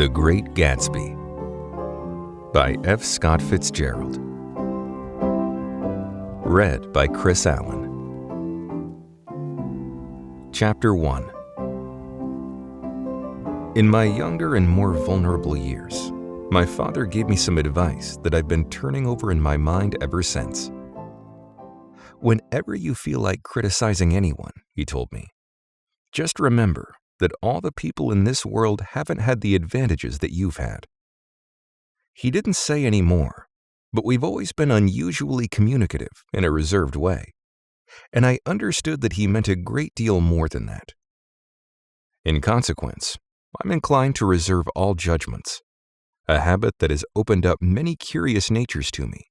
The Great Gatsby by F. Scott Fitzgerald. Read by Chris Allen. Chapter 1. In my younger and more vulnerable years, my father gave me some advice that I've been turning over in my mind ever since. Whenever you feel like criticizing anyone, he told me, just remember that all the people in this world haven't had the advantages that you've had. He didn't say any more, but we've always been unusually communicative in a reserved way, and I understood that he meant a great deal more than that. In consequence, I'm inclined to reserve all judgments, a habit that has opened up many curious natures to me,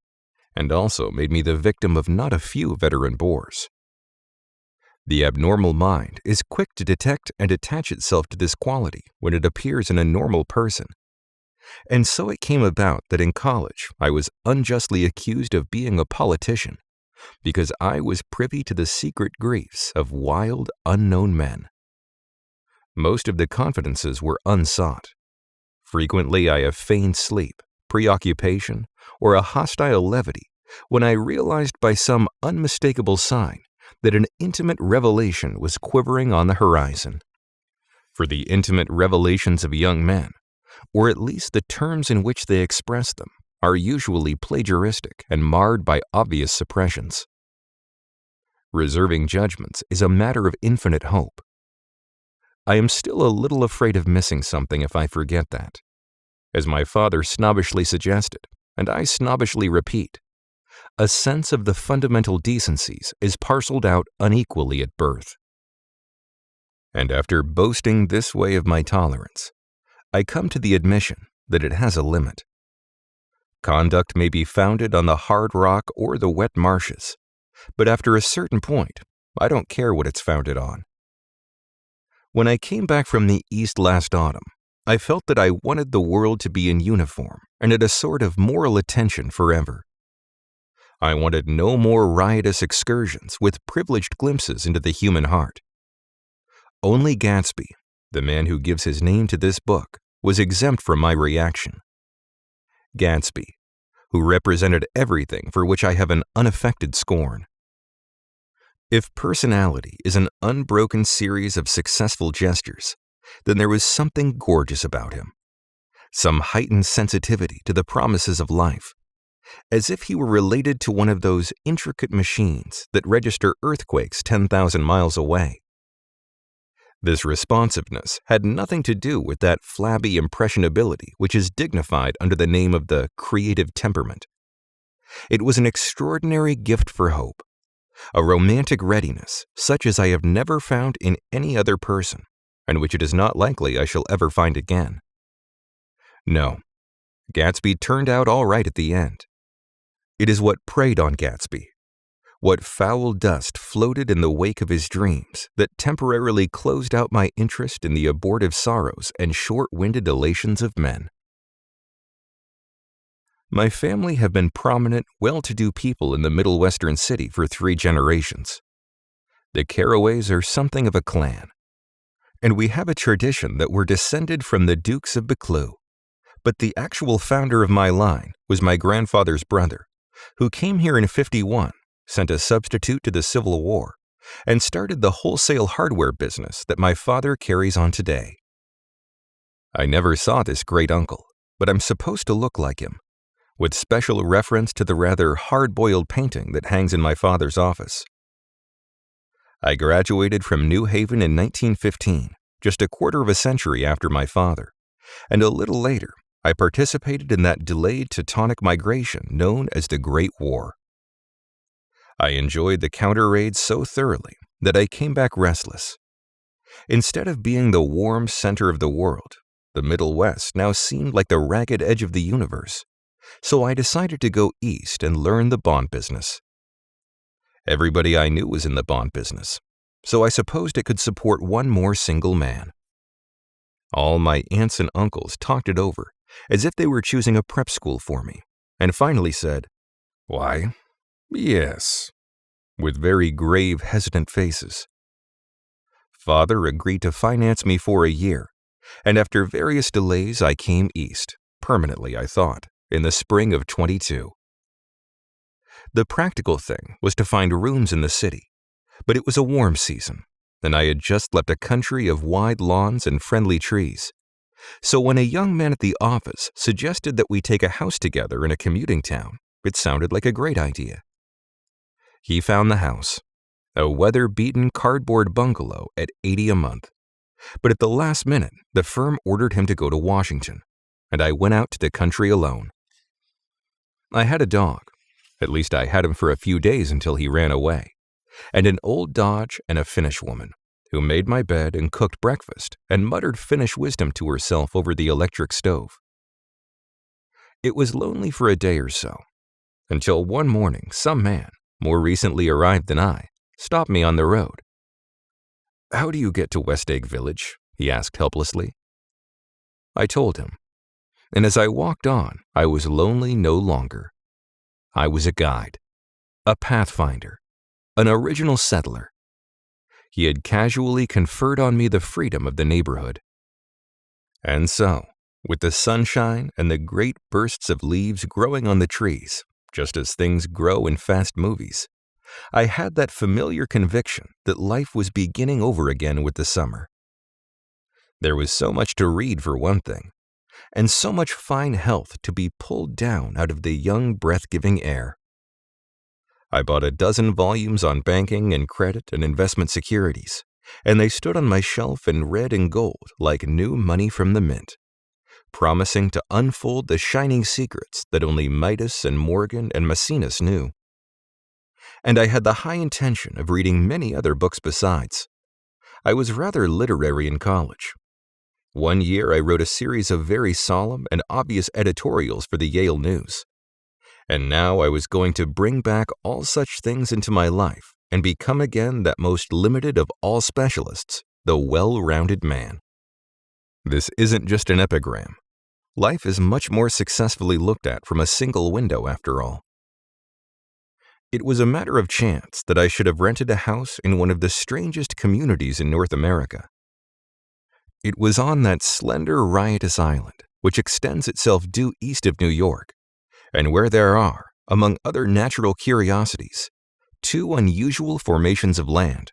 and also made me the victim of not a few veteran bores. The abnormal mind is quick to detect and attach itself to this quality when it appears in a normal person. And so it came about that in college I was unjustly accused of being a politician because I was privy to the secret griefs of wild, unknown men. Most of the confidences were unsought. Frequently I have feigned sleep, preoccupation, or a hostile levity when I realized by some unmistakable sign that an intimate revelation was quivering on the horizon. For the intimate revelations of young men, or at least the terms in which they express them, are usually plagiaristic and marred by obvious suppressions. Reserving judgments is a matter of infinite hope. I am still a little afraid of missing something if I forget that. As my father snobbishly suggested, and I snobbishly repeat, a sense of the fundamental decencies is parceled out unequally at birth. And after boasting this way of my tolerance, I come to the admission that it has a limit. Conduct may be founded on the hard rock or the wet marshes, but after a certain point, I don't care what it's founded on. When I came back from the East last autumn, I felt that I wanted the world to be in uniform and at a sort of moral attention forever. I wanted no more riotous excursions with privileged glimpses into the human heart. Only Gatsby, the man who gives his name to this book, was exempt from my reaction. Gatsby, who represented everything for which I have an unaffected scorn. If personality is an unbroken series of successful gestures, then there was something gorgeous about him, some heightened sensitivity to the promises of life, as if he were related to one of those intricate machines that register earthquakes 10,000 miles away. This responsiveness had nothing to do with that flabby impressionability which is dignified under the name of the creative temperament. It was an extraordinary gift for hope, a romantic readiness such as I have never found in any other person, and which it is not likely I shall ever find again. No, Gatsby turned out all right at the end. It is what preyed on Gatsby, what foul dust floated in the wake of his dreams that temporarily closed out my interest in the abortive sorrows and short-winded elations of men. My family have been prominent, well-to-do people in the Middle Western city for 3 generations. The Carraways are something of a clan, and we have a tradition that we're descended from the Dukes of Buccleuch, but the actual founder of my line was my grandfather's brother, who came here in '51, sent a substitute to the Civil War, and started the wholesale hardware business that my father carries on today. I never saw this great uncle, but I'm supposed to look like him, with special reference to the rather hard-boiled painting that hangs in my father's office. I graduated from New Haven in 1915, just a quarter of a century after my father, and a little later, I participated in that delayed Teutonic migration known as the Great War. I enjoyed the counter raids so thoroughly that I came back restless. Instead of being the warm center of the world, the Middle West now seemed like the ragged edge of the universe, so I decided to go east and learn the bond business. Everybody I knew was in the bond business, so I supposed it could support one more single man. All my aunts and uncles talked it over, as if they were choosing a prep school for me, and finally said, "Why, yes," with very grave, hesitant faces. Father agreed to finance me for a year, and after various delays I came east, permanently I thought, in the spring of 22. The practical thing was to find rooms in the city, but it was a warm season, and I had just left a country of wide lawns and friendly trees. So when a young man at the office suggested that we take a house together in a commuting town, it sounded like a great idea. He found the house, a weather-beaten cardboard bungalow at $80 a month. But at the last minute, the firm ordered him to go to Washington, and I went out to the country alone. I had a dog. At least I had him for a few days until he ran away, and an old Dodge and a Finnish woman, who made my bed and cooked breakfast and muttered Finnish wisdom to herself over the electric stove. It was lonely for a day or so, until one morning some man, more recently arrived than I, stopped me on the road. "How do you get to West Egg Village?" he asked helplessly. I told him, and as I walked on, I was lonely no longer. I was a guide, a pathfinder, an original settler. He had casually conferred on me the freedom of the neighborhood. And so, with the sunshine and the great bursts of leaves growing on the trees, just as things grow in fast movies, I had that familiar conviction that life was beginning over again with the summer. There was so much to read for one thing, and so much fine health to be pulled down out of the young breath-giving air. I bought a dozen volumes on banking and credit and investment securities, and they stood on my shelf in red and gold like new money from the mint, promising to unfold the shining secrets that only Midas and Morgan and Maecenas knew. And I had the high intention of reading many other books besides. I was rather literary in college. One year I wrote a series of very solemn and obvious editorials for the Yale News. And now I was going to bring back all such things into my life and become again that most limited of all specialists, the well-rounded man. This isn't just an epigram. Life is much more successfully looked at from a single window after all. It was a matter of chance that I should have rented a house in one of the strangest communities in North America. It was on that slender, riotous island, which extends itself due east of New York, and where there are, among other natural curiosities, two unusual formations of land.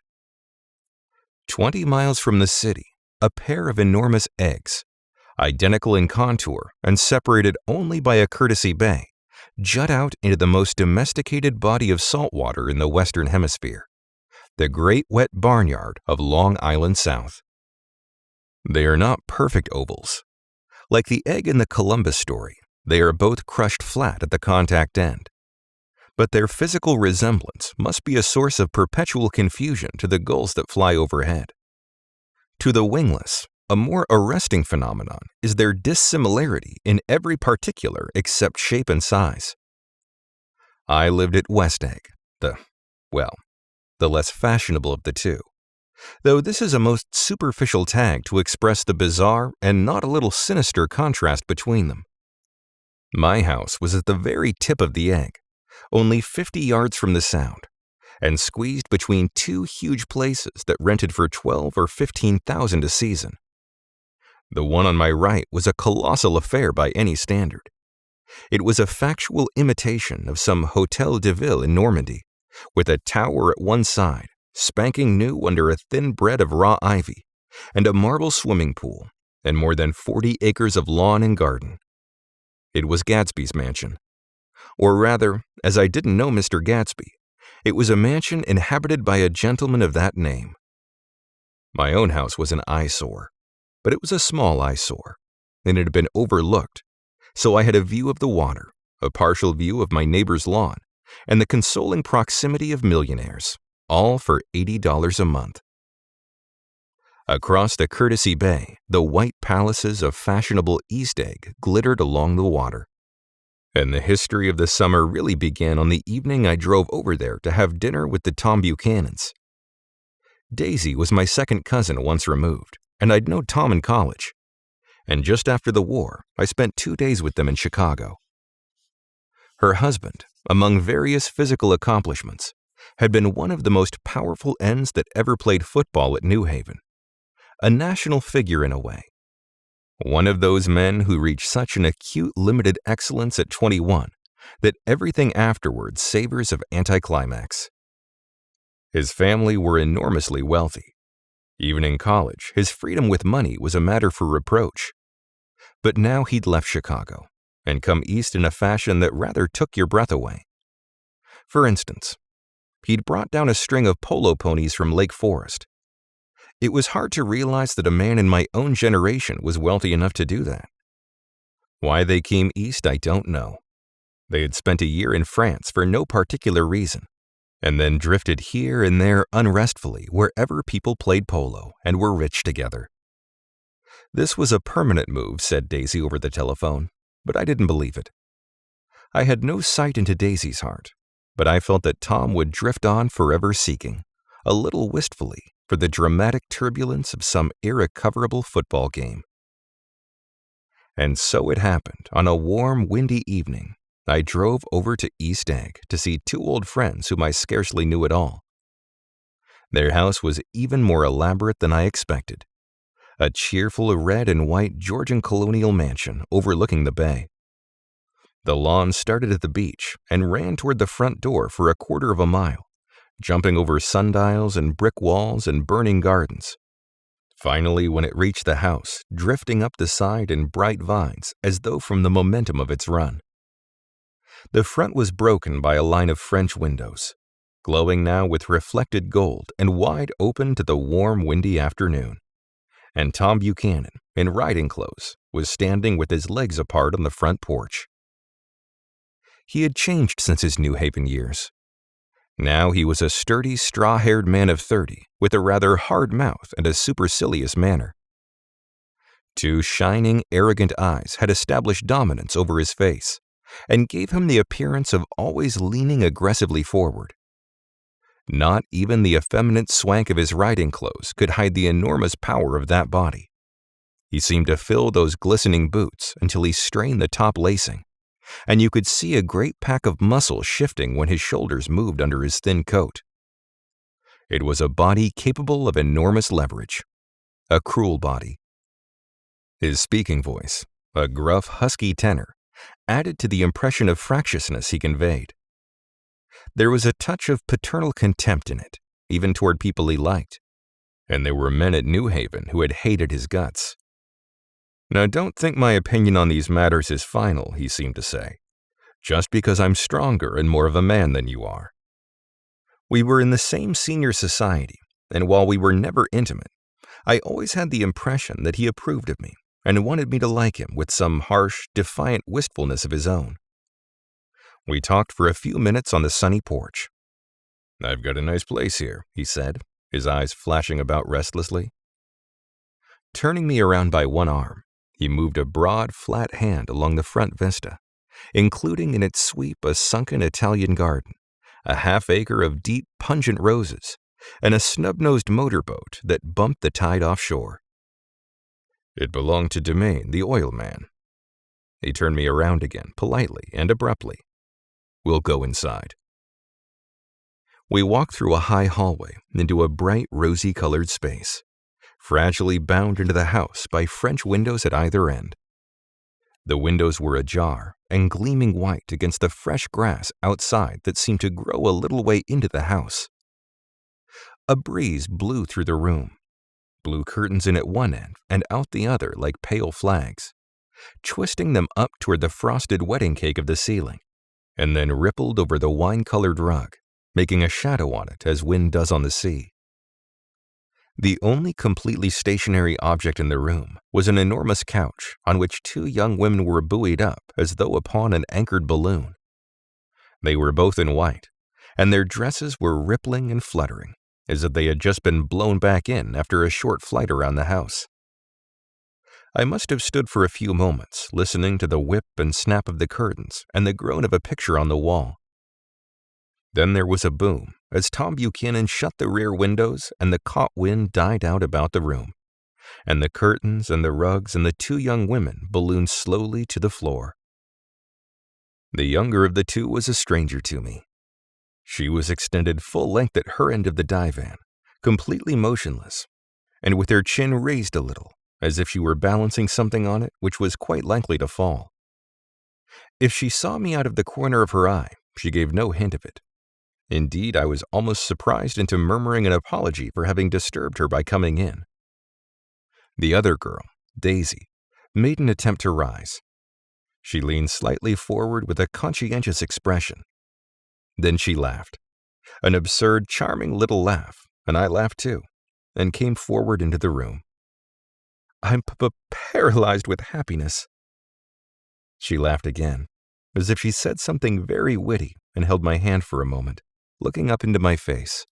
20 miles from the city, a pair of enormous eggs, identical in contour and separated only by a courtesy bay, jut out into the most domesticated body of salt water in the Western Hemisphere, the Great Wet Barnyard of Long Island South. They are not perfect ovals. Like the egg in the Columbus story, they are both crushed flat at the contact end. But their physical resemblance must be a source of perpetual confusion to the gulls that fly overhead. To the wingless, a more arresting phenomenon is their dissimilarity in every particular except shape and size. I lived at West Egg, the less fashionable of the two, though this is a most superficial tag to express the bizarre and not a little sinister contrast between them. My house was at the very tip of the egg, only 50 yards from the Sound, and squeezed between two huge places that rented for $12,000 or $15,000 a season. The one on my right was a colossal affair by any standard. It was a factual imitation of some Hôtel de Ville in Normandy, with a tower at one side, spanking new under a thin bed of raw ivy, and a marble swimming pool, and more than 40 acres of lawn and garden. It was Gatsby's mansion. Or rather, as I didn't know Mr. Gatsby, it was a mansion inhabited by a gentleman of that name. My own house was an eyesore, but it was a small eyesore, and it had been overlooked, so I had a view of the water, a partial view of my neighbor's lawn, and the consoling proximity of millionaires, all for $80 a month. Across the Courtesy Bay, the white palaces of fashionable East Egg glittered along the water. And the history of the summer really began on the evening I drove over there to have dinner with the Tom Buchanans. Daisy was my second cousin once removed, and I'd known Tom in college. And just after the war, I spent 2 days with them in Chicago. Her husband, among various physical accomplishments, had been one of the most powerful ends that ever played football at New Haven. A national figure in a way, One of those men who reach such an acute limited excellence at 21 that everything afterwards savors of anticlimax. His family were enormously wealthy. Even in college, his freedom with money was a matter for reproach. But now he'd left Chicago and come east in a fashion that rather took your breath away. For instance, he'd brought down a string of polo ponies from Lake Forest. It was hard to realize that a man in my own generation was wealthy enough to do that. Why they came east, I don't know. They had spent a year in France for no particular reason, and then drifted here and there unrestfully wherever people played polo and were rich together. This was a permanent move, said Daisy over the telephone, but I didn't believe it. I had no sight into Daisy's heart, but I felt that Tom would drift on forever seeking, a little wistfully, for the dramatic turbulence of some irrecoverable football game. And so it happened. On a warm, windy evening, I drove over to East Egg to see two old friends whom I scarcely knew at all. Their house was even more elaborate than I expected. A cheerful red and white Georgian colonial mansion overlooking the bay. The lawn started at the beach and ran toward the front door for a quarter of a mile, jumping over sundials and brick walls and burning gardens. Finally, when it reached the house, drifting up the side in bright vines as though from the momentum of its run. The front was broken by a line of French windows, glowing now with reflected gold and wide open to the warm, windy afternoon. And Tom Buchanan, in riding clothes, was standing with his legs apart on the front porch. He had changed since his New Haven years. Now he was a sturdy, straw-haired man of 30, with a rather hard mouth and a supercilious manner. Two shining, arrogant eyes had established dominance over his face, and gave him the appearance of always leaning aggressively forward. Not even the effeminate swank of his riding clothes could hide the enormous power of that body. He seemed to fill those glistening boots until he strained the top lacing, and you could see a great pack of muscle shifting when his shoulders moved under his thin coat. It was a body capable of enormous leverage, a cruel body. His speaking voice, a gruff, husky tenor, added to the impression of fractiousness he conveyed. There was a touch of paternal contempt in it, even toward people he liked, and there were men at New Haven who had hated his guts. Now, don't think my opinion on these matters is final, he seemed to say, just because I'm stronger and more of a man than you are. We were in the same senior society, and while we were never intimate, I always had the impression that he approved of me and wanted me to like him with some harsh, defiant wistfulness of his own. We talked for a few minutes on the sunny porch. "I've got a nice place here," he said, his eyes flashing about restlessly. Turning me around by one arm, he moved a broad, flat hand along the front vista, including in its sweep a sunken Italian garden, a half-acre of deep, pungent roses, and a snub-nosed motorboat that bumped the tide offshore. It belonged to Domain, the oil man. He turned me around again, politely and abruptly. "We'll go inside." We walked through a high hallway into a bright, rosy-colored space, fragilely bound into the house by French windows at either end. The windows were ajar and gleaming white against the fresh grass outside that seemed to grow a little way into the house. A breeze blew through the room, blew curtains in at one end and out the other like pale flags, twisting them up toward the frosted wedding cake of the ceiling, and then rippled over the wine-colored rug, making a shadow on it as wind does on the sea. The only completely stationary object in the room was an enormous couch on which two young women were buoyed up as though upon an anchored balloon. They were both in white, and their dresses were rippling and fluttering, as if they had just been blown back in after a short flight around the house. I must have stood for a few moments, listening to the whip and snap of the curtains and the groan of a picture on the wall. Then there was a boom as Tom Buchanan shut the rear windows and the caught wind died out about the room, and the curtains and the rugs and the two young women ballooned slowly to the floor. The younger of the two was a stranger to me. She was extended full length at her end of the divan, completely motionless, and with her chin raised a little, as if she were balancing something on it which was quite likely to fall. If she saw me out of the corner of her eye, she gave no hint of it. Indeed, I was almost surprised into murmuring an apology for having disturbed her by coming in. The other girl, Daisy, made an attempt to rise. She leaned slightly forward with a conscientious expression. Then she laughed, an absurd, charming little laugh, and I laughed too, and came forward into the room. I'm paralyzed with happiness. She laughed again, as if she said something very witty, and held my hand for a moment, looking up into my face,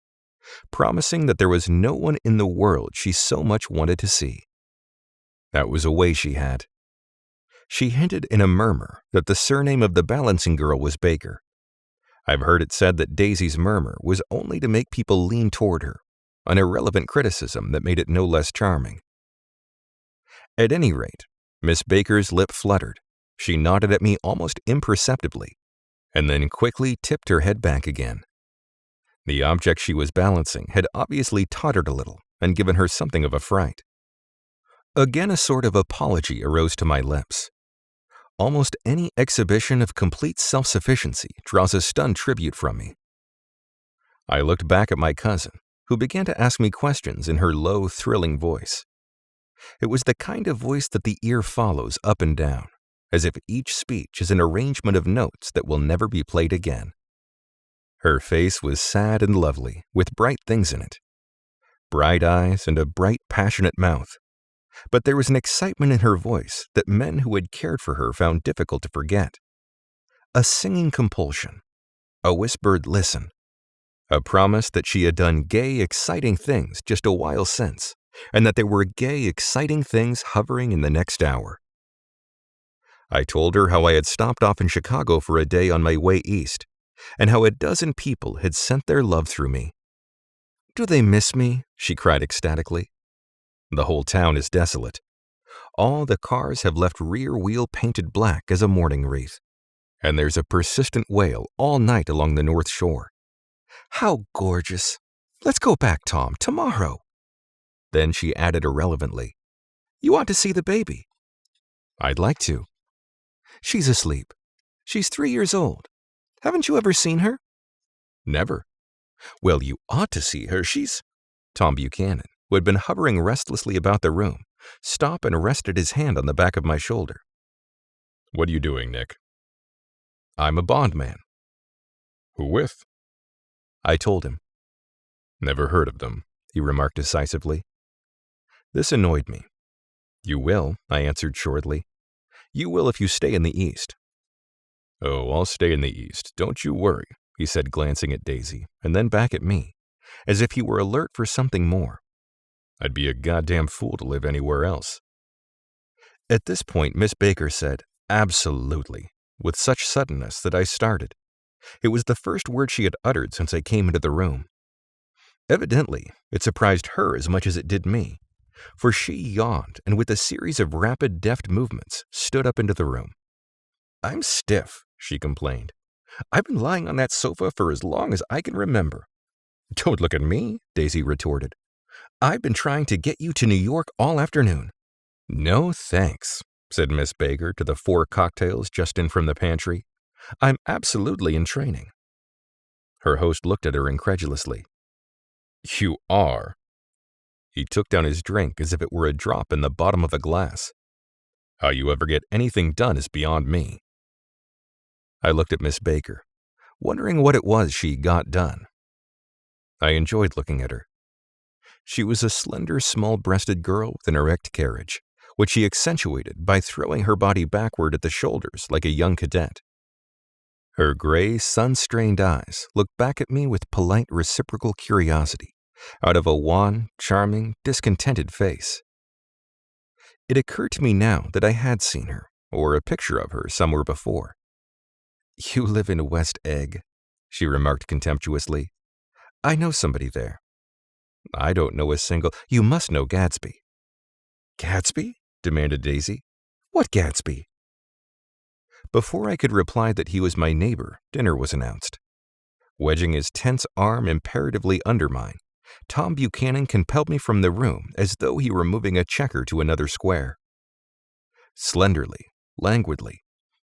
promising that there was no one in the world she so much wanted to see. That was a way she had. She hinted in a murmur that the surname of the balancing girl was Baker. I've heard it said that Daisy's murmur was only to make people lean toward her, an irrelevant criticism that made it no less charming. At any rate, Miss Baker's lip fluttered. She nodded at me almost imperceptibly, and then quickly tipped her head back again. The object she was balancing had obviously tottered a little and given her something of a fright. Again a sort of apology arose to my lips. Almost any exhibition of complete self-sufficiency draws a stunned tribute from me. I looked back at my cousin, who began to ask me questions in her low, thrilling voice. It was the kind of voice that the ear follows up and down, as if each speech is an arrangement of notes that will never be played again. Her face was sad and lovely, with bright things in it. Bright eyes and a bright, passionate mouth. But there was an excitement in her voice that men who had cared for her found difficult to forget. A singing compulsion, a whispered listen, a promise that she had done gay, exciting things just a while since, and that there were gay, exciting things hovering in the next hour. I told her how I had stopped off in Chicago for a day on my way east, and how a dozen people had sent their love through me. "Do they miss me?" she cried ecstatically. The whole town is desolate. All the cars have left rear wheel painted black as a mourning wreath, and there's a persistent wail all night along the North Shore. "How gorgeous! Let's go back, Tom, tomorrow." Then she added irrelevantly, "You ought to see the baby." "I'd like to." "She's asleep. She's 3 years old. Haven't you ever seen her?" "Never." "Well, you ought to see her. She's—" Tom Buchanan, who had been hovering restlessly about the room, stopped and rested his hand on the back of my shoulder. "What are you doing, Nick?" "I'm a bondman." "Who with?" I told him. "Never heard of them," he remarked decisively. This annoyed me. "You will," I answered shortly. "You will if you stay in the East." "Oh, I'll stay in the East, don't you worry," he said, glancing at Daisy, and then back at me, as if he were alert for something more. "I'd be a goddamn fool to live anywhere else." At this point, Miss Baker said, "Absolutely," with such suddenness that I started. It was the first word she had uttered since I came into the room. Evidently, it surprised her as much as it did me, for she yawned and with a series of rapid, deft movements, stood up into the room. "I'm stiff," she complained. "I've been lying on that sofa for as long as I can remember." "Don't look at me," Daisy retorted. "I've been trying to get you to New York all afternoon." "No thanks," said Miss Baker to the 4 cocktails just in from the pantry. "I'm absolutely in training." Her host looked at her incredulously. "You are?" He took down his drink as if it were a drop in the bottom of a glass. "How you ever get anything done is beyond me." I looked at Miss Baker, wondering what it was she got done. I enjoyed looking at her. She was a slender, small-breasted girl with an erect carriage, which she accentuated by throwing her body backward at the shoulders like a young cadet. Her gray, sun-strained eyes looked back at me with polite, reciprocal curiosity out of a wan, charming, discontented face. It occurred to me now that I had seen her, or a picture of her, somewhere before. "You live in West Egg," she remarked contemptuously. "I know somebody there." "I don't know a single—" "You must know Gatsby." "Gatsby?" demanded Daisy. "What Gatsby?" Before I could reply that he was my neighbor, dinner was announced. Wedging his tense arm imperatively under mine, Tom Buchanan compelled me from the room as though he were moving a checker to another square. Slenderly, languidly,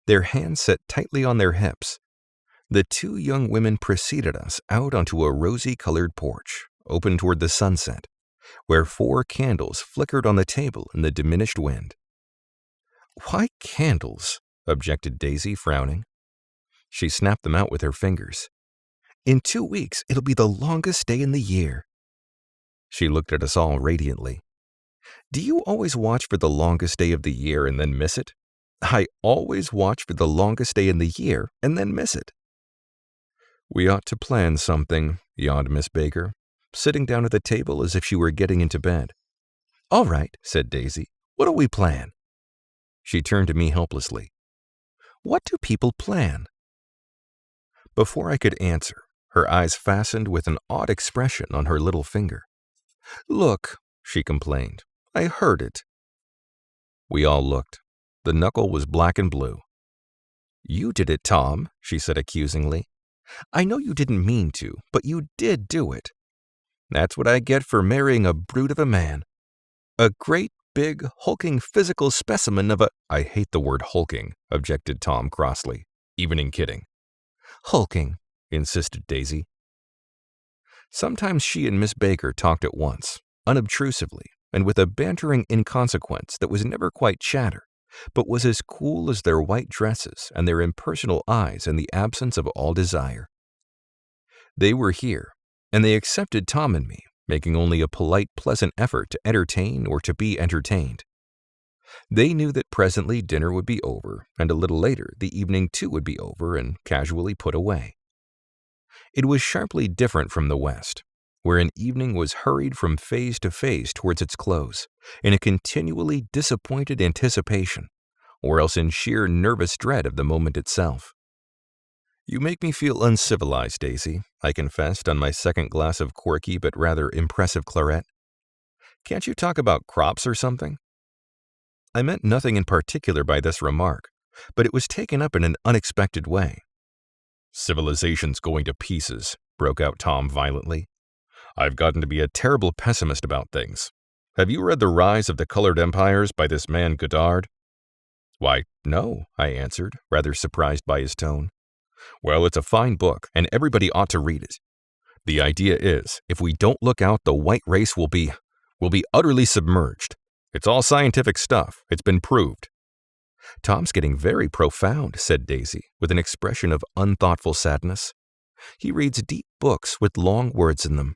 their hands set tightly on their hips, the two young women preceded us out onto a rosy-colored porch, open toward the sunset, where 4 candles flickered on the table in the diminished wind. "Why candles?" objected Daisy, frowning. She snapped them out with her fingers. "In 2 weeks, it'll be the longest day in the year." She looked at us all radiantly. "Do you always watch for the longest day of the year and then miss it?" "I always watch for the longest day in the year and then miss it." "We ought to plan something," yawned Miss Baker, sitting down at the table as if she were getting into bed. "All right," said Daisy. "What'll we plan?" She turned to me helplessly. "What do people plan?" Before I could answer, her eyes fastened with an odd expression on her little finger. "Look," she complained. "I heard it." We all looked. The knuckle was black and blue. "You did it, Tom," she said accusingly. "I know you didn't mean to, but you did do it. That's what I get for marrying a brute of a man. A great, big, hulking physical specimen of a—" "I hate the word hulking," objected Tom crossly, even in kidding. "Hulking," insisted Daisy. Sometimes she and Miss Baker talked at once, unobtrusively, and with a bantering inconsequence that was never quite chatter, but was as cool as their white dresses and their impersonal eyes in the absence of all desire. They were here, and they accepted Tom and me, making only a polite, pleasant effort to entertain or to be entertained. They knew that presently dinner would be over, and a little later the evening too would be over and casually put away. It was sharply different from the West, where an evening was hurried from phase to phase towards its close, in a continually disappointed anticipation, or else in sheer nervous dread of the moment itself. "You make me feel uncivilized, Daisy," I confessed on my second glass of quirky but rather impressive claret. "Can't you talk about crops or something?" I meant nothing in particular by this remark, but it was taken up in an unexpected way. "Civilization's going to pieces," broke out Tom violently. "I've gotten to be a terrible pessimist about things. Have you read The Rise of the Colored Empires by this man Goddard?" "Why, no," I answered, rather surprised by his tone. "Well, it's a fine book, and everybody ought to read it. The idea is, if we don't look out, the white race will be utterly submerged. It's all scientific stuff. It's been proved." "Tom's getting very profound," said Daisy, with an expression of unthoughtful sadness. "He reads deep books with long words in them.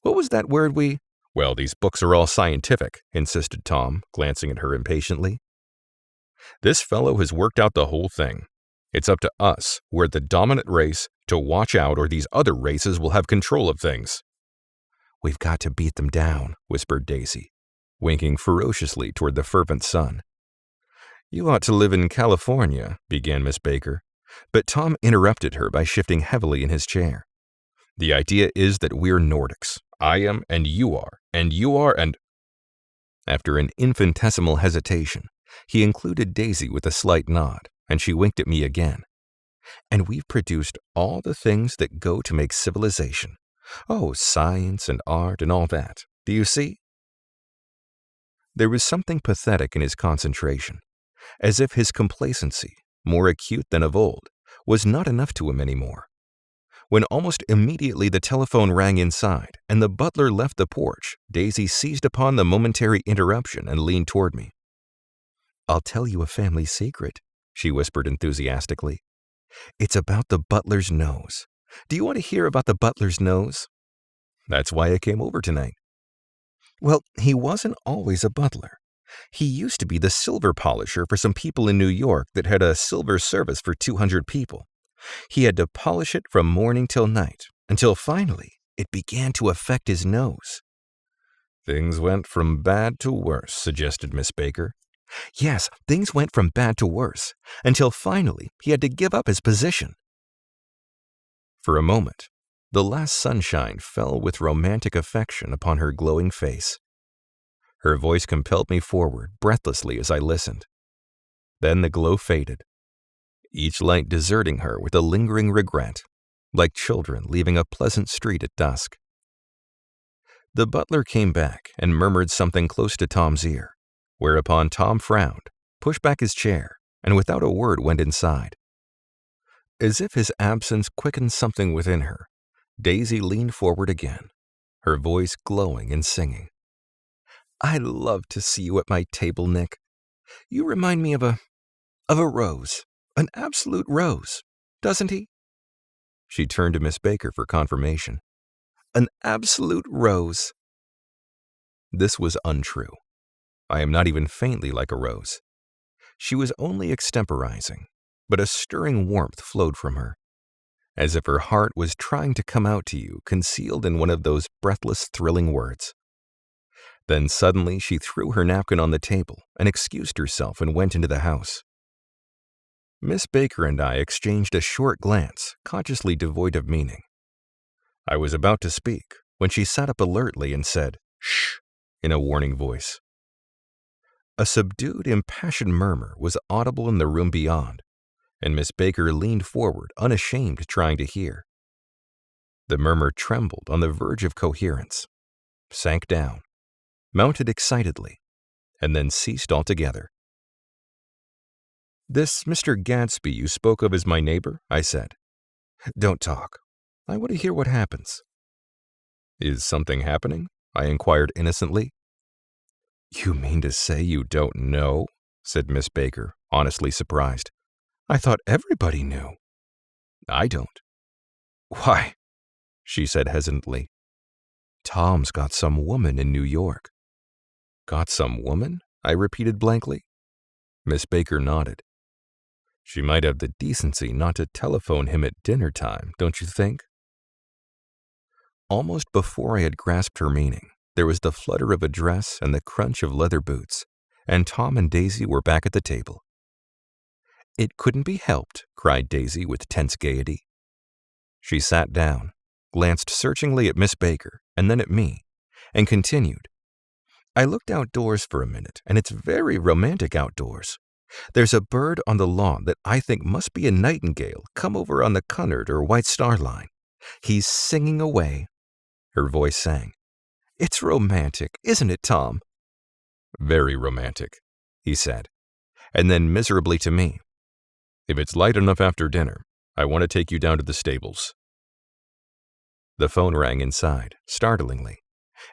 What was that word we—" "Well, these books are all scientific," insisted Tom, glancing at her impatiently. "This fellow has worked out the whole thing. It's up to us, we're the dominant race, to watch out or these other races will have control of things." "We've got to beat them down," whispered Daisy, winking ferociously toward the fervent sun. "You ought to live in California," began Miss Baker, but Tom interrupted her by shifting heavily in his chair. "The idea is that we're Nordics. I am, and you are, and—" After an infinitesimal hesitation, he included Daisy with a slight nod, and she winked at me again. "And we've produced all the things that go to make civilization. Oh, science and art and all that. Do you see?" There was something pathetic in his concentration, as if his complacency, more acute than of old, was not enough to him anymore. When almost immediately the telephone rang inside and the butler left the porch, Daisy seized upon the momentary interruption and leaned toward me. "I'll tell you a family secret," she whispered enthusiastically. "It's about the butler's nose. Do you want to hear about the butler's nose?" "That's why I came over tonight." "Well, he wasn't always a butler. He used to be the silver polisher for some people in New York that had a silver service for 200 people. He had to polish it from morning till night, until finally it began to affect his nose." "Things went from bad to worse," suggested Miss Baker. "Yes, things went from bad to worse, until finally he had to give up his position." For a moment, the last sunshine fell with romantic affection upon her glowing face. Her voice compelled me forward breathlessly as I listened. Then the glow faded, each light deserting her with a lingering regret, like children leaving a pleasant street at dusk. The butler came back and murmured something close to Tom's ear, whereupon Tom frowned, pushed back his chair, and without a word went inside. As if his absence quickened something within her, Daisy leaned forward again, her voice glowing and singing. "I love to see you at my table, Nick. You remind me of a rose, an absolute rose, doesn't he?" She turned to Miss Baker for confirmation. "An absolute rose." This was untrue. I am not even faintly like a rose. She was only extemporizing, but a stirring warmth flowed from her, as if her heart was trying to come out to you, concealed in one of those breathless, thrilling words. Then suddenly she threw her napkin on the table and excused herself and went into the house. Miss Baker and I exchanged a short glance, consciously devoid of meaning. I was about to speak when she sat up alertly and said, "Shh," in a warning voice. A subdued, impassioned murmur was audible in the room beyond, and Miss Baker leaned forward, unashamed, trying to hear. The murmur trembled on the verge of coherence, sank down, mounted excitedly, and then ceased altogether. "This Mr. Gatsby you spoke of is my neighbor?" I said. "Don't talk. I want to hear what happens." "Is something happening?" I inquired innocently. "You mean to say you don't know?" said Miss Baker, honestly surprised. "I thought everybody knew." "I don't." "Why," she said hesitantly, "Tom's got some woman in New York." "Got some woman?" I repeated blankly. Miss Baker nodded. "She might have the decency not to telephone him at dinner time, don't you think?" Almost before I had grasped her meaning, there was the flutter of a dress and the crunch of leather boots, and Tom and Daisy were back at the table. "It couldn't be helped," cried Daisy with tense gaiety. She sat down, glanced searchingly at Miss Baker and then at me, and continued, "I looked outdoors for a minute, and it's very romantic outdoors. There's a bird on the lawn that I think must be a nightingale come over on the Cunard or White Star Line. He's singing away." Her voice sang. "It's romantic, isn't it, Tom?" "Very romantic," he said, and then miserably to me, "If it's light enough after dinner, I want to take you down to the stables." The phone rang inside, startlingly,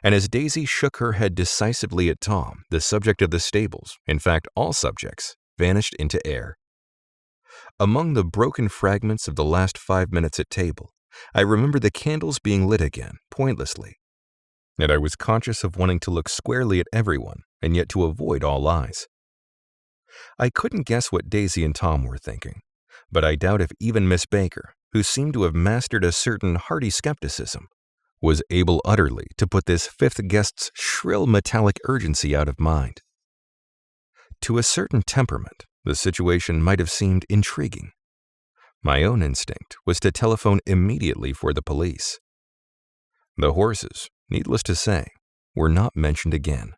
and as Daisy shook her head decisively at Tom, the subject of the stables, in fact all subjects, vanished into air. Among the broken fragments of the last 5 minutes at table, I remember the candles being lit again, pointlessly, and I was conscious of wanting to look squarely at everyone and yet to avoid all eyes. I couldn't guess what Daisy and Tom were thinking, but I doubt if even Miss Baker, who seemed to have mastered a certain hearty skepticism, was able utterly to put this fifth guest's shrill metallic urgency out of mind. To a certain temperament, the situation might have seemed intriguing. My own instinct was to telephone immediately for the police. The horses, needless to say, were not mentioned again.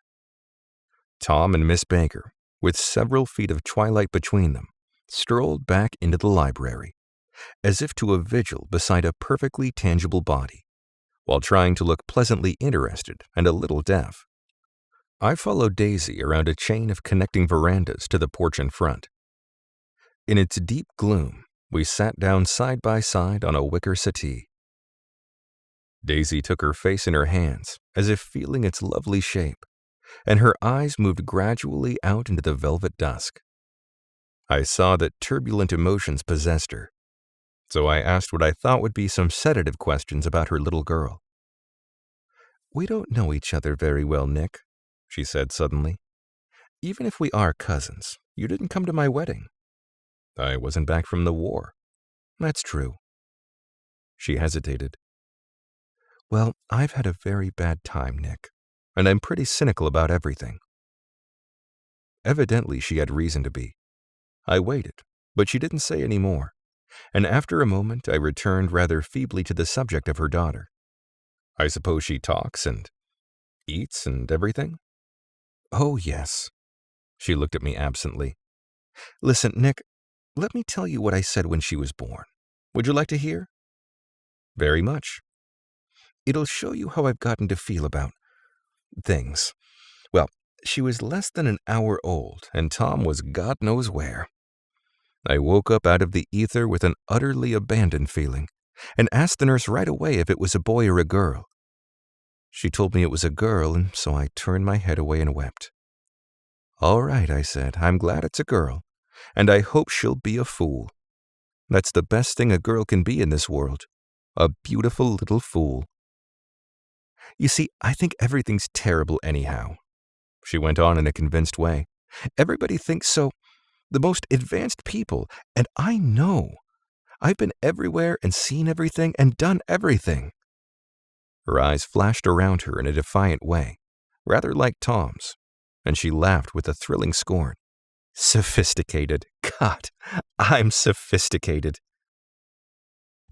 Tom and Miss Baker, with several feet of twilight between them, strolled back into the library, as if to a vigil beside a perfectly tangible body, while trying to look pleasantly interested and a little deaf. I followed Daisy around a chain of connecting verandas to the porch in front. In its deep gloom, we sat down side by side on a wicker settee. Daisy took her face in her hands, as if feeling its lovely shape, and her eyes moved gradually out into the velvet dusk. I saw that turbulent emotions possessed her, so I asked what I thought would be some sedative questions about her little girl. "We don't know each other very well, Nick," she said suddenly. "Even if we are cousins, you didn't come to my wedding." "I wasn't back from the war." "That's true." She hesitated. "Well, I've had a very bad time, Nick, and I'm pretty cynical about everything." Evidently she had reason to be. I waited, but she didn't say any more, and after a moment I returned rather feebly to the subject of her daughter. "I suppose she talks and eats and everything?" "Oh, yes." She looked at me absently. "Listen, Nick, let me tell you what I said when she was born. Would you like to hear?" "Very much." "It'll show you how I've gotten to feel about things. Well, she was less than an hour old, and Tom was God knows where. I woke up out of the ether with an utterly abandoned feeling, and asked the nurse right away if it was a boy or a girl. She told me it was a girl, and so I turned my head away and wept. "All right," I said, "I'm glad it's a girl, and I hope she'll be a fool. That's the best thing a girl can be in this world, a beautiful little fool." "You see, I think everything's terrible anyhow," she went on in a convinced way. "Everybody thinks so. The most advanced people, and I know. I've been everywhere and seen everything and done everything." Her eyes flashed around her in a defiant way, rather like Tom's, and she laughed with a thrilling scorn. "Sophisticated. God, I'm sophisticated."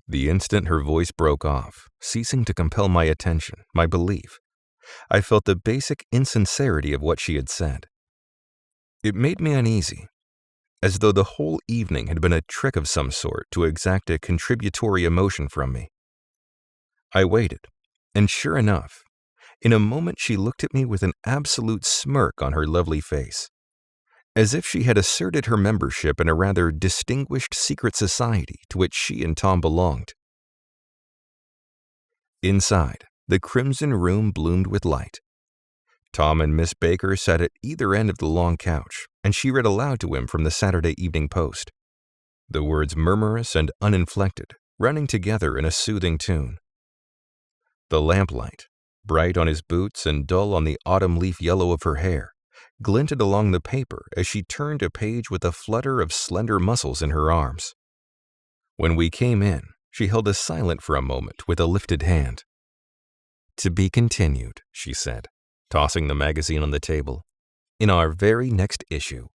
The instant her voice broke off, ceasing to compel my attention, my belief, I felt the basic insincerity of what she had said. It made me uneasy, as though the whole evening had been a trick of some sort to exact a contributory emotion from me. I waited, and sure enough, in a moment she looked at me with an absolute smirk on her lovely face, as if she had asserted her membership in a rather distinguished secret society to which she and Tom belonged. Inside, the crimson room bloomed with light. Tom and Miss Baker sat at either end of the long couch, and she read aloud to him from the Saturday Evening Post, the words murmurous and uninflected, running together in a soothing tune. The lamplight, bright on his boots and dull on the autumn leaf yellow of her hair, glinted along the paper as she turned a page with a flutter of slender muscles in her arms. When we came in, she held us silent for a moment with a lifted hand. "To be continued," she said, tossing the magazine on the table, "in our very next issue."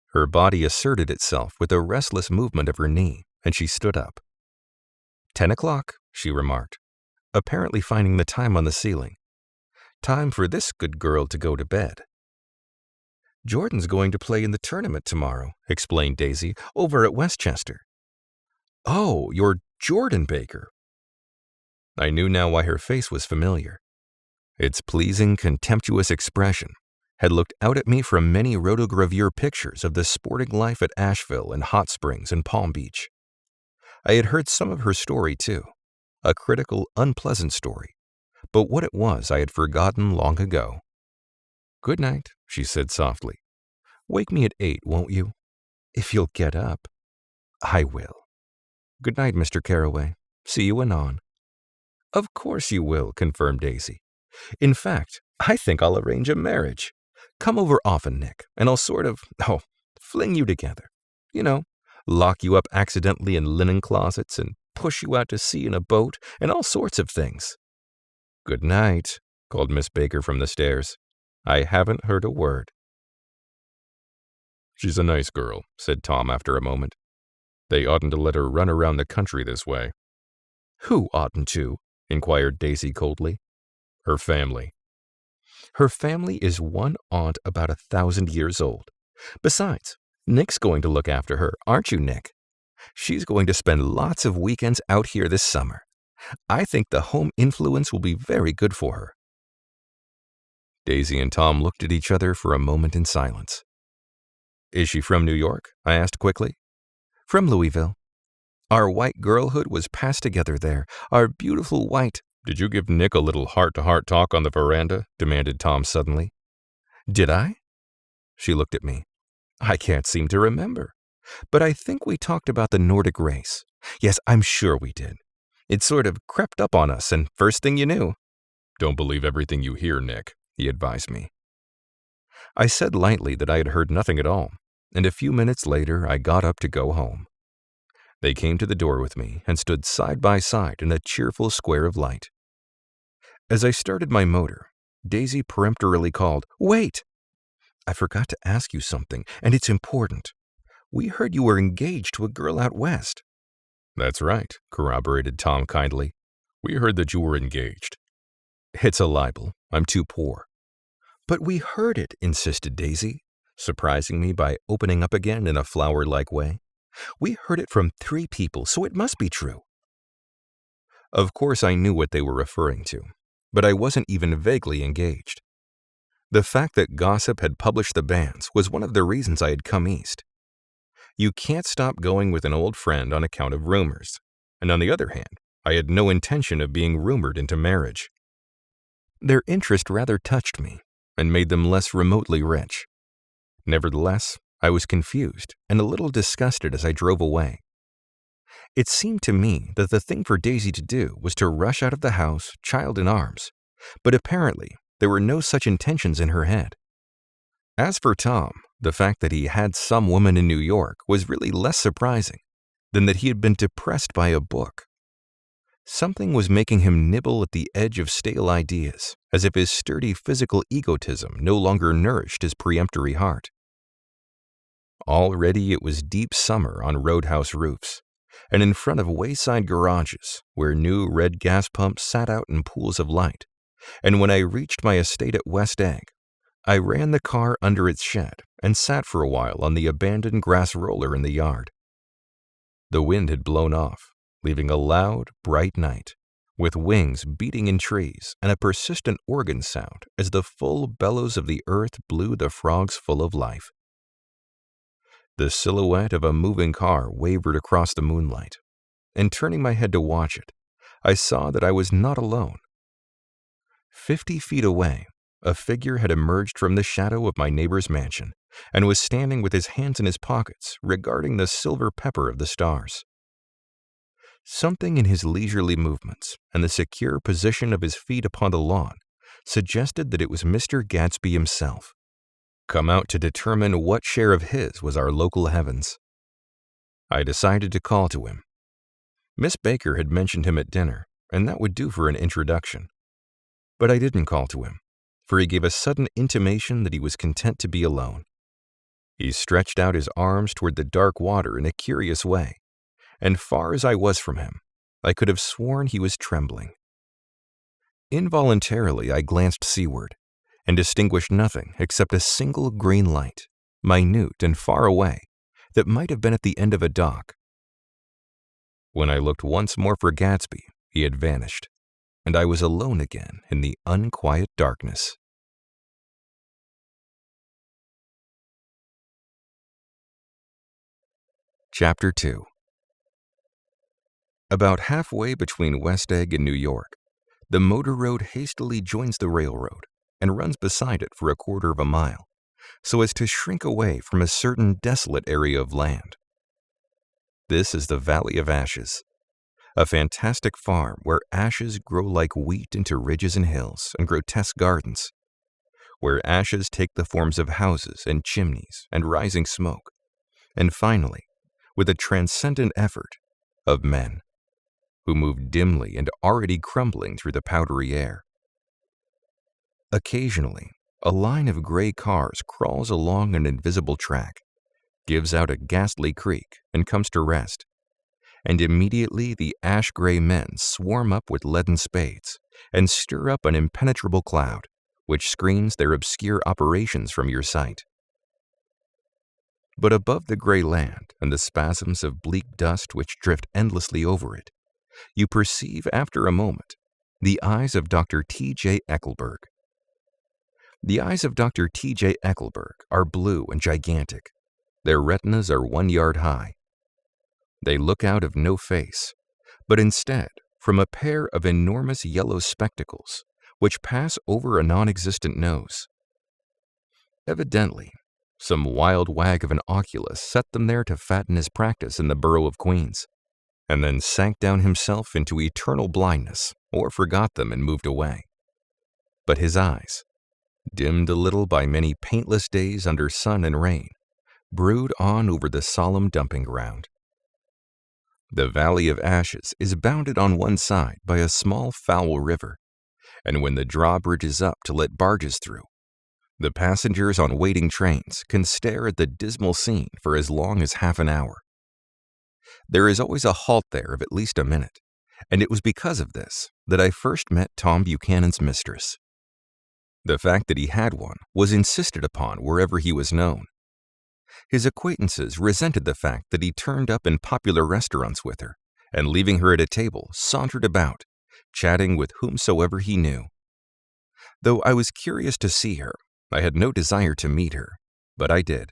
Her body asserted itself with a restless movement of her knee, and she stood up. 10 o'clock, she remarked, apparently finding the time on the ceiling. "Time for this good girl to go to bed." "Jordan's going to play in the tournament tomorrow," explained Daisy, "over at Westchester." "Oh, you're Jordan Baker." I knew now why her face was familiar. Its pleasing, contemptuous expression had looked out at me from many rotogravure pictures of the sporting life at Asheville and Hot Springs and Palm Beach. I had heard some of her story, too, a critical, unpleasant story, but what it was I had forgotten long ago. "Good night," she said softly. "Wake me at 8, won't you? If you'll get up." "I will." "Good night, Mr. Carraway. See you anon." "Of course you will," confirmed Daisy. "In fact, I think I'll arrange a marriage. Come over often, Nick, and I'll sort of, fling you together. You know, lock you up accidentally in linen closets and push you out to sea in a boat and all sorts of things." "Good night," called Miss Baker from the stairs. "I haven't heard a word." "She's a nice girl," said Tom after a moment. "They oughtn't to let her run around the country this way." "Who oughtn't to?" inquired Daisy coldly. "Her family." "Her family is one aunt about 1,000 years old. Besides, Nick's going to look after her, aren't you, Nick? She's going to spend lots of weekends out here this summer. I think the home influence will be very good for her." Daisy and Tom looked at each other for a moment in silence. "Is she from New York?" I asked quickly. "From Louisville. Our white girlhood was passed together there. Our beautiful white—" "Did you give Nick a little heart-to-heart talk on the veranda?" demanded Tom suddenly. "Did I?" She looked at me. "I can't seem to remember. But I think we talked about the Nordic race. Yes, I'm sure we did. It sort of crept up on us, and first thing you knew—" "Don't believe everything you hear, Nick," he advised me. I said lightly that I had heard nothing at all, and a few minutes later I got up to go home. They came to the door with me and stood side by side in a cheerful square of light. As I started my motor, Daisy peremptorily called, "Wait! I forgot to ask you something, and it's important. We heard you were engaged to a girl out west." "That's right," corroborated Tom kindly. "We heard that you were engaged." "It's a libel. I'm too poor." "But we heard it," insisted Daisy, surprising me by opening up again in a flower-like way. "We heard it from 3 people, so it must be true." Of course I knew what they were referring to. but I wasn't even vaguely engaged. The fact that gossip had published the bans was one of the reasons I had come east. You can't stop going with an old friend on account of rumors, and on the other hand, I had no intention of being rumored into marriage. Their interest rather touched me and made them less remotely rich. Nevertheless, I was confused and a little disgusted as I drove away. It seemed to me that the thing for Daisy to do was to rush out of the house, child in arms, but apparently there were no such intentions in her head. As for Tom, the fact that he had some woman in New York was really less surprising than that he had been depressed by a book. Something was making him nibble at the edge of stale ideas, as if his sturdy physical egotism no longer nourished his peremptory heart. Already it was deep summer on roadhouse roofs, and in front of wayside garages where new red gas pumps sat out in pools of light, and when I reached my estate at West Egg, I ran the car under its shed and sat for a while on the abandoned grass roller in the yard. The wind had blown off, leaving a loud, bright night, with wings beating in trees and a persistent organ sound as the full bellows of the earth blew the frogs full of life. The silhouette of a moving car wavered across the moonlight, and turning my head to watch it, I saw that I was not alone. 50 feet away, a figure had emerged from the shadow of my neighbor's mansion and was standing with his hands in his pockets regarding the silver pepper of the stars. Something in his leisurely movements and the secure position of his feet upon the lawn suggested that it was Mr. Gatsby himself, come out to determine what share of his was our local heavens. I decided to call to him. Miss Baker had mentioned him at dinner, and that would do for an introduction. But I didn't call to him, for he gave a sudden intimation that he was content to be alone. He stretched out his arms toward the dark water in a curious way, and far as I was from him, I could have sworn he was trembling. Involuntarily, I glanced seaward, and distinguished nothing except a single green light, minute and far away, that might have been at the end of a dock. When I looked once more for Gatsby, he had vanished, and I was alone again in the unquiet darkness. Chapter 2. About halfway between West Egg and New York, the motor road hastily joins the railroad and runs beside it for a quarter of a mile, so as to shrink away from a certain desolate area of land. This is the Valley of Ashes, a fantastic farm where ashes grow like wheat into ridges and hills and grotesque gardens, where ashes take the forms of houses and chimneys and rising smoke, and finally, with a transcendent effort, of men, who move dimly and already crumbling through the powdery air. Occasionally, a line of gray cars crawls along an invisible track, gives out a ghastly creak, and comes to rest, and immediately the ash-gray men swarm up with leaden spades and stir up an impenetrable cloud, which screens their obscure operations from your sight. But above the gray land and the spasms of bleak dust which drift endlessly over it, you perceive after a moment the eyes of Dr. T.J. Eckelberg. The eyes of Dr. T.J. Eckelberg are blue and gigantic. Their retinas are 1 yard high. They look out of no face, but instead from a pair of enormous yellow spectacles which pass over a non-existent nose. Evidently, some wild wag of an oculist set them there to fatten his practice in the borough of Queens, and then sank down himself into eternal blindness, or forgot them and moved away. But his eyes, dimmed a little by many paintless days under sun and rain, brood on over the solemn dumping ground. The Valley of Ashes is bounded on one side by a small foul river, and when the drawbridge is up to let barges through, the passengers on waiting trains can stare at the dismal scene for as long as half an hour. There is always a halt there of at least a minute, and it was because of this that I first met Tom Buchanan's mistress. The fact that he had one was insisted upon wherever he was known. His acquaintances resented the fact that he turned up in popular restaurants with her, and leaving her at a table, sauntered about, chatting with whomsoever he knew, Though I was curious to see her, I had no desire to meet her, but I did.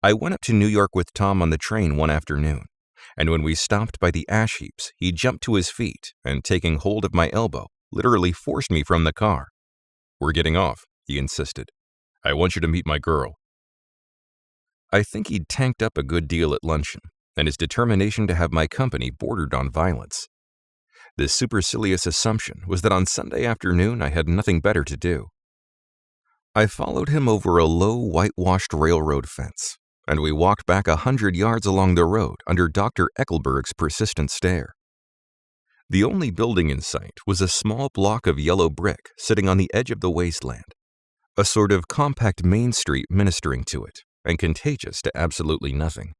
I went up to New York with Tom on the train one afternoon, and when we stopped by the ash heaps, he jumped to his feet and, taking hold of my elbow, literally forced me from the car. "We're getting off," he insisted. "I want you to meet my girl." I think he'd tanked up a good deal at luncheon, and his determination to have my company bordered on violence. The supercilious assumption was that on Sunday afternoon I had nothing better to do. I followed him over a low, whitewashed railroad fence, and we walked back 100 yards along the road under Dr. Eckelberg's persistent stare. The only building in sight was a small block of yellow brick sitting on the edge of the wasteland, a sort of compact main street ministering to it, and contagious to absolutely nothing.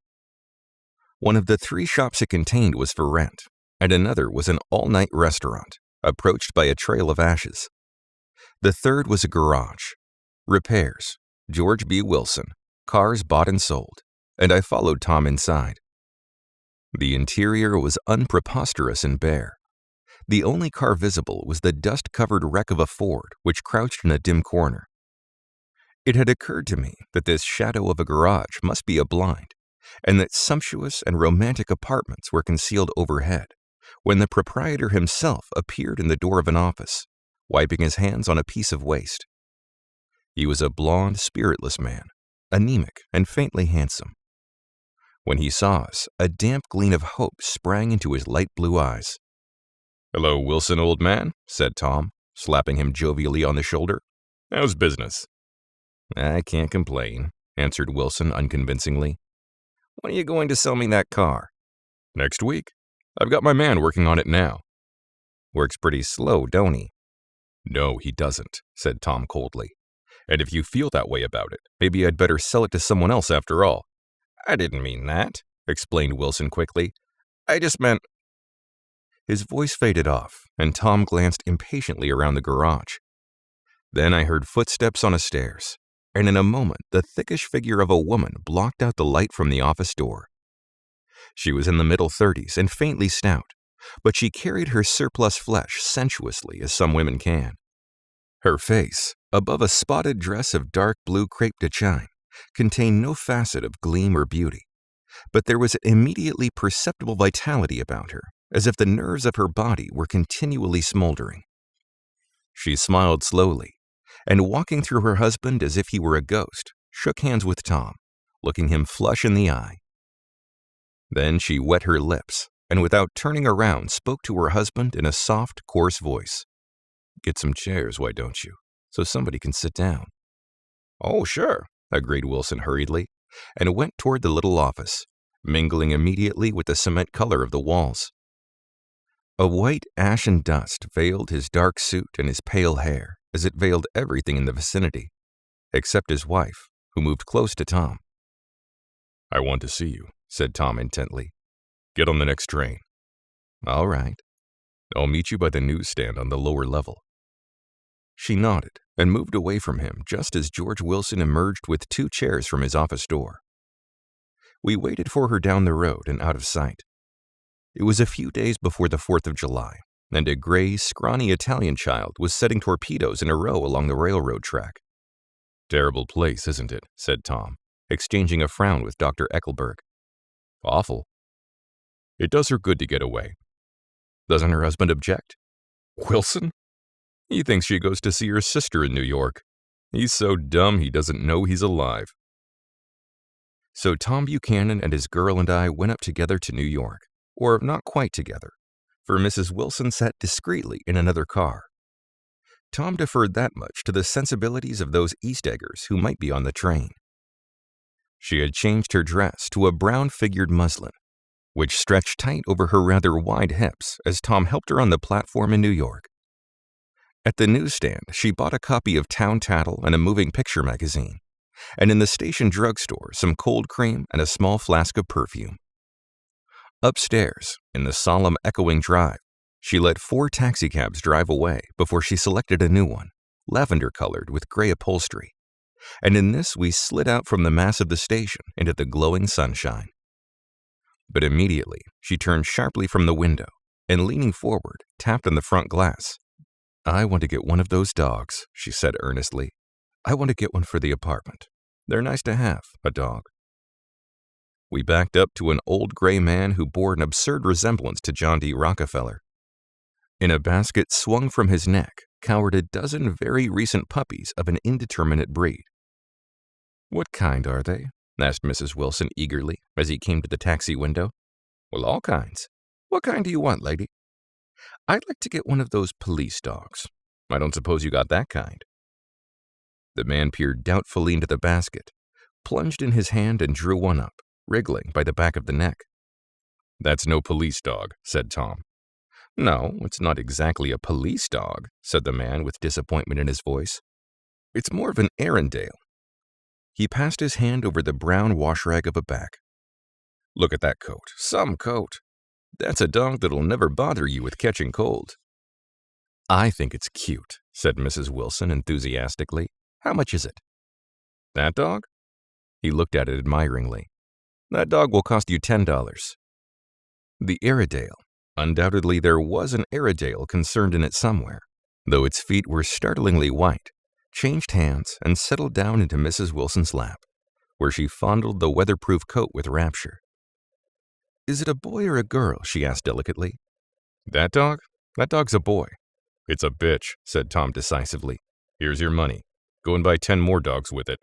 One of the 3 shops it contained was for rent, and another was an all-night restaurant, approached by a trail of ashes. The third was a garage. Repairs, George B. Wilson, cars bought and sold, and I followed Tom inside. The interior was unpreposterous and bare. The only car visible was the dust-covered wreck of a Ford which crouched in a dim corner. It had occurred to me that this shadow of a garage must be a blind, and that sumptuous and romantic apartments were concealed overhead, when the proprietor himself appeared in the door of an office, wiping his hands on a piece of waste. He was a blond, spiritless man, anemic and faintly handsome. When he saw us, a damp gleam of hope sprang into his light blue eyes. "Hello, Wilson, old man," said Tom, slapping him jovially on the shoulder. "How's business?" "I can't complain," answered Wilson unconvincingly. "When are you going to sell me that car?" "Next week. I've got my man working on it now." "Works pretty slow, don't he?" "No, he doesn't," said Tom coldly. "And if you feel that way about it, maybe I'd better sell it to someone else after all." "I didn't mean that," explained Wilson quickly. "I just meant—" His voice faded off, and Tom glanced impatiently around the garage. Then I heard footsteps on a stairs, and in a moment the thickish figure of a woman blocked out the light from the office door. She was in the middle 30s and faintly stout, but she carried her surplus flesh sensuously as some women can. Her face, above a spotted dress of dark blue crepe de chine, contained no facet of gleam or beauty, but there was immediately perceptible vitality about her, as if the nerves of her body were continually smoldering. She smiled slowly, and walking through her husband as if he were a ghost, shook hands with Tom, looking him flush in the eye. Then she wet her lips, and without turning around spoke to her husband in a soft, coarse voice. "Get some chairs, why don't you, so somebody can sit down?" "Oh, sure," agreed Wilson hurriedly, and went toward the little office, mingling immediately with the cement color of the walls. A white ashen dust veiled his dark suit and his pale hair, as it veiled everything in the vicinity, except his wife, who moved close to Tom. "I want to see you," said Tom intently. "Get on the next train." "All right. I'll meet you by the newsstand on the lower level." She nodded and moved away from him just as George Wilson emerged with 2 chairs from his office door. We waited for her down the road and out of sight. It was a few days before the 4th of July, and a gray, scrawny Italian child was setting torpedoes in a row along the railroad track. "Terrible place, isn't it?" said Tom, exchanging a frown with Dr. Eckelberg. "Awful. It does her good to get away." "Doesn't her husband object?" "Wilson? He thinks she goes to see her sister in New York. He's so dumb he doesn't know he's alive." So Tom Buchanan and his girl and I went up together to New York, or not quite together, for Mrs. Wilson sat discreetly in another car. Tom deferred that much to the sensibilities of those East Eggers who might be on the train. She had changed her dress to a brown-figured muslin, which stretched tight over her rather wide hips as Tom helped her on the platform in New York. At the newsstand, she bought a copy of Town Tattle and a moving picture magazine, and in the station drugstore some cold cream and a small flask of perfume. Upstairs, in the solemn echoing drive, she let 4 taxicabs drive away before she selected a new one, lavender-colored with gray upholstery, and in this we slid out from the mass of the station into the glowing sunshine. But immediately she turned sharply from the window and, leaning forward, tapped on the front glass. "I want to get one of those dogs," she said earnestly. "I want to get one for the apartment. They're nice to have, a dog." We backed up to an old gray man who bore an absurd resemblance to John D. Rockefeller. In a basket swung from his neck cowered a dozen very recent puppies of an indeterminate breed. "What kind are they?" asked Mrs. Wilson eagerly as he came to the taxi window. "Well, all kinds. What kind do you want, lady?" "I'd like to get one of those police dogs. I don't suppose you got that kind." The man peered doubtfully into the basket, plunged in his hand and drew one up, wriggling by the back of the neck. "That's no police dog," said Tom. "No, it's not exactly a police dog," said the man with disappointment in his voice. "It's more of an Arendale." He passed his hand over the brown wash rag of a back. "Look at that coat. Some coat. That's a dog that'll never bother you with catching cold." "I think it's cute," said Mrs. Wilson enthusiastically. "How much is it?" "That dog?" He looked at it admiringly. "That dog will cost you $10. The Airedale. Undoubtedly there was an Airedale concerned in it somewhere, though its feet were startlingly white, changed hands and settled down into Mrs. Wilson's lap, where she fondled the weatherproof coat with rapture. "Is it a boy or a girl?" she asked delicately. "That dog? That dog's a boy." "It's a bitch," said Tom decisively. "Here's your money. Go and buy 10 more dogs with it."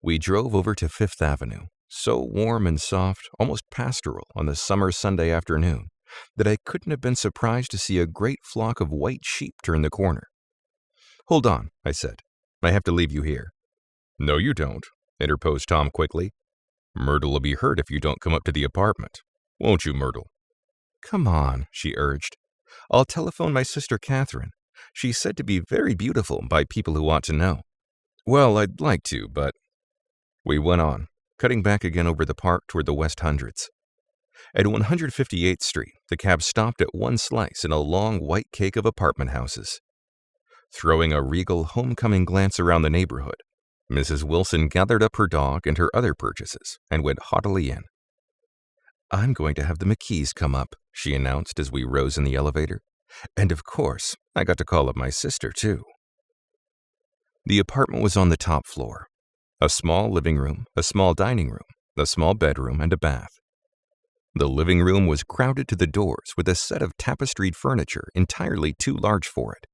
We drove over to Fifth Avenue, so warm and soft, almost pastoral on the summer Sunday afternoon, that I couldn't have been surprised to see a great flock of white sheep turn the corner. "Hold on," I said. "I have to leave you here." "No, you don't," interposed Tom quickly. "Myrtle will be hurt if you don't come up to the apartment. Won't you, Myrtle?" "Come on," she urged. "I'll telephone my sister Catherine. She's said to be very beautiful by people who ought to know." "Well, I'd like to, but—" We went on, cutting back again over the park toward the West Hundreds. At 158th Street, the cab stopped at one slice in a long white cake of apartment houses. Throwing a regal homecoming glance around the neighborhood, Mrs. Wilson gathered up her dog and her other purchases and went haughtily in. "I'm going to have the McKees come up," she announced as we rose in the elevator. "And of course, I got to call up my sister, too." The apartment was on the top floor. A small living room, a small dining room, a small bedroom, and a bath. The living room was crowded to the doors with a set of tapestried furniture entirely too large for it,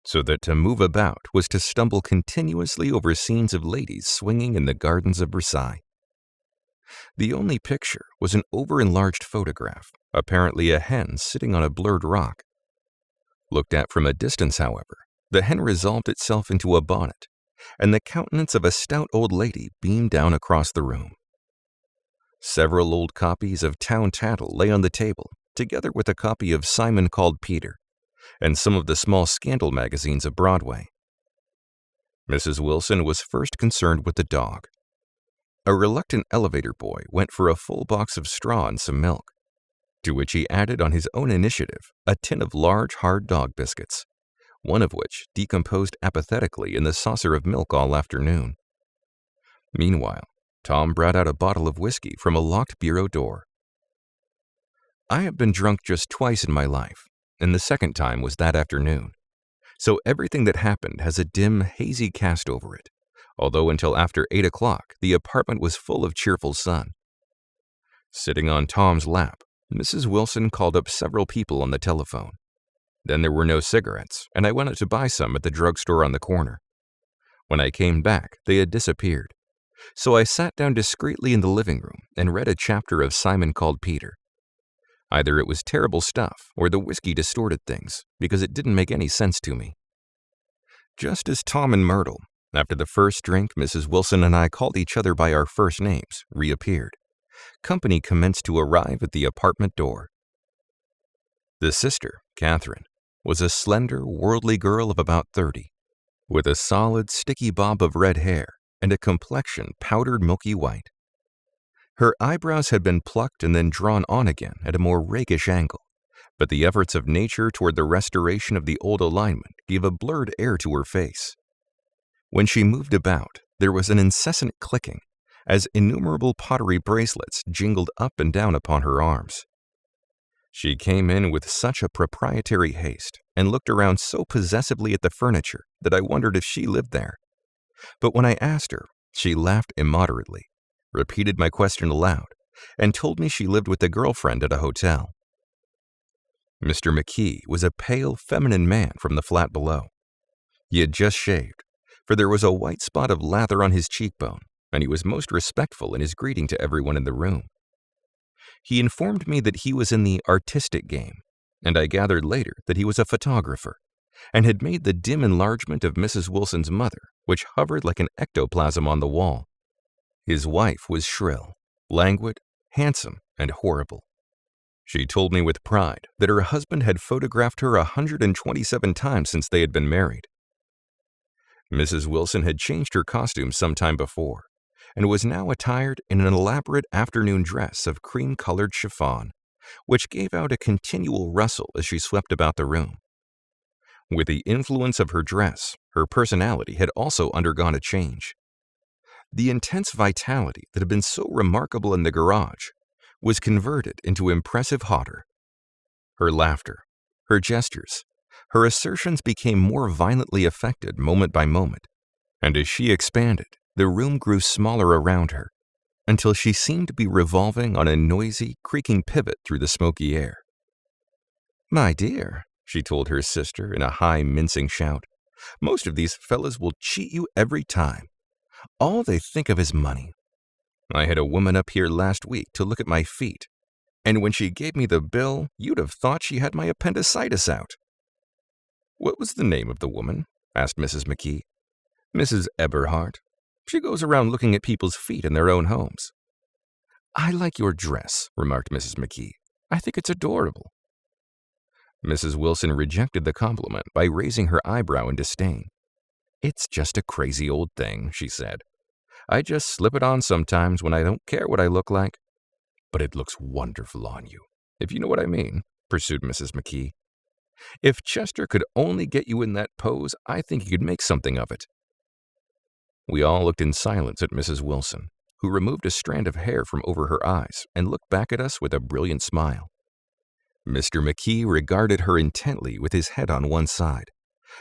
so that to move about was to stumble continuously over scenes of ladies swinging in the gardens of Versailles. The only picture was an over-enlarged photograph, apparently a hen sitting on a blurred rock. Looked at from a distance, however, the hen resolved itself into a bonnet, and the countenance of a stout old lady beamed down across the room. Several old copies of Town Tattle lay on the table, together with a copy of Simon Called Peter, and some of the small scandal magazines of Broadway. Mrs. Wilson was first concerned with the dog. A reluctant elevator boy went for a full box of straw and some milk, to which he added on his own initiative a tin of large hard dog biscuits, one of which decomposed apathetically in the saucer of milk all afternoon. Meanwhile, Tom brought out a bottle of whiskey from a locked bureau door. I have been drunk just twice in my life, and the second time was that afternoon, so everything that happened has a dim, hazy cast over it, although until after 8 o'clock the apartment was full of cheerful sun. Sitting on Tom's lap, Mrs. Wilson called up several people on the telephone. Then there were no cigarettes, and I went out to buy some at the drugstore on the corner. When I came back, they had disappeared, so I sat down discreetly in the living room and read a chapter of Simon Called Peter. Either it was terrible stuff, or the whiskey distorted things, because it didn't make any sense to me. Just as Tom and Myrtle, after the first drink Mrs. Wilson and I called each other by our first names, reappeared, company commenced to arrive at the apartment door. The sister, Catherine, was a slender, worldly girl of about 30, with a solid, sticky bob of red hair and a complexion powdered milky white. Her eyebrows had been plucked and then drawn on again at a more rakish angle, but the efforts of nature toward the restoration of the old alignment gave a blurred air to her face. When she moved about, there was an incessant clicking, as innumerable pottery bracelets jingled up and down upon her arms. She came in with such a proprietary haste and looked around so possessively at the furniture that I wondered if she lived there. But when I asked her, she laughed immoderately, repeated my question aloud, and told me she lived with a girlfriend at a hotel. Mr. McKee was a pale, feminine man from the flat below. He had just shaved, for there was a white spot of lather on his cheekbone, and he was most respectful in his greeting to everyone in the room. He informed me that he was in the artistic game, and I gathered later that he was a photographer, and had made the dim enlargement of Mrs. Wilson's mother, which hovered like an ectoplasm on the wall. His wife was shrill, languid, handsome, and horrible. She told me with pride that her husband had photographed her 127 times since they had been married. Mrs. Wilson had changed her costume some time before, and was now attired in an elaborate afternoon dress of cream-colored chiffon, which gave out a continual rustle as she swept about the room. With the influence of her dress, her personality had also undergone a change. The intense vitality that had been so remarkable in the garage was converted into impressive hauteur. Her laughter, her gestures, her assertions became more violently affected moment by moment, and as she expanded, the room grew smaller around her, until she seemed to be revolving on a noisy, creaking pivot through the smoky air. "My dear," she told her sister in a high, mincing shout, "most of these fellas will cheat you every time. All they think of is money. I had a woman up here last week to look at my feet, and when she gave me the bill, you'd have thought she had my appendicitis out." "What was the name of the woman?" asked Mrs. McKee. "Mrs. Eberhardt. She goes around looking at people's feet in their own homes." "I like your dress," remarked Mrs. McKee. "I think it's adorable." Mrs. Wilson rejected the compliment by raising her eyebrow in disdain. "It's just a crazy old thing," she said. "I just slip it on sometimes when I don't care what I look like." "But it looks wonderful on you, if you know what I mean," pursued Mrs. McKee. "If Chester could only get you in that pose, I think he could make something of it." We all looked in silence at Mrs. Wilson, who removed a strand of hair from over her eyes and looked back at us with a brilliant smile. Mr. McKee regarded her intently with his head on one side,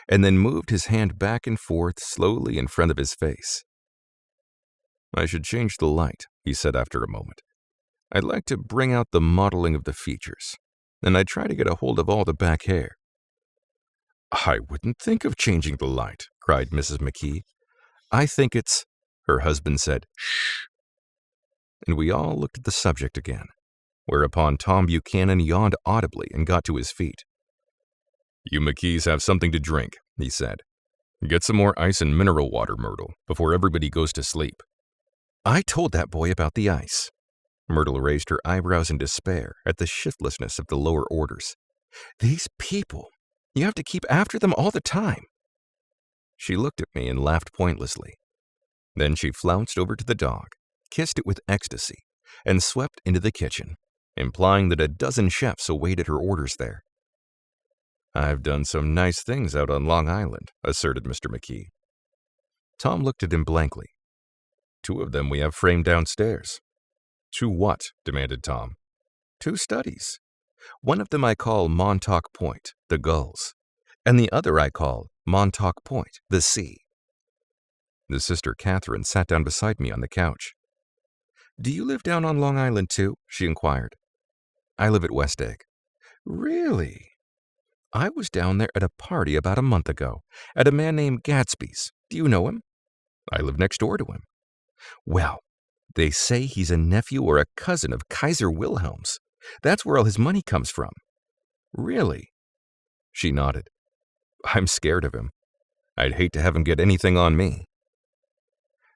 and then moved his hand back and forth slowly in front of his face. "I should change the light," he said after a moment. "I'd like to bring out the modeling of the features, and I'd try to get a hold of all the back hair." "I wouldn't think of changing the light," cried Mrs. McKee. "I think it's—" Her husband said, "Shh," and we all looked at the subject again, whereupon Tom Buchanan yawned audibly and got to his feet. "You McKees have something to drink," he said. "Get some more ice and mineral water, Myrtle, before everybody goes to sleep." "I told that boy about the ice." Myrtle raised her eyebrows in despair at the shiftlessness of the lower orders. "These people, you have to keep after them all the time." She looked at me and laughed pointlessly. Then she flounced over to the dog, kissed it with ecstasy, and swept into the kitchen, implying that a dozen chefs awaited her orders there. "I've done some nice things out on Long Island," asserted Mr. McKee. Tom looked at him blankly. "2 of them we have framed downstairs." "2 what?" demanded Tom. "2 studies. One of them I call Montauk Point, the gulls, and the other I call Montauk Point, the sea." The sister Catherine sat down beside me on the couch. "Do you live down on Long Island too?" she inquired. "I live at West Egg." "Really?" "I was down there at a party about a month ago, at a man named Gatsby's. Do you know him?" "I live next door to him." "Well, they say he's a nephew or a cousin of Kaiser Wilhelm's. That's where all his money comes from." "Really?" She nodded. "I'm scared of him. I'd hate to have him get anything on me."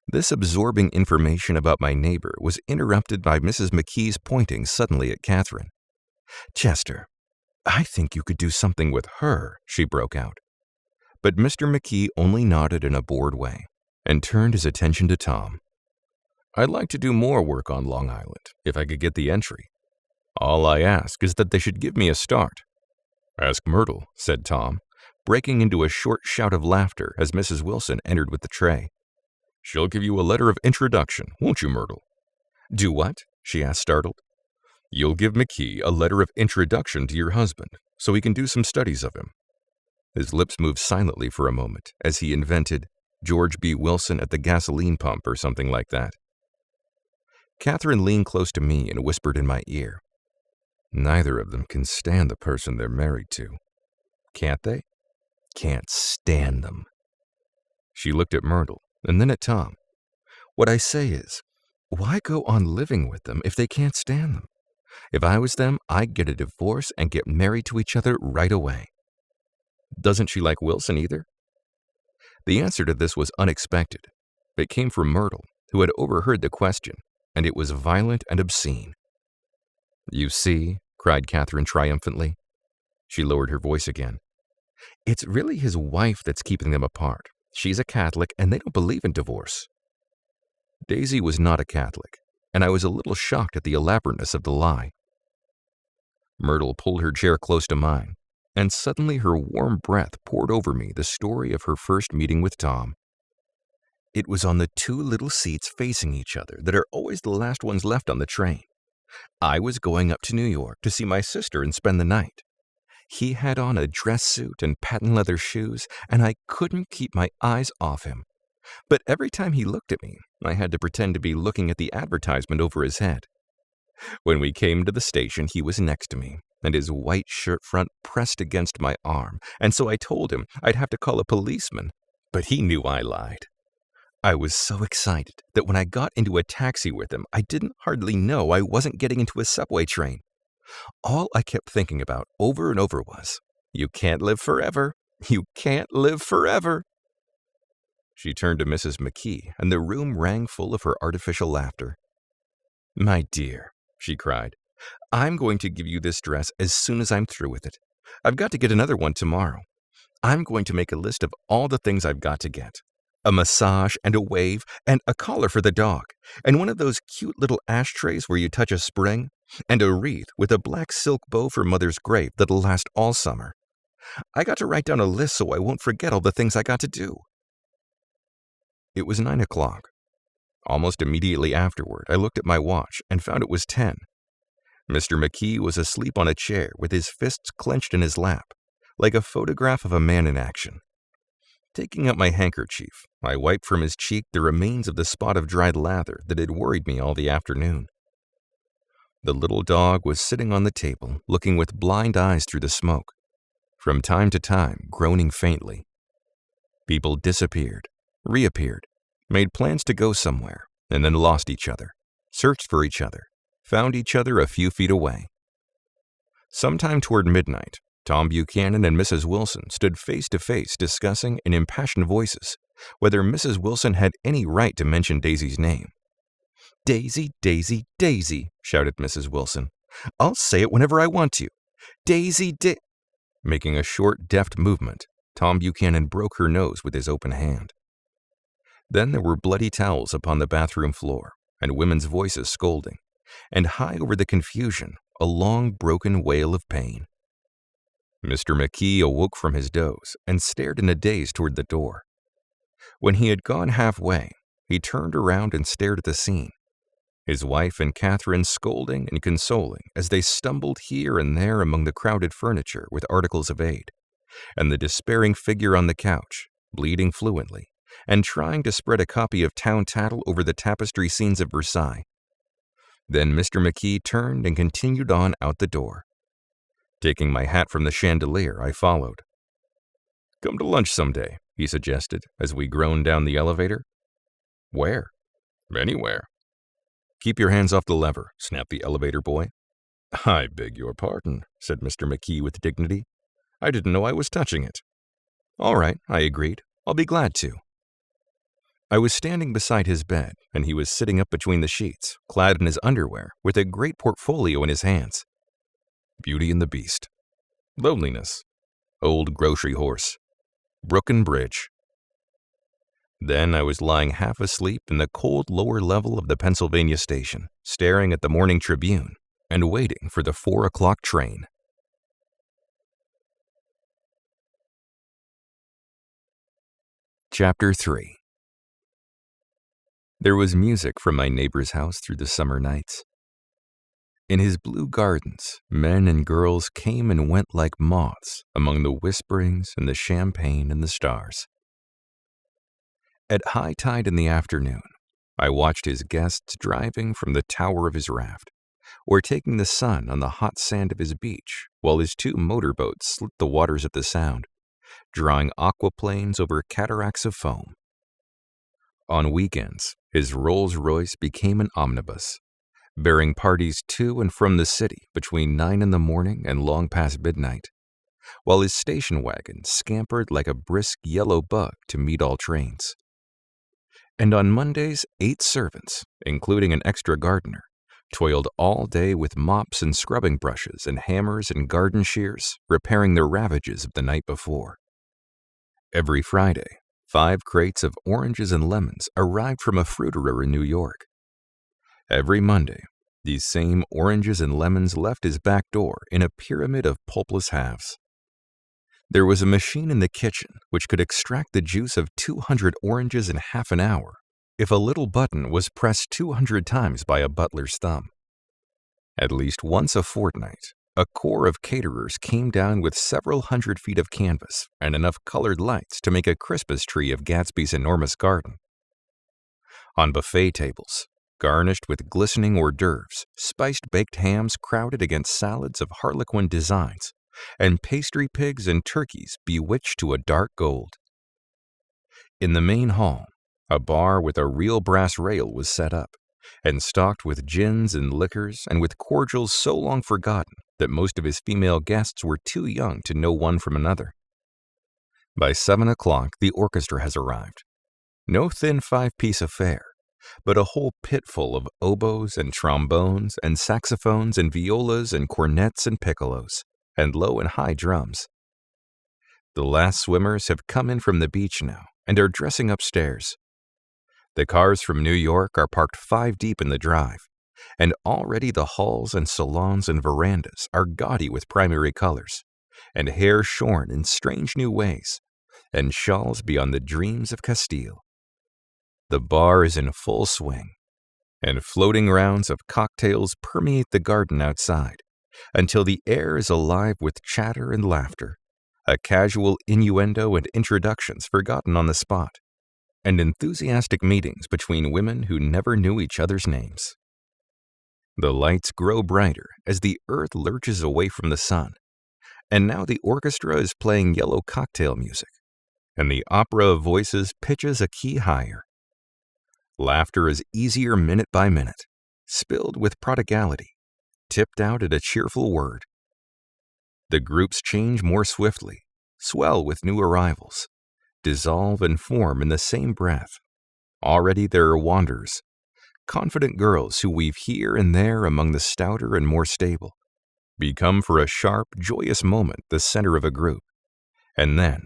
This absorbing information about my neighbor was interrupted by Mrs. McKee's pointing suddenly at Catherine. "Chester, I think you could do something with her," she broke out. But Mr. McKee only nodded in a bored way and turned his attention to Tom. "I'd like to do more work on Long Island, if I could get the entry. All I ask is that they should give me a start." "Ask Myrtle," said Tom, breaking into a short shout of laughter as Mrs. Wilson entered with the tray. "She'll give you a letter of introduction, won't you, Myrtle?" "Do what?" she asked, startled. You'll give McKee a letter of introduction to your husband so he can do some studies of him." His lips moved silently for a moment as he invented George B. Wilson at the gasoline pump or something like that. Catherine leaned close to me and whispered in my ear, "Neither of them can stand the person they're married to. Can't they? Can't stand them." She looked at Myrtle and then at Tom. "What I say is, why go on living with them if they can't stand them? If I was them, I'd get a divorce and get married to each other right away." "Doesn't she like Wilson either?" The answer to this was unexpected. It came from Myrtle, who had overheard the question, and it was violent and obscene. "You see," cried Catherine triumphantly. She lowered her voice again. "It's really his wife that's keeping them apart. She's a Catholic, and they don't believe in divorce." Daisy was not a Catholic, and I was a little shocked at the elaborateness of the lie. Myrtle pulled her chair close to mine, and suddenly her warm breath poured over me the story of her first meeting with Tom. "It was on the two little seats facing each other that are always the last ones left on the train. I was going up to New York to see my sister and spend the night. He had on a dress suit and patent leather shoes, and I couldn't keep my eyes off him. But every time he looked at me, I had to pretend to be looking at the advertisement over his head. When we came to the station, he was next to me, and his white shirt front pressed against my arm, and so I told him I'd have to call a policeman, but he knew I lied. I was so excited that when I got into a taxi with him, I didn't hardly know I wasn't getting into a subway train. All I kept thinking about over and over was, 'You can't live forever. You can't live forever.'" She turned to Mrs. McKee, and the room rang full of her artificial laughter. "My dear," she cried, "I'm going to give you this dress as soon as I'm through with it. I've got to get another one tomorrow. I'm going to make a list of all the things I've got to get. A massage and a wave and a collar for the dog, and one of those cute little ashtrays where you touch a spring, and a wreath with a black silk bow for Mother's grave that'll last all summer. I got to write down a list so I won't forget all the things I got to do." It was 9 o'clock. Almost immediately afterward, I looked at my watch and found it was 10. Mr. McKee was asleep on a chair with his fists clenched in his lap, like a photograph of a man in action. Taking up my handkerchief, I wiped from his cheek the remains of the spot of dried lather that had worried me all the afternoon. The little dog was sitting on the table, looking with blind eyes through the smoke, from time to time groaning faintly. People disappeared, reappeared, made plans to go somewhere, and then lost each other, searched for each other, found each other a few feet away. Sometime toward midnight, Tom Buchanan and Mrs. Wilson stood face to face discussing in impassioned voices whether Mrs. Wilson had any right to mention Daisy's name. "Daisy, Daisy, Daisy," shouted Mrs. Wilson. "I'll say it whenever I want to. Daisy, Making a short, deft movement, Tom Buchanan broke her nose with his open hand. Then there were bloody towels upon the bathroom floor, and women's voices scolding, and high over the confusion, a long, broken wail of pain. Mr. McKee awoke from his doze and stared in a daze toward the door. When he had gone halfway, he turned around and stared at the scene, his wife and Catherine scolding and consoling as they stumbled here and there among the crowded furniture with articles of aid, and the despairing figure on the couch, bleeding fluently, and trying to spread a copy of Town Tattle over the tapestry scenes of Versailles. Then Mr. McKee turned and continued on out the door. Taking my hat from the chandelier, I followed. "Come to lunch someday," he suggested as we groaned down the elevator. "Where?" "Anywhere." "Keep your hands off the lever," snapped the elevator boy. "I beg your pardon," said Mr. McKee with dignity. "I didn't know I was touching it." "All right," I agreed. "I'll be glad to." I was standing beside his bed, and he was sitting up between the sheets, clad in his underwear, with a great portfolio in his hands. Beauty and the Beast, Loneliness, Old Grocery Horse, Brooklyn Bridge. Then I was lying half asleep in the cold lower level of the Pennsylvania station, staring at the Morning Tribune and waiting for the 4 o'clock train. Chapter 3. There was music from my neighbor's house through the summer nights. In his blue gardens, men and girls came and went like moths among the whisperings and the champagne and the stars. At high tide in the afternoon, I watched his guests driving from the tower of his raft, or taking the sun on the hot sand of his beach while his two motorboats slit the waters of the Sound, drawing aquaplanes over cataracts of foam. On weekends, his Rolls-Royce became an omnibus, bearing parties to and from the city between 9 in the morning and long past midnight, while his station wagon scampered like a brisk yellow bug to meet all trains. And on Mondays, 8 servants, including an extra gardener, toiled all day with mops and scrubbing brushes and hammers and garden shears, repairing the ravages of the night before. Every Friday, 5 crates of oranges and lemons arrived from a fruiterer in New York. Every Monday, these same oranges and lemons left his back door in a pyramid of pulpless halves. There was a machine in the kitchen which could extract the juice of 200 oranges in half an hour if a little button was pressed 200 times by a butler's thumb. At least once a fortnight, a corps of caterers came down with several hundred feet of canvas and enough colored lights to make a Christmas tree of Gatsby's enormous garden. On buffet tables, garnished with glistening hors d'oeuvres, spiced baked hams crowded against salads of harlequin designs, and pastry pigs and turkeys bewitched to a dark gold. In the main hall, a bar with a real brass rail was set up, and stocked with gins and liquors and with cordials so long forgotten that most of his female guests were too young to know one from another. By 7 o'clock, the orchestra has arrived. No thin 5-piece affair, but a whole pitful of oboes and trombones and saxophones and violas and cornets and piccolos, and low and high drums. The last swimmers have come in from the beach now and are dressing upstairs. The cars from New York are parked 5 deep in the drive, and already the halls and salons and verandas are gaudy with primary colors, and hair shorn in strange new ways, and shawls beyond the dreams of Castile. The bar is in full swing, and floating rounds of cocktails permeate the garden outside, until the air is alive with chatter and laughter, a casual innuendo and introductions forgotten on the spot, and enthusiastic meetings between women who never knew each other's names. The lights grow brighter as the earth lurches away from the sun, and now the orchestra is playing yellow cocktail music, and the opera of voices pitches a key higher. Laughter is easier minute by minute, spilled with prodigality, tipped out at a cheerful word. The groups change more swiftly, swell with new arrivals, dissolve and form in the same breath. Already there are wanderers, confident girls who weave here and there among the stouter and more stable, become for a sharp, joyous moment the center of a group, and then,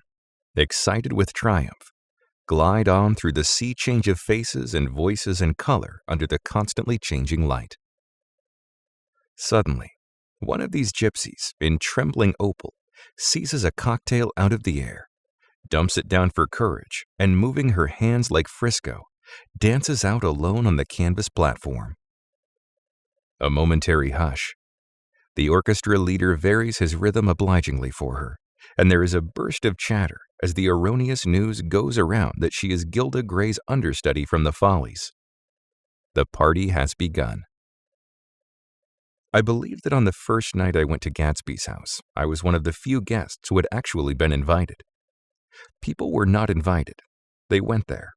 excited with triumph, glide on through the sea change of faces and voices and color under the constantly changing light. Suddenly, one of these gypsies, in trembling opal, seizes a cocktail out of the air, dumps it down for courage, and moving her hands like Frisco, dances out alone on the canvas platform. A momentary hush. The orchestra leader varies his rhythm obligingly for her, and there is a burst of chatter as the erroneous news goes around that she is Gilda Gray's understudy from the Follies. The party has begun. I believe that on the first night I went to Gatsby's house, I was one of the few guests who had actually been invited. People were not invited. They went there.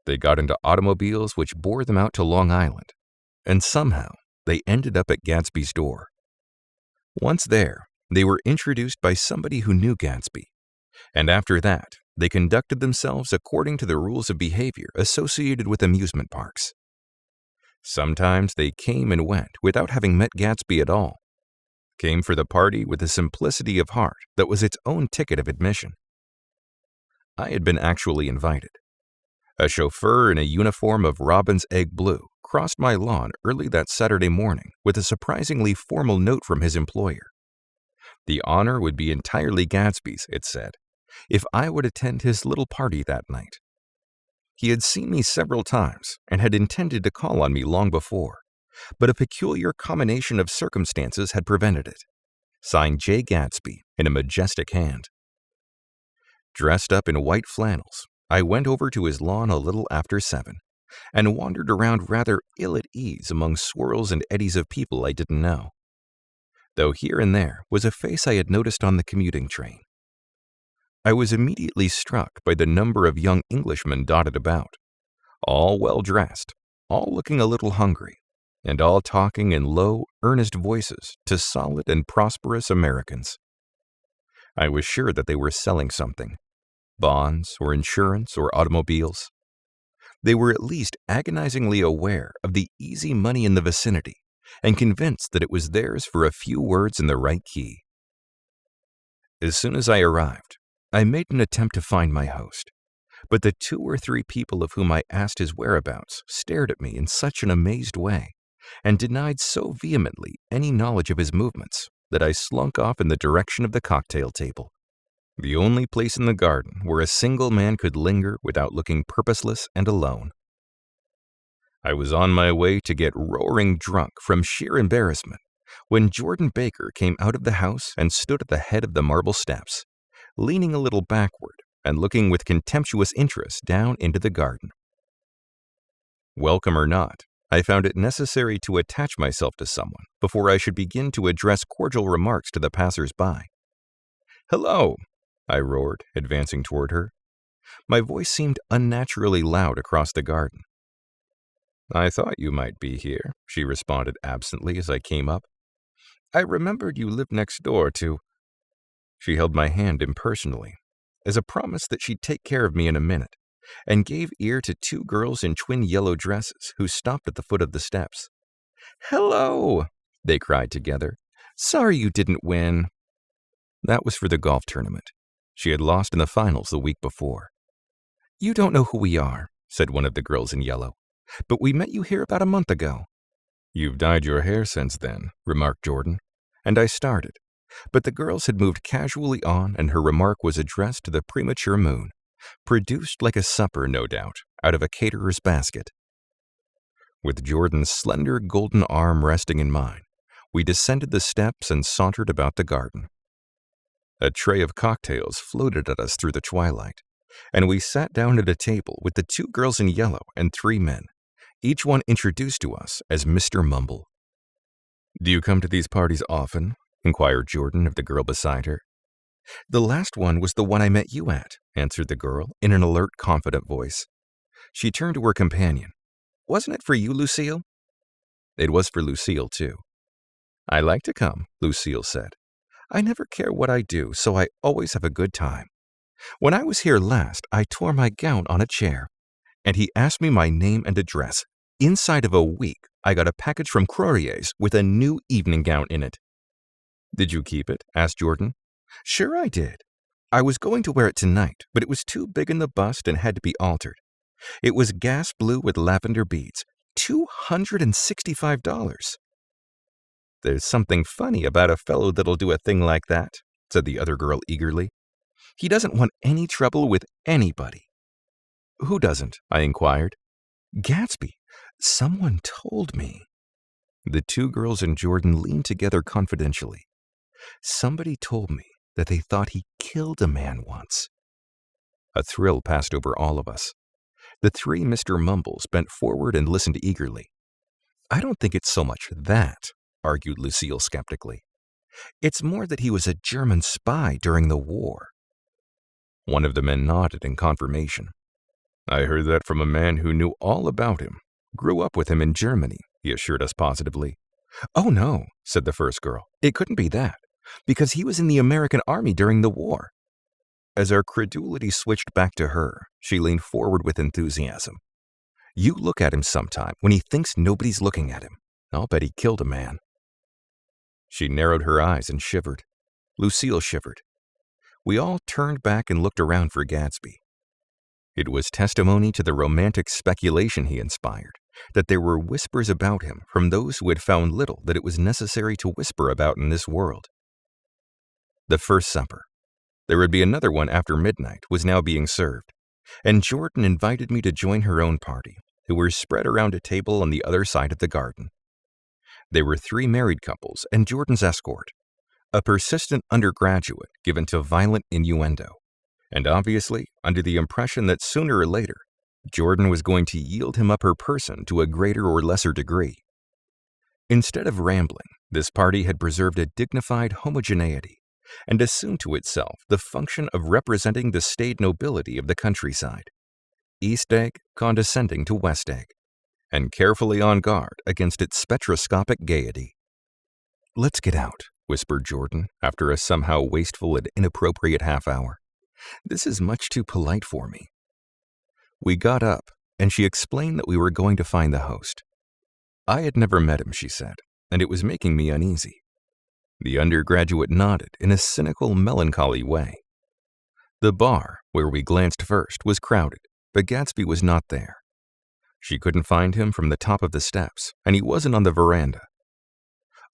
They got into automobiles which bore them out to Long Island, and somehow they ended up at Gatsby's door. Once there, they were introduced by somebody who knew Gatsby, and after that, they conducted themselves according to the rules of behavior associated with amusement parks. Sometimes they came and went without having met Gatsby at all, came for the party with a simplicity of heart that was its own ticket of admission. I had been actually invited. A chauffeur in a uniform of robin's egg blue crossed my lawn early that Saturday morning with a surprisingly formal note from his employer. The honor would be entirely Gatsby's, it said, if I would attend his little party that night. He had seen me several times and had intended to call on me long before, but a peculiar combination of circumstances had prevented it. Signed Jay Gatsby in a majestic hand. Dressed up in white flannels, I went over to his lawn a little after 7 and wandered around rather ill at ease among swirls and eddies of people I didn't know, though here and there was a face I had noticed on the commuting train. I was immediately struck by the number of young Englishmen dotted about, all well-dressed, all looking a little hungry, and all talking in low, earnest voices to solid and prosperous Americans. I was sure that they were selling something, bonds or insurance or automobiles. They were at least agonizingly aware of the easy money in the vicinity and convinced that it was theirs for a few words in the right key. As soon as I arrived, I made an attempt to find my host, but the 2 or 3 people of whom I asked his whereabouts stared at me in such an amazed way and denied so vehemently any knowledge of his movements that I slunk off in the direction of the cocktail table, the only place in the garden where a single man could linger without looking purposeless and alone. I was on my way to get roaring drunk from sheer embarrassment when Jordan Baker came out of the house and stood at the head of the marble steps, leaning a little backward and looking with contemptuous interest down into the garden. Welcome or not, I found it necessary to attach myself to someone before I should begin to address cordial remarks to the passers-by. "Hello," I roared, advancing toward her. My voice seemed unnaturally loud across the garden. "I thought you might be here," she responded absently as I came up. "I remembered you lived next door to—" She held my hand impersonally, as a promise that she'd take care of me in a minute, and gave ear to 2 girls in twin yellow dresses who stopped at the foot of the steps. "Hello!" they cried together. "Sorry you didn't win." That was for the golf tournament. She had lost in the finals the week before. "You don't know who we are," said one of the girls in yellow, "but we met you here about a month ago." "You've dyed your hair since then," remarked Jordan, and I started, but the girls had moved casually on and her remark was addressed to the premature moon, produced like a supper, no doubt, out of a caterer's basket. With Jordan's slender golden arm resting in mine, we descended the steps and sauntered about the garden. A tray of cocktails floated at us through the twilight, and we sat down at a table with the 2 girls in yellow and 3 men, each one introduced to us as Mr. Mumble. "Do you come to these parties often?" inquired Jordan of the girl beside her. "The last one was the one I met you at," answered the girl in an alert, confident voice. She turned to her companion. "Wasn't it for you, Lucille?" It was for Lucille, too. "I like to come," Lucille said. "I never care what I do, so I always have a good time. When I was here last, I tore my gown on a chair, and he asked me my name and address. Inside of a week, I got a package from Crorier's with a new evening gown in it." "Did you keep it?" asked Jordan. "Sure I did. I was going to wear it tonight, but it was too big in the bust and had to be altered. It was gas blue with lavender beads. $265. "There's something funny about a fellow that'll do a thing like that," said the other girl eagerly. "He doesn't want any trouble with anybody." "Who doesn't?" I inquired. "Gatsby. Someone told me." The 2 girls and Jordan leaned together confidentially. "Somebody told me that they thought he killed a man once." A thrill passed over all of us. The 3 Mr. Mumbles bent forward and listened eagerly. "I don't think it's so much that," argued Lucille skeptically. "It's more that he was a German spy during the war." One of the men nodded in confirmation. "I heard that from a man who knew all about him. Grew up with him in Germany," he assured us positively. "Oh no," said the first girl. "It couldn't be that, because he was in the American Army during the war." As our credulity switched back to her, she leaned forward with enthusiasm. "You look at him sometime when he thinks nobody's looking at him. I'll bet he killed a man." She narrowed her eyes and shivered. Lucille shivered. We all turned back and looked around for Gatsby. It was testimony to the romantic speculation he inspired that there were whispers about him from those who had found little that it was necessary to whisper about in this world. The first supper, there would be another one after midnight, was now being served, and Jordan invited me to join her own party, who were spread around a table on the other side of the garden. There were 3 married couples and Jordan's escort, a persistent undergraduate given to violent innuendo, and obviously under the impression that sooner or later, Jordan was going to yield him up her person to a greater or lesser degree. Instead of rambling, this party had preserved a dignified homogeneity and assumed to itself the function of representing the staid nobility of the countryside, East Egg condescending to West Egg, and carefully on guard against its spectroscopic gaiety. "Let's get out," whispered Jordan after a somehow wasteful and inappropriate half-hour. "This is much too polite for me." We got up, and she explained that we were going to find the host. I had never met him, she said, and it was making me uneasy. The undergraduate nodded in a cynical, melancholy way. The bar, where we glanced first, was crowded, but Gatsby was not there. She couldn't find him from the top of the steps, and he wasn't on the veranda.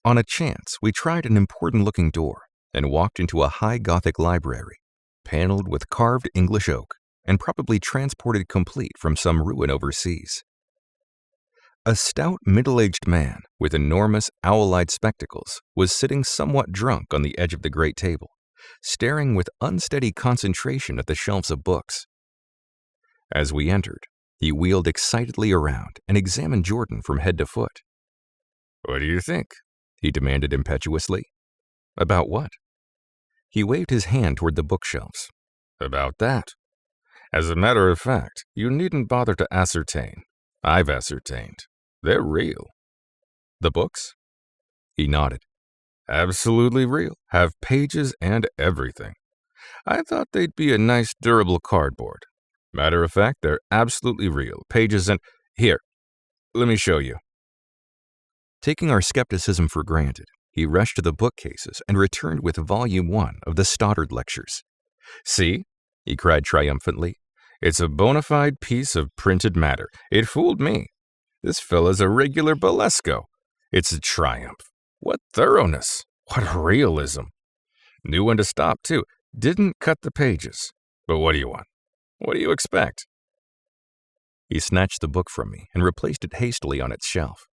On a chance, we tried an important-looking door and walked into a high Gothic library, paneled with carved English oak and probably transported complete from some ruin overseas. A stout, middle-aged man with enormous owl-eyed spectacles was sitting somewhat drunk on the edge of the great table, staring with unsteady concentration at the shelves of books. As we entered, he wheeled excitedly around and examined Jordan from head to foot. "What do you think?" he demanded impetuously. "About what?" He waved his hand toward the bookshelves. "About that. As a matter of fact, you needn't bother to ascertain. I've ascertained. They're real." "The books?" He nodded. "Absolutely real. Have pages and everything. I thought they'd be a nice durable cardboard. Matter of fact, they're absolutely real. Pages and... Here, let me show you." Taking our skepticism for granted, he rushed to the bookcases and returned with Volume 1 of the Stoddard Lectures. "See?" he cried triumphantly. "It's a bona fide piece of printed matter. It fooled me. This fella's a regular Bolesco. It's a triumph. What thoroughness. What realism. Knew when to stop, too. Didn't cut the pages. But what do you want? What do you expect?" He snatched the book from me and replaced it hastily on its shelf,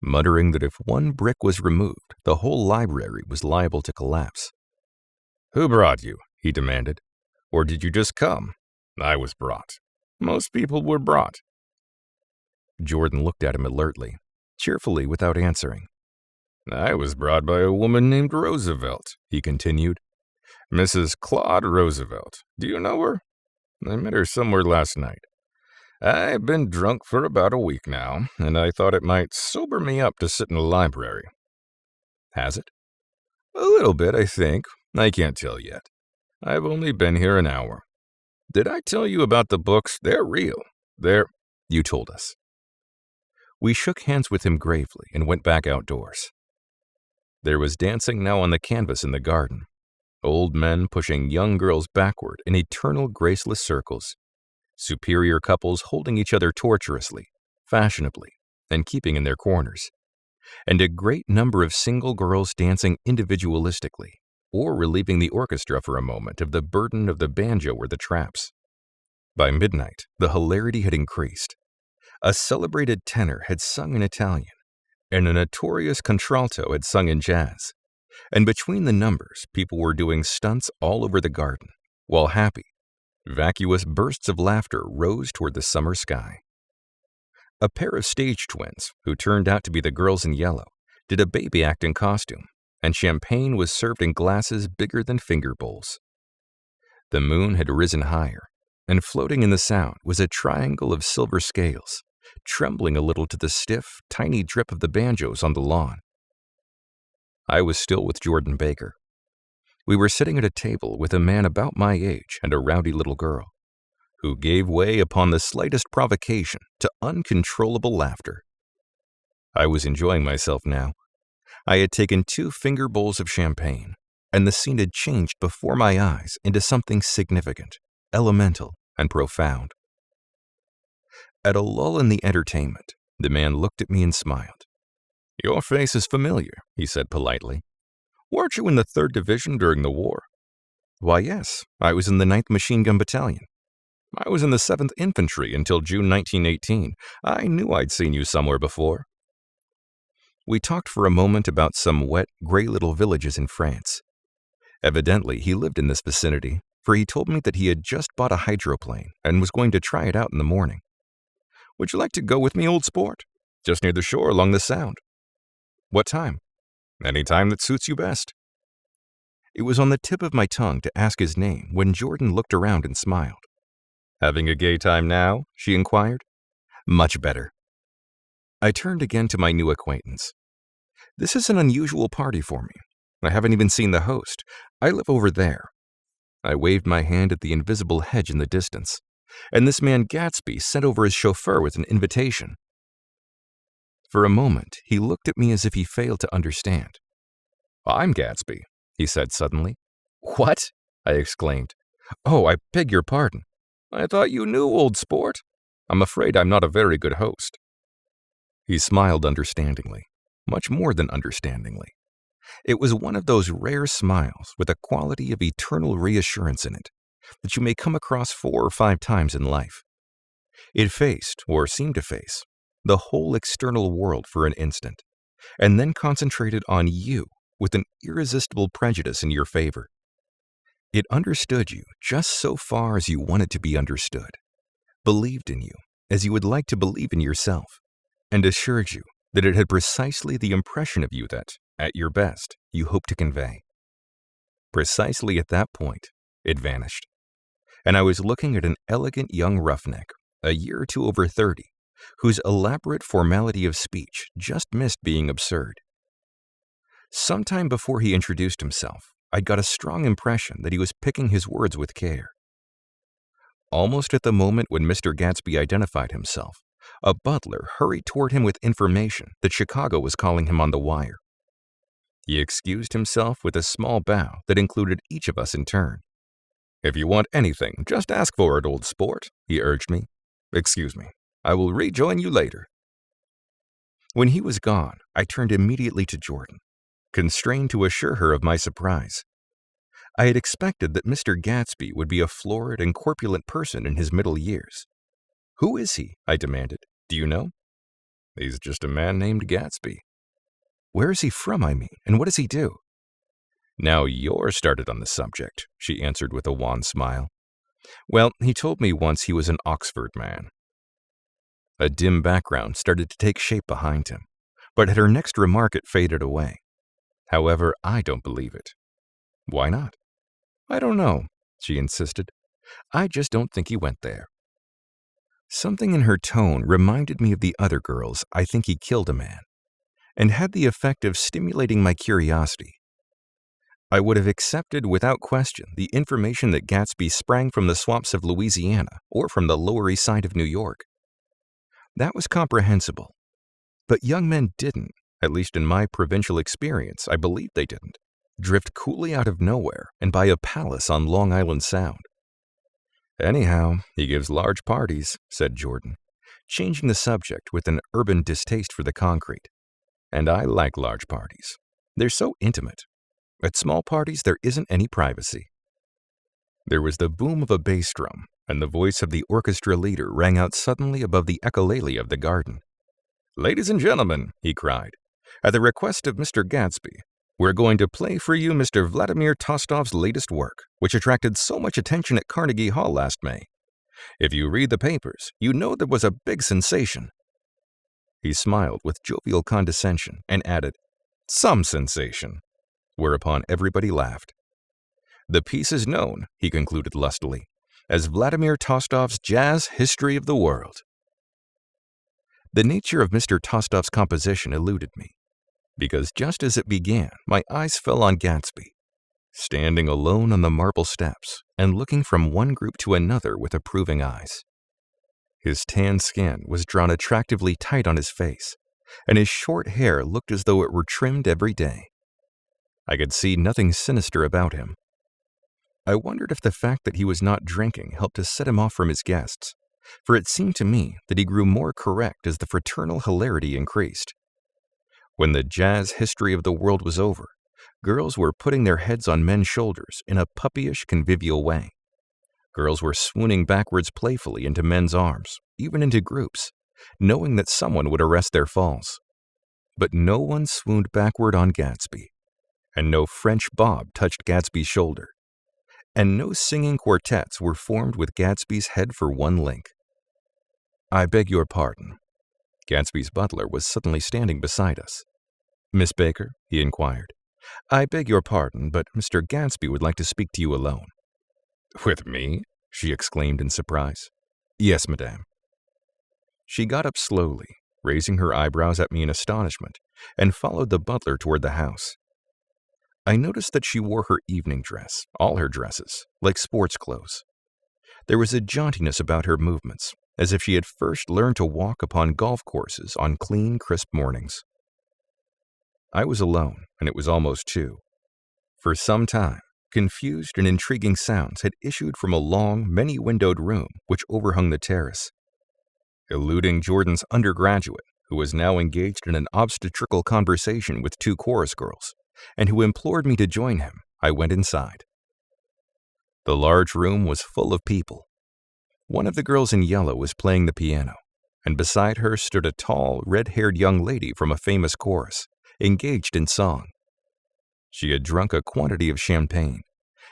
muttering that if one brick was removed, the whole library was liable to collapse. "Who brought you?" he demanded. "Or did you just come?" "I was brought. Most people were brought." Jordan looked at him alertly, cheerfully without answering. "I was brought by a woman named Roosevelt," he continued. "Mrs. Claude Roosevelt. Do you know her? I met her somewhere last night. I've been drunk for about a week now, and I thought it might sober me up to sit in the library." "Has it?" "A little bit, I think. I can't tell yet. I've only been here an hour. Did I tell you about the books? They're real. You told us." We shook hands with him gravely and went back outdoors. There was dancing now on the canvas in the garden, old men pushing young girls backward in eternal graceless circles, superior couples holding each other tortuously, fashionably, and keeping in their corners, and a great number of single girls dancing individualistically, or relieving the orchestra for a moment of the burden of the banjo or the traps. By midnight, the hilarity had increased. A celebrated tenor had sung in Italian, and a notorious contralto had sung in jazz, and between the numbers, people were doing stunts all over the garden, while happy, vacuous bursts of laughter rose toward the summer sky. A pair of stage twins, who turned out to be the girls in yellow, did a baby act in costume, and champagne was served in glasses bigger than finger bowls. The moon had risen higher, and floating in the sound was a triangle of silver scales, trembling a little to the stiff, tiny drip of the banjos on the lawn. I was still with Jordan Baker. We were sitting at a table with a man about my age and a rowdy little girl, who gave way upon the slightest provocation to uncontrollable laughter. I was enjoying myself now. I had taken 2 finger bowls of champagne, and the scene had changed before my eyes into something significant, elemental, and profound. At a lull in the entertainment, the man looked at me and smiled. "Your face is familiar," he said politely. "Weren't you in the 3rd Division during the war?" "Why, yes. I was in the 9th Machine Gun Battalion." "I was in the 7th Infantry until June 1918. I knew I'd seen you somewhere before." We talked for a moment about some wet, gray little villages in France. Evidently, he lived in this vicinity, for he told me that he had just bought a hydroplane and was going to try it out in the morning. "Would you like to go with me, old sport? Just near the shore along the Sound." "What time?" "Any time that suits you best." It was on the tip of my tongue to ask his name when Jordan looked around and smiled. "Having a gay time now?" she inquired. "Much better." I turned again to my new acquaintance. "This is an unusual party for me. I haven't even seen the host. I live over there." I waved my hand at the invisible hedge in the distance, and this man Gatsby sent over his chauffeur with an invitation. For a moment, he looked at me as if he failed to understand. "I'm Gatsby," he said suddenly. "What?" I exclaimed. "Oh, I beg your pardon. I thought you knew, old sport. I'm afraid I'm not a very good host." He smiled understandingly, much more than understandingly. It was one of those rare smiles with a quality of eternal reassurance in it that you may come across 4 or 5 times in life. It faced, or seemed to face, the whole external world for an instant, and then concentrated on you with an irresistible prejudice in your favor. It understood you just so far as you wanted to be understood, believed in you as you would like to believe in yourself, and assured you that it had precisely the impression of you that, at your best, you hoped to convey. Precisely at that point, it vanished, and I was looking at an elegant young roughneck, a year or two over 30, whose elaborate formality of speech just missed being absurd. Sometime before he introduced himself, I'd got a strong impression that he was picking his words with care. Almost at the moment when Mr. Gatsby identified himself, a butler hurried toward him with information that Chicago was calling him on the wire. He excused himself with a small bow that included each of us in turn. "If you want anything, just ask for it, old sport," he urged me. "Excuse me. I will rejoin you later." When he was gone, I turned immediately to Jordan, constrained to assure her of my surprise. I had expected that Mr. Gatsby would be a florid and corpulent person in his middle years. "Who is he?" I demanded. "Do you know?" "He's just a man named Gatsby." "Where is he from, I mean, and what does he do?" "Now you're started on the subject," she answered with a wan smile. "Well, he told me once he was an Oxford man." A dim background started to take shape behind him, but at her next remark it faded away. However, I don't believe it. "Why not?" "I don't know," she insisted. "I just don't think he went there." Something in her tone reminded me of the other girls' "I think he killed a man," and had the effect of stimulating my curiosity. I would have accepted without question the information that Gatsby sprang from the swamps of Louisiana or from the Lower East Side of New York. That was comprehensible. But young men didn't, at least in my provincial experience, I believe they didn't, drift coolly out of nowhere and buy a palace on Long Island Sound. "Anyhow, he gives large parties," said Jordan, changing the subject with an urban distaste for the concrete. "And I like large parties. They're so intimate. At small parties, there isn't any privacy." There was the boom of a bass drum, and the voice of the orchestra leader rang out suddenly above the echolalia of the garden. "Ladies and gentlemen," he cried, "at the request of Mr. Gatsby, we're going to play for you Mr. Vladimir Tostov's latest work, which attracted so much attention at Carnegie Hall last May. If you read the papers, you know there was a big sensation." He smiled with jovial condescension and added, "Some sensation," whereupon everybody laughed. "The piece is known," he concluded lustily, "as Vladimir Tostov's Jazz History of the World." The nature of Mr. Tostov's composition eluded me, because just as it began, my eyes fell on Gatsby, standing alone on the marble steps and looking from one group to another with approving eyes. His tan skin was drawn attractively tight on his face, and his short hair looked as though it were trimmed every day. I could see nothing sinister about him. I wondered if the fact that he was not drinking helped to set him off from his guests, for it seemed to me that he grew more correct as the fraternal hilarity increased. When the Jazz History of the World was over, girls were putting their heads on men's shoulders in a puppyish, convivial way. Girls were swooning backwards playfully into men's arms, even into groups, knowing that someone would arrest their falls. But no one swooned backward on Gatsby, and no French bob touched Gatsby's shoulder, and no singing quartets were formed with Gatsby's head for one link. "I beg your pardon." Gatsby's butler was suddenly standing beside us. "Miss Baker?" he inquired. "I beg your pardon, but Mr. Gatsby would like to speak to you alone." "With me?" she exclaimed in surprise. "Yes, madame." She got up slowly, raising her eyebrows at me in astonishment, and followed the butler toward the house. I noticed that she wore her evening dress, all her dresses, like sports clothes. There was a jauntiness about her movements, as if she had first learned to walk upon golf courses on clean, crisp mornings. I was alone, and it was almost 2. For some time, confused and intriguing sounds had issued from a long, many-windowed room which overhung the terrace. Eluding Jordan's undergraduate, who was now engaged in an obstetrical conversation with 2 chorus girls, and who implored me to join him, I went inside. The large room was full of people. One of the girls in yellow was playing the piano, and beside her stood a tall, red-haired young lady from a famous chorus, engaged in song. She had drunk a quantity of champagne,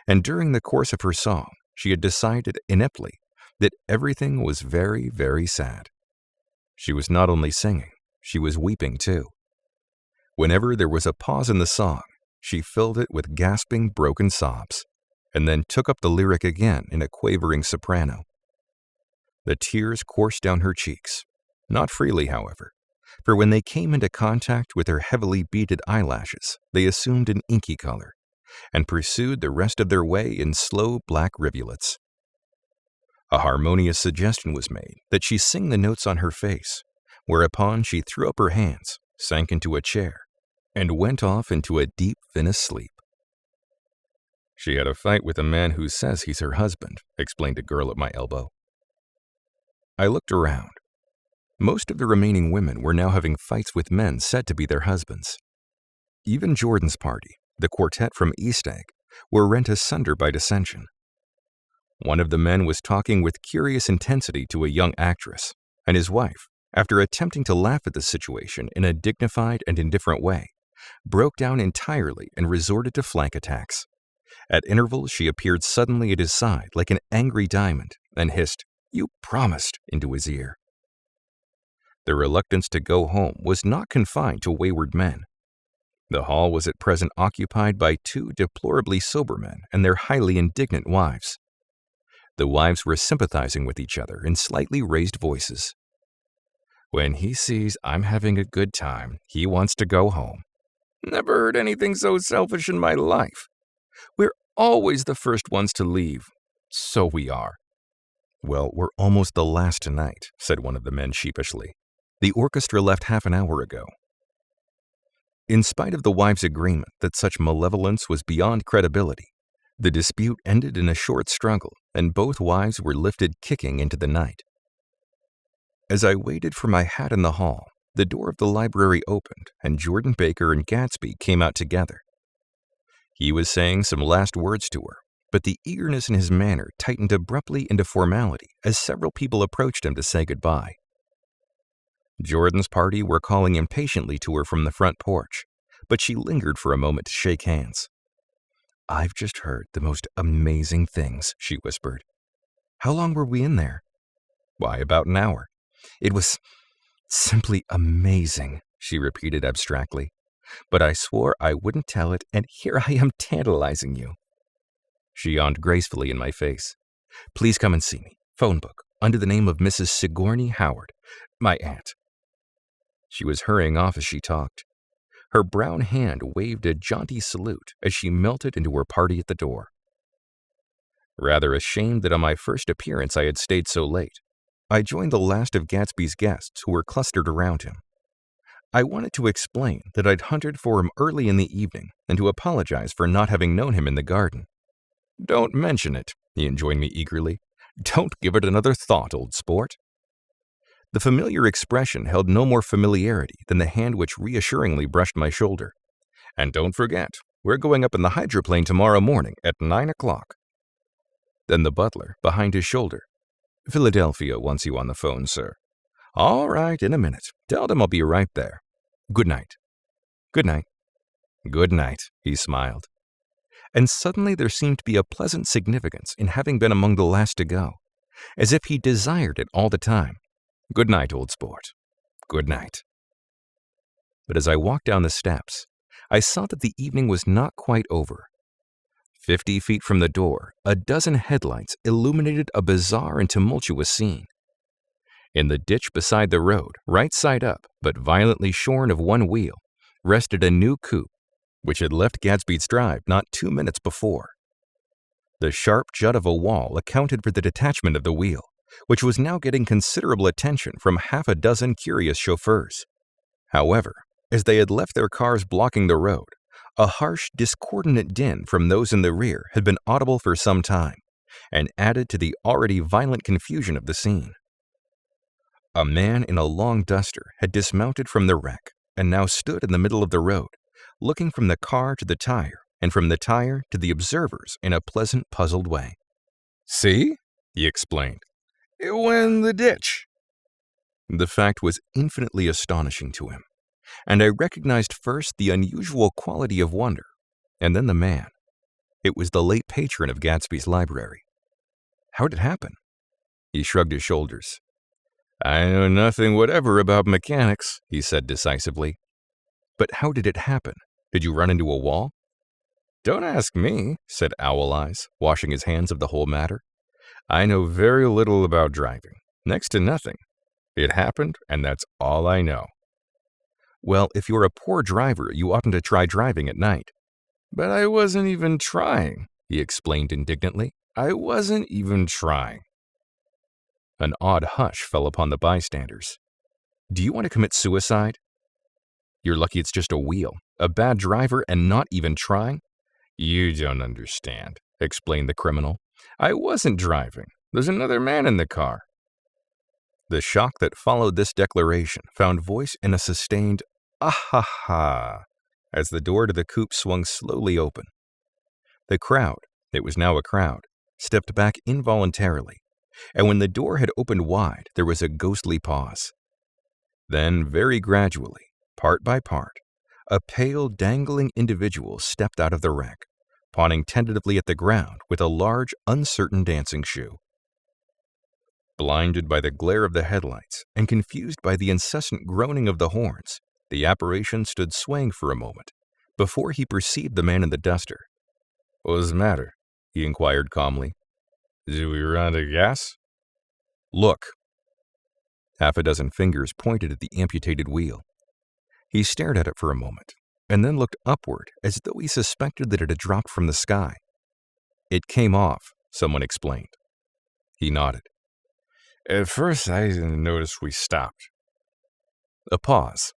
and during the course of her song, she had decided ineptly that everything was very, very sad. She was not only singing, she was weeping too. Whenever there was a pause in the song, she filled it with gasping, broken sobs, and then took up the lyric again in a quavering soprano. The tears coursed down her cheeks, not freely, however, for when they came into contact with her heavily beaded eyelashes, they assumed an inky color, and pursued the rest of their way in slow black rivulets. A harmonious suggestion was made that she sing the notes on her face, whereupon she threw up her hands, sank into a chair, and went off into a deep, vinous sleep. "She had a fight with a man who says he's her husband," explained a girl at my elbow. I looked around. Most of the remaining women were now having fights with men said to be their husbands. Even Jordan's party, the quartet from East Egg, were rent asunder by dissension. One of the men was talking with curious intensity to a young actress, and his wife, after attempting to laugh at the situation in a dignified and indifferent way, broke down entirely and resorted to flank attacks. At intervals, she appeared suddenly at his side like an angry diamond and hissed, "You promised," into his ear. The reluctance to go home was not confined to wayward men. The hall was at present occupied by 2 deplorably sober men and their highly indignant wives. The wives were sympathizing with each other in slightly raised voices. "When he sees I'm having a good time, he wants to go home. Never heard anything so selfish in my life. We're always the first ones to leave. So we are." "Well, we're almost the last tonight," said one of the men sheepishly. "The orchestra left half an hour ago." In spite of the wives' agreement that such malevolence was beyond credibility, the dispute ended in a short struggle, and both wives were lifted kicking into the night. As I waited for my hat in the hall, the door of the library opened, and Jordan Baker and Gatsby came out together. He was saying some last words to her, but the eagerness in his manner tightened abruptly into formality as several people approached him to say goodbye. Jordan's party were calling impatiently to her from the front porch, but she lingered for a moment to shake hands. "I've just heard the most amazing things," she whispered. "How long were we in there?" "Why, about an hour. It was simply amazing," she repeated abstractly. "But I swore I wouldn't tell it, and here I am tantalizing you." She yawned gracefully in my face. "Please come and see me. Phone book, under the name of Mrs. Sigourney Howard, my aunt." She was hurrying off as she talked. Her brown hand waved a jaunty salute as she melted into her party at the door. Rather ashamed that on my first appearance I had stayed so late, I joined the last of Gatsby's guests who were clustered around him. I wanted to explain that I'd hunted for him early in the evening and to apologize for not having known him in the garden. "Don't mention it," he enjoined me eagerly. "Don't give it another thought, old sport." The familiar expression held no more familiarity than the hand which reassuringly brushed my shoulder. "And don't forget, we're going up in the hydroplane tomorrow morning at 9 o'clock. Then the butler, behind his shoulder, "Philadelphia wants you on the phone, sir." "All right, in a minute. Tell them I'll be right there." Good night. Good night. Good night, he smiled. And suddenly there seemed to be a pleasant significance in having been among the last to go, as if he desired it all the time. Good night, old sport. Good night. But as I walked down the steps, I saw that the evening was not quite over. 50 feet from the door, a dozen headlights illuminated a bizarre and tumultuous scene. In the ditch beside the road, right side up, but violently shorn of one wheel, rested a new coupe, which had left Gatsby's Drive not 2 minutes before. The sharp jut of a wall accounted for the detachment of the wheel, which was now getting considerable attention from half a dozen curious chauffeurs. However, as they had left their cars blocking the road, a harsh, discordant din from those in the rear had been audible for some time, and added to the already violent confusion of the scene. A man in a long duster had dismounted from the wreck and now stood in the middle of the road, looking from the car to the tire and from the tire to the observers in a pleasant, puzzled way. "See?" he explained. "It went in the ditch." The fact was infinitely astonishing to him, and I recognized first the unusual quality of wonder, and then the man. It was the late patron of Gatsby's library. How did it happen? He shrugged his shoulders. "I know nothing whatever about mechanics," he said decisively. "But how did it happen? Did you run into a wall?" "Don't ask me," said Owl Eyes, washing his hands of the whole matter. "I know very little about driving. Next to nothing. It happened, and that's all I know." "Well, if you're a poor driver, you oughtn't to try driving at night." "But I wasn't even trying," he explained indignantly. "I wasn't even trying." An odd hush fell upon the bystanders. "Do you want to commit suicide?" "You're lucky it's just a wheel. A bad driver and not even trying?" "You don't understand," explained the criminal. "I wasn't driving. There's another man in the car." The shock that followed this declaration found voice in a sustained "ah-ha-ha" as the door to the coupe swung slowly open. The crowd, it was now a crowd, stepped back involuntarily, and when the door had opened wide, there was a ghostly pause. Then, very gradually, part by part, a pale, dangling individual stepped out of the wreck, pawing tentatively at the ground with a large, uncertain dancing shoe. Blinded by the glare of the headlights and confused by the incessant groaning of the horns, the apparition stood swaying for a moment before he perceived the man in the duster. "What was the matter?" he inquired calmly. "Did we run out of gas?" "Look." Half a dozen fingers pointed at the amputated wheel. He stared at it for a moment, and then looked upward as though he suspected that it had dropped from the sky. "It came off," someone explained. He nodded. "At first I didn't notice we stopped." A pause.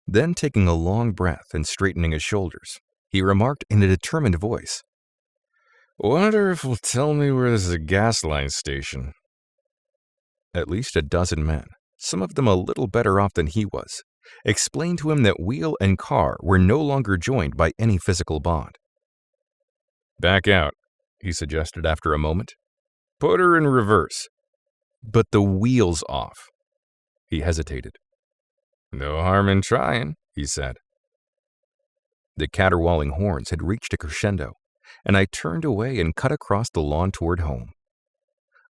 Then, taking a long breath and straightening his shoulders, he remarked in a determined voice, "Wonder if he'll tell me where there's a gas line station." At least a dozen men, some of them a little better off than he was, explained to him that wheel and car were no longer joined by any physical bond. "Back out," he suggested after a moment. "Put her in reverse." "But the wheel's off." He hesitated. "No harm in trying," he said. The caterwauling horns had reached a crescendo, and I turned away and cut across the lawn toward home.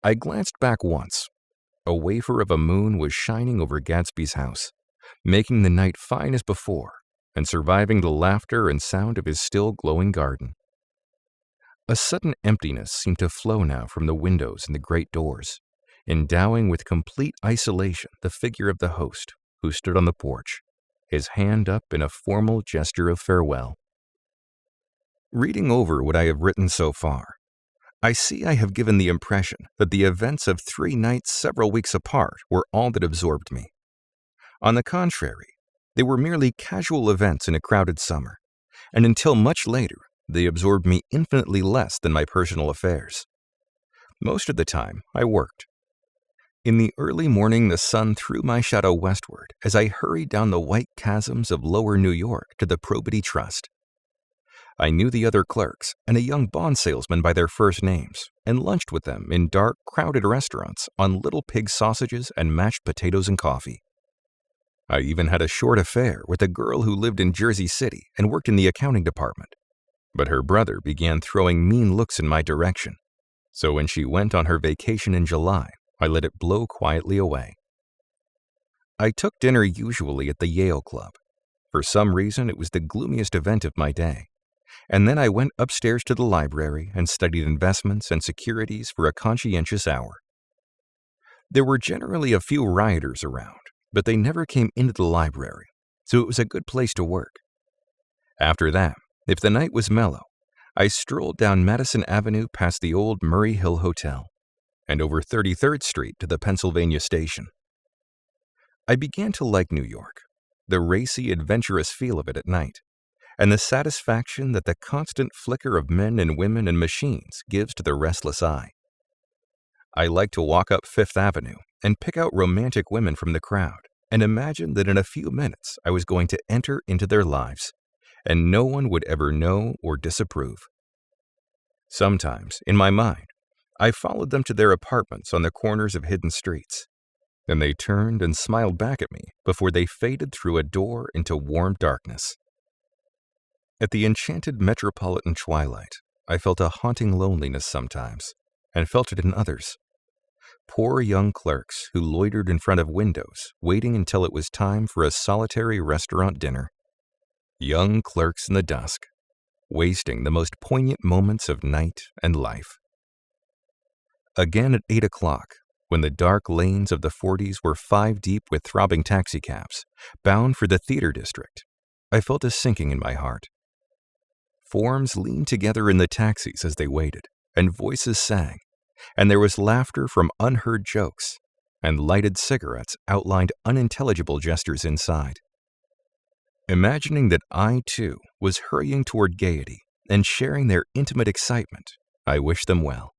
I glanced back once. A wafer of a moon was shining over Gatsby's house, making the night fine as before, and surviving the laughter and sound of his still glowing garden. A sudden emptiness seemed to flow now from the windows and the great doors, endowing with complete isolation the figure of the host, who stood on the porch, his hand up in a formal gesture of farewell. Reading over what I have written so far, I see I have given the impression that the events of 3 nights several weeks apart were all that absorbed me. On the contrary, they were merely casual events in a crowded summer, and until much later, they absorbed me infinitely less than my personal affairs. Most of the time, I worked. In the early morning, the sun threw my shadow westward as I hurried down the white chasms of lower New York to the Probity Trust. I knew the other clerks and a young bond salesman by their first names, and lunched with them in dark, crowded restaurants on little pig sausages and mashed potatoes and coffee. I even had a short affair with a girl who lived in Jersey City and worked in the accounting department. But her brother began throwing mean looks in my direction. So when she went on her vacation in July, I let it blow quietly away. I took dinner usually at the Yale Club. For some reason, it was the gloomiest event of my day. And then I went upstairs to the library and studied investments and securities for a conscientious hour. There were generally a few rioters around, but they never came into the library, so it was a good place to work. After that, if the night was mellow, I strolled down Madison Avenue past the old Murray Hill Hotel and over 33rd Street to the Pennsylvania Station. I began to like New York, the racy, adventurous feel of it at night, and the satisfaction that the constant flicker of men and women and machines gives to the restless eye. I like to walk up Fifth Avenue and pick out romantic women from the crowd and imagine that in a few minutes I was going to enter into their lives, and no one would ever know or disapprove. Sometimes, in my mind, I followed them to their apartments on the corners of hidden streets. Then they turned and smiled back at me before they faded through a door into warm darkness. At the enchanted metropolitan twilight, I felt a haunting loneliness sometimes, and felt it in others. Poor young clerks who loitered in front of windows, waiting until it was time for a solitary restaurant dinner. Young clerks in the dusk, wasting the most poignant moments of night and life. Again at 8 o'clock, when the dark lanes of the 40s were 5 deep with throbbing taxicabs, bound for the theater district, I felt a sinking in my heart. Forms leaned together in the taxis as they waited, and voices sang, and there was laughter from unheard jokes, and lighted cigarettes outlined unintelligible gestures inside. Imagining that I, too, was hurrying toward gaiety and sharing their intimate excitement, I wished them well.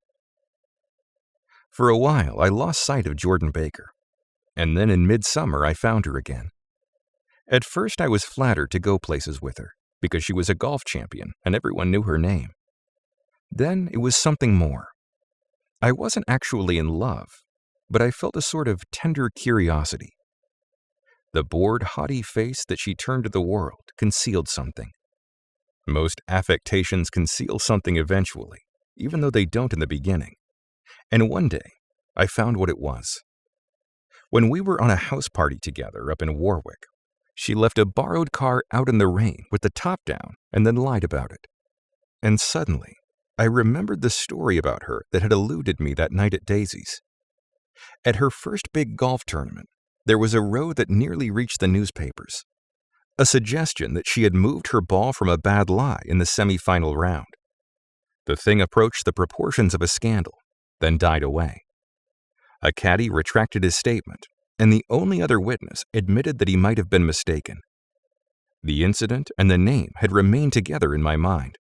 For a while, I lost sight of Jordan Baker, and then in midsummer I found her again. At first I was flattered to go places with her, because she was a golf champion and everyone knew her name. Then it was something more. I wasn't actually in love, but I felt a sort of tender curiosity. The bored, haughty face that she turned to the world concealed something. Most affectations conceal something eventually, even though they don't in the beginning. And one day, I found what it was. When we were on a house party together up in Warwick, she left a borrowed car out in the rain with the top down and then lied about it. And suddenly, I remembered the story about her that had eluded me that night at Daisy's. At her first big golf tournament, there was a row that nearly reached the newspapers. A suggestion that she had moved her ball from a bad lie in the semi-final round. The thing approached the proportions of a scandal, then died away. A caddy retracted his statement, and the only other witness admitted that he might have been mistaken. The incident and the name had remained together in my mind.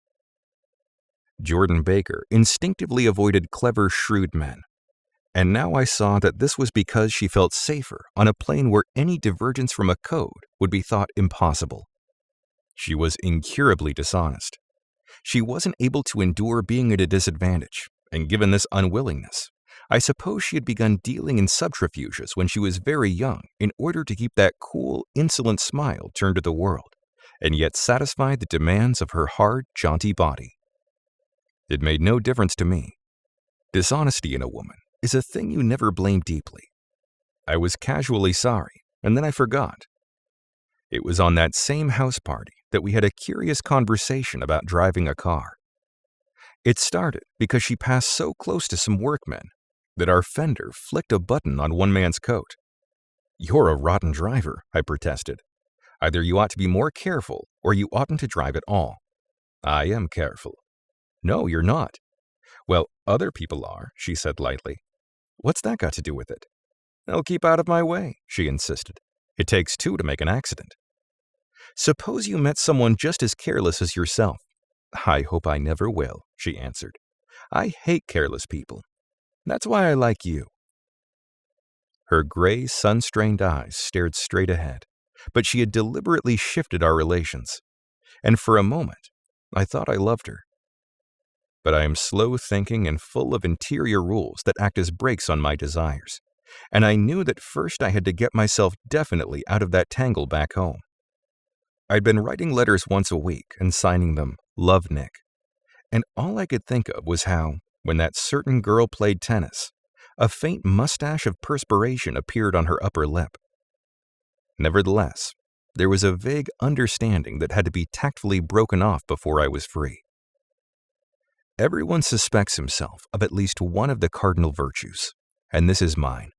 Jordan Baker instinctively avoided clever, shrewd men, and now I saw that this was because she felt safer on a plane where any divergence from a code would be thought impossible. She was incurably dishonest. She wasn't able to endure being at a disadvantage, and given this unwillingness, I suppose she had begun dealing in subterfuges when she was very young in order to keep that cool, insolent smile turned to the world, and yet satisfy the demands of her hard, jaunty body. It made no difference to me. Dishonesty in a woman is a thing you never blame deeply. I was casually sorry, and then I forgot. It was on that same house party that we had a curious conversation about driving a car. It started because she passed so close to some workmen that our fender flicked a button on one man's coat. "You're a rotten driver," I protested. "Either you ought to be more careful, or you oughtn't to drive at all." "I am careful." "No, you're not." "Well, other people are," she said lightly. "What's that got to do with it?" "I'll keep out of my way," she insisted. "It takes two to make an accident." "Suppose you met someone just as careless as yourself." "I hope I never will," she answered. "I hate careless people. That's why I like you." Her gray, sun-strained eyes stared straight ahead, but she had deliberately shifted our relations, and for a moment, I thought I loved her. But I am slow-thinking and full of interior rules that act as brakes on my desires, and I knew that first I had to get myself definitely out of that tangle back home. I'd been writing letters once a week and signing them, "Love Nick," and all I could think of was how, when that certain girl played tennis, a faint mustache of perspiration appeared on her upper lip. Nevertheless, there was a vague understanding that had to be tactfully broken off before I was free. Everyone suspects himself of at least one of the cardinal virtues, and this is mine.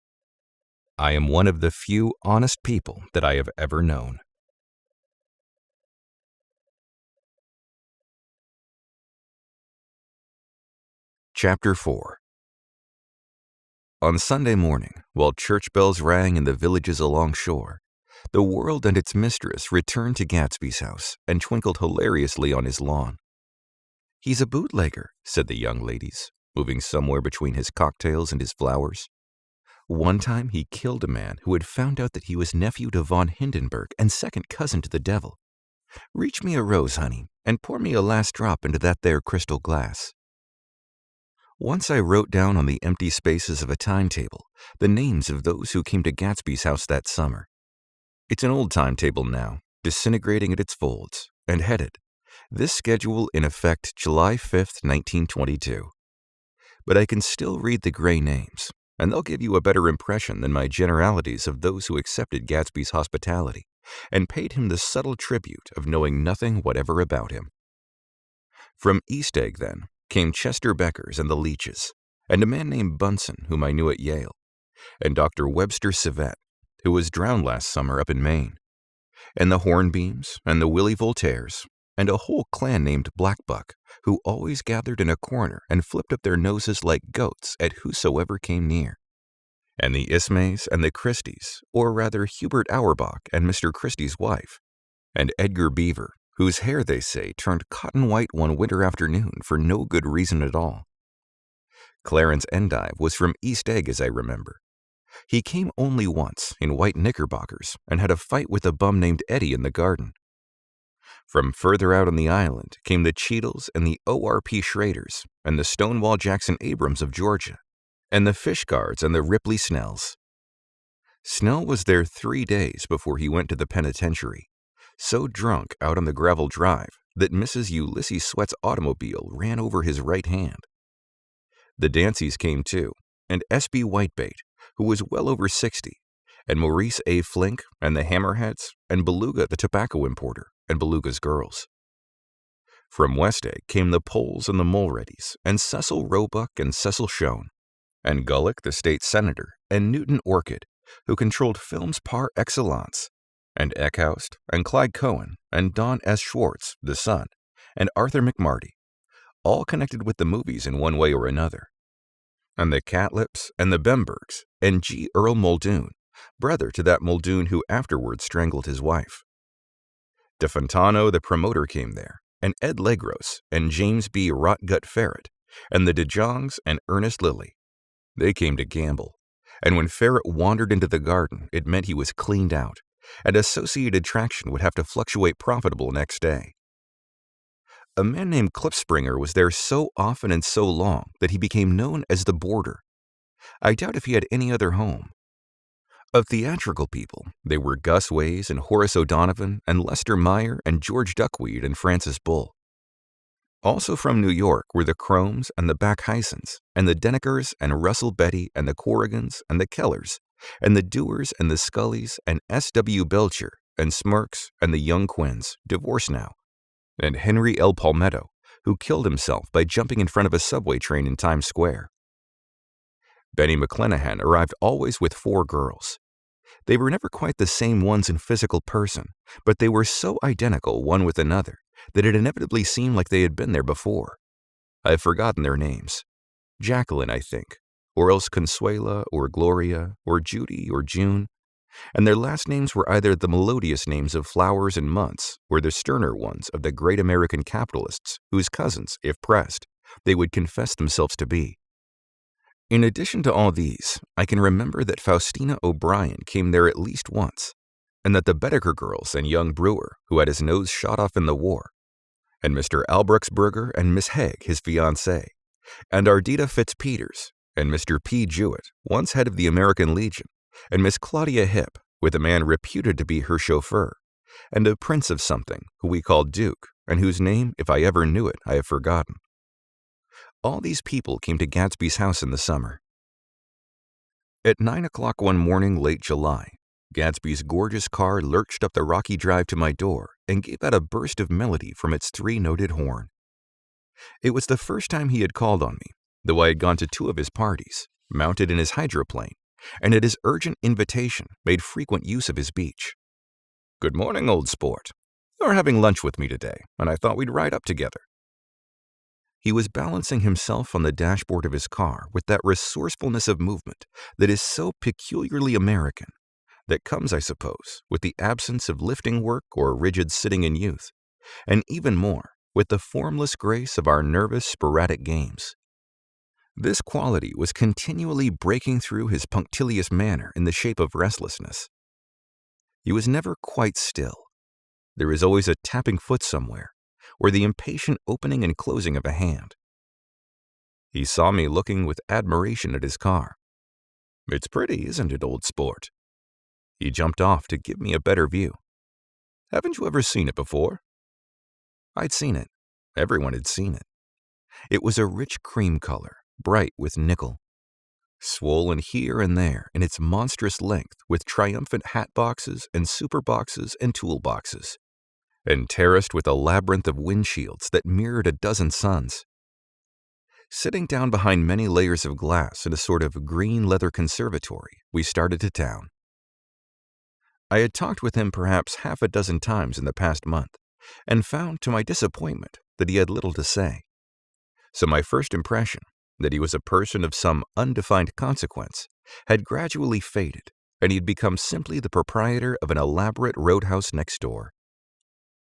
I am one of the few honest people that I have ever known. Chapter 4. On Sunday morning, while church bells rang in the villages along shore, the world and its mistress returned to Gatsby's house and twinkled hilariously on his lawn. "He's a bootlegger," said the young ladies, moving somewhere between his cocktails and his flowers. One time he killed a man who had found out that he was nephew to von Hindenburg and second cousin to the devil. "Reach me a rose, honey, and pour me a last drop into that there crystal glass." Once I wrote down on the empty spaces of a timetable the names of those who came to Gatsby's house that summer. It's an old timetable now, disintegrating at its folds, and headed, "This schedule in effect July 5th, 1922. But I can still read the gray names, and they'll give you a better impression than my generalities of those who accepted Gatsby's hospitality and paid him the subtle tribute of knowing nothing whatever about him. From East Egg, then, came Chester Beckers and the Leaches, and a man named Bunsen whom I knew at Yale, and Dr. Webster Civet, who was drowned last summer up in Maine, and the Hornbeams and the Willie Voltaires, and a whole clan named Blackbuck, who always gathered in a corner and flipped up their noses like goats at whosoever came near, and the Ismays and the Christies, or rather Hubert Auerbach and Mr. Christie's wife, and Edgar Beaver, whose hair, they say, turned cotton white one winter afternoon for no good reason at all. Clarence Endive was from East Egg, as I remember. He came only once, in white knickerbockers, and had a fight with a bum named Eddie in the garden. From further out on the island came the Cheadles and the O.R.P. Schraders, and the Stonewall Jackson Abrams of Georgia, and the Fishguards and the Ripley Snells. Snell was there 3 days before he went to the penitentiary, so drunk out on the gravel drive that Mrs. Ulysses Sweat's automobile ran over his right hand. The Danceys came too, and S.B. Whitebait, who was well over 60, and Maurice A. Flink, and the Hammerheads, and Beluga the tobacco importer, and Beluga's girls. From West Egg came the Poles and the Mulreadys, and Cecil Roebuck and Cecil Schoen, and Gulick the state senator, and Newton Orchid, who controlled films par excellence, and Eckhoust, and Clyde Cohen, and Don S. Schwartz, the son, and Arthur McMarty, all connected with the movies in one way or another, and the Catlips, and the Bembergs, and G. Earl Muldoon, brother to that Muldoon who afterwards strangled his wife. De Fontano, the promoter, came there, and Ed Legros, and James B. Rotgut Ferret, and the De Jongs, and Ernest Lilly. They came to gamble, and when Ferret wandered into the garden, it meant he was cleaned out, and Associated Traction would have to fluctuate profitable next day. A man named Klipspringer was there so often and so long that he became known as the Boarder. I doubt if he had any other home. Of theatrical people, they were Gus Ways and Horace O'Donovan and Lester Meyer and George Duckweed and Francis Bull. Also from New York were the Chromes and the Backhysons and the Denekers and Russell Betty and the Corrigans and the Kellers and the Dewars and the Scullys and S.W. Belcher and Smirks and the Young Quins, divorced now, and Henry L. Palmetto, who killed himself by jumping in front of a subway train in Times Square. Benny McClenahan arrived always with 4 girls. They were never quite the same ones in physical person, but they were so identical one with another that it inevitably seemed like they had been there before. I have forgotten their names. Jacqueline, I think, or else Consuela, or Gloria, or Judy, or June, and their last names were either the melodious names of flowers and months, or the sterner ones of the great American capitalists whose cousins, if pressed, they would confess themselves to be. In addition to all these, I can remember that Faustina O'Brien came there at least once, and that the Bedecker girls and young Brewer, who had his nose shot off in the war, and Mr. Albruxberger and Miss Haig, his fiancée, and Ardita Fitzpeters, and Mr. P. Jewett, once head of the American Legion, and Miss Claudia Hip, with a man reputed to be her chauffeur, and a prince of something who we called Duke, and whose name, if I ever knew it, I have forgotten. All these people came to Gatsby's house in the summer. At 9 o'clock one morning late July, Gatsby's gorgeous car lurched up the rocky drive to my door and gave out a burst of melody from its three-noted horn. It was the first time he had called on me, though I had gone to 2 of his parties, mounted in his hydroplane, and at his urgent invitation made frequent use of his beach. "Good morning, old sport. You're having lunch with me today, and I thought we'd ride up together." He was balancing himself on the dashboard of his car with that resourcefulness of movement that is so peculiarly American, that comes, I suppose, with the absence of lifting work or rigid sitting in youth, and even more, with the formless grace of our nervous, sporadic games. This quality was continually breaking through his punctilious manner in the shape of restlessness. He was never quite still. There is always a tapping foot somewhere, or the impatient opening and closing of a hand. He saw me looking with admiration at his car. "It's pretty, isn't it, old sport?" He jumped off to give me a better view. "Haven't you ever seen it before?" I'd seen it. Everyone had seen it. It was a rich cream color, bright with nickel, swollen here and there in its monstrous length with triumphant hat boxes and super boxes and tool boxes, and terraced with a labyrinth of windshields that mirrored a dozen suns. Sitting down behind many layers of glass in a sort of green leather conservatory, we started to town. I had talked with him perhaps half a dozen times in the past month, and found to my disappointment that he had little to say. So my first impression, that he was a person of some undefined consequence, had gradually faded, and he had become simply the proprietor of an elaborate roadhouse next door.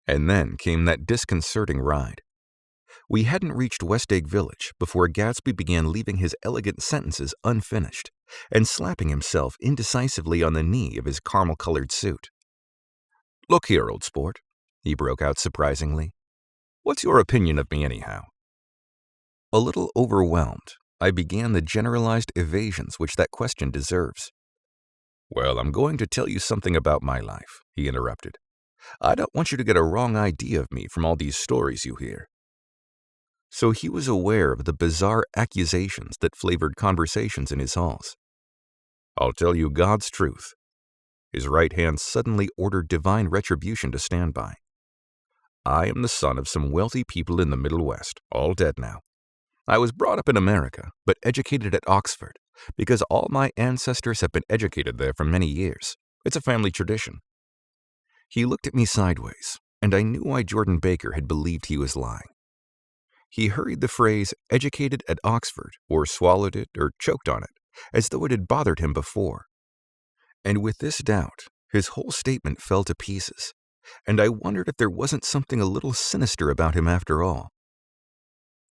And then came that disconcerting ride. We hadn't reached Westegg Village before Gatsby began leaving his elegant sentences unfinished and slapping himself indecisively on the knee of his caramel-colored suit. "Look here, old sport," he broke out surprisingly. "What's your opinion of me anyhow?" A little overwhelmed, I began the generalized evasions which that question deserves. "Well, I'm going to tell you something about my life," he interrupted. "I don't want you to get a wrong idea of me from all these stories you hear." So he was aware of the bizarre accusations that flavored conversations in his halls. "I'll tell you God's truth." His right hand suddenly ordered divine retribution to stand by. "I am the son of some wealthy people in the Middle West, all dead now. I was brought up in America, but educated at Oxford, because all my ancestors have been educated there for many years. It's a family tradition." He looked at me sideways, and I knew why Jordan Baker had believed he was lying. He hurried the phrase "educated at Oxford," or swallowed it, or choked on it, as though it had bothered him before. And with this doubt, his whole statement fell to pieces, and I wondered if there wasn't something a little sinister about him after all.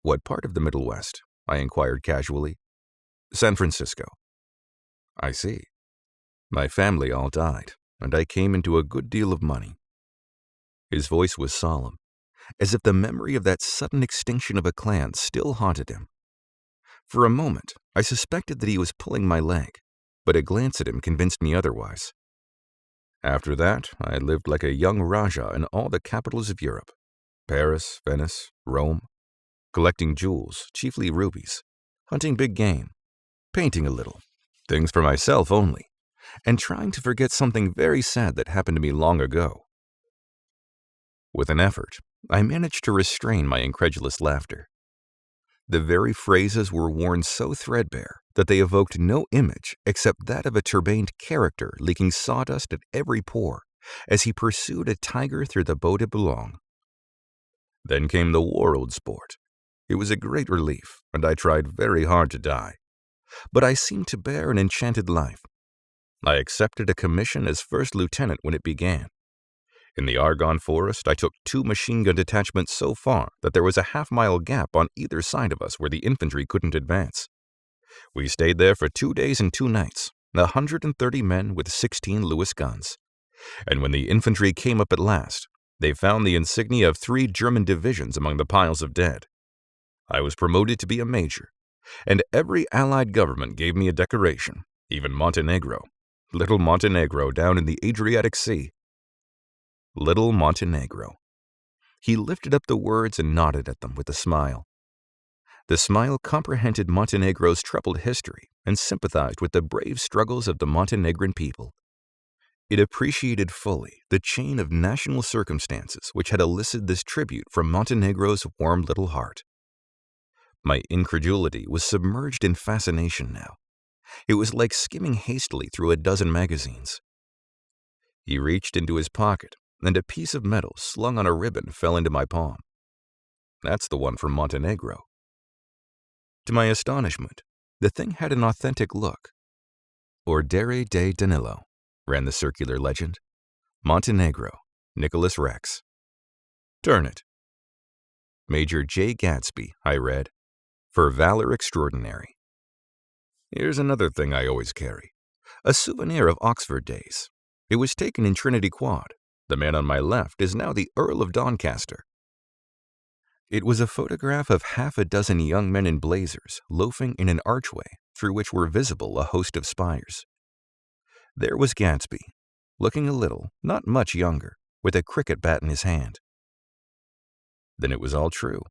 "What part of the Middle West?" I inquired casually. "San Francisco." "I see. My family all died, and I came into a good deal of money." His voice was solemn, as if the memory of that sudden extinction of a clan still haunted him. For a moment, I suspected that he was pulling my leg, but a glance at him convinced me otherwise. "After that, I lived like a young Rajah in all the capitals of Europe, Paris, Venice, Rome, collecting jewels, chiefly rubies, hunting big game, painting a little, things for myself only, and trying to forget something very sad that happened to me long ago." With an effort, I managed to restrain my incredulous laughter. The very phrases were worn so threadbare that they evoked no image except that of a turbaned character leaking sawdust at every pore as he pursued a tiger through the Bois de Boulogne. "Then came the war, old sport. It was a great relief, and I tried very hard to die. But I seemed to bear an enchanted life. I accepted a commission as first lieutenant when it began. In the Argonne Forest, I took 2 machine-gun detachments so far that there was a half-mile gap on either side of us where the infantry couldn't advance. We stayed there for 2 days and 2 nights, 130 men with 16 Lewis guns. And when the infantry came up at last, they found the insignia of 3 German divisions among the piles of dead. I was promoted to be a major, And every allied government gave me a decoration, even Montenegro. Little Montenegro down in the Adriatic Sea. Little Montenegro. He lifted up the words and nodded at them with a smile. The smile comprehended Montenegro's troubled history and sympathized with the brave struggles of the Montenegrin people. It appreciated fully the chain of national circumstances which had elicited this tribute from Montenegro's warm little heart. My incredulity was submerged in fascination now. It was like skimming hastily through a dozen magazines. He reached into his pocket, and a piece of metal slung on a ribbon fell into my palm. That's the one from Montenegro. To my astonishment, the thing had an authentic look. Ordere de Danilo, ran the circular legend. Montenegro, Nicholas Rex. Turn it. Major Jay Gatsby, I read. For valor extraordinary. Here's another thing I always carry. A souvenir of Oxford days. It was taken in Trinity Quad. The man on my left is now the Earl of Doncaster. It was a photograph of half a dozen young men in blazers loafing in an archway through which were visible a host of spires. There was Gatsby, looking a little, not much younger, with a cricket bat in his hand. Then it was all true.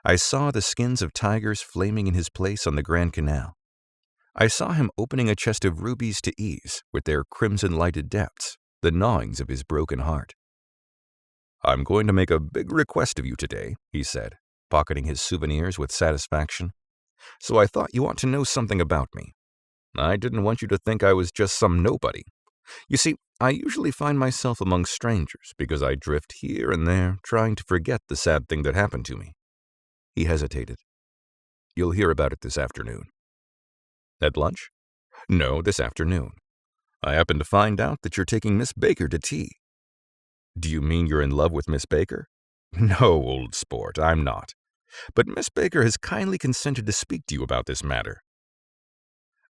I saw the skins of tigers flaming in his place on the Grand Canal. I saw him opening a chest of rubies to ease, with their crimson-lighted depths, the gnawings of his broken heart. I'm going to make a big request of you today, he said, pocketing his souvenirs with satisfaction. So I thought you ought to know something about me. I didn't want you to think I was just some nobody. You see, I usually find myself among strangers because I drift here and there, trying to forget the sad thing that happened to me. He hesitated. You'll hear about it this afternoon. At lunch? No, this afternoon. I happen to find out that you're taking Miss Baker to tea. Do you mean you're in love with Miss Baker? No, old sport, I'm not. But Miss Baker has kindly consented to speak to you about this matter.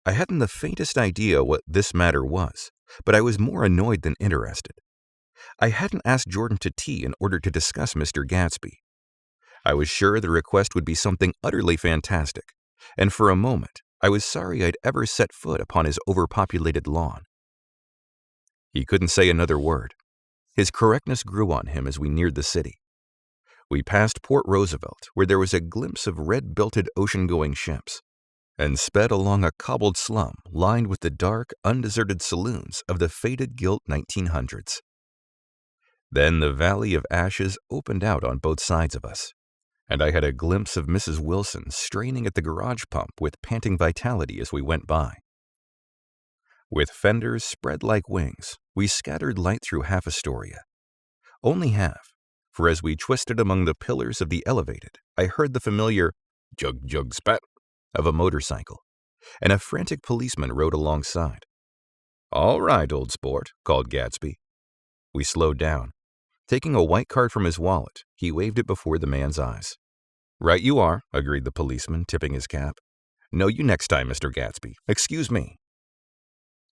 I hadn't the faintest idea what this matter was, but I was more annoyed than interested. I hadn't asked Jordan to tea in order to discuss Mr. Gatsby. I was sure the request would be something utterly fantastic, and for a moment I was sorry I'd ever set foot upon his overpopulated lawn. He couldn't say another word. His correctness grew on him as we neared the city. We passed Port Roosevelt, where there was a glimpse of red-belted ocean-going ships, and sped along a cobbled slum lined with the dark, undeserted saloons of the faded gilt 1900s. Then the Valley of Ashes opened out on both sides of us, and I had a glimpse of Mrs. Wilson straining at the garage pump with panting vitality as we went by. With fenders spread like wings, we scattered light through half Astoria. Only half, for as we twisted among the pillars of the elevated, I heard the familiar jug jug spat of a motorcycle, and a frantic policeman rode alongside. All right, old sport, called Gatsby. We slowed down. Taking a white card from his wallet, he waved it before the man's eyes. Right you are, agreed the policeman, tipping his cap. Know you next time, Mr. Gatsby. Excuse me.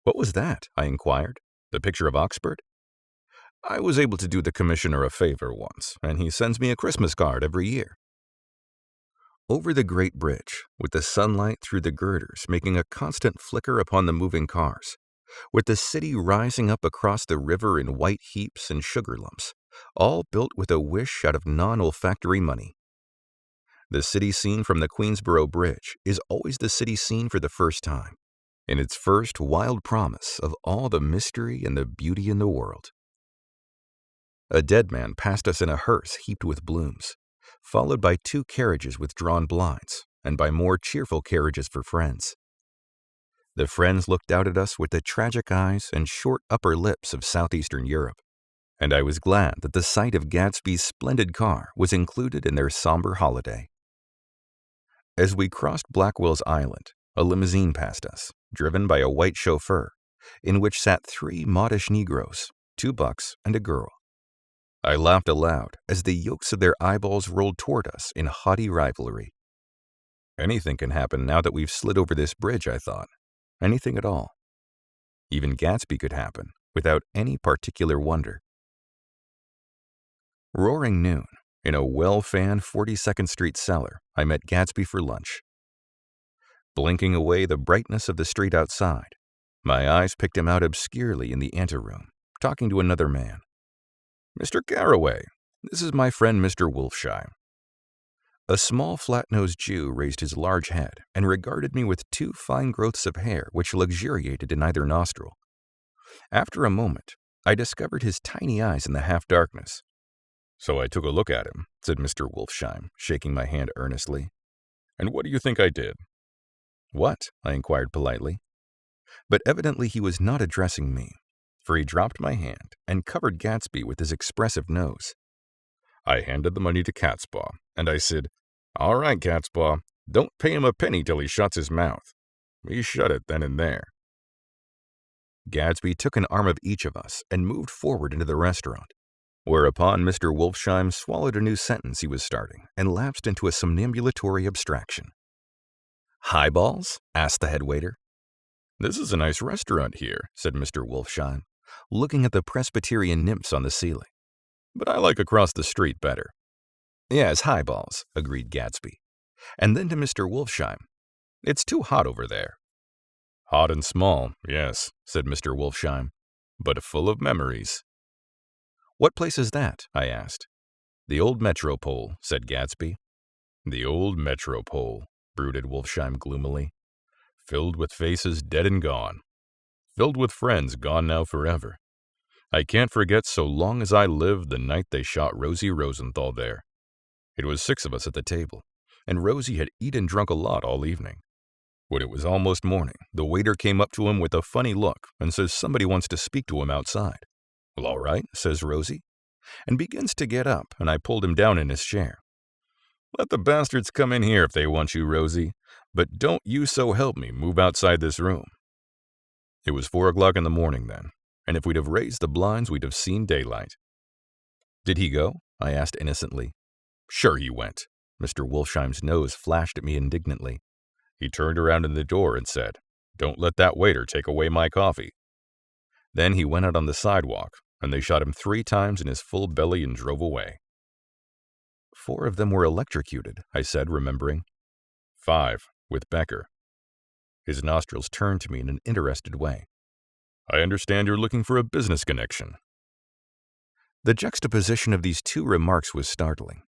What was that? I inquired. The picture of Oxford? I was able to do the commissioner a favor once, and he sends me a Christmas card every year. Over the great bridge, with the sunlight through the girders making a constant flicker upon the moving cars, with the city rising up across the river in white heaps and sugar lumps, all built with a wish out of non-olfactory money. The city scene from the Queensboro Bridge is always the city scene for the first time, in its first wild promise of all the mystery and the beauty in the world. A dead man passed us in a hearse heaped with blooms, followed by 2 carriages with drawn blinds, and by more cheerful carriages for friends. The friends looked out at us with the tragic eyes and short upper lips of southeastern Europe, and I was glad that the sight of Gatsby's splendid car was included in their somber holiday. As we crossed Blackwell's Island, a limousine passed us, driven by a white chauffeur, in which sat 3 modish Negroes, 2 bucks and a girl. I laughed aloud as the yolks of their eyeballs rolled toward us in haughty rivalry. Anything can happen now that we've slid over this bridge, I thought. Anything at all. Even Gatsby could happen, without any particular wonder. Roaring noon, in a well-fanned 42nd Street cellar, I met Gatsby for lunch. Blinking away the brightness of the street outside, my eyes picked him out obscurely in the anteroom, talking to another man. "Mr. Carraway, this is my friend Mr. Wolfsheim." A small, flat-nosed Jew raised his large head and regarded me with two fine growths of hair which luxuriated in either nostril. After a moment, I discovered his tiny eyes in the half-darkness. "So I took a look at him," said Mr. Wolfsheim, shaking my hand earnestly. "And what do you think I did?" "What?" I inquired politely. But evidently he was not addressing me, for he dropped my hand and covered Gatsby with his expressive nose. "I handed the money to Catspaw, and I said, 'All right, Catspaw, don't pay him a penny till he shuts his mouth.' He shut it then and there." Gatsby took an arm of each of us and moved forward into the restaurant, whereupon Mr. Wolfsheim swallowed a new sentence he was starting and lapsed into a somnambulatory abstraction. "Highballs?" asked the head waiter. "This is a nice restaurant here," said Mr. Wolfsheim, looking at the Presbyterian nymphs on the ceiling. "But I like across the street better." "Yes, highballs," agreed Gatsby. And then to Mr. Wolfsheim, "It's too hot over there." "Hot and small, yes," said Mr. Wolfsheim, "but full of memories." "What place is that?" I asked. "The old Metropole," said Gatsby. "The old Metropole," brooded Wolfsheim gloomily. "Filled with faces dead and gone. Filled with friends gone now forever. I can't forget so long as I live the night they shot Rosie Rosenthal there. It was 6 of us at the table, and Rosie had eaten and drunk a lot all evening. When it was almost morning, the waiter came up to him with a funny look and says somebody wants to speak to him outside. 'Well, all right,' says Rosie, and begins to get up, and I pulled him down in his chair. 'Let the bastards come in here if they want you, Rosie, but don't you so help me move outside this room.' It was 4 o'clock in the morning then, and if we'd have raised the blinds, we'd have seen daylight." "Did he go?" I asked innocently. "Sure he went." Mr. Wolfsheim's nose flashed at me indignantly. "He turned around in the door and said, 'Don't let that waiter take away my coffee.' Then he went out on the sidewalk, and they shot him 3 times in his full belly and drove away." 4 of them were electrocuted," I said, remembering. 5, with Becker." His nostrils turned to me in an interested way. "I understand you're looking for a business connection." The juxtaposition of these 2 remarks was startling.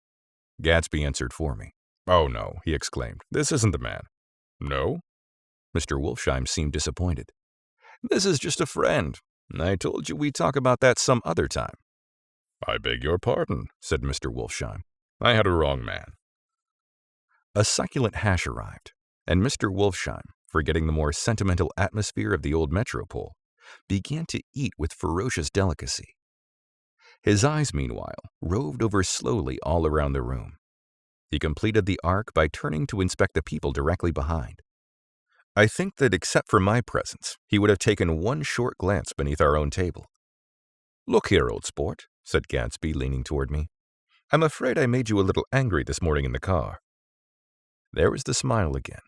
Gatsby answered for me. "Oh no," he exclaimed, "this isn't the man." "No?" Mr. Wolfsheim seemed disappointed. "This is just a friend. I told you we'd talk about that some other time." "I beg your pardon," said Mr. Wolfsheim. "I had a wrong man." A succulent hash arrived, and Mr. Wolfsheim, forgetting the more sentimental atmosphere of the old Metropole, began to eat with ferocious delicacy. His eyes, meanwhile, roved over slowly all around the room. He completed the arc by turning to inspect the people directly behind. I think that except for my presence, he would have taken one short glance beneath our own table. "Look here, old sport," said Gatsby, leaning toward me. "I'm afraid I made you a little angry this morning in the car." There was the smile again,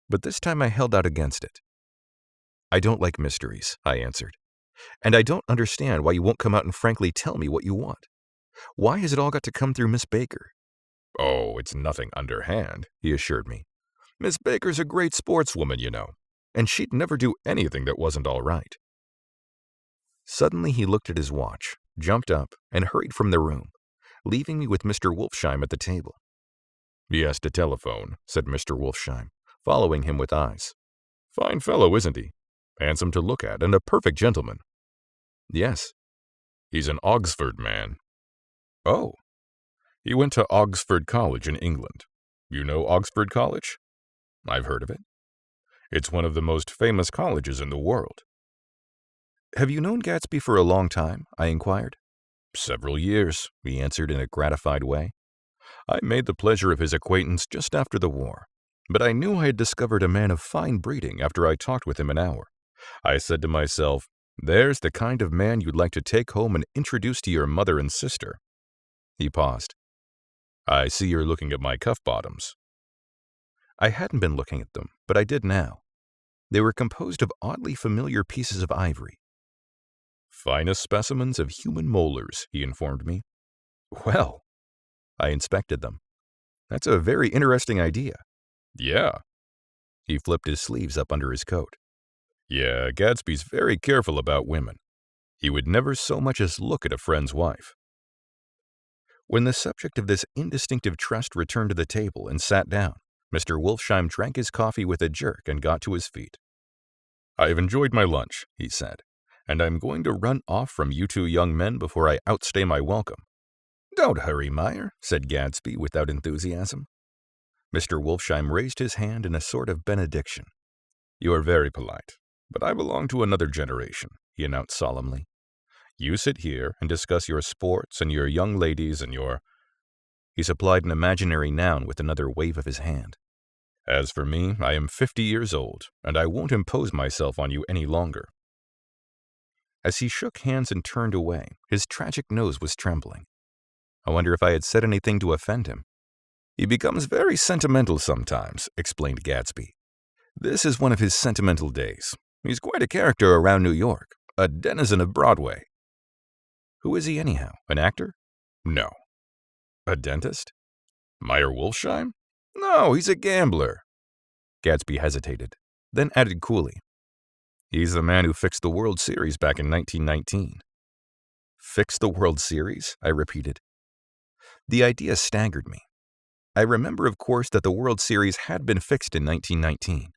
but this time I held out against it. "I don't like mysteries," I answered, "and I don't understand why you won't come out and frankly tell me what you want. Why has it all got to come through Miss Baker?" "Oh, it's nothing underhand," he assured me. "Miss Baker's a great sportswoman, you know, and she'd never do anything that wasn't all right." Suddenly he looked at his watch, jumped up, and hurried from the room, leaving me with Mr. Wolfsheim at the table. "He has to telephone," said Mr. Wolfsheim, following him with eyes. "Fine fellow, isn't he? Handsome to look at, and a perfect gentleman." "Yes." "He's an Oxford man." "Oh." "He went to Oxford College in England. You know Oxford College?" "I've heard of it." "It's one of the most famous colleges in the world." "Have you known Gatsby for a long time?" I inquired. "Several years," he answered in a gratified way. "I made the pleasure of his acquaintance just after the war, but I knew I had discovered a man of fine breeding after I talked with him an hour. I said to myself, there's the kind of man you'd like to take home and introduce to your mother and sister." He paused. "I see you're looking at my cuff bottoms." I hadn't been looking at them, but I did now. They were composed of oddly familiar pieces of ivory. "Finest specimens of human molars," he informed me. "Well," I inspected them. "That's a very interesting idea." "Yeah." He flipped his sleeves up under his coat. "Yeah, Gatsby's very careful about women. He would never so much as look at a friend's wife." When the subject of this indistinctive trust returned to the table and sat down, Mr. Wolfsheim drank his coffee with a jerk and got to his feet. "I have enjoyed my lunch," he said, "and I'm going to run off from you two young men before I outstay my welcome." "Don't hurry, Meyer," said Gadsby without enthusiasm. Mr. Wolfsheim raised his hand in a sort of benediction. "You are very polite, but I belong to another generation," he announced solemnly. "You sit here and discuss your sports and your young ladies and your—" He supplied an imaginary noun with another wave of his hand. "As for me, I am 50 years old, and I won't impose myself on you any longer." As he shook hands and turned away, his tragic nose was trembling. I wonder if I had said anything to offend him. "He becomes very sentimental sometimes," explained Gatsby. "This is one of his sentimental days. He's quite a character around New York, a denizen of Broadway." "Who is he anyhow? An actor?" "No." "A dentist?" "Meyer Wolfsheim? No, he's a gambler." Gatsby hesitated, then added coolly, "He's the man who fixed the World Series back in 1919. "Fixed the World Series?" I repeated. The idea staggered me. I remember, of course, that the World Series had been fixed in 1919.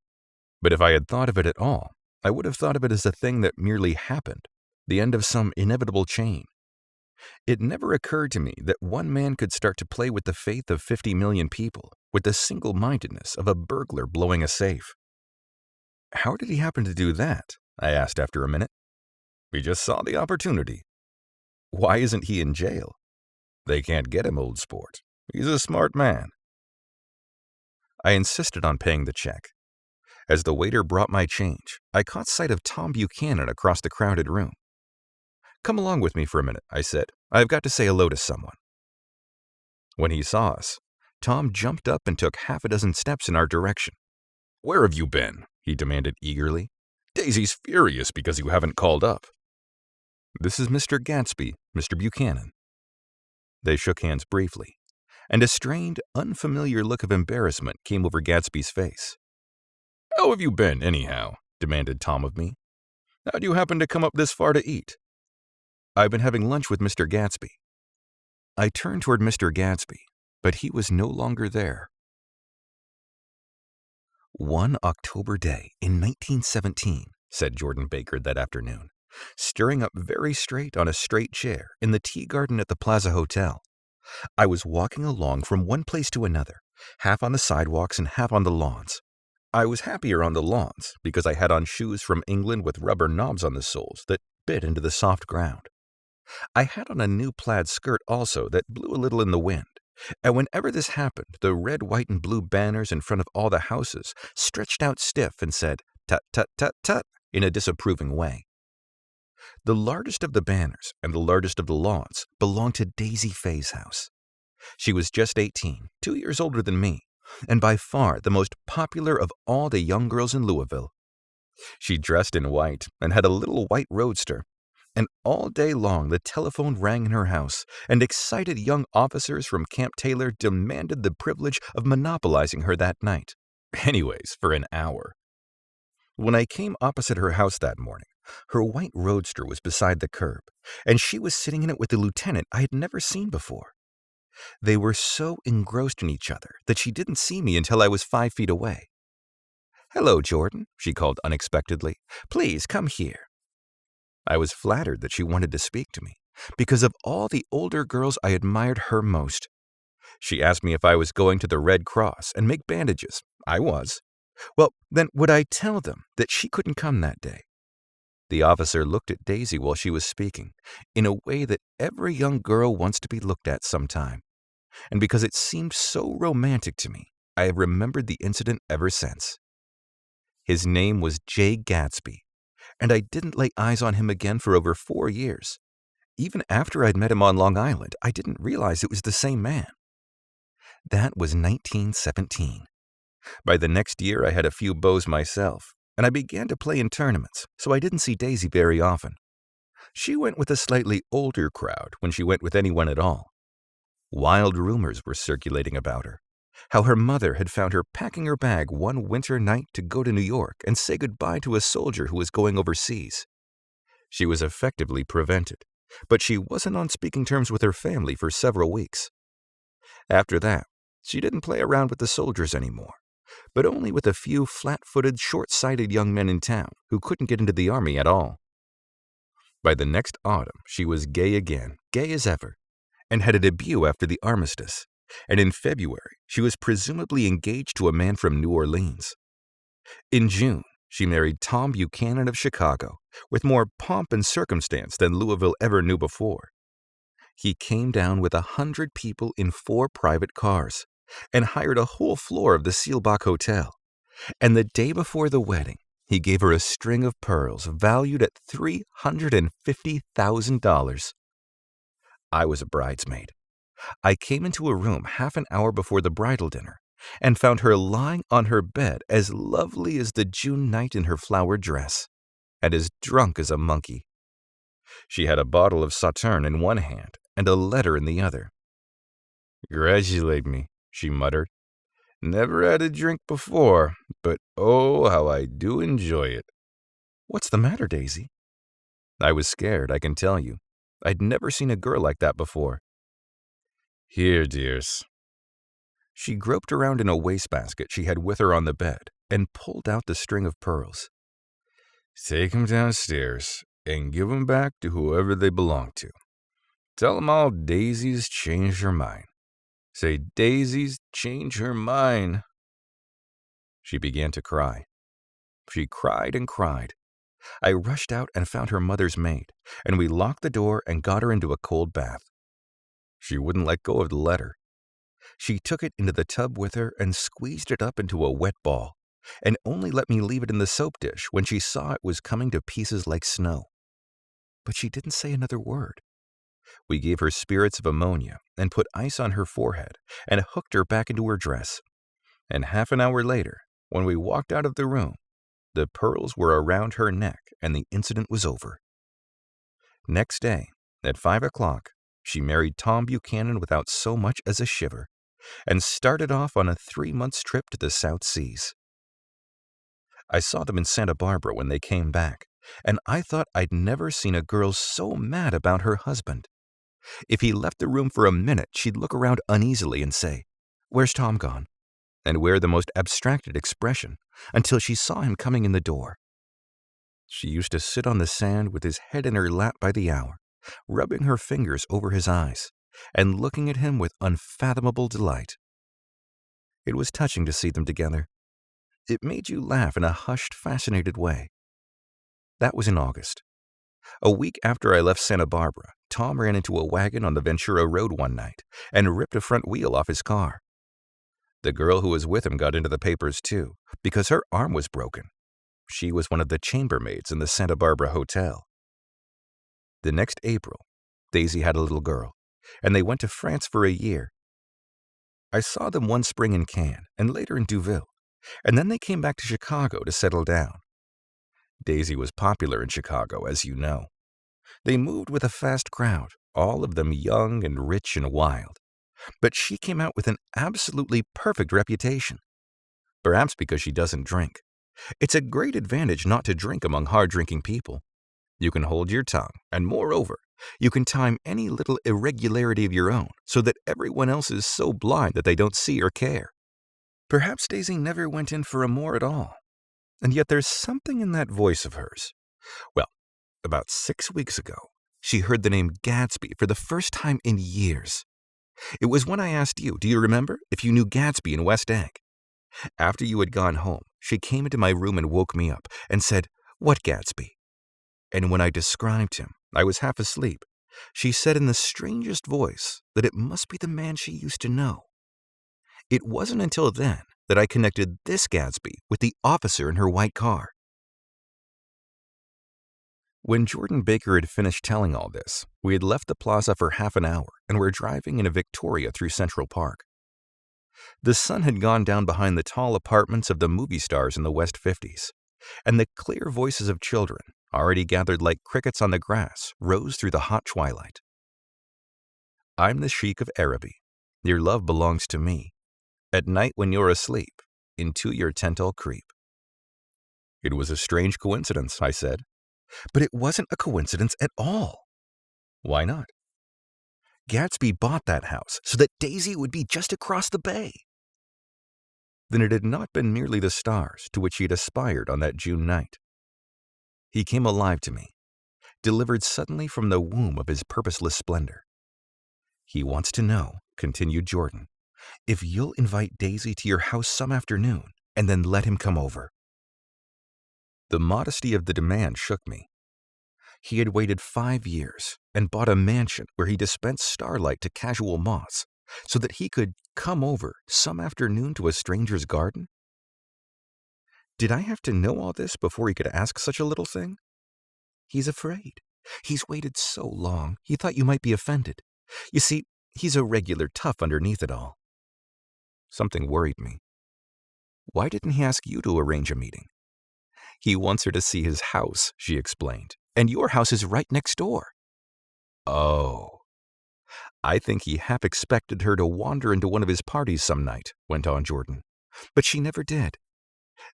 But if I had thought of it at all, I would have thought of it as a thing that merely happened, the end of some inevitable chain. It never occurred to me that one man could start to play with the faith of 50 million people with the single-mindedness of a burglar blowing a safe. "How did he happen to do that?" I asked after a minute. "He just saw the opportunity." "Why isn't he in jail?" "They can't get him, old sport. He's a smart man." I insisted on paying the check. As the waiter brought my change, I caught sight of Tom Buchanan across the crowded room. "Come along with me for a minute," I said. "I've got to say hello to someone." When he saw us, Tom jumped up and took half a dozen steps in our direction. "Where have you been?" he demanded eagerly. "Daisy's furious because you haven't called up." "This is Mr. Gatsby, Mr. Buchanan." They shook hands briefly, and a strained, unfamiliar look of embarrassment came over Gatsby's face. "How have you been, anyhow?" demanded Tom of me. "How'd you happen to come up this far to eat?" "I've been having lunch with Mr. Gatsby." I turned toward Mr. Gatsby, but he was no longer there. "One October day in 1917, said Jordan Baker that afternoon, stirring up very straight on a straight chair in the tea garden at the Plaza Hotel. I was walking along from one place to another, half on the sidewalks and half on the lawns. I was happier on the lawns because I had on shoes from England with rubber knobs on the soles that bit into the soft ground. I had on a new plaid skirt also that blew a little in the wind, and whenever this happened, the red, white, and blue banners in front of all the houses stretched out stiff and said, "Tut, tut, tut, tut," in a disapproving way. The largest of the banners and the largest of the lawns belonged to Daisy Faye's house. She was just 18, 2 years older than me, and by far the most popular of all the young girls in Louisville. She dressed in white and had a little white roadster, and all day long the telephone rang in her house, and excited young officers from Camp Taylor demanded the privilege of monopolizing her that night. Anyways, for an hour. When I came opposite her house that morning, her white roadster was beside the curb, and she was sitting in it with a lieutenant I had never seen before. They were so engrossed in each other that she didn't see me until I was 5 feet away. "Hello, Jordan," she called unexpectedly. "Please come here." I was flattered that she wanted to speak to me, because of all the older girls I admired her most. She asked me if I was going to the Red Cross and make bandages. I was. Well, then would I tell them that she couldn't come that day? The officer looked at Daisy while she was speaking, in a way that every young girl wants to be looked at sometime. And because it seemed so romantic to me, I have remembered the incident ever since. His name was Jay Gatsby, and I didn't lay eyes on him again for over 4 years. Even after I'd met him on Long Island, I didn't realize it was the same man. That was 1917. By the next year, I had a few beaux myself, and I began to play in tournaments, so I didn't see Daisy very often. She went with a slightly older crowd when she went with anyone at all. Wild rumors were circulating about her. how her mother had found her packing her bag one winter night to go to New York and say goodbye to a soldier who was going overseas. She was effectively prevented, but she wasn't on speaking terms with her family for several weeks. After that, she didn't play around with the soldiers anymore, but only with a few flat-footed, short-sighted young men in town who couldn't get into the army at all. By the next autumn, she was gay again, gay as ever, and had a debut after the armistice, and in February, she was presumably engaged to a man from New Orleans. In June, she married Tom Buchanan of Chicago, with more pomp and circumstance than Louisville ever knew before. He came down with 100 people in 4 private cars, and hired a whole floor of the Seelbach Hotel, and the day before the wedding, he gave her a string of pearls valued at $350,000. I was a bridesmaid. I came into a room half an hour before the bridal dinner and found her lying on her bed as lovely as the June night in her flowered dress, and as drunk as a monkey. She had a bottle of Sauterne in one hand and a letter in the other. "Congratulate me," she muttered. "Never had a drink before, but oh, how I do enjoy it." "What's the matter, Daisy?" I was scared, I can tell you. I'd never seen a girl like that before. "Here, dears." She groped around in a wastebasket she had with her on the bed and pulled out the string of pearls. "Take 'em downstairs and give 'em back to whoever they belong to. Tell 'em all Daisy's changed her mind. Say Daisy's changed her mind." She began to cry. She cried and cried. I rushed out and found her mother's maid, and we locked the door and got her into a cold bath. She wouldn't let go of the letter. She took it into the tub with her and squeezed it up into a wet ball, and only let me leave it in the soap dish when she saw it was coming to pieces like snow. But she didn't say another word. We gave her spirits of ammonia and put ice on her forehead and hooked her back into her dress. And half an hour later, when we walked out of the room, the pearls were around her neck and the incident was over. Next day, at 5 o'clock, she married Tom Buchanan without so much as a shiver, and started off on a 3-month trip to the South Seas. I saw them in Santa Barbara when they came back, and I thought I'd never seen a girl so mad about her husband. If he left the room for a minute, she'd look around uneasily and say, "Where's Tom gone?" and wear the most abstracted expression until she saw him coming in the door. She used to sit on the sand with his head in her lap by the hour, rubbing her fingers over his eyes and looking at him with unfathomable delight. It was touching to see them together. It made you laugh in a hushed, fascinated way. That was in August. A week after I left Santa Barbara, Tom ran into a wagon on the Ventura Road one night and ripped a front wheel off his car. The girl who was with him got into the papers too, because her arm was broken. She was one of the chambermaids in the Santa Barbara hotel. The next April, Daisy had a little girl, and they went to France for a year. I saw them one spring in Cannes and later in Deauville, and then they came back to Chicago to settle down. Daisy was popular in Chicago, as you know. They moved with a fast crowd, all of them young and rich and wild. But she came out with an absolutely perfect reputation. Perhaps because she doesn't drink. It's a great advantage not to drink among hard-drinking people. You can hold your tongue, and moreover, you can time any little irregularity of your own so that everyone else is so blind that they don't see or care. Perhaps Daisy never went in for amour at all. And yet there's something in that voice of hers. Well, about 6 weeks ago, she heard the name Gatsby for the first time in years. It was when I asked you, do you remember, if you knew Gatsby in West Egg? After you had gone home, she came into my room and woke me up and said, "What Gatsby?" And when I described him, I was half asleep. She said in the strangest voice that it must be the man she used to know. It wasn't until then that I connected this Gatsby with the officer in her white car. When Jordan Baker had finished telling all this, we had left the plaza for half an hour and were driving in a Victoria through Central Park. The sun had gone down behind the tall apartments of the movie stars in the West 50s, and the clear voices of children, already gathered like crickets on the grass, rose through the hot twilight. "I'm the Sheik of Araby. Your love belongs to me. At night when you're asleep, into your tent I'll creep." "It was a strange coincidence," I said. "But it wasn't a coincidence at all." "Why not?" "Gatsby bought that house so that Daisy would be just across the bay." Then it had not been merely the stars to which he had aspired on that June night. He came alive to me, delivered suddenly from the womb of his purposeless splendor. "He wants to know," continued Jordan, "if you'll invite Daisy to your house some afternoon and then let him come over." The modesty of the demand shook me. He had waited 5 years and bought a mansion where he dispensed starlight to casual moths so that he could come over some afternoon to a stranger's garden. Did I have to know all this before he could ask such a little thing? "He's afraid. He's waited so long, he thought you might be offended. You see, he's a regular tough underneath it all." Something worried me. "Why didn't he ask you to arrange a meeting?" "He wants her to see his house," she explained, "and your house is right next door." "Oh." "I think he half expected her to wander into one of his parties some night," went on Jordan, "but she never did.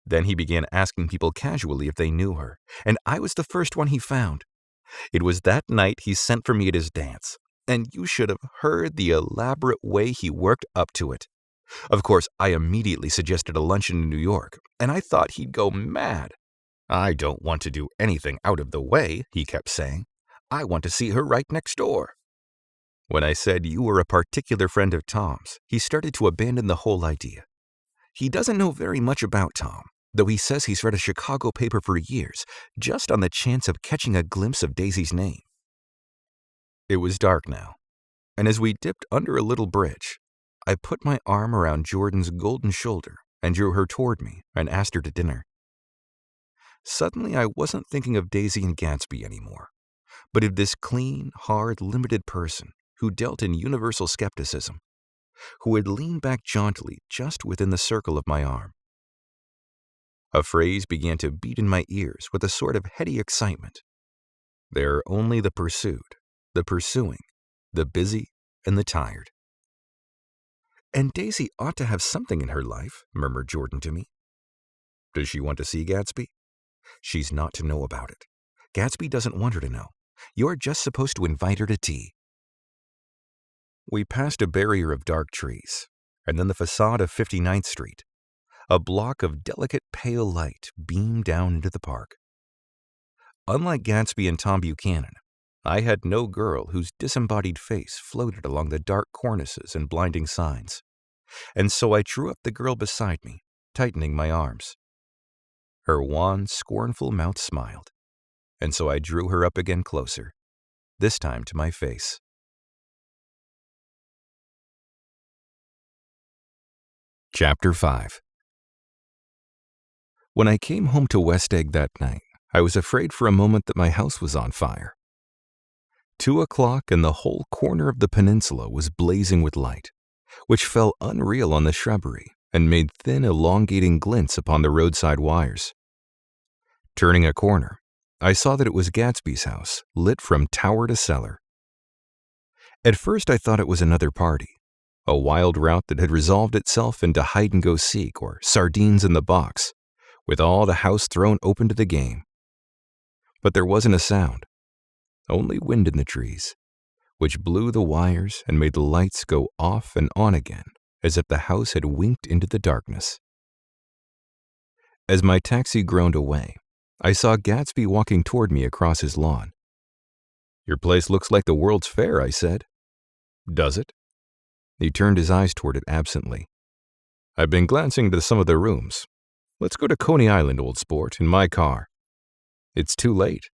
Then he began asking people casually if they knew her, and I was the first one he found. It was that night he sent for me at his dance, and you should have heard the elaborate way he worked up to it. Of course, I immediately suggested a luncheon in New York, and I thought he'd go mad. 'I don't want to do anything out of the way,' he kept saying. 'I want to see her right next door.' When I said you were a particular friend of Tom's, he started to abandon the whole idea. He doesn't know very much about Tom, though he says he's read a Chicago paper for years, just on the chance of catching a glimpse of Daisy's name." It was dark now, and as we dipped under a little bridge, I put my arm around Jordan's golden shoulder and drew her toward me and asked her to dinner. Suddenly I wasn't thinking of Daisy and Gatsby anymore, but of this clean, hard, limited person who dealt in universal skepticism, who had leaned back jauntily just within the circle of my arm. A phrase began to beat in my ears with a sort of heady excitement. "There are only the pursued, the pursuing, the busy, and the tired." "And Daisy ought to have something in her life," murmured Jordan to me. "Does she want to see Gatsby?" "She's not to know about it. Gatsby doesn't want her to know. You're just supposed to invite her to tea." We passed a barrier of dark trees, and then the facade of 59th Street. A block of delicate pale light beamed down into the park. Unlike Gatsby and Tom Buchanan, I had no girl whose disembodied face floated along the dark cornices and blinding signs, and so I drew up the girl beside me, tightening my arms. Her wan, scornful mouth smiled, and so I drew her up again closer, this time to my face. Chapter 5. When I came home to West Egg that night, I was afraid for a moment that my house was on fire. 2 o'clock and the whole corner of the peninsula was blazing with light, which fell unreal on the shrubbery and made thin, elongating glints upon the roadside wires. Turning a corner, I saw that it was Gatsby's house, lit from tower to cellar. At first I thought it was another party, a wild rout that had resolved itself into hide-and-go-seek or sardines in the box, with all the house thrown open to the game. But there wasn't a sound, only wind in the trees, which blew the wires and made the lights go off and on again, as if the house had winked into the darkness. As my taxi groaned away, I saw Gatsby walking toward me across his lawn. "Your place looks like the World's Fair," I said. "Does it?" He turned his eyes toward it absently. "I've been glancing into some of the rooms. Let's go to Coney Island, old sport, in my car." "It's too late."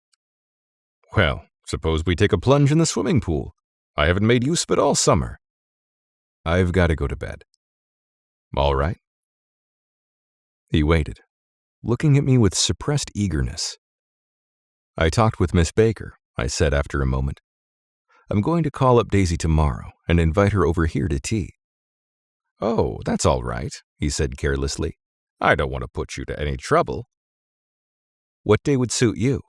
"Well, suppose we take a plunge in the swimming pool. I haven't made use of it all summer." "I've got to go to bed." "All right." He waited, looking at me with suppressed eagerness. "I talked with Miss Baker," I said after a moment. "I'm going to call up Daisy tomorrow and invite her over here to tea." "Oh, that's all right," he said carelessly. "I don't want to put you to any trouble." "What day would suit you?"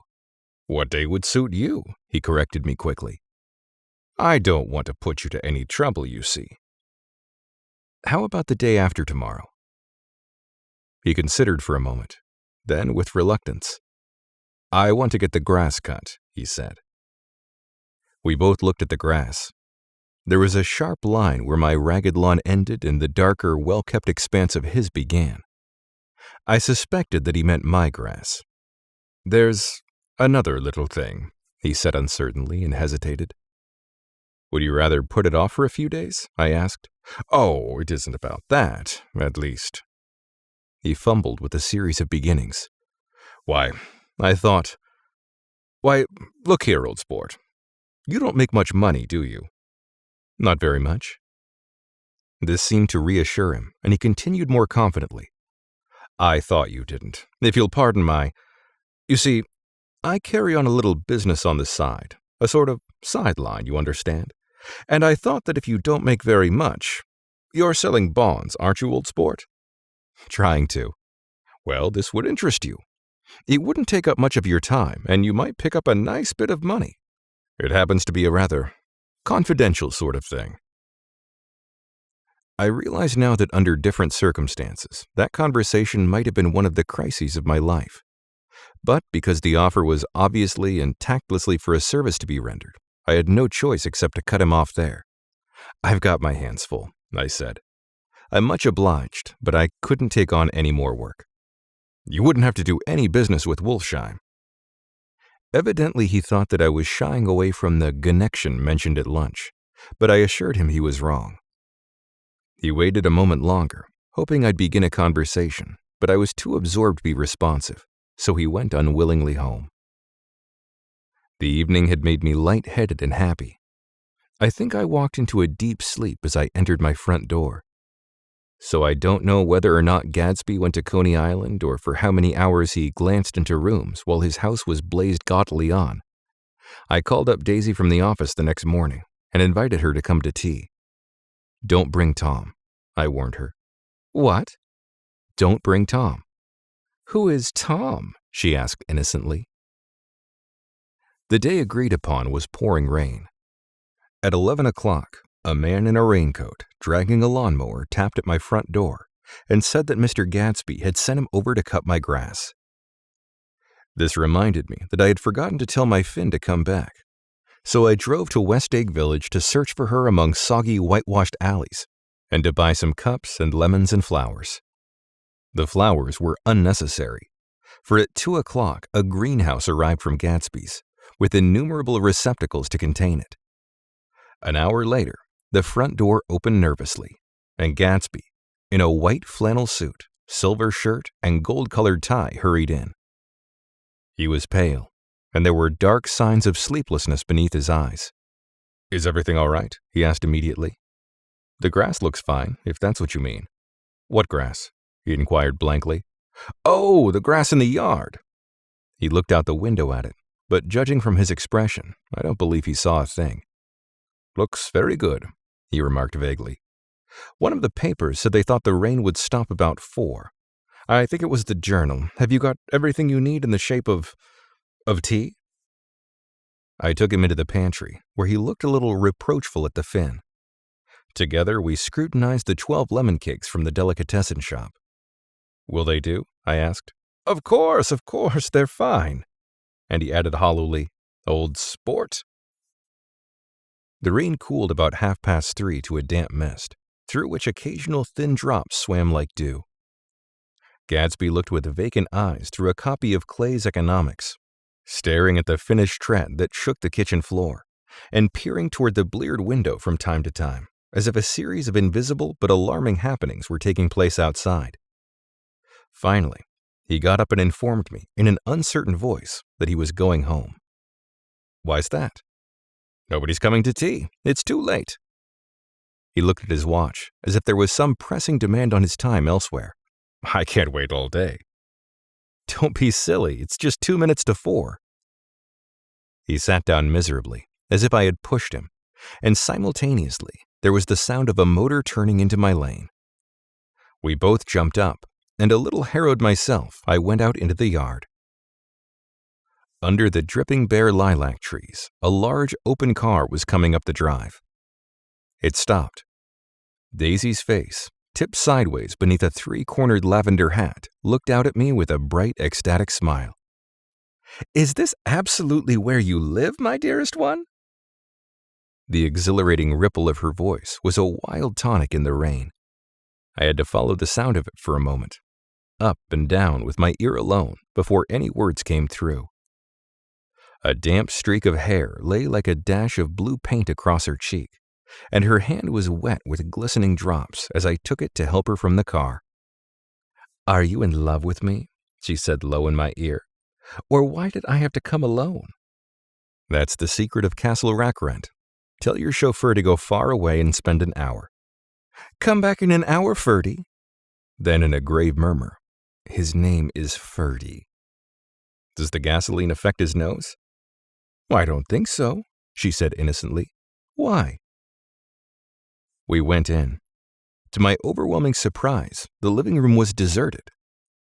"What day would suit you?" he corrected me quickly. "I don't want to put you to any trouble, you see." How about the day after tomorrow? He considered for a moment, then with reluctance. I want to get the grass cut, he said. We both looked at the grass. There was a sharp line where my ragged lawn ended and the darker, well-kept expanse of his began. I suspected that he meant my grass. There's another little thing, he said uncertainly and hesitated. Would you rather put it off for a few days? I asked. Oh, it isn't about that, at least. He fumbled with a series of beginnings. Why, look here, old sport. You don't make much money, do you? Not very much. This seemed to reassure him, and he continued more confidently. I thought you didn't. If you'll pardon You see, I carry on a little business on the side, a sort of sideline, you understand? And I thought that if you don't make very much, you're selling bonds, aren't you, old sport? Trying to. Well, this would interest you. It wouldn't take up much of your time, and you might pick up a nice bit of money. It happens to be a rather confidential sort of thing. I realize now that under different circumstances, that conversation might have been one of the crises of my life. But because the offer was obviously and tactlessly for a service to be rendered, I had no choice except to cut him off there. I've got my hands full, I said. I'm much obliged, but I couldn't take on any more work. You wouldn't have to do any business with Wolfsheim. Evidently, he thought that I was shying away from the connection mentioned at lunch, but I assured him he was wrong. He waited a moment longer, hoping I'd begin a conversation, but I was too absorbed to be responsive, so he went unwillingly home. The evening had made me light-headed and happy. I think I walked into a deep sleep as I entered my front door. So I don't know whether or not Gatsby went to Coney Island or for how many hours he glanced into rooms while his house was blazed gaudily on. I called up Daisy from the office the next morning and invited her to come to tea. Don't bring Tom, I warned her. What? Don't bring Tom. Who is Tom? She asked innocently. The day agreed upon was pouring rain. At 11 o'clock, a man in a raincoat, dragging a lawnmower, tapped at my front door and said that Mr. Gatsby had sent him over to cut my grass. This reminded me that I had forgotten to tell my Finn to come back, so I drove to West Egg Village to search for her among soggy, whitewashed alleys and to buy some cups and lemons and flowers. The flowers were unnecessary, for at 2 o'clock a greenhouse arrived from Gatsby's, with innumerable receptacles to contain it. An hour later, the front door opened nervously, and Gatsby, in a white flannel suit, silver shirt, and gold-colored tie, hurried in. He was pale, and there were dark signs of sleeplessness beneath his eyes. Is everything all right? He asked immediately. The grass looks fine, if that's what you mean. What grass? He inquired blankly. Oh, the grass in the yard. He looked out the window at it, but judging from his expression, I don't believe he saw a thing. Looks very good, he remarked vaguely. One of the papers said they thought the rain would stop about 4. I think it was the Journal. Have you got everything you need in the shape of tea? I took him into the pantry, where he looked a little reproachful at the Finn. Together, we scrutinized the 12 lemon cakes from the delicatessen shop. Will they do? I asked. Of course, they're fine. And he added hollowly, Old sport. The rain cooled about 3:30 to a damp mist, through which occasional thin drops swam like dew. Gatsby looked with vacant eyes through a copy of Clay's Economics, staring at the finished tread that shook the kitchen floor, and peering toward the bleared window from time to time, as if a series of invisible but alarming happenings were taking place outside. Finally, he got up and informed me, in an uncertain voice, that he was going home. Why's that? Nobody's coming to tea. It's too late. He looked at his watch, as if there was some pressing demand on his time elsewhere. I can't wait all day. Don't be silly. It's just 2 minutes to 4. He sat down miserably, as if I had pushed him, and simultaneously there was the sound of a motor turning into my lane. We both jumped up, and a little harrowed myself, I went out into the yard. Under the dripping bare lilac trees, a large open car was coming up the drive. It stopped. Daisy's face, tipped sideways beneath a three-cornered lavender hat, looked out at me with a bright, ecstatic smile. "Is this absolutely where you live, my dearest one?" The exhilarating ripple of her voice was a wild tonic in the rain. I had to follow the sound of it for a moment, up and down with my ear alone before any words came through. A damp streak of hair lay like a dash of blue paint across her cheek, and her hand was wet with glistening drops as I took it to help her from the car. "Are you in love with me?" she said low in my ear. "Or why did I have to come alone?" "That's the secret of Castle Rackrent. Tell your chauffeur to go far away and spend an hour." "Come back in an hour, Ferdy." Then in a grave murmur, "His name is Ferdy." "Does the gasoline affect his nose?" "I don't think so," she said innocently. "Why?" We went in. To my overwhelming surprise, the living room was deserted.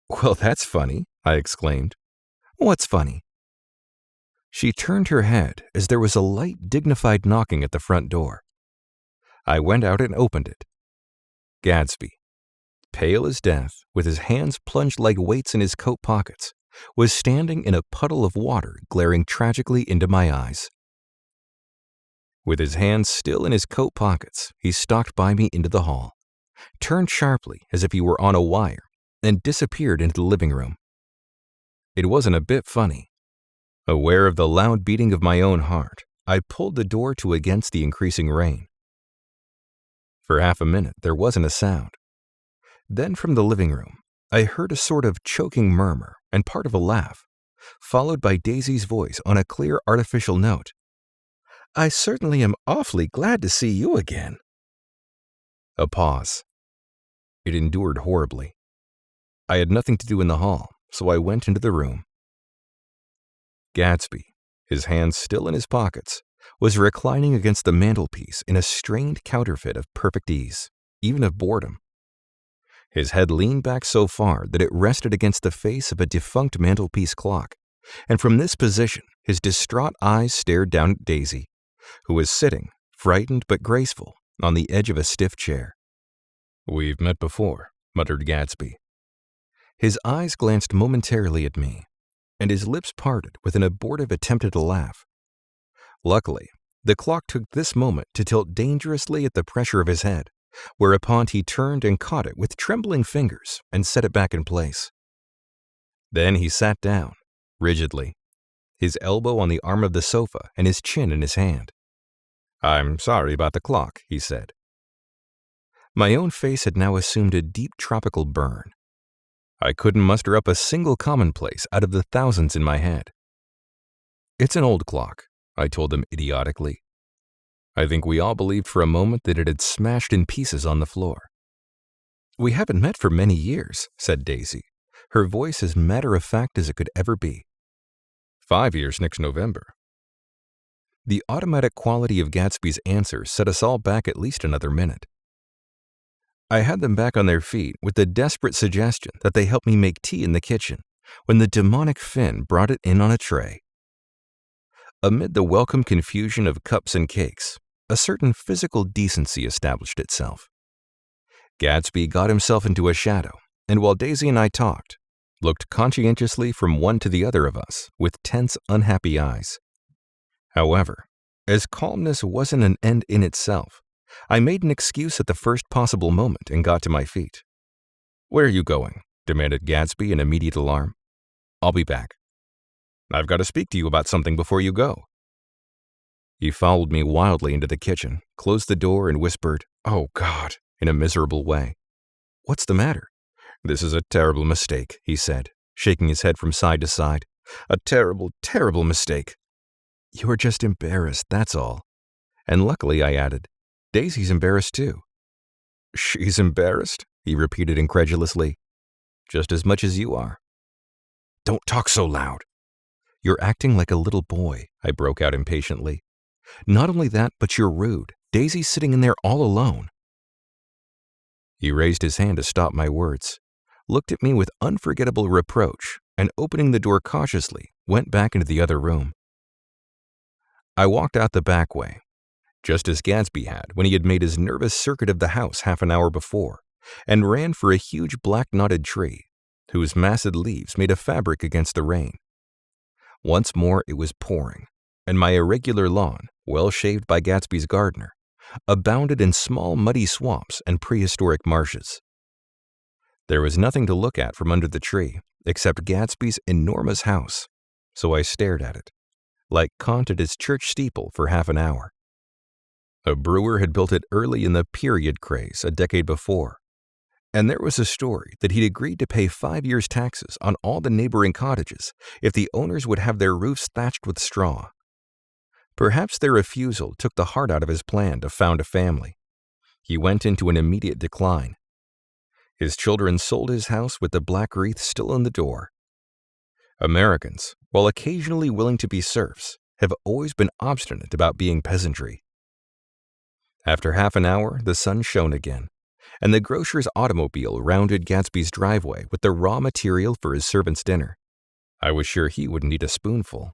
"Well, that's funny," I exclaimed. "What's funny?" She turned her head as there was a light, dignified knocking at the front door. I went out and opened it. Gatsby, pale as death, with his hands plunged like weights in his coat pockets, was standing in a puddle of water glaring tragically into my eyes. With his hands still in his coat pockets, he stalked by me into the hall, turned sharply as if he were on a wire, and disappeared into the living room. It wasn't a bit funny. Aware of the loud beating of my own heart, I pulled the door to against the increasing rain. For half a minute, there wasn't a sound. Then from the living room, I heard a sort of choking murmur and part of a laugh, followed by Daisy's voice on a clear artificial note. "I certainly am awfully glad to see you again." A pause. It endured horribly. I had nothing to do in the hall, so I went into the room. Gatsby, his hands still in his pockets, was reclining against the mantelpiece in a strained counterfeit of perfect ease, even of boredom. His head leaned back so far that it rested against the face of a defunct mantelpiece clock, and from this position his distraught eyes stared down at Daisy, who was sitting, frightened but graceful, on the edge of a stiff chair. "We've met before," muttered Gatsby. His eyes glanced momentarily at me, and his lips parted with an abortive attempt at a laugh. Luckily, the clock took this moment to tilt dangerously at the pressure of his head, whereupon he turned and caught it with trembling fingers and set it back in place. Then he sat down, rigidly, his elbow on the arm of the sofa and his chin in his hand. "I'm sorry about the clock," he said. My own face had now assumed a deep tropical burn. I couldn't muster up a single commonplace out of the thousands in my head. "It's an old clock," I told him idiotically. I think we all believed for a moment that it had smashed in pieces on the floor. "We haven't met for many years," said Daisy, her voice as matter-of-fact as it could ever be. 5 years next November." The automatic quality of Gatsby's answer set us all back at least another minute. I had them back on their feet with the desperate suggestion that they help me make tea in the kitchen when the demonic Finn brought it in on a tray. Amid the welcome confusion of cups and cakes, a certain physical decency established itself. Gatsby got himself into a shadow, and while Daisy and I talked, looked conscientiously from one to the other of us with tense, unhappy eyes. However, as calmness wasn't an end in itself, I made an excuse at the first possible moment and got to my feet. "Where are you going?" demanded Gatsby in immediate alarm. "I'll be back." "I've got to speak to you about something before you go." He followed me wildly into the kitchen, closed the door, and whispered, "Oh, God," in a miserable way. "What's the matter?" "This is a terrible mistake," he said, shaking his head from side to side. "A terrible, terrible mistake." "You're just embarrassed, that's all." And luckily, I added, "Daisy's embarrassed too." "She's embarrassed?" he repeated incredulously. "Just as much as you are." "Don't talk so loud." "You're acting like a little boy," I broke out impatiently. "Not only that, but you're rude. Daisy's sitting in there all alone." He raised his hand to stop my words, looked at me with unforgettable reproach, and opening the door cautiously, went back into the other room. I walked out the back way, just as Gatsby had when he had made his nervous circuit of the house half an hour before, and ran for a huge black-knotted tree, whose massed leaves made a fabric against the rain. Once more it was pouring, and my irregular lawn, well shaved by Gatsby's gardener, abounded in small muddy swamps and prehistoric marshes. There was nothing to look at from under the tree except Gatsby's enormous house, so I stared at it, like Kant at his church steeple for half an hour. A brewer had built it early in the period craze a decade before, and there was a story that he'd agreed to pay 5 years' taxes on all the neighboring cottages if the owners would have their roofs thatched with straw. Perhaps their refusal took the heart out of his plan to found a family. He went into an immediate decline. His children sold his house with the black wreath still in the door. Americans, while occasionally willing to be serfs, have always been obstinate about being peasantry. After half an hour, the sun shone again, and the grocer's automobile rounded Gatsby's driveway with the raw material for his servant's dinner. I was sure he wouldn't eat a spoonful.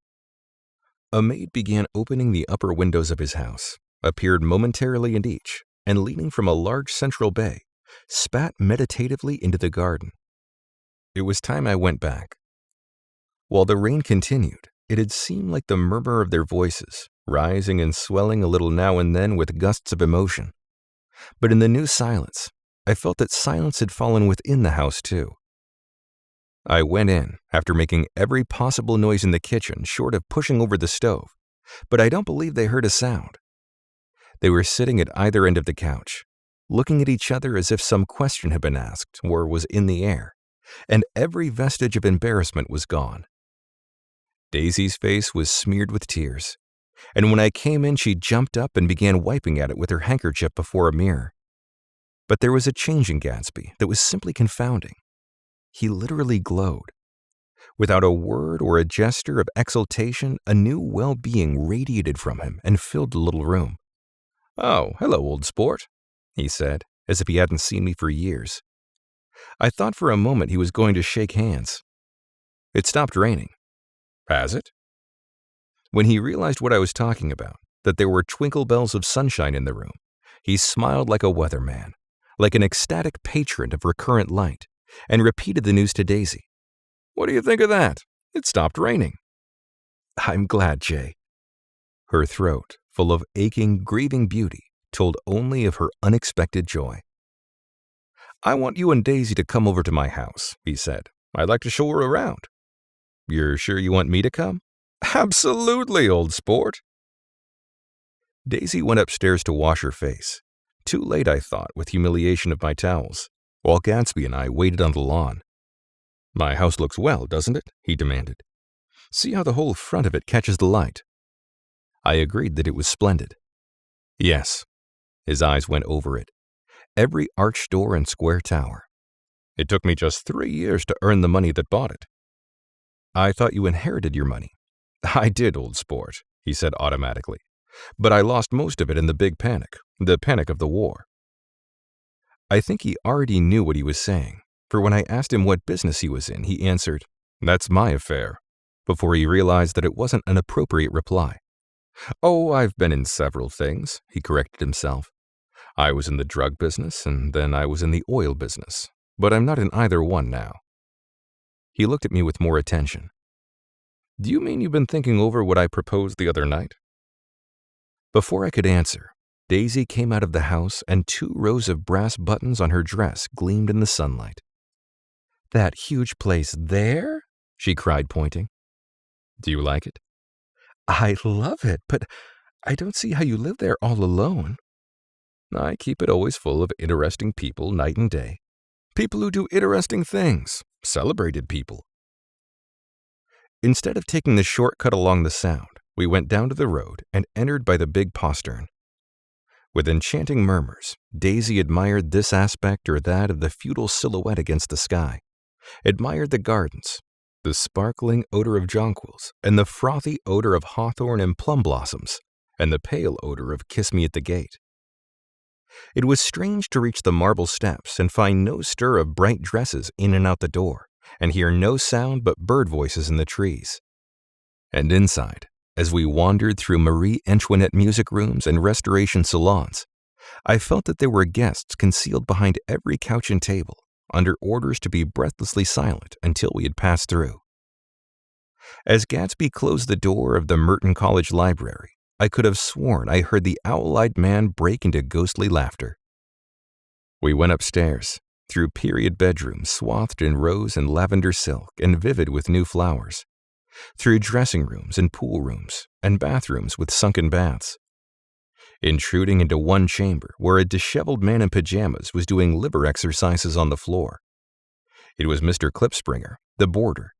A maid began opening the upper windows of his house, appeared momentarily in each, and leaning from a large central bay, spat meditatively into the garden. It was time I went back. While the rain continued, it had seemed like the murmur of their voices, rising and swelling a little now and then with gusts of emotion. But in the new silence, I felt that silence had fallen within the house too. I went in, after making every possible noise in the kitchen short of pushing over the stove, but I don't believe they heard a sound. They were sitting at either end of the couch, looking at each other as if some question had been asked or was in the air, and every vestige of embarrassment was gone. Daisy's face was smeared with tears, and when I came in she jumped up and began wiping at it with her handkerchief before a mirror. But there was a change in Gatsby that was simply confounding. He literally glowed. Without a word or a gesture of exultation, a new well-being radiated from him and filled the little room. "Oh, hello, old sport," he said, as if he hadn't seen me for years. I thought for a moment he was going to shake hands. It stopped raining. Has it? When he realized what I was talking about, that there were twinkle bells of sunshine in the room, he smiled like a weatherman, like an ecstatic patron of recurrent light, and repeated the news to Daisy. "What do you think of that? It stopped raining." "I'm glad, Jay." Her throat, full of aching, grieving beauty, told only of her unexpected joy. "I want you and Daisy to come over to my house," he said. "I'd like to show her around." "You're sure you want me to come?" "Absolutely, old sport." Daisy went upstairs to wash her face. Too late, I thought, with humiliation of my towels, while Gatsby and I waited on the lawn. "My house looks well, doesn't it?" he demanded. "See how the whole front of it catches the light." I agreed that it was splendid. Yes. His eyes went over it. Every arched door and square tower. "It took me just 3 years to earn the money that bought it." "I thought you inherited your money." "I did, old sport," he said automatically. "But I lost most of it in the big panic, the panic of the war." I think he already knew what he was saying, for when I asked him what business he was in, he answered, "That's my affair," before he realized that it wasn't an appropriate reply. "Oh, I've been in several things," he corrected himself. "I was in the drug business, and then I was in the oil business, but I'm not in either one now." He looked at me with more attention. "Do you mean you've been thinking over what I proposed the other night?" Before I could answer, Daisy came out of the house and 2 rows of brass buttons on her dress gleamed in the sunlight. "That huge place there?" she cried, pointing. "Do you like it?" "I love it, but I don't see how you live there all alone." "I keep it always full of interesting people night and day. People who do interesting things. Celebrated people." Instead of taking the shortcut along the Sound, we went down to the road and entered by the big postern. With enchanting murmurs, Daisy admired this aspect or that of the feudal silhouette against the sky, admired the gardens, the sparkling odor of jonquils, and the frothy odor of hawthorn and plum blossoms, and the pale odor of kiss me at the gate. It was strange to reach the marble steps and find no stir of bright dresses in and out the door, and hear no sound but bird voices in the trees. And inside, as we wandered through Marie Antoinette music rooms and restoration salons, I felt that there were guests concealed behind every couch and table, under orders to be breathlessly silent until we had passed through. As Gatsby closed the door of the Merton College library, I could have sworn I heard the owl-eyed man break into ghostly laughter. We went upstairs, through period bedrooms swathed in rose and lavender silk and vivid with new flowers, through dressing rooms and pool rooms and bathrooms with sunken baths, intruding into one chamber where a disheveled man in pajamas was doing liver exercises on the floor. It was Mr. Klipspringer, the boarder.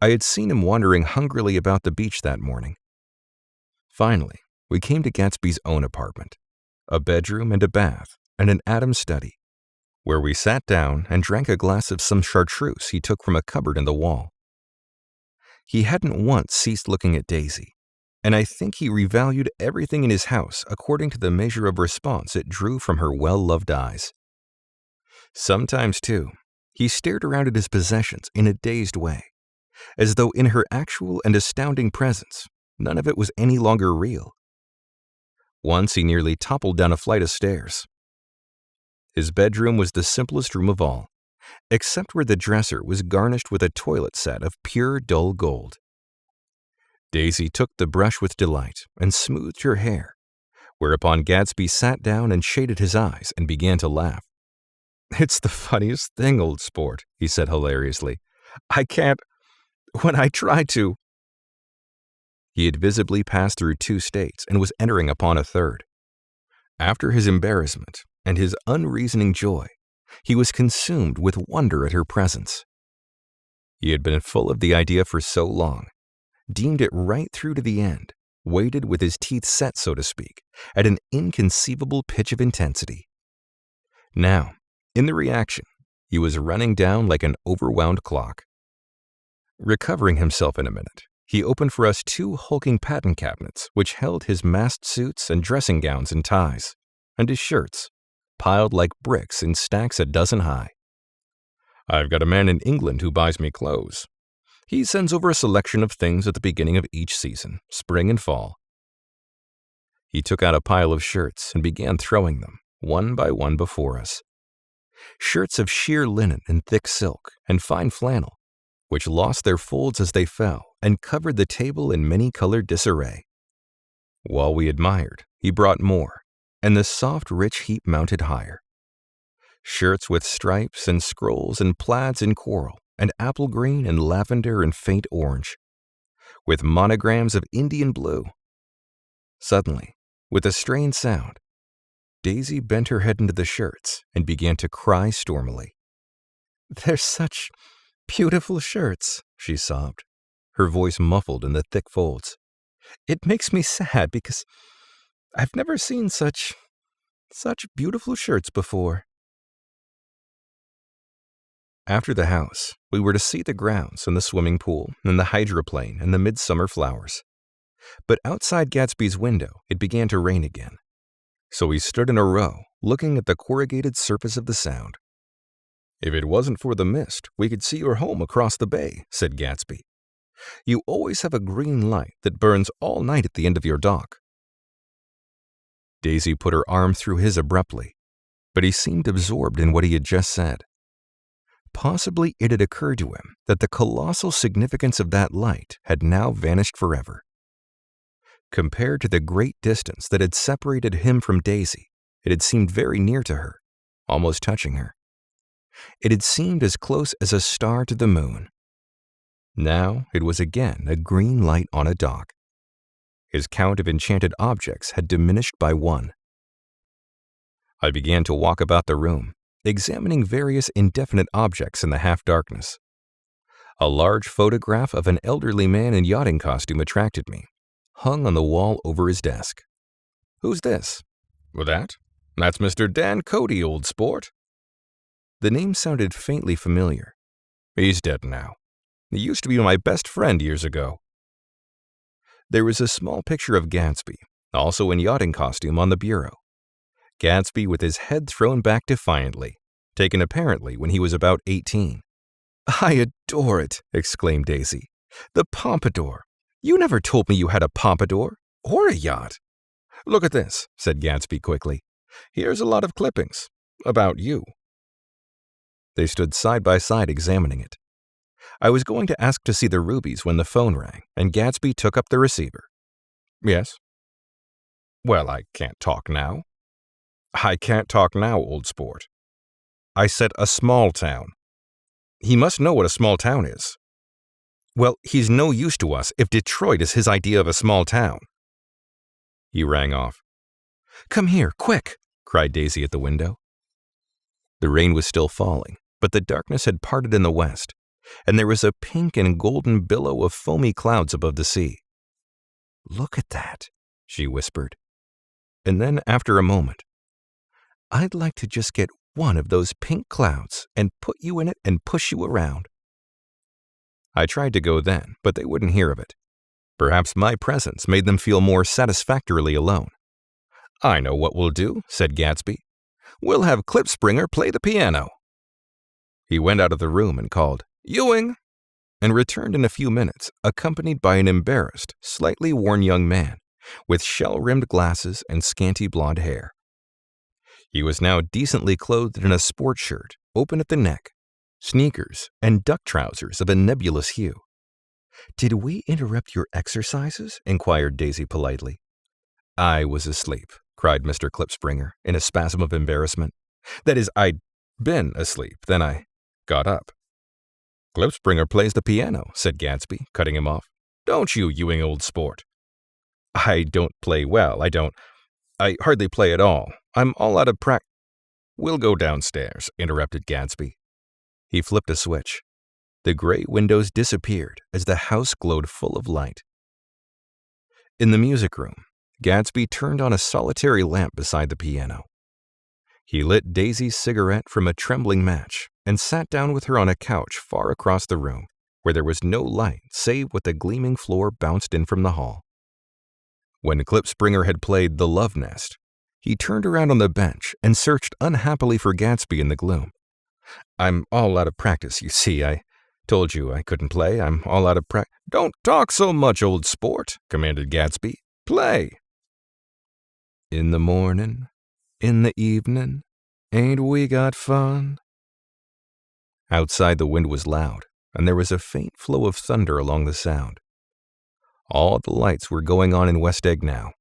I had seen him wandering hungrily about the beach that morning. Finally, we came to Gatsby's own apartment, a bedroom and a bath and an Adam's study, where we sat down and drank a glass of some chartreuse he took from a cupboard in the wall. He hadn't once ceased looking at Daisy, and I think he revalued everything in his house according to the measure of response it drew from her well-loved eyes. Sometimes, too, he stared around at his possessions in a dazed way, as though in her actual and astounding presence, none of it was any longer real. Once he nearly toppled down a flight of stairs. His bedroom was the simplest room of all, except where the dresser was garnished with a toilet set of pure dull gold. Daisy took the brush with delight and smoothed her hair, whereupon Gatsby sat down and shaded his eyes and began to laugh. "It's the funniest thing, old sport," he said hilariously. When I try to." He had visibly passed through 2 states and was entering upon a third. After his embarrassment and his unreasoning joy, he was consumed with wonder at her presence. He had been full of the idea for so long, deemed it right through to the end, waited with his teeth set, so to speak, at an inconceivable pitch of intensity. Now, in the reaction, he was running down like an overwound clock. Recovering himself in a minute, he opened for us 2 hulking patent cabinets which held his masked suits and dressing gowns and ties, and his shirts, piled like bricks in stacks a dozen high. "I've got a man in England who buys me clothes. He sends over a selection of things at the beginning of each season, spring and fall." He took out a pile of shirts and began throwing them, one by one, before us. Shirts of sheer linen and thick silk and fine flannel, which lost their folds as they fell and covered the table in many-colored disarray. While we admired, he brought more, and the soft, rich heap mounted higher. Shirts with stripes and scrolls and plaids in coral and apple green and lavender and faint orange, with monograms of Indian blue. Suddenly, with a strained sound, Daisy bent her head into the shirts and began to cry stormily. "They're such beautiful shirts," she sobbed, her voice muffled in the thick folds. "It makes me sad because I've never seen such beautiful shirts before." After the house, we were to see the grounds and the swimming pool and the hydroplane and the midsummer flowers. But outside Gatsby's window, it began to rain again. So we stood in a row, looking at the corrugated surface of the Sound. "If it wasn't for the mist, we could see your home across the bay," said Gatsby. "You always have a green light that burns all night at the end of your dock." Daisy put her arm through his abruptly, but he seemed absorbed in what he had just said. Possibly it had occurred to him that the colossal significance of that light had now vanished forever. Compared to the great distance that had separated him from Daisy, it had seemed very near to her, almost touching her. It had seemed as close as a star to the moon. Now it was again a green light on a dock. His count of enchanted objects had diminished by 1. I began to walk about the room, examining various indefinite objects in the half-darkness. A large photograph of an elderly man in yachting costume attracted me, hung on the wall over his desk. "Who's this?" That's Mr. Dan Cody, old sport." The name sounded faintly familiar. "He's dead now. He used to be my best friend years ago." There was a small picture of Gatsby, also in yachting costume, on the bureau. Gatsby with his head thrown back defiantly, taken apparently when he was about 18. "I adore it," exclaimed Daisy. "The pompadour. You never told me you had a pompadour, or a yacht." "Look at this," said Gatsby quickly. Here's a lot of clippings. About you." They stood side by side examining it. I was going to ask to see the rubies when the phone rang, and Gatsby took up the receiver. "Yes." "Well, I can't talk now." "I can't talk now, old sport. I said a small town. He must know what a small town is." "Well, he's no use to us if Detroit is his idea of a small town." He rang off. "Come here, quick!" cried Daisy at the window. The rain was still falling, but the darkness had parted in the west, and there was a pink and golden billow of foamy clouds above the sea. "Look at that," she whispered. And then, after a moment, "I'd like to just get one of those pink clouds and put you in it and push you around." I tried to go then, but they wouldn't hear of it. Perhaps my presence made them feel more satisfactorily alone. "I know what we'll do," said Gatsby. "We'll have Klipspringer play the piano." He went out of the room and called, "Ewing," and returned in a few minutes, accompanied by an embarrassed, slightly worn young man, with shell-rimmed glasses and scanty blonde hair. He was now decently clothed in a sports shirt, open at the neck, sneakers, and duck trousers of a nebulous hue. "Did we interrupt your exercises?" inquired Daisy politely. "I was asleep," cried Mr. Klipspringer in a spasm of embarrassment. "That is, I'd been asleep, then I got up." "Klipspringer plays the piano," said Gatsby, cutting him off. "Don't you, Ewing, old sport?" "I don't play well, I hardly play at all. I'm all out of "We'll go downstairs," interrupted Gatsby. He flipped a switch. The gray windows disappeared as the house glowed full of light. In the music room, Gatsby turned on a solitary lamp beside the piano. He lit Daisy's cigarette from a trembling match and sat down with her on a couch far across the room, where there was no light save what the gleaming floor bounced in from the hall. When Klipspringer had played The Love Nest, he turned around on the bench and searched unhappily for Gatsby in the gloom. "I'm all out of practice, you see. I told you I couldn't play. I'm all out of practice." "Don't talk so much, old sport," commanded Gatsby. "Play." "In the morning, in the evening, ain't we got fun?" Outside the wind was loud, and there was a faint flow of thunder along the sound. All the lights were going on in West Egg now.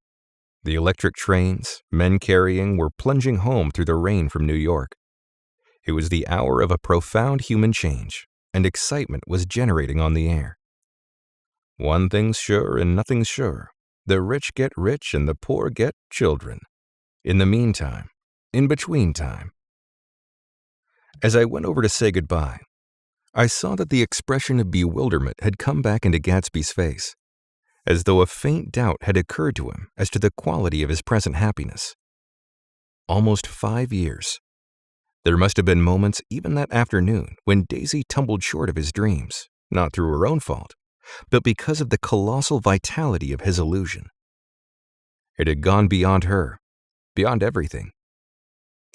The electric trains, men carrying, were plunging home through the rain from New York. It was the hour of a profound human change, and excitement was generating on the air. One thing's sure and nothing's sure. The rich get rich and the poor get children. In the meantime, in between time. As I went over to say goodbye, I saw that the expression of bewilderment had come back into Gatsby's face, as though a faint doubt had occurred to him as to the quality of his present happiness. Almost 5 years. There must have been moments even that afternoon when Daisy tumbled short of his dreams, not through her own fault, but because of the colossal vitality of his illusion. It had gone beyond her, beyond everything.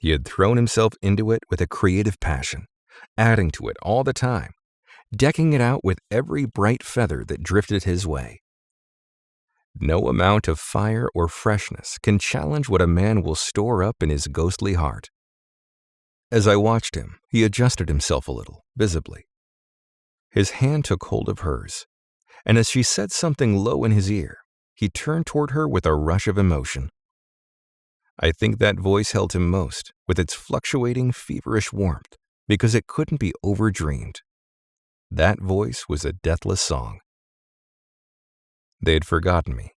He had thrown himself into it with a creative passion, adding to it all the time, decking it out with every bright feather that drifted his way. No amount of fire or freshness can challenge what a man will store up in his ghostly heart. As I watched him, he adjusted himself a little, visibly. His hand took hold of hers, and as she said something low in his ear, he turned toward her with a rush of emotion. I think that voice held him most, with its fluctuating, feverish warmth, because it couldn't be overdreamed. That voice was a deathless song. They had forgotten me,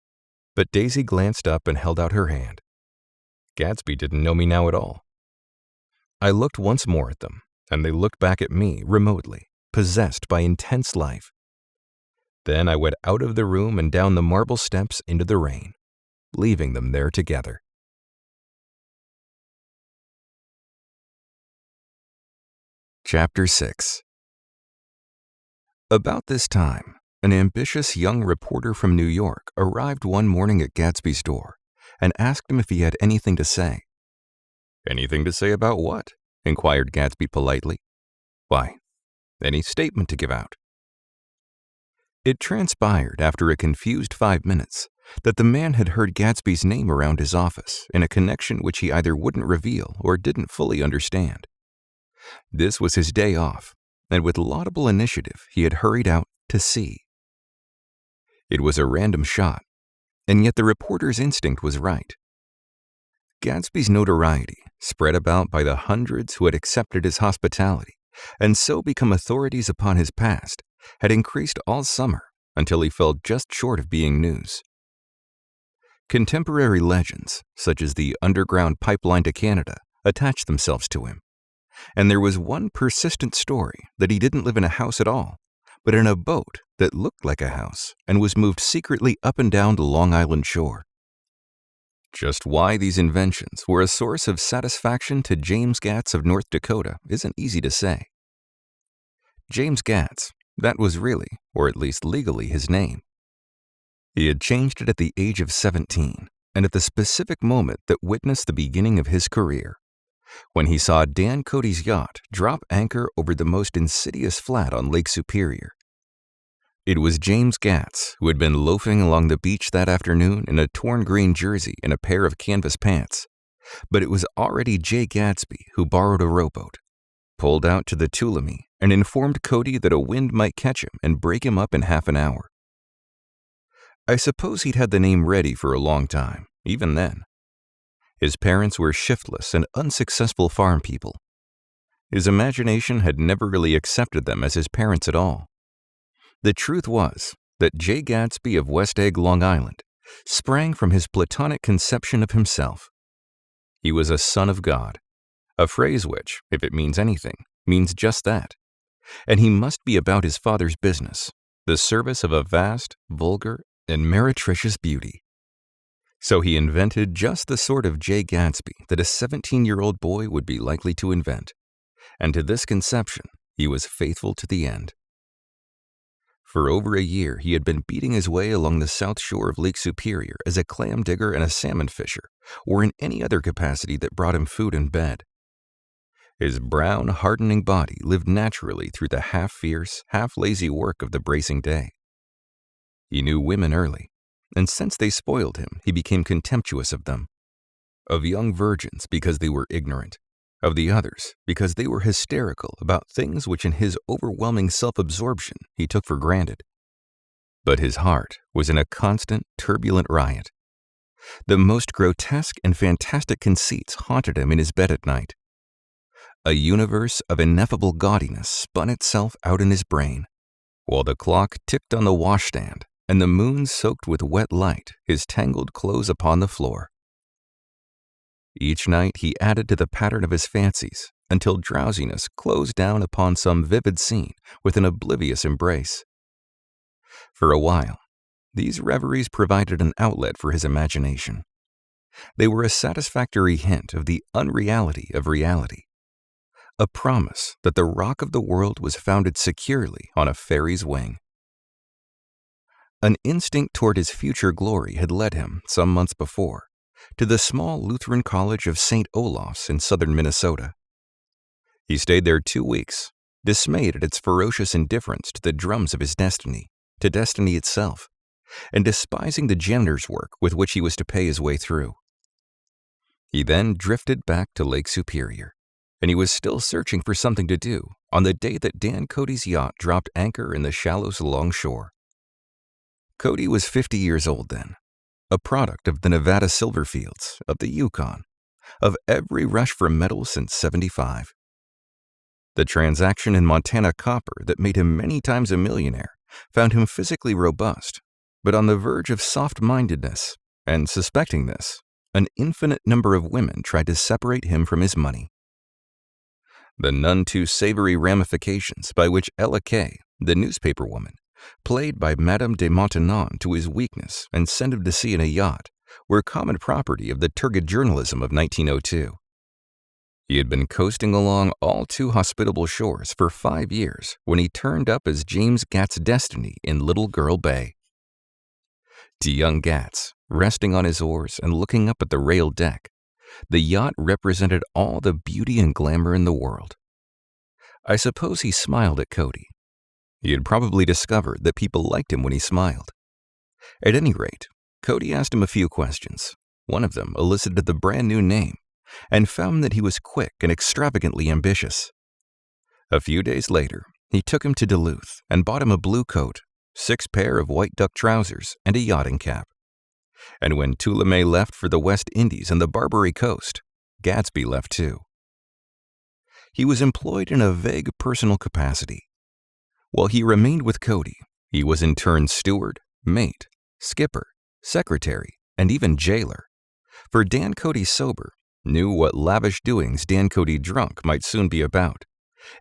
but Daisy glanced up and held out her hand. Gatsby didn't know me now at all. I looked once more at them, and they looked back at me remotely, possessed by intense life. Then I went out of the room and down the marble steps into the rain, leaving them there together. Chapter 6. About this time, an ambitious young reporter from New York arrived one morning at Gatsby's door and asked him if he had anything to say. "Anything to say about what?" inquired Gatsby politely. "Why, any statement to give out." It transpired after a confused 5 minutes that the man had heard Gatsby's name around his office in a connection which he either wouldn't reveal or didn't fully understand. This was his day off, and with laudable initiative he had hurried out to see. It was a random shot, and yet the reporter's instinct was right. Gatsby's notoriety, spread about by the hundreds who had accepted his hospitality and so become authorities upon his past, had increased all summer until he fell just short of being news. Contemporary legends, such as the underground pipeline to Canada, attached themselves to him, and there was one persistent story that he didn't live in a house at all, but in a boat that looked like a house and was moved secretly up and down the Long Island shore. Just why these inventions were a source of satisfaction to James Gatz of North Dakota isn't easy to say. James Gatz, that was really, or at least legally, his name. He had changed it at the age of 17, and at the specific moment that witnessed the beginning of his career, when he saw Dan Cody's yacht drop anchor over the most insidious flat on Lake Superior. It was James Gatz who had been loafing along the beach that afternoon in a torn green jersey and a pair of canvas pants, but it was already Jay Gatsby who borrowed a rowboat, pulled out to the Tuolumne, and informed Cody that a wind might catch him and break him up in half an hour. I suppose he'd had the name ready for a long time, even then. His parents were shiftless and unsuccessful farm people. His imagination had never really accepted them as his parents at all. The truth was that Jay Gatsby of West Egg, Long Island, sprang from his platonic conception of himself. He was a son of God, a phrase which, if it means anything, means just that, and he must be about his father's business, the service of a vast, vulgar, and meretricious beauty. So he invented just the sort of Jay Gatsby that a 17-year-old boy would be likely to invent, and to this conception he was faithful to the end. For over a year he had been beating his way along the south shore of Lake Superior as a clam digger and a salmon fisher, or in any other capacity that brought him food and bed. His brown, hardening body lived naturally through the half-fierce, half-lazy work of the bracing day. He knew women early, and since they spoiled him, he became contemptuous of them. Of young virgins because they were ignorant, of the others because they were hysterical about things which in his overwhelming self-absorption he took for granted. But his heart was in a constant, turbulent riot. The most grotesque and fantastic conceits haunted him in his bed at night. A universe of ineffable gaudiness spun itself out in his brain, while the clock ticked on the washstand and the moon soaked with wet light his tangled clothes upon the floor. Each night he added to the pattern of his fancies until drowsiness closed down upon some vivid scene with an oblivious embrace. For a while, these reveries provided an outlet for his imagination. They were a satisfactory hint of the unreality of reality, a promise that the rock of the world was founded securely on a fairy's wing. An instinct toward his future glory had led him, some months before, to the small Lutheran College of St. Olaf's in southern Minnesota. He stayed there 2 weeks, dismayed at its ferocious indifference to the drums of his destiny, to destiny itself, and despising the janitor's work with which he was to pay his way through. He then drifted back to Lake Superior, and he was still searching for something to do on the day that Dan Cody's yacht dropped anchor in the shallows along shore. Cody was 50 years old then, a product of the Nevada silver fields, of the Yukon, of every rush for metal since '75. The transaction in Montana copper that made him many times a millionaire found him physically robust, but on the verge of soft-mindedness, and suspecting this, an infinite number of women tried to separate him from his money. The none too savory ramifications by which Ella Kay, the newspaper woman, played by Madame de Maintenon to his weakness and sent him to sea in a yacht, were common property of the turgid journalism of 1902. He had been coasting along all too hospitable shores for 5 years when he turned up as James Gat's destiny in Little Girl Bay. To young Gatz, resting on his oars and looking up at the railed deck, the yacht represented all the beauty and glamour in the world. I suppose he smiled at Cody. He had probably discovered that people liked him when he smiled. At any rate, Cody asked him a few questions. One of them elicited the brand new name and found that he was quick and extravagantly ambitious. A few days later, he took him to Duluth and bought him a blue coat, 6 pair of white duck trousers, and a yachting cap. And when Tolomei left for the West Indies and the Barbary Coast, Gatsby left too. He was employed in a vague personal capacity. While he remained with Cody, he was in turn steward, mate, skipper, secretary, and even jailer. For Dan Cody sober knew what lavish doings Dan Cody drunk might soon be about,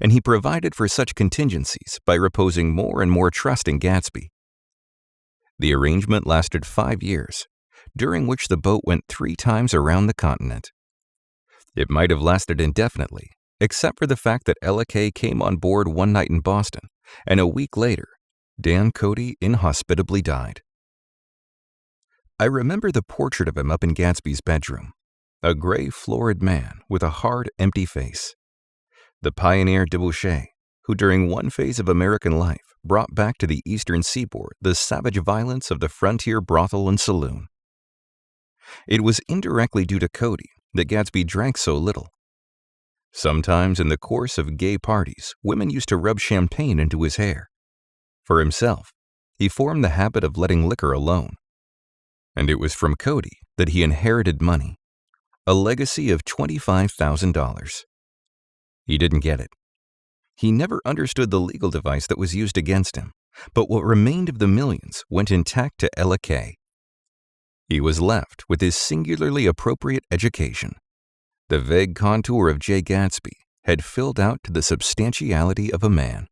and he provided for such contingencies by reposing more and more trust in Gatsby. The arrangement lasted 5 years, during which the boat went 3 times around the continent. It might have lasted indefinitely, except for the fact that Ella Kay came on board one night in Boston, and a week later, Dan Cody inhospitably died. I remember the portrait of him up in Gatsby's bedroom, a gray, florid man with a hard, empty face. The pioneer debauchee, who during one phase of American life brought back to the eastern seaboard the savage violence of the frontier brothel and saloon. It was indirectly due to Cody that Gatsby drank so little. Sometimes in the course of gay parties, women used to rub champagne into his hair. For himself, he formed the habit of letting liquor alone. And it was from Cody that he inherited money, a legacy of $25,000. He didn't get it. He never understood the legal device that was used against him, but what remained of the millions went intact to Ella Kay. He was left with his singularly appropriate education. The vague contour of Jay Gatsby had filled out to the substantiality of a man.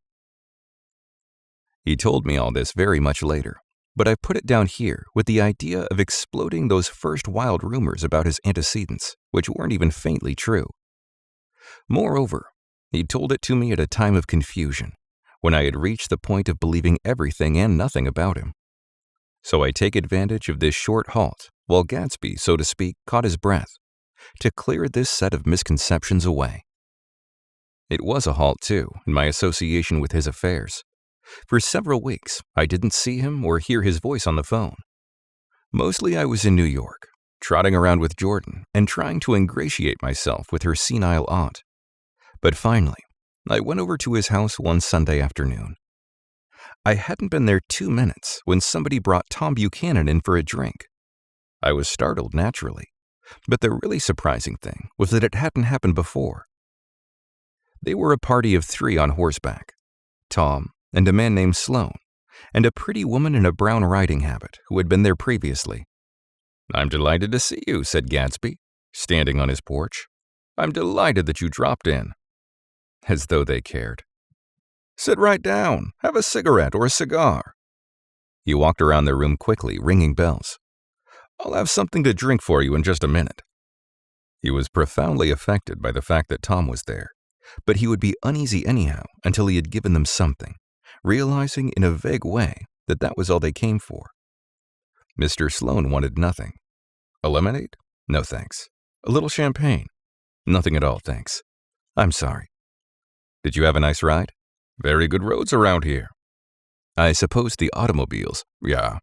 He told me all this very much later, but I put it down here with the idea of exploding those first wild rumors about his antecedents, which weren't even faintly true. Moreover, he told it to me at a time of confusion, when I had reached the point of believing everything and nothing about him. So I take advantage of this short halt, while Gatsby, so to speak, caught his breath, to clear this set of misconceptions away. It was a halt, too, in my association with his affairs. For several weeks, I didn't see him or hear his voice on the phone. Mostly I was in New York, trotting around with Jordan and trying to ingratiate myself with her senile aunt. But finally, I went over to his house one Sunday afternoon. I hadn't been there 2 minutes when somebody brought Tom Buchanan in for a drink. I was startled, naturally, but the really surprising thing was that it hadn't happened before. They were a party of 3 on horseback, Tom and a man named Sloane, and a pretty woman in a brown riding habit who had been there previously. "I'm delighted to see you," said Gatsby, standing on his porch. "I'm delighted that you dropped in." As though they cared. "Sit right down. Have a cigarette or a cigar." He walked around the room quickly, ringing bells. "I'll have something to drink for you in just a minute." He was profoundly affected by the fact that Tom was there, but he would be uneasy anyhow until he had given them something, realizing in a vague way that that was all they came for. Mr. Sloane wanted nothing. "A lemonade? No, thanks. A little champagne? Nothing at all, thanks. I'm sorry. Did you have a nice ride? Very good roads around here." "I suppose the automobiles." "Yeah."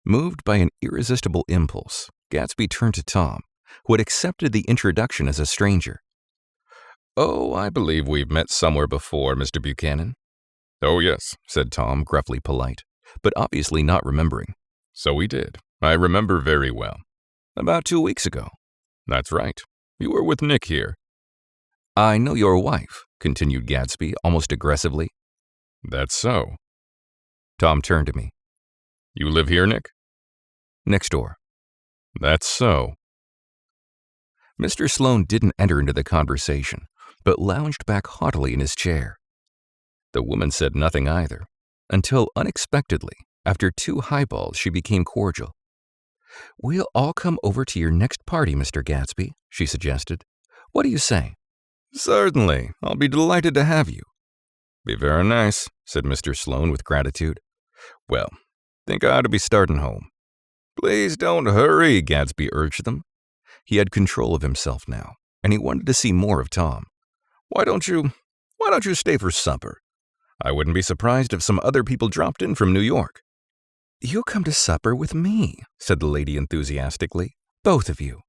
Moved by an irresistible impulse, Gatsby turned to Tom, who had accepted the introduction as a stranger. "Oh, I believe we've met somewhere before, Mr. Buchanan." "Oh, yes," said Tom, gruffly polite, but obviously not remembering. "So we did. I remember very well." "About 2 weeks ago." "That's right. You were with Nick here." "I know your wife," continued Gatsby almost aggressively. "That's so." Tom turned to me. "You live here, Nick?" "Next door." "That's so." Mr. Sloane didn't enter into the conversation, but lounged back haughtily in his chair. The woman said nothing either, until unexpectedly, after 2 highballs, she became cordial. "We'll all come over to your next party, Mr. Gatsby," she suggested. "What do you say?" "Certainly. I'll be delighted to have you." "Be very nice," said Mr. Sloane with gratitude. "Well, think I ought to be starting home." "Please don't hurry," Gatsby urged them. He had control of himself now, and he wanted to see more of Tom. Why don't you stay for supper? I wouldn't be surprised if some other people dropped in from New York." You come to supper with me, said the lady enthusiastically. Both of you.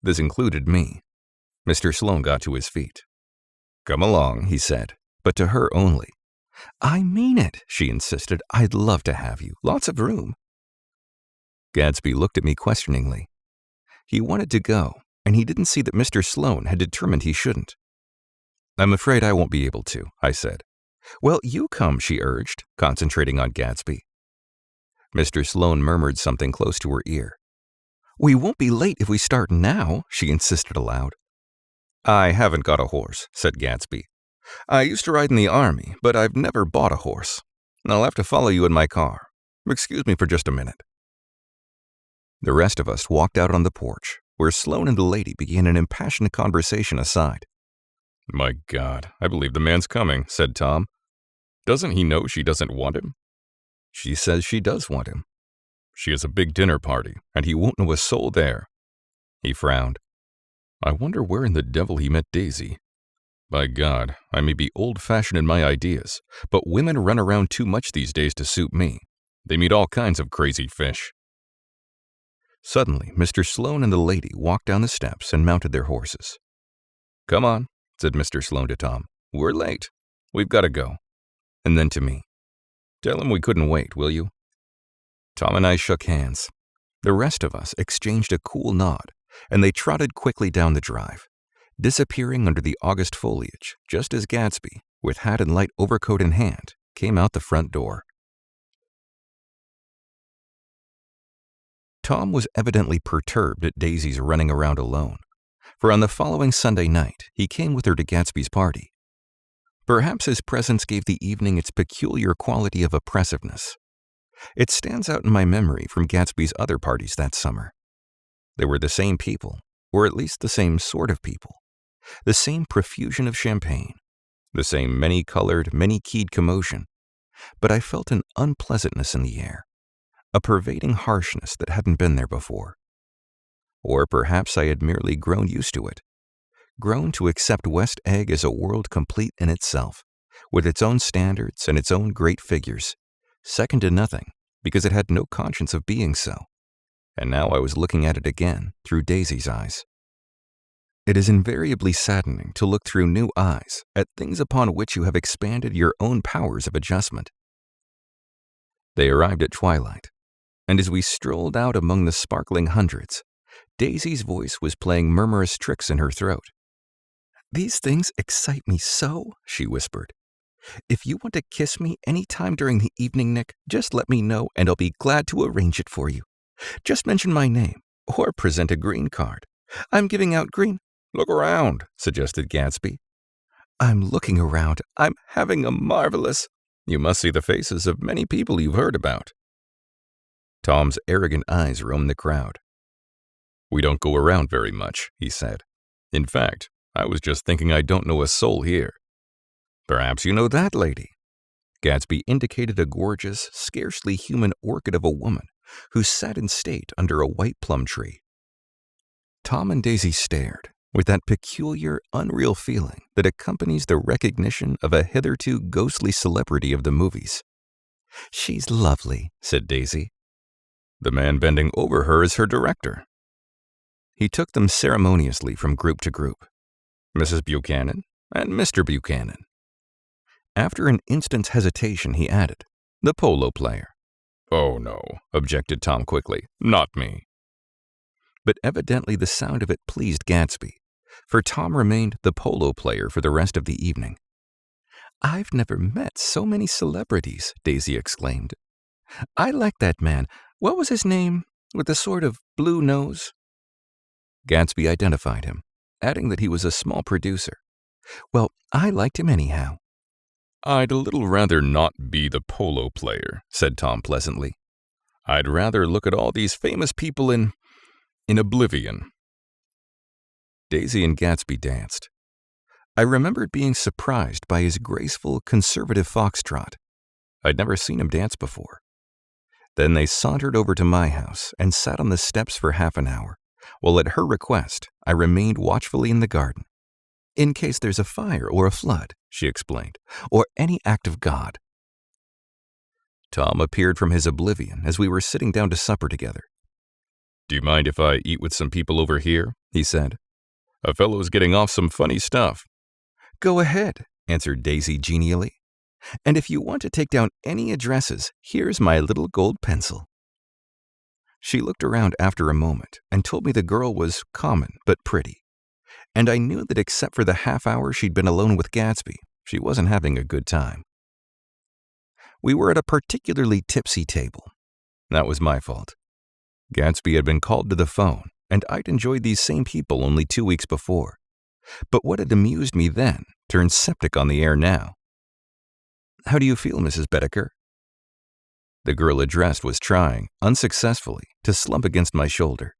This included me. Mr. Sloane got to his feet. Come along, he said, but to her only. I mean it, she insisted. I'd love to have you. Lots of room. Gatsby looked at me questioningly. He wanted to go, and he didn't see that Mr. Sloane had determined he shouldn't. I'm afraid I won't be able to, I said. Well, you come, she urged, concentrating on Gatsby. Mr. Sloane murmured something close to her ear. We won't be late if we start now, she insisted aloud. I haven't got a horse, said Gatsby. I used to ride in the army, but I've never bought a horse. I'll have to follow you in my car. Excuse me for just a minute. The rest of us walked out on the porch, where Sloane and the lady began an impassioned conversation aside. My God, I believe the man's coming, said Tom. Doesn't he know she doesn't want him? She says she does want him. She has a big dinner party, and he won't know a soul there. He frowned. I wonder where in the devil he met Daisy. By God, I may be old-fashioned in my ideas, but women run around too much these days to suit me. They meet all kinds of crazy fish. Suddenly, Mr. Sloane and the lady walked down the steps and mounted their horses. Come on, said Mr. Sloane to Tom. We're late. We've got to go. And then to me. Tell him we couldn't wait, will you? Tom and I shook hands. The rest of us exchanged a cool nod, and they trotted quickly down the drive, disappearing under the August foliage, just as Gatsby, with hat and light overcoat in hand, came out the front door. Tom was evidently perturbed at Daisy's running around alone, for on the following Sunday night, he came with her to Gatsby's party. Perhaps his presence gave the evening its peculiar quality of oppressiveness. It stands out in my memory from Gatsby's other parties that summer. They were the same people, or at least the same sort of people, the same profusion of champagne, the same many-colored, many-keyed commotion, but I felt an unpleasantness in the air, a pervading harshness that hadn't been there before. Or perhaps I had merely grown used to it, grown to accept West Egg as a world complete in itself, with its own standards and its own great figures, second to nothing, because it had no conscience of being so. And now I was looking at it again through Daisy's eyes. It is invariably saddening to look through new eyes at things upon which you have expanded your own powers of adjustment. They arrived at twilight, and as we strolled out among the sparkling hundreds, Daisy's voice was playing murmurous tricks in her throat. These things excite me so, she whispered. If you want to kiss me any time during the evening, Nick, just let me know and I'll be glad to arrange it for you. Just mention my name, or present a green card. I'm giving out green. Look around, suggested Gatsby. I'm looking around. I'm having a marvelous... You must see the faces of many people you've heard about. Tom's arrogant eyes roamed the crowd. We don't go around very much, he said. In fact, I was just thinking I don't know a soul here. Perhaps you know that lady. Gatsby indicated a gorgeous, scarcely human orchid of a woman who sat in state under a white plum tree. Tom and Daisy stared, with that peculiar, unreal feeling that accompanies the recognition of a hitherto ghostly celebrity of the movies. She's lovely, said Daisy. The man bending over her is her director. He took them ceremoniously from group to group. Mrs. Buchanan and Mr. Buchanan. After an instant's hesitation, he added, the polo player. Oh no, objected Tom quickly, not me. But evidently the sound of it pleased Gatsby, for Tom remained the polo player for the rest of the evening. I've never met so many celebrities, Daisy exclaimed. I like that man. What was his name, with the sort of blue nose? Gatsby identified him, adding that he was a small producer. Well, I liked him anyhow. I'd a little rather not be the polo player, said Tom pleasantly. I'd rather look at all these famous people in oblivion. Daisy and Gatsby danced. I remembered being surprised by his graceful, conservative foxtrot. I'd never seen him dance before. Then they sauntered over to my house and sat on the steps for half an hour, while at her request, I remained watchfully in the garden. In case there's a fire or a flood, she explained, or any act of God. Tom appeared from his oblivion as we were sitting down to supper together. "Do you mind if I eat with some people over here?" he said. "A fellow's getting off some funny stuff." "Go ahead," answered Daisy genially. "And if you want to take down any addresses, here's my little gold pencil." She looked around after a moment and told me the girl was common but pretty. And I knew that except for the half hour she'd been alone with Gatsby, she wasn't having a good time. We were at a particularly tipsy table. That was my fault. Gatsby had been called to the phone, and I'd enjoyed these same people only 2 weeks before. But what had amused me then turned septic on the air now. "How do you feel, Mrs. Bedecker?" The girl addressed was trying, unsuccessfully, to slump against my shoulder.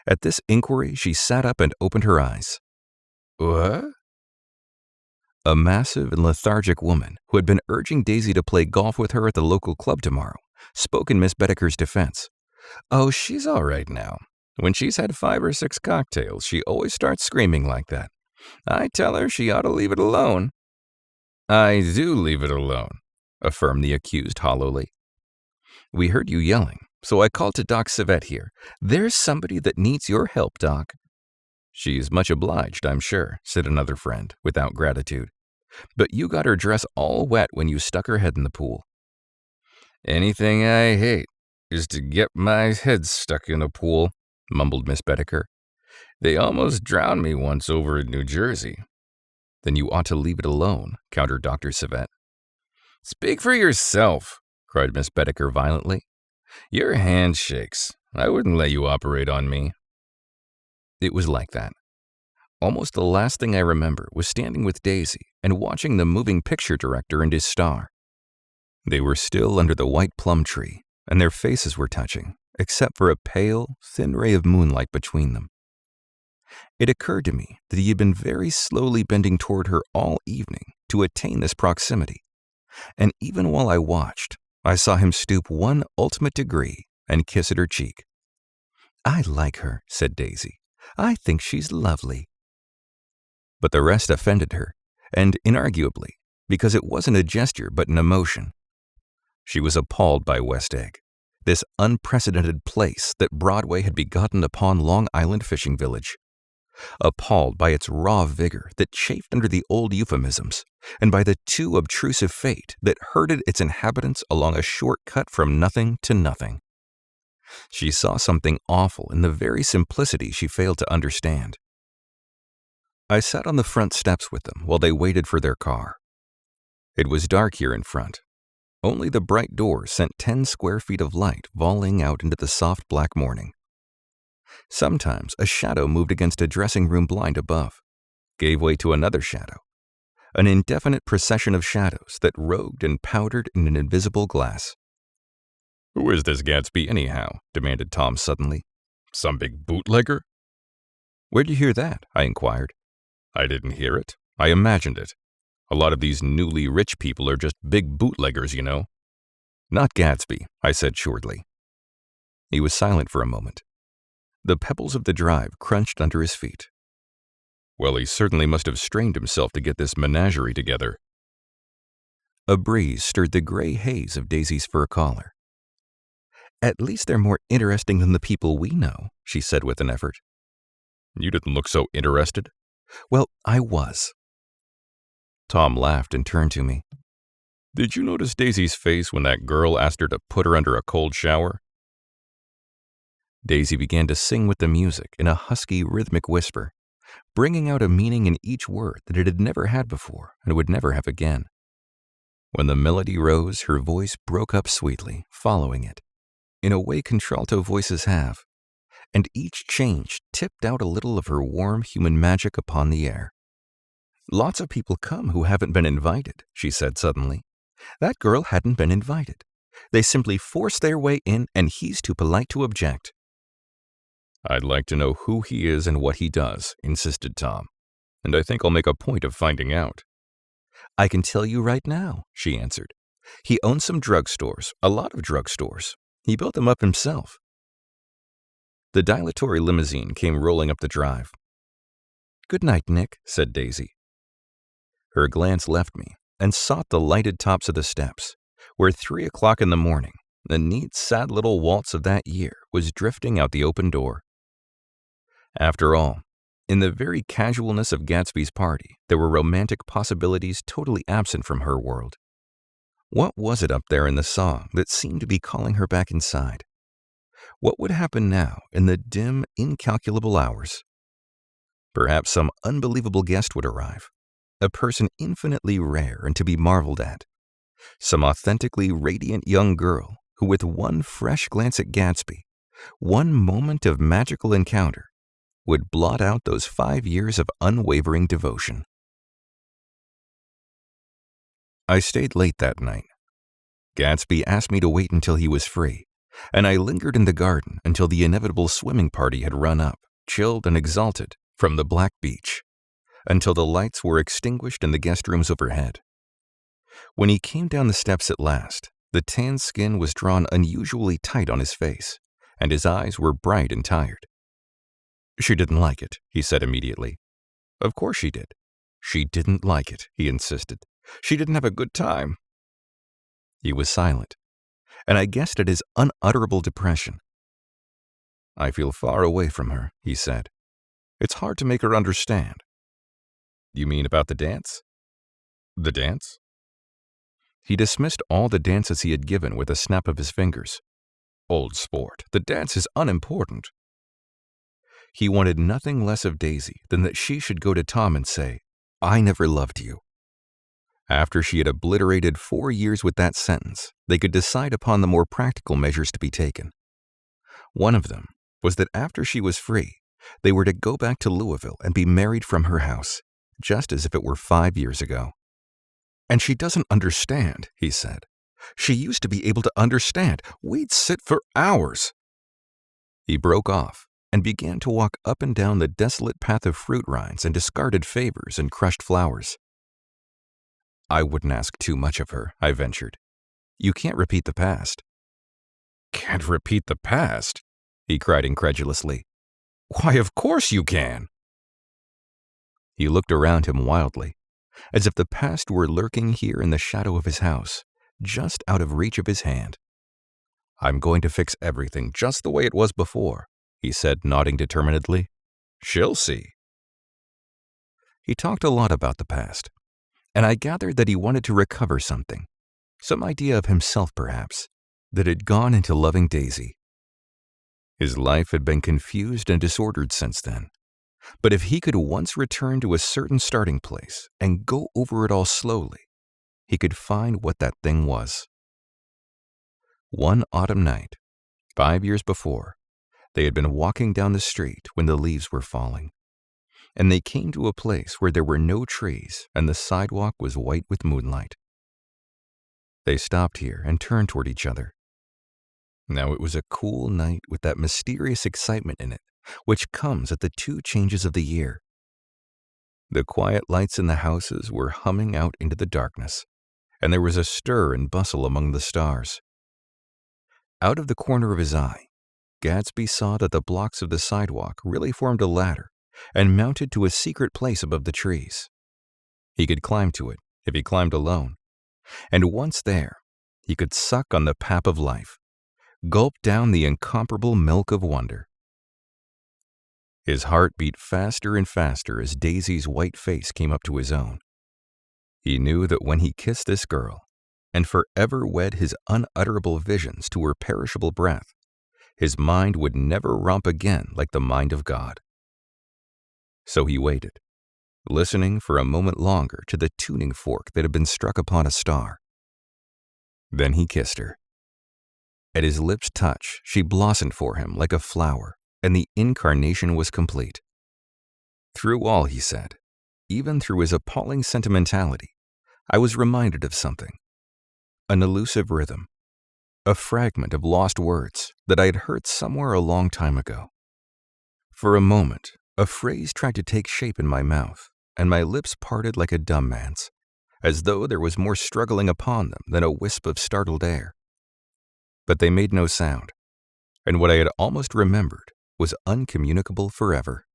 At this inquiry, she sat up and opened her eyes. "What?" A massive and lethargic woman who had been urging Daisy to play golf with her at the local club tomorrow spoke in Miss Bedecker's defense. "Oh, she's all right now. When she's had 5 or 6 cocktails, she always starts screaming like that. I tell her she ought to leave it alone." "I do leave it alone," affirmed the accused hollowly. "We heard you yelling, so I called to Doc Savette here. There's somebody that needs your help, Doc." "She's much obliged, I'm sure," said another friend, without gratitude. "But you got her dress all wet when you stuck her head in the pool." "Anything I hate is to get my head stuck in a pool," mumbled Miss Bedecker. "They almost drowned me once over in New Jersey." "Then you ought to leave it alone," countered Dr. Savette. "Speak for yourself," cried Miss Bedecker violently. "Your hand shakes. I wouldn't let you operate on me." It was like that. Almost the last thing I remember was standing with Daisy and watching the moving picture director and his star. They were still under the white plum tree, and their faces were touching, except for a pale, thin ray of moonlight between them. It occurred to me that he had been very slowly bending toward her all evening to attain this proximity, and even while I watched, I saw him stoop one ultimate degree and kiss at her cheek. "I like her," said Daisy. "I think she's lovely." But the rest offended her, and inarguably, because it wasn't a gesture but an emotion. She was appalled by West Egg, this unprecedented place that Broadway had begotten upon Long Island fishing village. Appalled by its raw vigor that chafed under the old euphemisms, and by the too obtrusive fate that herded its inhabitants along a short cut from nothing to nothing. She saw something awful in the very simplicity she failed to understand. I sat on the front steps with them while they waited for their car. It was dark here in front. Only the bright doors sent 10 square feet of light volleying out into the soft black morning. Sometimes a shadow moved against a dressing room blind above, gave way to another shadow, an indefinite procession of shadows that rogued and powdered in an invisible glass. "Who is this Gatsby anyhow?" demanded Tom suddenly. "Some big bootlegger?" "Where'd you hear that?" I inquired. "I didn't hear it. I imagined it. A lot of these newly rich people are just big bootleggers, you know." "Not Gatsby," I said shortly. He was silent for a moment. The pebbles of the drive crunched under his feet. "Well, he certainly must have strained himself to get this menagerie together." A breeze stirred the gray haze of Daisy's fur collar. "At least they're more interesting than the people we know," she said with an effort. "You didn't look so interested." "Well, I was." Tom laughed and turned to me. "Did you notice Daisy's face when that girl asked her to put her under a cold shower?" Daisy began to sing with the music in a husky, rhythmic whisper, bringing out a meaning in each word that it had never had before and would never have again. When the melody rose, her voice broke up sweetly, following it, in a way contralto voices have, and each change tipped out a little of her warm human magic upon the air. "Lots of people come who haven't been invited," she said suddenly. "That girl hadn't been invited. They simply forced their way in, and he's too polite to object." "I'd like to know who he is and what he does," insisted Tom, "and I think I'll make a point of finding out." "I can tell you right now," she answered. "He owns some drugstores, a lot of drugstores. He built them up himself." The dilatory limousine came rolling up the drive. "Good night, Nick," said Daisy. Her glance left me and sought the lighted tops of the steps, where 3 o'clock in the morning, the neat, sad little waltz of that year was drifting out the open door. After all, in the very casualness of Gatsby's party, there were romantic possibilities totally absent from her world. What was it up there in the song that seemed to be calling her back inside? What would happen now in the dim, incalculable hours? Perhaps some unbelievable guest would arrive, a person infinitely rare and to be marveled at, some authentically radiant young girl who, with one fresh glance at Gatsby, one moment of magical encounter, would blot out those 5 years of unwavering devotion. I stayed late that night. Gatsby asked me to wait until he was free, and I lingered in the garden until the inevitable swimming party had run up, chilled and exalted, from the black beach, until the lights were extinguished in the guest rooms overhead. When he came down the steps at last, the tan skin was drawn unusually tight on his face, and his eyes were bright and tired. "She didn't like it," he said immediately. "Of course she did." "She didn't like it," he insisted. "She didn't have a good time." He was silent, and I guessed at his unutterable depression. "I feel far away from her," he said. "It's hard to make her understand." "You mean about the dance?" "The dance?" He dismissed all the dances he had given with a snap of his fingers. "Old sport, the dance is unimportant." He wanted nothing less of Daisy than that she should go to Tom and say, "I never loved you." After she had obliterated 4 years with that sentence, they could decide upon the more practical measures to be taken. One of them was that after she was free, they were to go back to Louisville and be married from her house, just as if it were 5 years ago. "And she doesn't understand," he said. "She used to be able to understand. We'd sit for hours." He broke off and began to walk up and down the desolate path of fruit rinds and discarded favors and crushed flowers. "I wouldn't ask too much of her," I ventured. "You can't repeat the past." "Can't repeat the past?" he cried incredulously. "Why, of course you can." He looked around him wildly, as if the past were lurking here in the shadow of his house, just out of reach of his hand. "I'm going to fix everything just the way it was before," he said, nodding determinedly. "She'll see." He talked a lot about the past, and I gathered that he wanted to recover something, some idea of himself perhaps, that had gone into loving Daisy. His life had been confused and disordered since then, but if he could once return to a certain starting place and go over it all slowly, he could find what that thing was. One autumn night, 5 years before, they had been walking down the street when the leaves were falling, and they came to a place where there were no trees and the sidewalk was white with moonlight. They stopped here and turned toward each other. Now it was a cool night with that mysterious excitement in it which comes at the 2 changes of the year. The quiet lights in the houses were humming out into the darkness, and there was a stir and bustle among the stars. Out of the corner of his eye, Gatsby saw that the blocks of the sidewalk really formed a ladder and mounted to a secret place above the trees. He could climb to it if he climbed alone, and once there, he could suck on the pap of life, gulp down the incomparable milk of wonder. His heart beat faster and faster as Daisy's white face came up to his own. He knew that when he kissed this girl, and forever wed his unutterable visions to her perishable breath, his mind would never romp again like the mind of God. So he waited, listening for a moment longer to the tuning fork that had been struck upon a star. Then he kissed her. At his lips' touch, she blossomed for him like a flower, and the incarnation was complete. Through all, he said, even through his appalling sentimentality, I was reminded of something. An elusive rhythm, a fragment of lost words that I had heard somewhere a long time ago. For a moment, a phrase tried to take shape in my mouth, and my lips parted like a dumb man's, as though there was more struggling upon them than a wisp of startled air. But they made no sound, and what I had almost remembered was uncommunicable forever.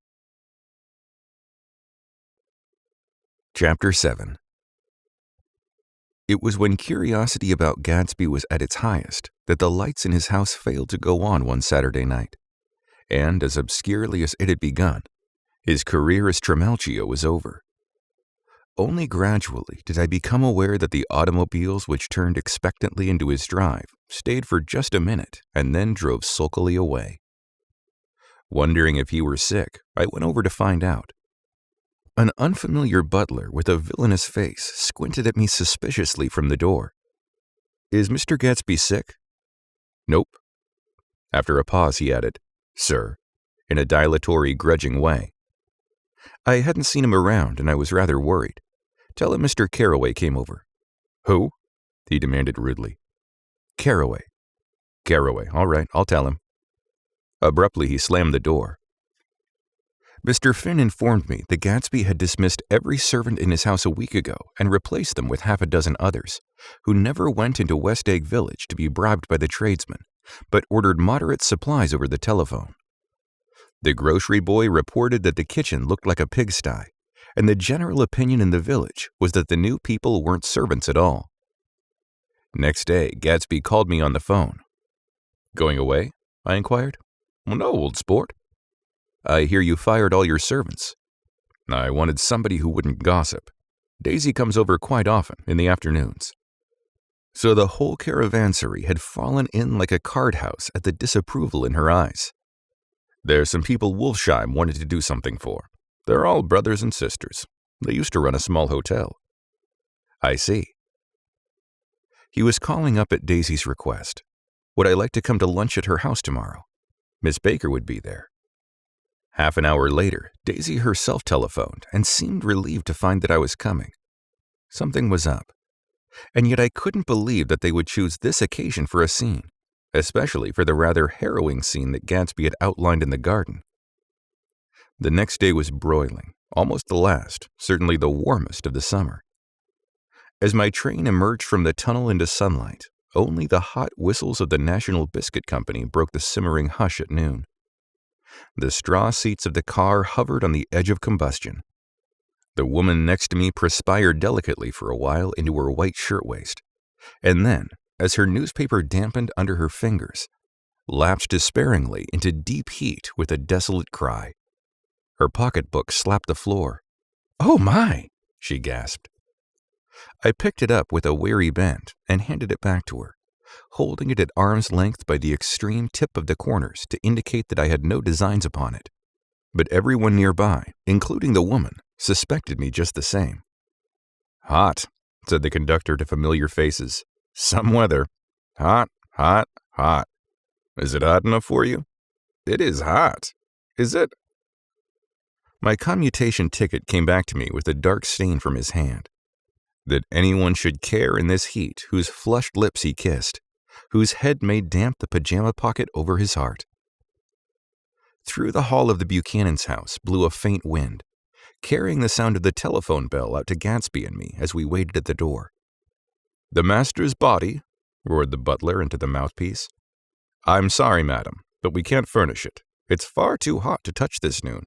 Chapter 7. It was when curiosity about Gatsby was at its highest that the lights in his house failed to go on one Saturday night, and as obscurely as it had begun, his career as Trimalchio was over. Only gradually did I become aware that the automobiles which turned expectantly into his drive stayed for just a minute and then drove sulkily away. Wondering if he were sick, I went over to find out. An unfamiliar butler with a villainous face squinted at me suspiciously from the door. "Is Mr. Gatsby sick?" "Nope." After a pause, he added, "Sir," in a dilatory, grudging way. I hadn't seen him around, and I was rather worried. "Tell him Mr. Carraway came over." "Who?" he demanded rudely. "Carraway." "Carraway, all right, I'll tell him." Abruptly, he slammed the door. Mr. Finn informed me that Gatsby had dismissed every servant in his house a week ago and replaced them with half a dozen others, who never went into West Egg Village to be bribed by the tradesmen, but ordered moderate supplies over the telephone. The grocery boy reported that the kitchen looked like a pigsty, and the general opinion in the village was that the new people weren't servants at all. Next day, Gatsby called me on the phone. "Going away?" I inquired. "No, old sport." "I hear you fired all your servants." "I wanted somebody who wouldn't gossip. Daisy comes over quite often in the afternoons." So the whole caravansary had fallen in like a card house at the disapproval in her eyes. "There's some people Wolfsheim wanted to do something for. They're all brothers and sisters. They used to run a small hotel." "I see." He was calling up at Daisy's request. Would I like to come to lunch at her house tomorrow? Miss Baker would be there. Half an hour later, Daisy herself telephoned and seemed relieved to find that I was coming. Something was up. And yet I couldn't believe that they would choose this occasion for a scene, especially for the rather harrowing scene that Gatsby had outlined in the garden. The next day was broiling, almost the last, certainly the warmest of the summer. As my train emerged from the tunnel into sunlight, only the hot whistles of the National Biscuit Company broke the simmering hush at noon. The straw seats of the car hovered on the edge of combustion. The woman next to me perspired delicately for a while into her white shirtwaist, and then, as her newspaper dampened under her fingers, lapsed despairingly into deep heat with a desolate cry. Her pocketbook slapped the floor. "Oh my!" she gasped. I picked it up with a wary bend and handed it back to her, holding it at arm's length by the extreme tip of the corners to indicate that I had no designs upon it. But everyone nearby, including the woman, suspected me just the same. "Hot," said the conductor to familiar faces. "Some weather. Hot, hot, hot. Is it hot enough for you?" "It is hot. Is it?" My commutation ticket came back to me with a dark stain from his hand. That anyone should care in this heat whose flushed lips he kissed, whose head made damp the pajama pocket over his heart. Through the hall of the Buchanan's house blew a faint wind, carrying the sound of the telephone bell out to Gatsby and me as we waited at the door. "The master's body," roared the butler into the mouthpiece. "I'm sorry, madam, but we can't furnish it. It's far too hot to touch this noon."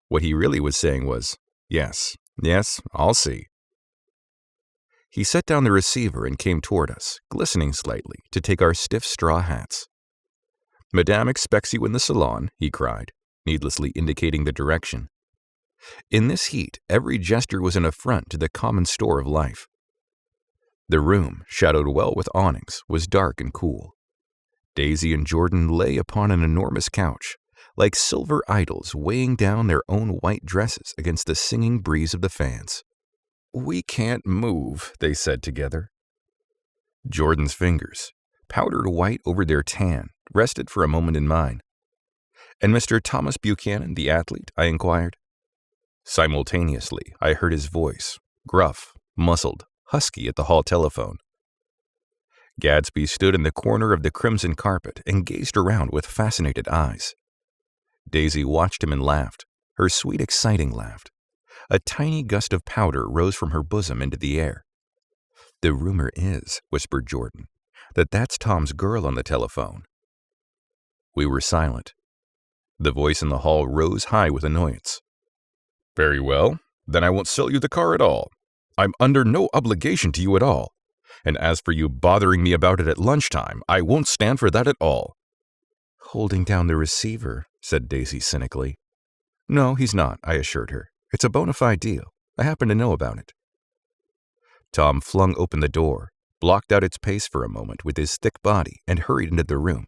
What he really was saying was, yes, I'll see." He set down the receiver and came toward us, glistening slightly, to take our stiff straw hats. "Madame expects you in the salon," he cried, needlessly indicating the direction. In this heat, every gesture was an affront to the common store of life. The room, shadowed well with awnings, was dark and cool. Daisy and Jordan lay upon an enormous couch, like silver idols weighing down their own white dresses against the singing breeze of the fans. "We can't move," they said together. Jordan's fingers, powdered white over their tan, rested for a moment in mine. "And Mr. Thomas Buchanan, the athlete?" I inquired. Simultaneously, I heard his voice, gruff, muzzled, husky at the hall telephone. Gatsby stood in the corner of the crimson carpet and gazed around with fascinated eyes. Daisy watched him and laughed, her sweet, exciting laugh. A tiny gust of powder rose from her bosom into the air. "The rumor is," whispered Jordan, "that that's Tom's girl on the telephone." We were silent. The voice in the hall rose high with annoyance. "Very well, then I won't sell you the car at all. I'm under no obligation to you at all. And as for you bothering me about it at lunchtime, I won't stand for that at all." "Holding down the receiver," said Daisy cynically. "No, he's not," I assured her. "It's a bona fide deal. I happen to know about it." Tom flung open the door, blocked out its pace for a moment with his thick body, and hurried into the room.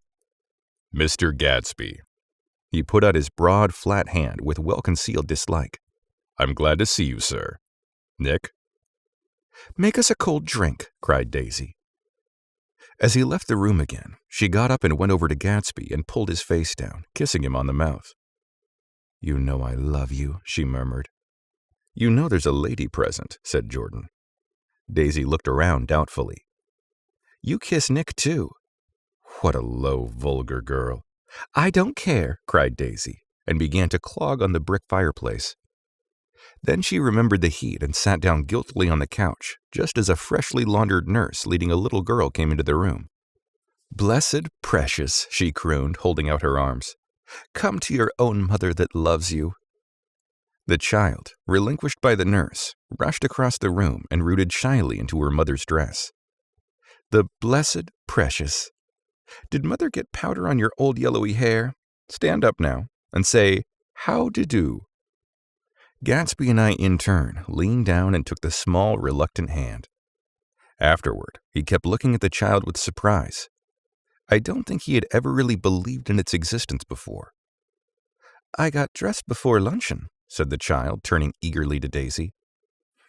"Mr. Gatsby." He put out his broad, flat hand with well-concealed dislike. "I'm glad to see you, sir. Nick?" "Make us a cold drink," cried Daisy. As he left the room again, she got up and went over to Gatsby and pulled his face down, kissing him on the mouth. "You know I love you," she murmured. "You know there's a lady present," said Jordan. Daisy looked around doubtfully. "You kiss Nick, too." "What a low, vulgar girl." "I don't care," cried Daisy, and began to clog on the brick fireplace. Then she remembered the heat and sat down guiltily on the couch, just as a freshly laundered nurse leading a little girl came into the room. "Blessed precious," she crooned, holding out her arms. "Come to your own mother that loves you." The child, relinquished by the nurse, rushed across the room and rooted shyly into her mother's dress. "The blessed precious. Did mother get powder on your old yellowy hair? Stand up now and say, 'How-de-do.'" Gatsby and I, in turn, leaned down and took the small, reluctant hand. Afterward, he kept looking at the child with surprise. I don't think he had ever really believed in its existence before. "I got dressed before luncheon," said the child, turning eagerly to Daisy.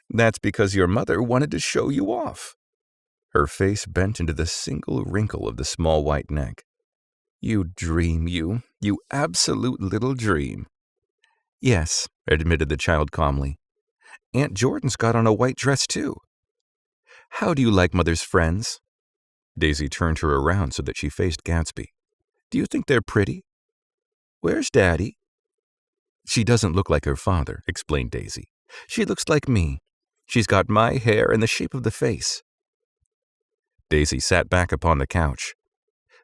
"That's because your mother wanted to show you off." Her face bent into the single wrinkle of the small white neck. "You dream, you absolute little dream." "Yes," admitted the child calmly. "Aunt Jordan's got on a white dress, too." "How do you like mother's friends?" Daisy turned her around so that she faced Gatsby. "Do you think they're pretty?" "Where's Daddy?" "She doesn't look like her father," explained Daisy. "She looks like me. She's got my hair and the shape of the face." Daisy sat back upon the couch.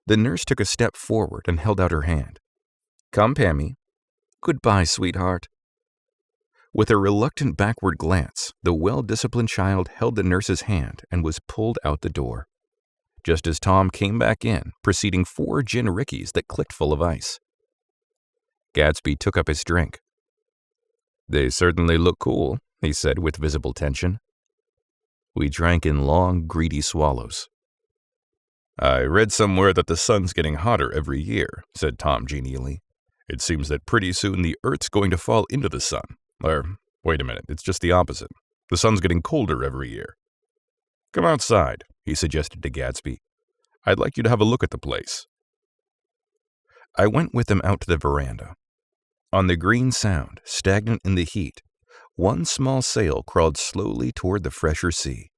The nurse took a step forward and held out her hand. "Come, Pammy." "Goodbye, sweetheart." With a reluctant backward glance, the well-disciplined child held the nurse's hand and was pulled out the door, just as Tom came back in, preceding 4 gin rickeys that clicked full of ice. Gatsby took up his drink. "They certainly look cool," he said with visible tension. We drank in long, greedy swallows. "I read somewhere that the sun's getting hotter every year," said Tom genially. "It seems that pretty soon the Earth's going to fall into the sun. Or, wait a minute, it's just the opposite. The sun's getting colder every year. Come outside," he suggested to Gatsby. "I'd like you to have a look at the place." I went with him out to the veranda. On the green sound, stagnant in the heat, one small sail crawled slowly toward the fresher sea.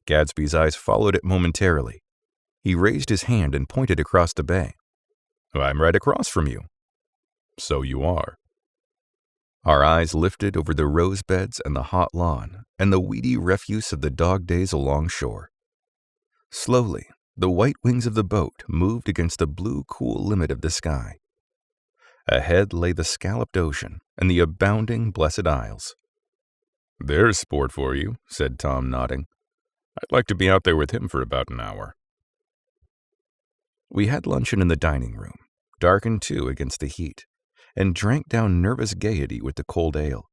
Gatsby's eyes followed it momentarily. He raised his hand and pointed across the bay. "I'm right across from you." "So you are." Our eyes lifted over the rose beds and the hot lawn and the weedy refuse of the dog days along shore. Slowly, the white wings of the boat moved against the blue, cool limit of the sky. Ahead lay the scalloped ocean and the abounding Blessed Isles. "There's sport for you," said Tom, nodding. "I'd like to be out there with him for about an hour." We had luncheon in the dining room, darkened too against the heat, and drank down nervous gaiety with the cold ale.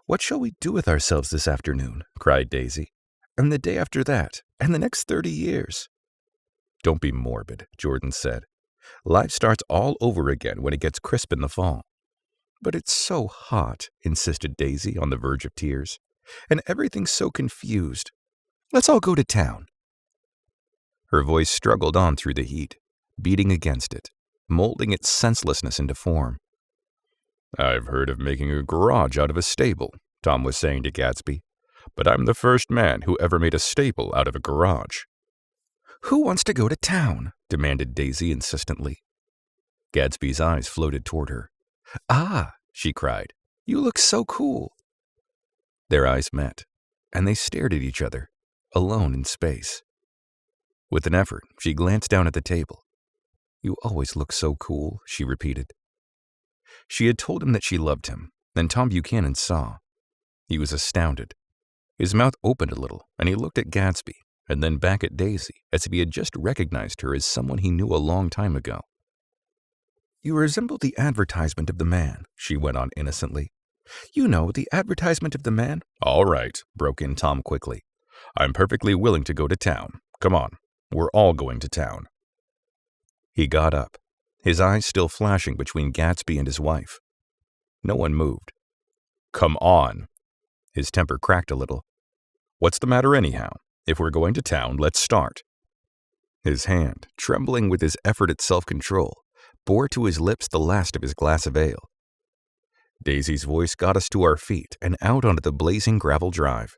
"What shall we do with ourselves this afternoon?" cried Daisy. "And the day after that, and the next 30 years?" "Don't be morbid," Jordan said. "Life starts all over again when it gets crisp in the fall." "But it's so hot," insisted Daisy on the verge of tears. "And everything's so confused. Let's all go to town." Her voice struggled on through the heat, beating against it, molding its senselessness into form. "I've heard of making a garage out of a stable," Tom was saying to Gatsby, "but I'm the first man who ever made a stable out of a garage." "Who wants to go to town?" demanded Daisy insistently. Gatsby's eyes floated toward her. "Ah," she cried, "you look so cool." Their eyes met, and they stared at each other, alone in space. With an effort, she glanced down at the table. "You always look so cool," she repeated. She had told him that she loved him, and Tom Buchanan saw. He was astounded. His mouth opened a little, and he looked at Gatsby, and then back at Daisy, as if he had just recognized her as someone he knew a long time ago. "You resemble the advertisement of the man," she went on innocently. "You know, the advertisement of the man—" "All right," broke in Tom quickly. "I'm perfectly willing to go to town. Come on, we're all going to town." He got up, his eyes still flashing between Gatsby and his wife. No one moved. "Come on." His temper cracked a little. "What's the matter anyhow? If we're going to town, let's start." His hand, trembling with his effort at self-control, bore to his lips the last of his glass of ale. Daisy's voice got us to our feet and out onto the blazing gravel drive.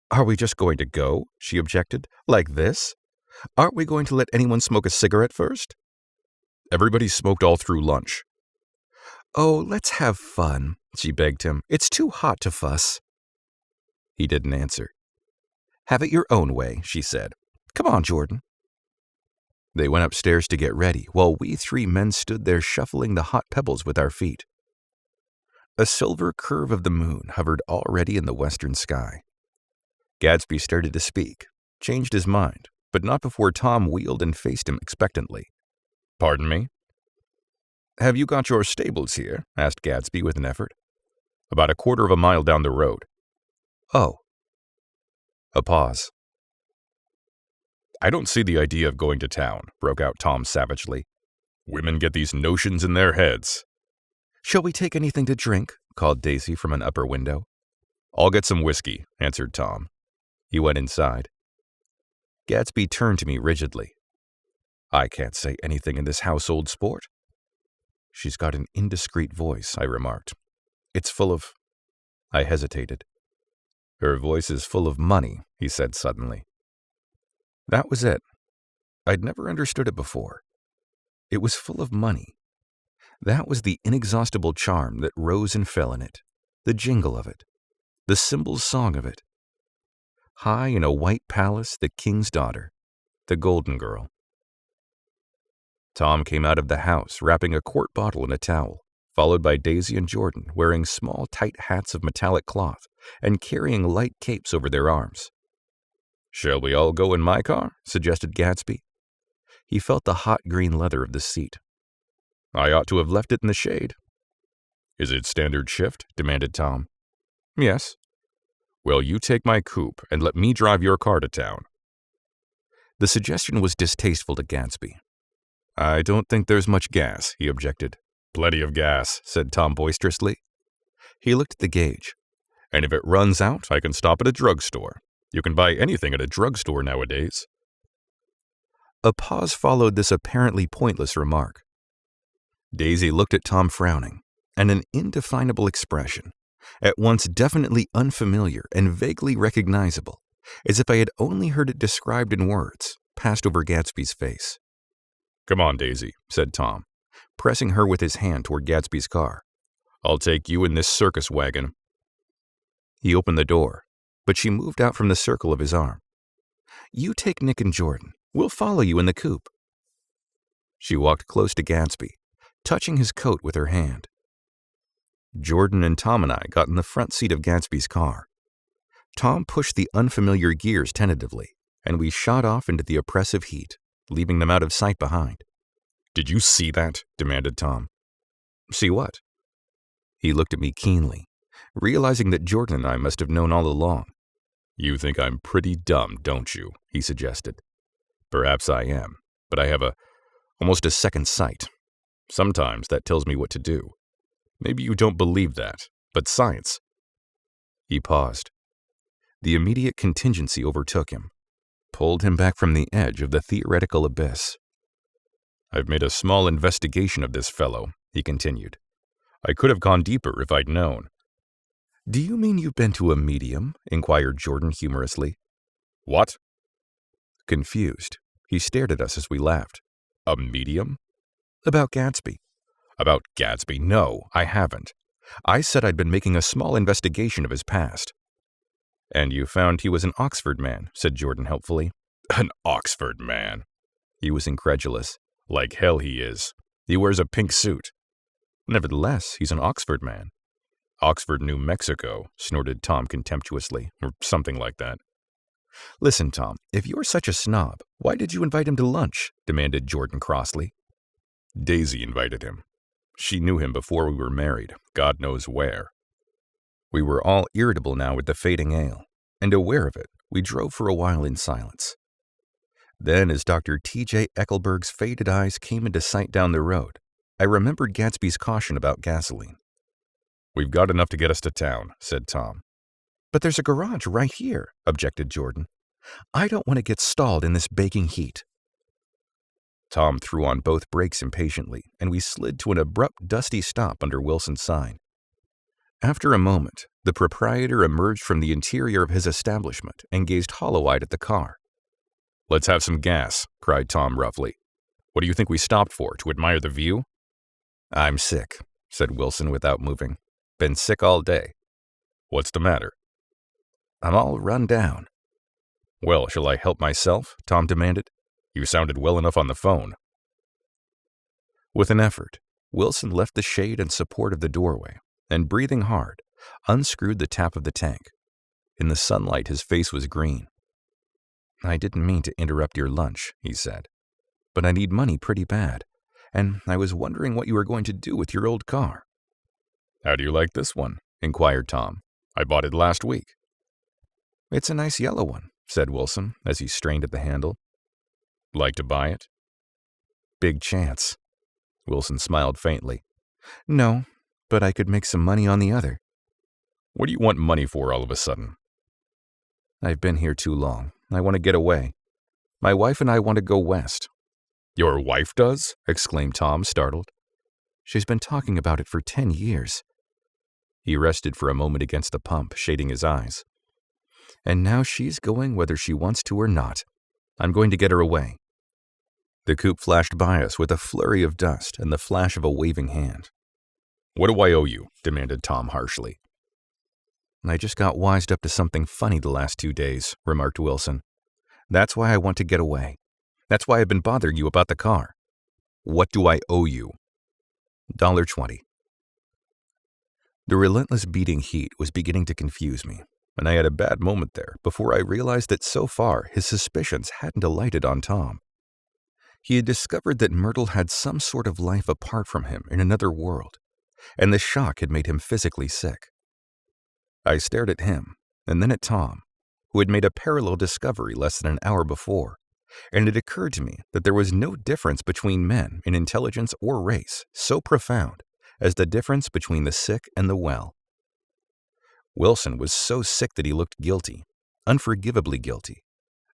"Are we just going to go?" she objected. "Like this? Aren't we going to let anyone smoke a cigarette first?" "Everybody smoked all through lunch." "Oh, let's have fun," she begged him. "It's too hot to fuss." He didn't answer. "Have it your own way," she said. "Come on, Jordan." They went upstairs to get ready, while we three men stood there shuffling the hot pebbles with our feet. A silver curve of the moon hovered already in the western sky. Gatsby started to speak, changed his mind, but not before Tom wheeled and faced him expectantly. "Pardon me?" "Have you got your stables here?" asked Gatsby with an effort. "About a quarter of a mile down the road." "Oh." A pause. "I don't see the idea of going to town," broke out Tom savagely. "Women get these notions in their heads." "Shall we take anything to drink?" called Daisy from an upper window. "I'll get some whiskey," answered Tom. He went inside. Gatsby turned to me rigidly. "I can't say anything in this household sport." "She's got an indiscreet voice," I remarked. "It's full of—" I hesitated. "Her voice is full of money," he said suddenly. That was it. I'd never understood it before. It was full of money. That was the inexhaustible charm that rose and fell in it, the jingle of it, the symbol's song of it. High in a white palace, the king's daughter, the golden girl. Tom came out of the house wrapping a quart bottle in a towel, followed by Daisy and Jordan wearing small tight hats of metallic cloth and carrying light capes over their arms. "Shall we all go in my car?" suggested Gatsby. He felt the hot green leather of the seat. "I ought to have left it in the shade." "Is it standard shift?" demanded Tom. "Yes." "Well, you take my coupe and let me drive your car to town." The suggestion was distasteful to Gatsby. "I don't think there's much gas," he objected. "Plenty of gas," said Tom boisterously. He looked at the gauge. "And if it runs out, I can stop at a drugstore. You can buy anything at a drugstore nowadays." A pause followed this apparently pointless remark. Daisy looked at Tom frowning, and an indefinable expression, at once definitely unfamiliar and vaguely recognizable, as if I had only heard it described in words, passed over Gatsby's face. "Come on, Daisy," said Tom, pressing her with his hand toward Gatsby's car. "I'll take you in this circus wagon." He opened the door, but she moved out from the circle of his arm. "You take Nick and Jordan. We'll follow you in the coupe." She walked close to Gatsby, touching his coat with her hand. Jordan and Tom and I got in the front seat of Gatsby's car. Tom pushed the unfamiliar gears tentatively, and we shot off into the oppressive heat, leaving them out of sight behind. "Did you see that?" demanded Tom. "See what?" He looked at me keenly, realizing that Jordan and I must have known all along. "You think I'm pretty dumb, don't you?" he suggested. "Perhaps I am, but I have almost a second sight. Sometimes that tells me what to do." "Maybe you don't believe that, but science—" He paused. The immediate contingency overtook him, pulled him back from the edge of the theoretical abyss. "I've made a small investigation of this fellow," he continued. "I could have gone deeper if I'd known." "Do you mean you've been to a medium?" inquired Jordan humorously. "What?" Confused, he stared at us as we laughed. "A medium?" "About Gatsby." "About Gatsby? No, I haven't. I said I'd been making a small investigation of his past." "And you found he was an Oxford man," said Jordan helpfully. "An Oxford man?" He was incredulous. "Like hell he is. He wears a pink suit." "Nevertheless, he's an Oxford man." Oxford, New Mexico, snorted Tom contemptuously, or something like that. Listen, Tom, if you're such a snob, why did you invite him to lunch? Demanded Jordan crossly. Daisy invited him. She knew him before we were married, God knows where. We were all irritable now with the fading ale, and aware of it, we drove for a while in silence. Then, as Dr. T.J. Eckelberg's faded eyes came into sight down the road, I remembered Gatsby's caution about gasoline. We've got enough to get us to town, said Tom. But there's a garage right here, objected Jordan. I don't want to get stalled in this baking heat. Tom threw on both brakes impatiently, and we slid to an abrupt, dusty stop under Wilson's sign. After a moment, the proprietor emerged from the interior of his establishment and gazed hollow-eyed at the car. Let's have some gas, cried Tom roughly. What do you think we stopped for, to admire the view? I'm sick, said Wilson without moving. Been sick all day. What's the matter? I'm all run down. Well, shall I help myself? Tom demanded. You sounded well enough on the phone. With an effort, Wilson left the shade and support of the doorway, and breathing hard, unscrewed the tap of the tank. In the sunlight, his face was green. I didn't mean to interrupt your lunch, he said, but I need money pretty bad, and I was wondering what you were going to do with your old car. How do you like this one? Inquired Tom. I bought it last week. It's a nice yellow one, said Wilson as he strained at the handle. Like to buy it? Big chance. Wilson smiled faintly. No, but I could make some money on the other. What do you want money for all of a sudden? I've been here too long. I want to get away. My wife and I want to go west. Your wife does? Exclaimed Tom, startled. She's been talking about it for 10 years. He rested for a moment against the pump, shading his eyes. And now she's going whether she wants to or not. I'm going to get her away. The coupe flashed by us with a flurry of dust and the flash of a waving hand. What do I owe you? Demanded Tom harshly. I just got wised up to something funny the last 2 days, remarked Wilson. That's why I want to get away. That's why I've been bothering you about the car. What do I owe you? $1.20. The relentless beating heat was beginning to confuse me, and I had a bad moment there before I realized that so far his suspicions hadn't alighted on Tom. He had discovered that Myrtle had some sort of life apart from him in another world, and the shock had made him physically sick. I stared at him, and then at Tom, who had made a parallel discovery less than an hour before, and it occurred to me that there was no difference between men in intelligence or race so profound as the difference between the sick and the well. Wilson was so sick that he looked guilty, unforgivably guilty,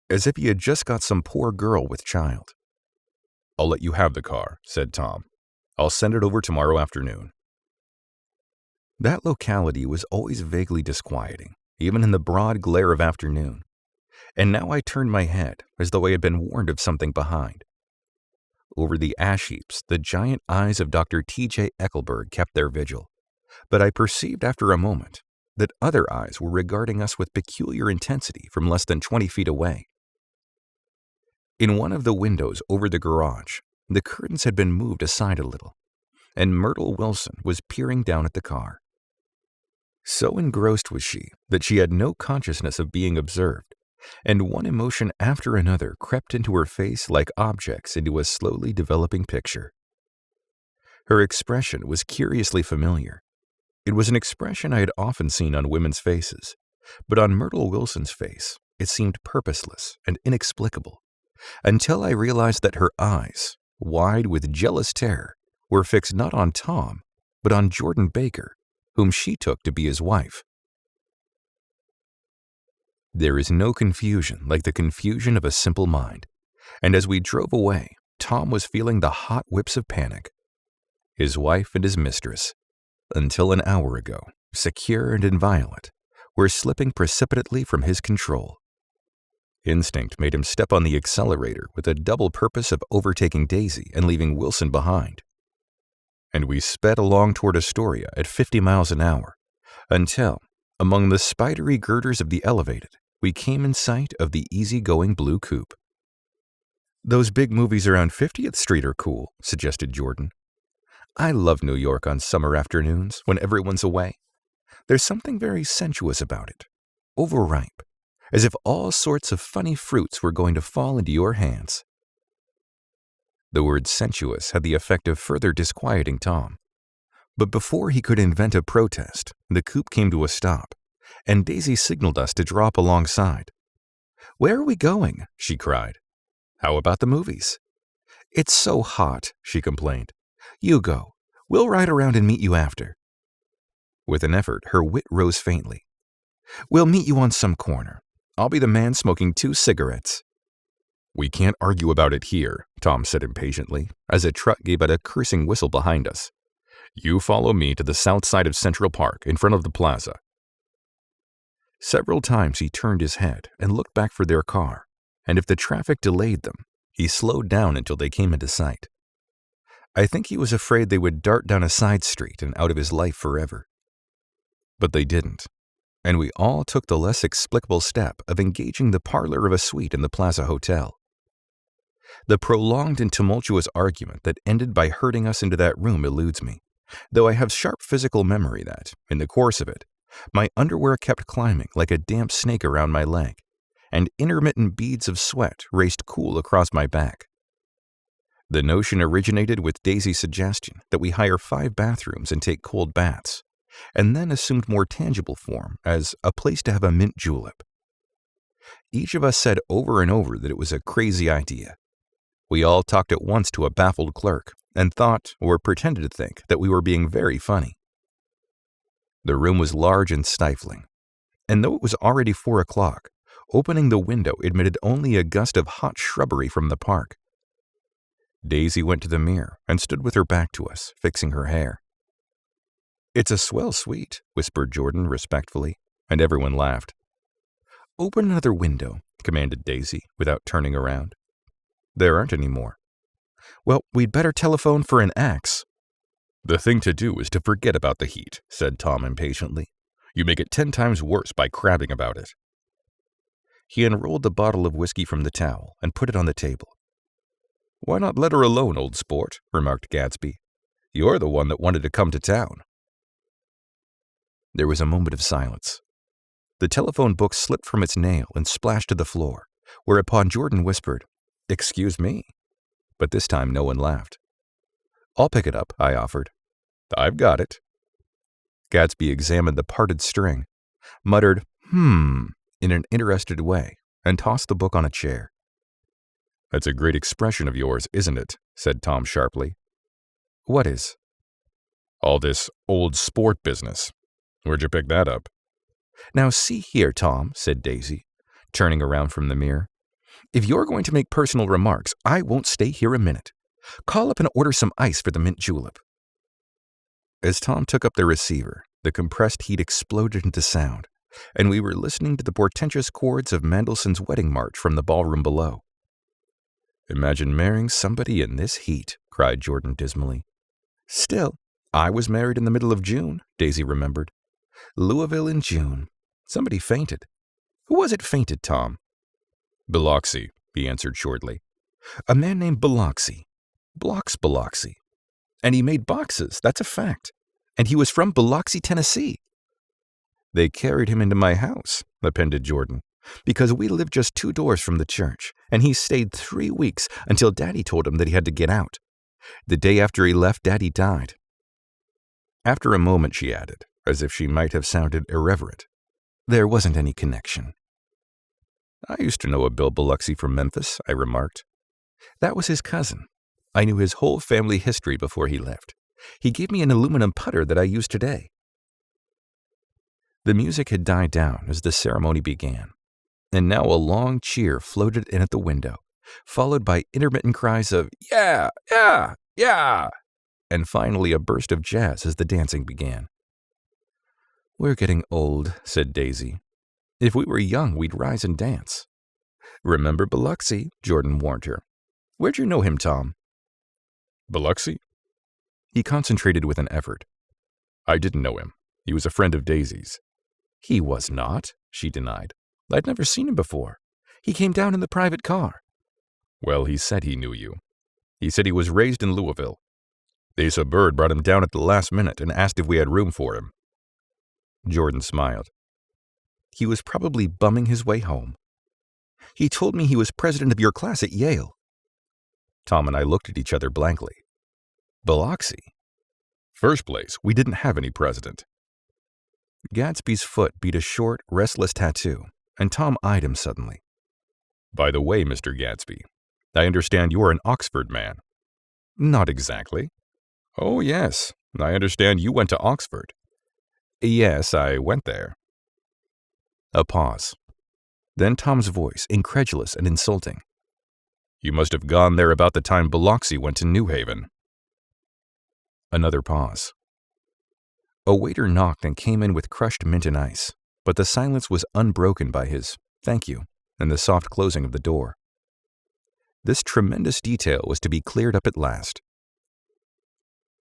as if he had just got some poor girl with child. I'll let you have the car, said Tom. I'll send it over tomorrow afternoon. That locality was always vaguely disquieting, even in the broad glare of afternoon, and now I turned my head as though I had been warned of something behind. Over the ash heaps, the giant eyes of Dr. T.J. Eckelberg kept their vigil, but I perceived after a moment that other eyes were regarding us with peculiar intensity from less than 20 feet away. In one of the windows over the garage, the curtains had been moved aside a little, and Myrtle Wilson was peering down at the car. So engrossed was she that she had no consciousness of being observed, and one emotion after another crept into her face like objects into a slowly developing picture. Her expression was curiously familiar. It was an expression I had often seen on women's faces, but on Myrtle Wilson's face it seemed purposeless and inexplicable, until I realized that her eyes, wide with jealous terror, were fixed not on Tom, but on Jordan Baker, whom she took to be his wife. There is no confusion like the confusion of a simple mind, and as we drove away, Tom was feeling the hot whips of panic. His wife and his mistress, until an hour ago, secure and inviolate, were slipping precipitately from his control. Instinct made him step on the accelerator with a double purpose of overtaking Daisy and leaving Wilson behind. And we sped along toward Astoria at 50 miles an hour, until, among the spidery girders of the elevated, we came in sight of the easy-going blue coupe. Those big movies around 50th Street are cool, suggested Jordan. I love New York on summer afternoons when everyone's away. There's something very sensuous about it, overripe, as if all sorts of funny fruits were going to fall into your hands. The word sensuous had the effect of further disquieting Tom. But before he could invent a protest, the coupe came to a stop, and Daisy signaled us to draw up alongside. "Where are we going?" she cried. "How about the movies?" "It's so hot," she complained. "You go. We'll ride around and meet you after." With an effort, her wit rose faintly. "We'll meet you on some corner. I'll be the man smoking 2 cigarettes. "We can't argue about it here," Tom said impatiently, as a truck gave out a cursing whistle behind us. "You follow me to the south side of Central Park, in front of the plaza." Several times he turned his head and looked back for their car, and if the traffic delayed them, he slowed down until they came into sight. I think he was afraid they would dart down a side street and out of his life forever. But they didn't, and we all took the less explicable step of engaging the parlor of a suite in the Plaza Hotel. The prolonged and tumultuous argument that ended by herding us into that room eludes me, though I have sharp physical memory that, in the course of it, my underwear kept climbing like a damp snake around my leg, and intermittent beads of sweat raced cool across my back. The notion originated with Daisy's suggestion that we hire 5 bathrooms and take cold baths, and then assumed more tangible form as a place to have a mint julep. Each of us said over and over that it was a crazy idea. We all talked at once to a baffled clerk and thought, or pretended to think, that we were being very funny. The room was large and stifling, and though it was already 4 o'clock, opening the window admitted only a gust of hot shrubbery from the park. Daisy went to the mirror and stood with her back to us, fixing her hair. "It's a swell suite," whispered Jordan respectfully, and everyone laughed. "Open another window," commanded Daisy, without turning around. "There aren't any more." "Well, we'd better telephone for an axe." "The thing to do is to forget about the heat," said Tom impatiently. "You make it 10 times worse by crabbing about it." He unrolled the bottle of whiskey from the towel and put it on the table. "Why not let her alone, old sport?" remarked Gatsby. "You're the one that wanted to come to town." There was a moment of silence. The telephone book slipped from its nail and splashed to the floor, whereupon Jordan whispered, "Excuse me." But this time no one laughed. "I'll pick it up," I offered. "I've got it." Gatsby examined the parted string, muttered, in an interested way, and tossed the book on a chair. "That's a great expression of yours, isn't it?" said Tom sharply. "What is?" "All this old sport business. Where'd you pick that up?" "Now see here, Tom," said Daisy, turning around from the mirror. "If you're going to make personal remarks, I won't stay here a minute. Call up and order some ice for the mint julep." As Tom took up the receiver, the compressed heat exploded into sound, and we were listening to the portentous chords of Mendelssohn's Wedding March from the ballroom below. "Imagine marrying somebody in this heat," cried Jordan dismally. "Still, I was married in the middle of June," Daisy remembered. "Louisville in June. Somebody fainted. Who was it fainted, Tom?" "Biloxi," he answered shortly. "A man named Biloxi. Blocks Biloxi. And he made boxes, that's a fact. And he was from Biloxi, Tennessee." "They carried him into my house," appended Jordan, "because we lived just 2 doors from the church, and he stayed 3 weeks until Daddy told him that he had to get out. The day after he left, Daddy died." After a moment, she added, as if she might have sounded irreverent, "There wasn't any connection." "I used to know a Bill Biloxi from Memphis," I remarked. "That was his cousin. I knew his whole family history before he left. He gave me an aluminum putter that I use today." The music had died down as the ceremony began, and now a long cheer floated in at the window, followed by intermittent cries of "Yeah, yeah, yeah," and finally a burst of jazz as the dancing began. "We're getting old," said Daisy. "If we were young, we'd rise and dance." "Remember Biloxi," Jordan warned her. "Where'd you know him, Tom?" "Biloxi?" He concentrated with an effort. "I didn't know him. He was a friend of Daisy's." "He was not," she denied. "I'd never seen him before. He came down in the private car." "Well, he said he knew you. He said he was raised in Louisville. Asa Bird brought him down at the last minute and asked if we had room for him." Jordan smiled. He was probably bumming his way home. He told me he was president of your class at Yale. Tom and I looked at each other blankly. Biloxi? First place, we didn't have any president. Gatsby's foot beat a short, restless tattoo, and Tom eyed him suddenly. By the way, Mr. Gatsby, I understand you are an Oxford man. Not exactly. Oh, yes, I understand you went to Oxford. Yes, I went there. A pause. Then Tom's voice, incredulous and insulting. You must have gone there about the time Biloxi went to New Haven. Another pause. A waiter knocked and came in with crushed mint and ice, but the silence was unbroken by his "thank you" and the soft closing of the door. This tremendous detail was to be cleared up at last.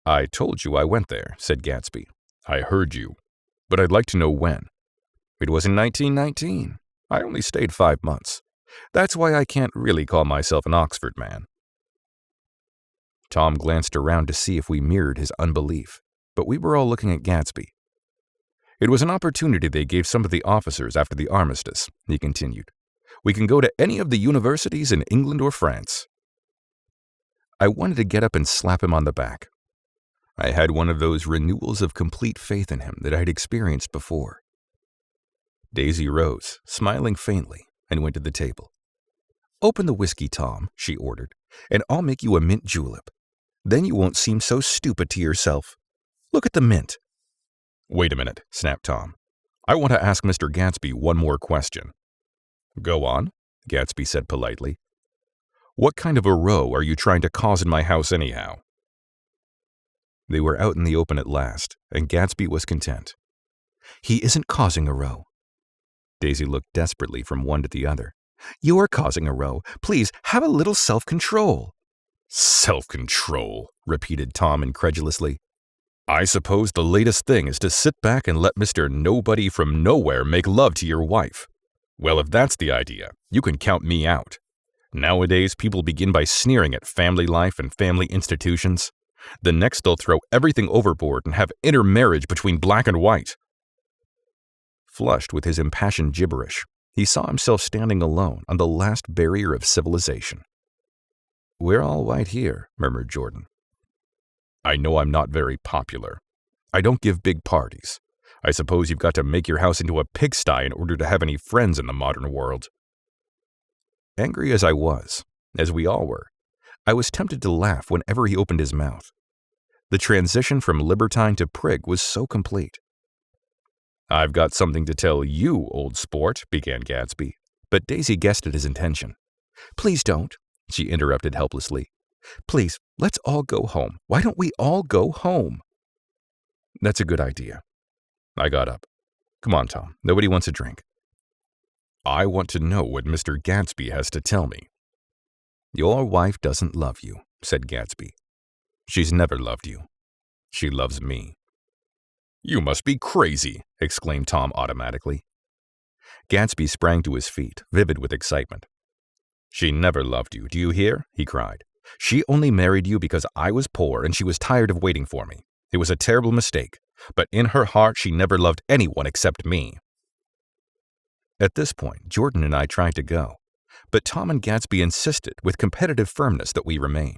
I told you I went there, said Gatsby. I heard you, but I'd like to know when. It was in 1919. I only stayed 5 months. That's why I can't really call myself an Oxford man. Tom glanced around to see if we mirrored his unbelief, but we were all looking at Gatsby. It was an opportunity they gave some of the officers after the armistice, he continued. We can go to any of the universities in England or France. I wanted to get up and slap him on the back. I had one of those renewals of complete faith in him that I had experienced before. Daisy rose, smiling faintly, and went to the table. Open the whiskey, Tom, she ordered, and I'll make you a mint julep. Then you won't seem so stupid to yourself. Look at the mint. Wait a minute, snapped Tom. I want to ask Mr. Gatsby one more question. Go on, Gatsby said politely. What kind of a row are you trying to cause in my house anyhow? They were out in the open at last, and Gatsby was content. He isn't causing a row. Daisy looked desperately from one to the other. You're causing a row. Please, have a little self-control. Self-control, repeated Tom incredulously. I suppose the latest thing is to sit back and let Mr. Nobody from Nowhere make love to your wife. Well, if that's the idea, you can count me out. Nowadays, people begin by sneering at family life and family institutions. The next they'll throw everything overboard and have intermarriage between black and white. Flushed with his impassioned gibberish, he saw himself standing alone on the last barrier of civilization. We're all white here, murmured Jordan. I know I'm not very popular. I don't give big parties. I suppose you've got to make your house into a pigsty in order to have any friends in the modern world. Angry as I was, as we all were, I was tempted to laugh whenever he opened his mouth. The transition from libertine to prig was so complete. I've got something to tell you, old sport, began Gatsby, but Daisy guessed at his intention. Please don't, she interrupted helplessly. Please, let's all go home. Why don't we all go home? That's a good idea. I got up. Come on, Tom. Nobody wants a drink. I want to know what Mr. Gatsby has to tell me. Your wife doesn't love you, said Gatsby. She's never loved you. She loves me. You must be crazy, exclaimed Tom automatically. Gatsby sprang to his feet, vivid with excitement. She never loved you, do you hear? He cried. She only married you because I was poor and she was tired of waiting for me. It was a terrible mistake, but in her heart she never loved anyone except me. At this point, Jordan and I tried to go, but Tom and Gatsby insisted with competitive firmness that we remain,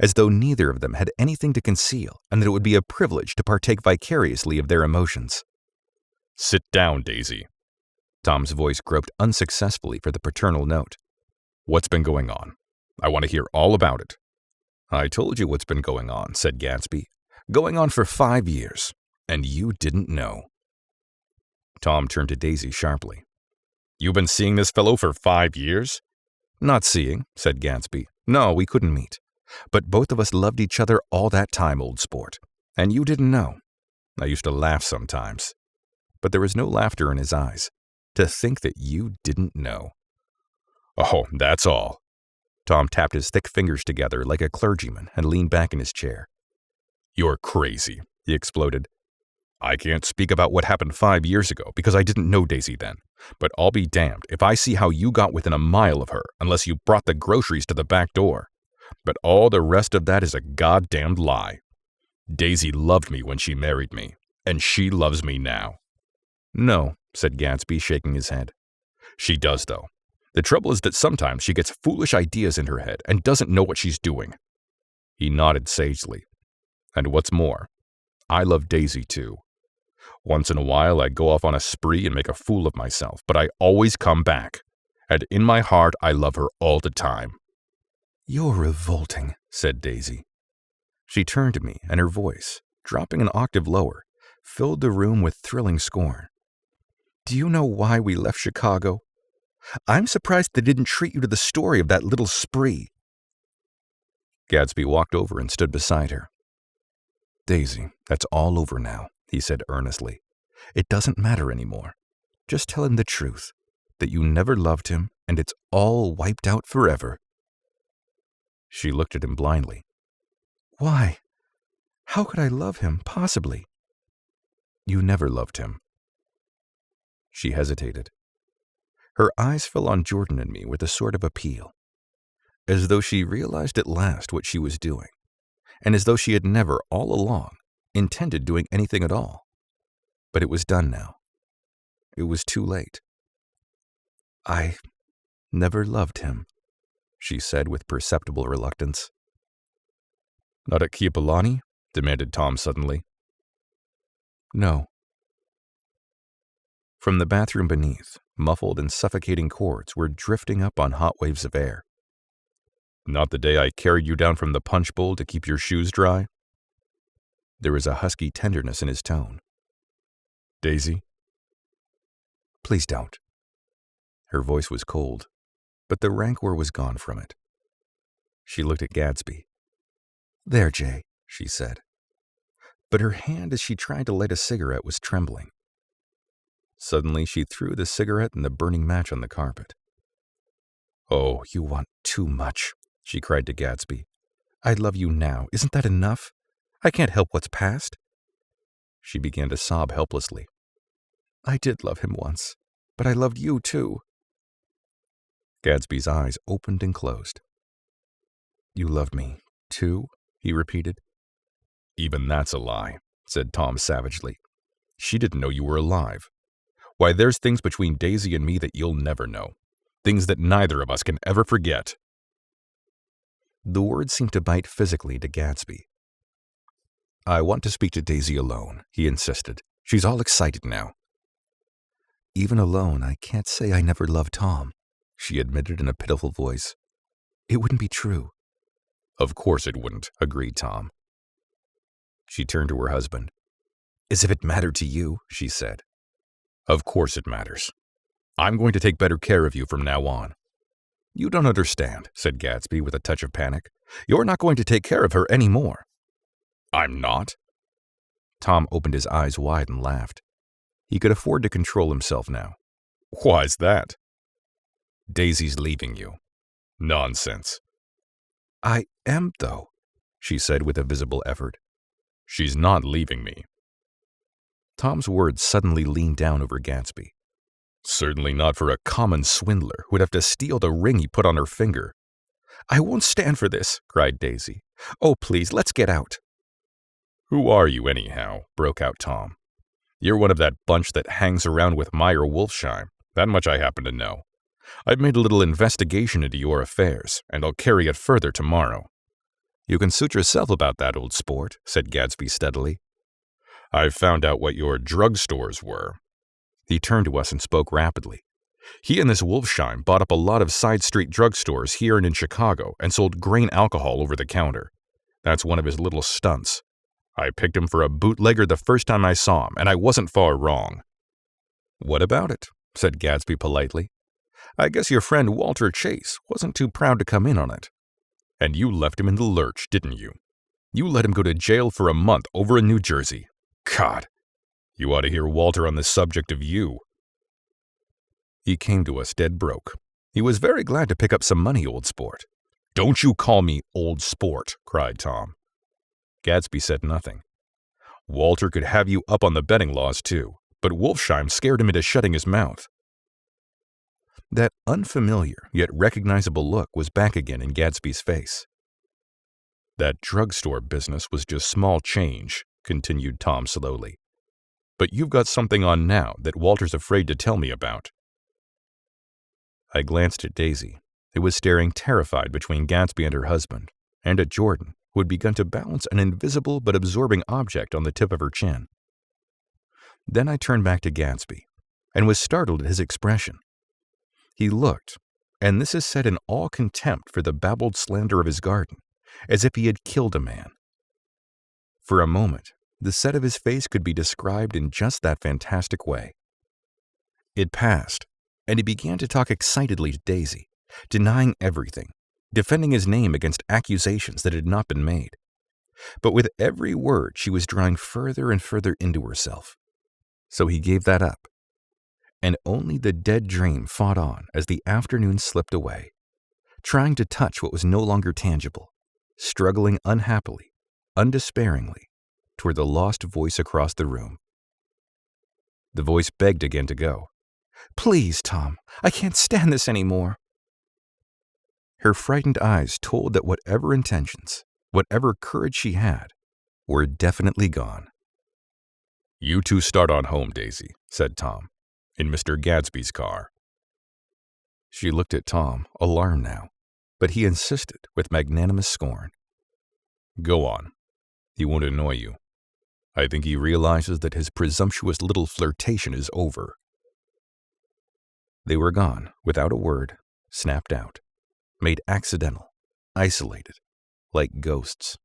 as though neither of them had anything to conceal and that it would be a privilege to partake vicariously of their emotions. Sit down, Daisy. Tom's voice groped unsuccessfully for the paternal note. What's been going on? I want to hear all about it. I told you what's been going on, said Gatsby. Going on for 5 years, and you didn't know. Tom turned to Daisy sharply. You've been seeing this fellow for 5 years? Not seeing, said Gatsby. No, we couldn't meet. But both of us loved each other all that time, old sport. And you didn't know. I used to laugh sometimes. But there was no laughter in his eyes. To think that you didn't know. Oh, that's all. Tom tapped his thick fingers together like a clergyman and leaned back in his chair. You're crazy, he exploded. I can't speak about what happened 5 years ago because I didn't know Daisy then. But I'll be damned if I see how you got within a mile of her unless you brought the groceries to the back door. But all the rest of that is a goddamned lie. Daisy loved me when she married me, and she loves me now. No, said Gatsby, shaking his head. She does, though. The trouble is that sometimes she gets foolish ideas in her head and doesn't know what she's doing. He nodded sagely. And what's more, I love Daisy too. Once in a while I go off on a spree and make a fool of myself, but I always come back. And in my heart I love her all the time. You're revolting, said Daisy. She turned to me, and her voice, dropping an octave lower, filled the room with thrilling scorn. Do you know why we left Chicago? I'm surprised they didn't treat you to the story of that little spree. Gatsby walked over and stood beside her. Daisy, that's all over now, he said earnestly. It doesn't matter anymore. Just tell him the truth, that you never loved him, and it's all wiped out forever. She looked at him blindly. Why? How could I love him, possibly? You never loved him. She hesitated. Her eyes fell on Jordan and me with a sort of appeal, as though she realized at last what she was doing, and as though she had never, all along, intended doing anything at all. But it was done now. It was too late. I never loved him, she said with perceptible reluctance. Not at Kiapolani? Demanded Tom suddenly. No. From the bathroom beneath, muffled and suffocating chords were drifting up on hot waves of air. Not the day I carried you down from the punch bowl to keep your shoes dry? There was a husky tenderness in his tone. Daisy? Please don't. Her voice was cold, but the rancor was gone from it. She looked at Gatsby. There, Jay, she said. But her hand as she tried to light a cigarette was trembling. Suddenly she threw the cigarette and the burning match on the carpet. Oh, you want too much, she cried to Gatsby. I love you now. Isn't that enough? I can't help what's past. She began to sob helplessly. I did love him once, but I loved you too. Gatsby's eyes opened and closed. You loved me too? He repeated. Even that's a lie, said Tom savagely. She didn't know you were alive. Why, there's things between Daisy and me that you'll never know. Things that neither of us can ever forget. The words seemed to bite physically to Gatsby. I want to speak to Daisy alone, he insisted. She's all excited now. Even alone, I can't say I never loved Tom, she admitted in a pitiful voice. It wouldn't be true. Of course it wouldn't, agreed Tom. She turned to her husband. As if it mattered to you, she said. Of course it matters. I'm going to take better care of you from now on. You don't understand, said Gatsby with a touch of panic. You're not going to take care of her any more. I'm not? Tom opened his eyes wide and laughed. He could afford to control himself now. Why's that? Daisy's leaving you. Nonsense. I am, though, she said with a visible effort. She's not leaving me. Tom's words suddenly leaned down over Gatsby. Certainly not for a common swindler who'd have to steal the ring he put on her finger. I won't stand for this, cried Daisy. Oh, please, let's get out. Who are you, anyhow? Broke out Tom. You're one of that bunch that hangs around with Meyer Wolfsheim. That much I happen to know. I've made a little investigation into your affairs, and I'll carry it further tomorrow. You can suit yourself about that, old sport, said Gatsby steadily. I've found out what your drugstores were. He turned to us and spoke rapidly. He and this Wolfsheim bought up a lot of side street drugstores here and in Chicago and sold grain alcohol over the counter. That's one of his little stunts. I picked him for a bootlegger the first time I saw him, and I wasn't far wrong. What about it? Said Gatsby politely. I guess your friend Walter Chase wasn't too proud to come in on it. And you left him in the lurch, didn't you? You let him go to jail for a month over in New Jersey. God, you ought to hear Walter on the subject of you. He came to us dead broke. He was very glad to pick up some money, old sport. Don't you call me old sport, cried Tom. Gatsby said nothing. Walter could have you up on the betting laws, too, but Wolfsheim scared him into shutting his mouth. That unfamiliar yet recognizable look was back again in Gatsby's face. That drugstore business was just small change, continued Tom slowly. but you've got something on now that Walter's afraid to tell me about." I glanced at Daisy, who was staring terrified between Gatsby and her husband, and at Jordan, who had begun to balance an invisible but absorbing object on the tip of her chin. Then I turned back to Gatsby, and was startled at his expression. He looked, and this is said in all contempt for the babbled slander of his garden, as if he had killed a man. For a moment, the set of his face could be described in just that fantastic way. It passed, and he began to talk excitedly to Daisy, denying everything, defending his name against accusations that had not been made. But with every word she was drawing further and further into herself. So he gave that up, and only the dead dream fought on as the afternoon slipped away, trying to touch what was no longer tangible, struggling unhappily, undespairingly, toward the lost voice across the room. The voice begged again to go. "Please, Tom, I can't stand this anymore." Her frightened eyes told that whatever intentions, whatever courage she had, were definitely gone. "You two start on home, Daisy," said Tom, "in Mr. Gatsby's car." She looked at Tom, alarmed now, but he insisted with magnanimous scorn. "Go on. He won't annoy you. I think he realizes that his presumptuous little flirtation is over." They were gone, without a word, snapped out, made accidental, isolated, like ghosts,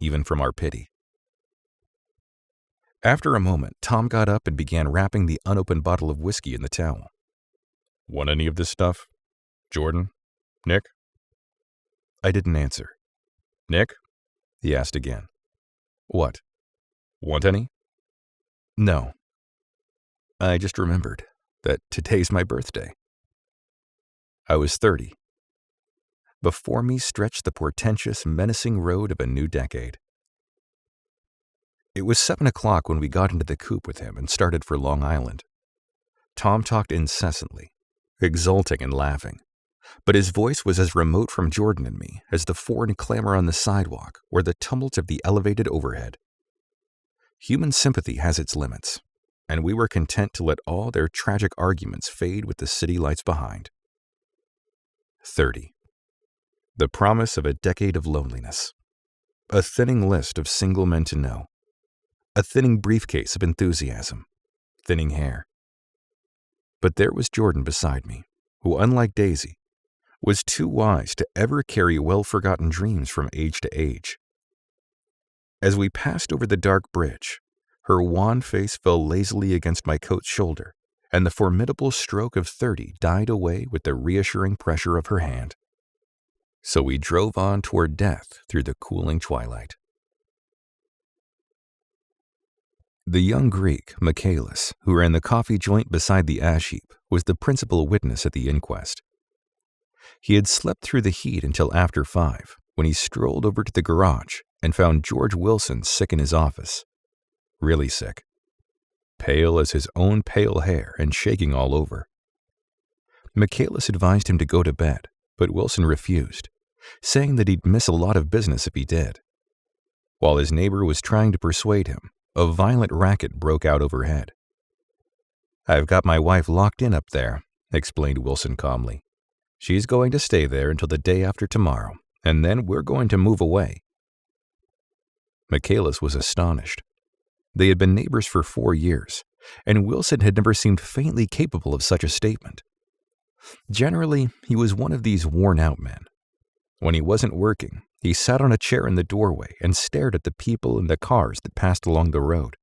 even from our pity. After a moment, Tom got up and began wrapping the unopened bottle of whiskey in the towel. "Want any of this stuff? Jordan? Nick?" I didn't answer. "Nick?" he asked again. "What? "Want any?" No. I just remembered that today's my birthday." I was 30. Before me stretched the portentous, menacing road of a new decade. It was 7 o'clock when we got into the coupe with him and started for Long Island. Tom talked incessantly, exulting and laughing, but his voice was as remote from Jordan and me as the foreign clamor on the sidewalk or the tumult of the elevated overhead. Human sympathy has its limits, and we were content to let all their tragic arguments fade with the city lights behind. 30. The promise of a decade of loneliness. A thinning list of single men to know. A thinning briefcase of enthusiasm. Thinning hair. But there was Jordan beside me, who, unlike Daisy, was too wise to ever carry well-forgotten dreams from age to age. As we passed over the dark bridge, her wan face fell lazily against my coat's shoulder, and the formidable stroke of 30 died away with the reassuring pressure of her hand. So we drove on toward death through the cooling twilight. The young Greek, Michaelis, who ran the coffee joint beside the ash heap, was the principal witness at the inquest. He had slept through the heat until after 5, when he strolled over to the garage and found George Wilson sick in his office. Really sick. Pale as his own pale hair and shaking all over. Michaelis advised him to go to bed, but Wilson refused, saying that he'd miss a lot of business if he did. While his neighbor was trying to persuade him, a violent racket broke out overhead. "I've got my wife locked in up there," explained Wilson calmly. "She's going to stay there until the day after tomorrow, and then we're going to move away." Michaelis was astonished. They had been neighbors for 4 years, and Wilson had never seemed faintly capable of such a statement. Generally, he was one of these worn-out men. When he wasn't working, he sat on a chair in the doorway and stared at the people and the cars that passed along the road.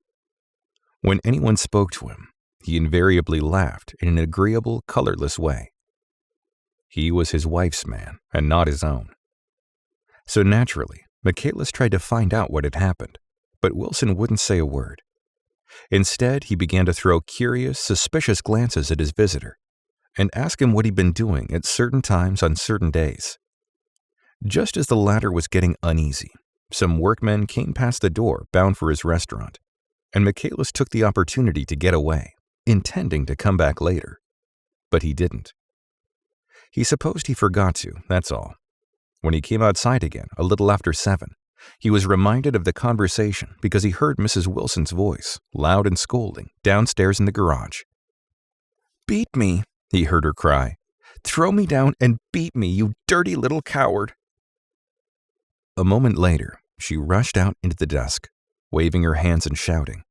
When anyone spoke to him, he invariably laughed in an agreeable, colorless way. He was his wife's man, and not his own. So naturally, Michaelis tried to find out what had happened, but Wilson wouldn't say a word. Instead, he began to throw curious, suspicious glances at his visitor and ask him what he'd been doing at certain times on certain days. Just as the latter was getting uneasy, some workmen came past the door bound for his restaurant, and Michaelis took the opportunity to get away, intending to come back later. But he didn't. He supposed he forgot to, that's all. When he came outside again, a little after 7, He was reminded of the conversation because he heard Mrs. Wilson's voice, loud and scolding, downstairs in the garage. "Beat me," he heard her cry. "Throw me down and beat me, you dirty little coward." A moment later, she rushed out into the dusk, waving her hands and shouting.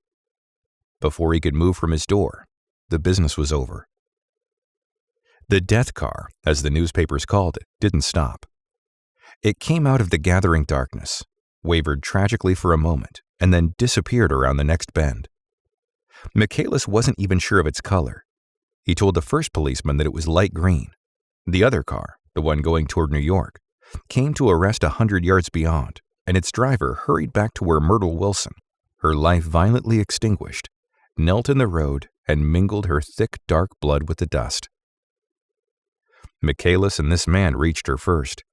Before he could move from his door, the business was over. The death car, as the newspapers called it, didn't stop. It came out of the gathering darkness, wavered tragically for a moment, and then disappeared around the next bend. Michaelis wasn't even sure of its color. He told the first policeman that it was light green. The other car, the one going toward New York, came to a rest 100 yards beyond, and its driver hurried back to where Myrtle Wilson, her life violently extinguished, knelt in the road and mingled her thick, dark blood with the dust. Michaelis and this man reached her first,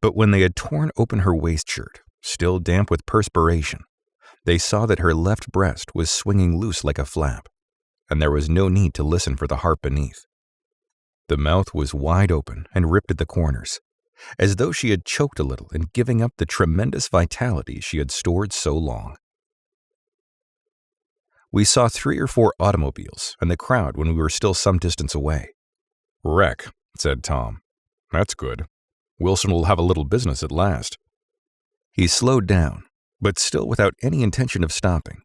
but when they had torn open her waist shirt, still damp with perspiration, they saw that her left breast was swinging loose like a flap, and there was no need to listen for the heart beneath. The mouth was wide open and ripped at the corners, as though she had choked a little in giving up the tremendous vitality she had stored so long. We saw 3 or 4 automobiles and the crowd when we were still some distance away. "Wreck," said Tom. "That's good. Wilson will have a little business at last." He slowed down, but still without any intention of stopping,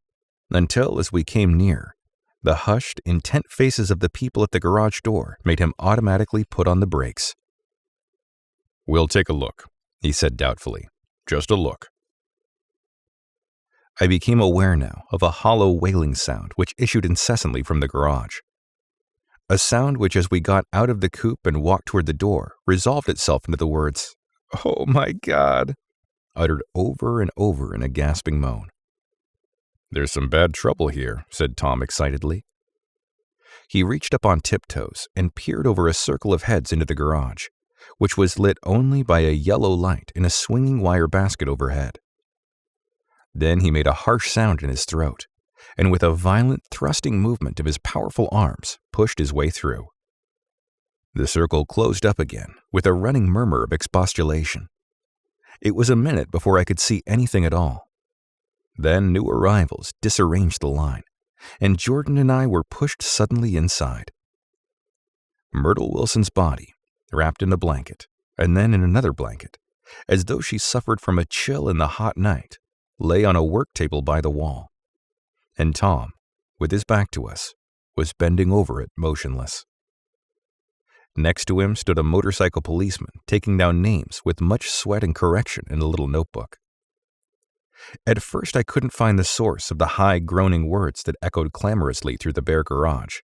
until, as we came near, the hushed, intent faces of the people at the garage door made him automatically put on the brakes. "We'll take a look," he said doubtfully. "Just a look." I became aware now of a hollow wailing sound which issued incessantly from the garage. A sound which, as we got out of the coupe and walked toward the door, resolved itself into the words, "Oh my God," uttered over and over in a gasping moan. "There's some bad trouble here," said Tom excitedly. He reached up on tiptoes and peered over a circle of heads into the garage, which was lit only by a yellow light in a swinging wire basket overhead. Then he made a harsh sound in his throat, and with a violent thrusting movement of his powerful arms, pushed his way through. The circle closed up again with a running murmur of expostulation. It was a minute before I could see anything at all. Then new arrivals disarranged the line, and Jordan and I were pushed suddenly inside. Myrtle Wilson's body, wrapped in a blanket, and then in another blanket, as though she suffered from a chill in the hot night, lay on a work table by the wall, and Tom, with his back to us, was bending over it motionless. Next to him stood a motorcycle policeman taking down names with much sweat and correction in a little notebook. At first I couldn't find the source of the high groaning words that echoed clamorously through the bare garage.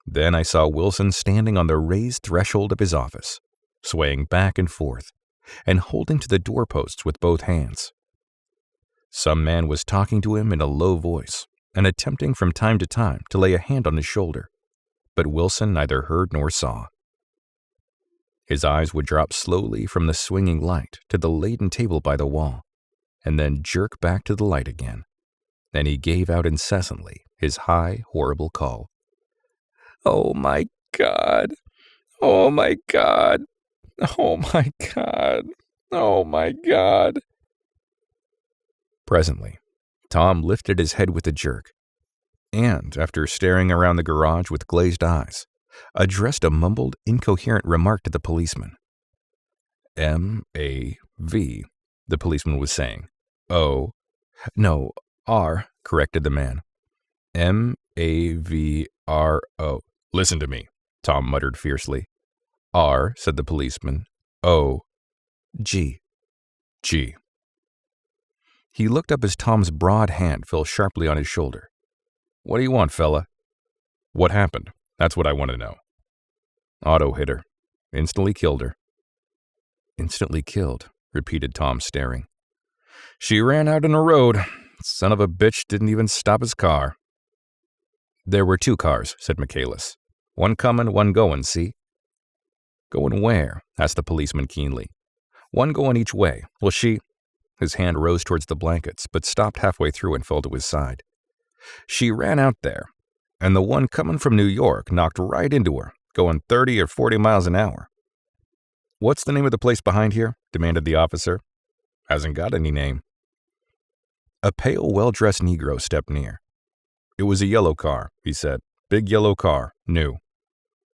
Then I saw Wilson standing on the raised threshold of his office, swaying back and forth, and holding to the doorposts with both hands. Some man was talking to him in a low voice and attempting from time to time to lay a hand on his shoulder, but Wilson neither heard nor saw. His eyes would drop slowly from the swinging light to the laden table by the wall, and then jerk back to the light again. Then he gave out incessantly his high, horrible call. "Oh my God! Oh my God! Oh my God! Oh my God!" Presently, Tom lifted his head with a jerk, and, after staring around the garage with glazed eyes, addressed a mumbled, incoherent remark to the policeman. "M-A-V," the policeman was saying. "O." "No, R," corrected the man. "M-A-V-R-O." "Listen to me," Tom muttered fiercely. "R," said the policeman. "O." "G." "G." He looked up as Tom's broad hand fell sharply on his shoulder. "What do you want, fella?" "What happened? That's what I want to know." "Auto hit her. Instantly killed her." "Instantly killed," repeated Tom, staring. "She ran out in the road. Son of a bitch didn't even stop his car." "There were 2 cars," said Michaelis. "One coming, one going, see?" "Going where?" asked the policeman keenly. "One going each way. Well, she—" His hand rose towards the blankets, but stopped halfway through and fell to his side. "She ran out there, and the one coming from New York knocked right into her, going 30 or 40 miles an hour." "What's the name of the place behind here?" demanded the officer. Hasn't got any name. A pale, well-dressed Negro stepped near. It was a yellow car, he said. Big yellow car, new.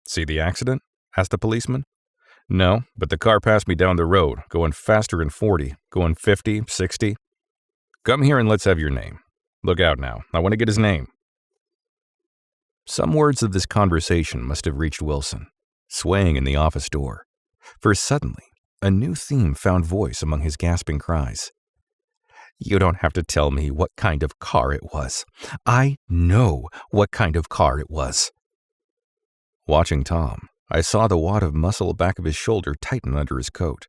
See the accident? Asked the policeman. No, but the car passed me down the road, going faster than 40, going 50, 60. Come here and let's have your name. Look out now, I want to get his name. Some words of this conversation must have reached Wilson, swaying in the office door, for suddenly a new theme found voice among his gasping cries. You don't have to tell me what kind of car it was. I know what kind of car it was. Watching Tom, I saw the wad of muscle back of his shoulder tighten under his coat.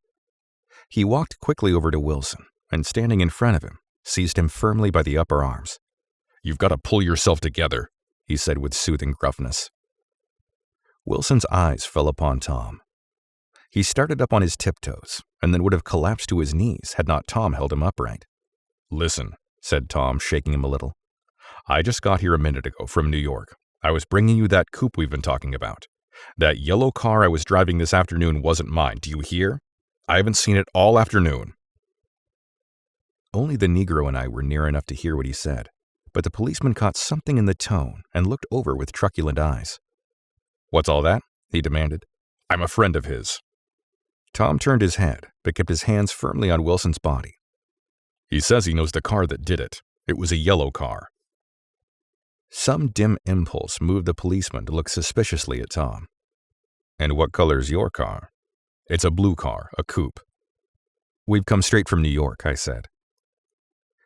He walked quickly over to Wilson and, standing in front of him, seized him firmly by the upper arms. You've got to pull yourself together, he said with soothing gruffness. Wilson's eyes fell upon Tom. He started up on his tiptoes and then would have collapsed to his knees had not Tom held him upright. Listen, said Tom, shaking him a little. I just got here a minute ago from New York. I was bringing you that coupe we've been talking about. That yellow car I was driving this afternoon wasn't mine, do you hear? I haven't seen it all afternoon. Only the Negro and I were near enough to hear what he said, but the policeman caught something in the tone and looked over with truculent eyes. What's all that? He demanded. I'm a friend of his. Tom turned his head, but kept his hands firmly on Wilson's body. He says he knows the car that did it. It was a yellow car. Some dim impulse moved the policeman to look suspiciously at Tom. And what color's your car? It's a blue car, a coupe. We've come straight from New York, I said.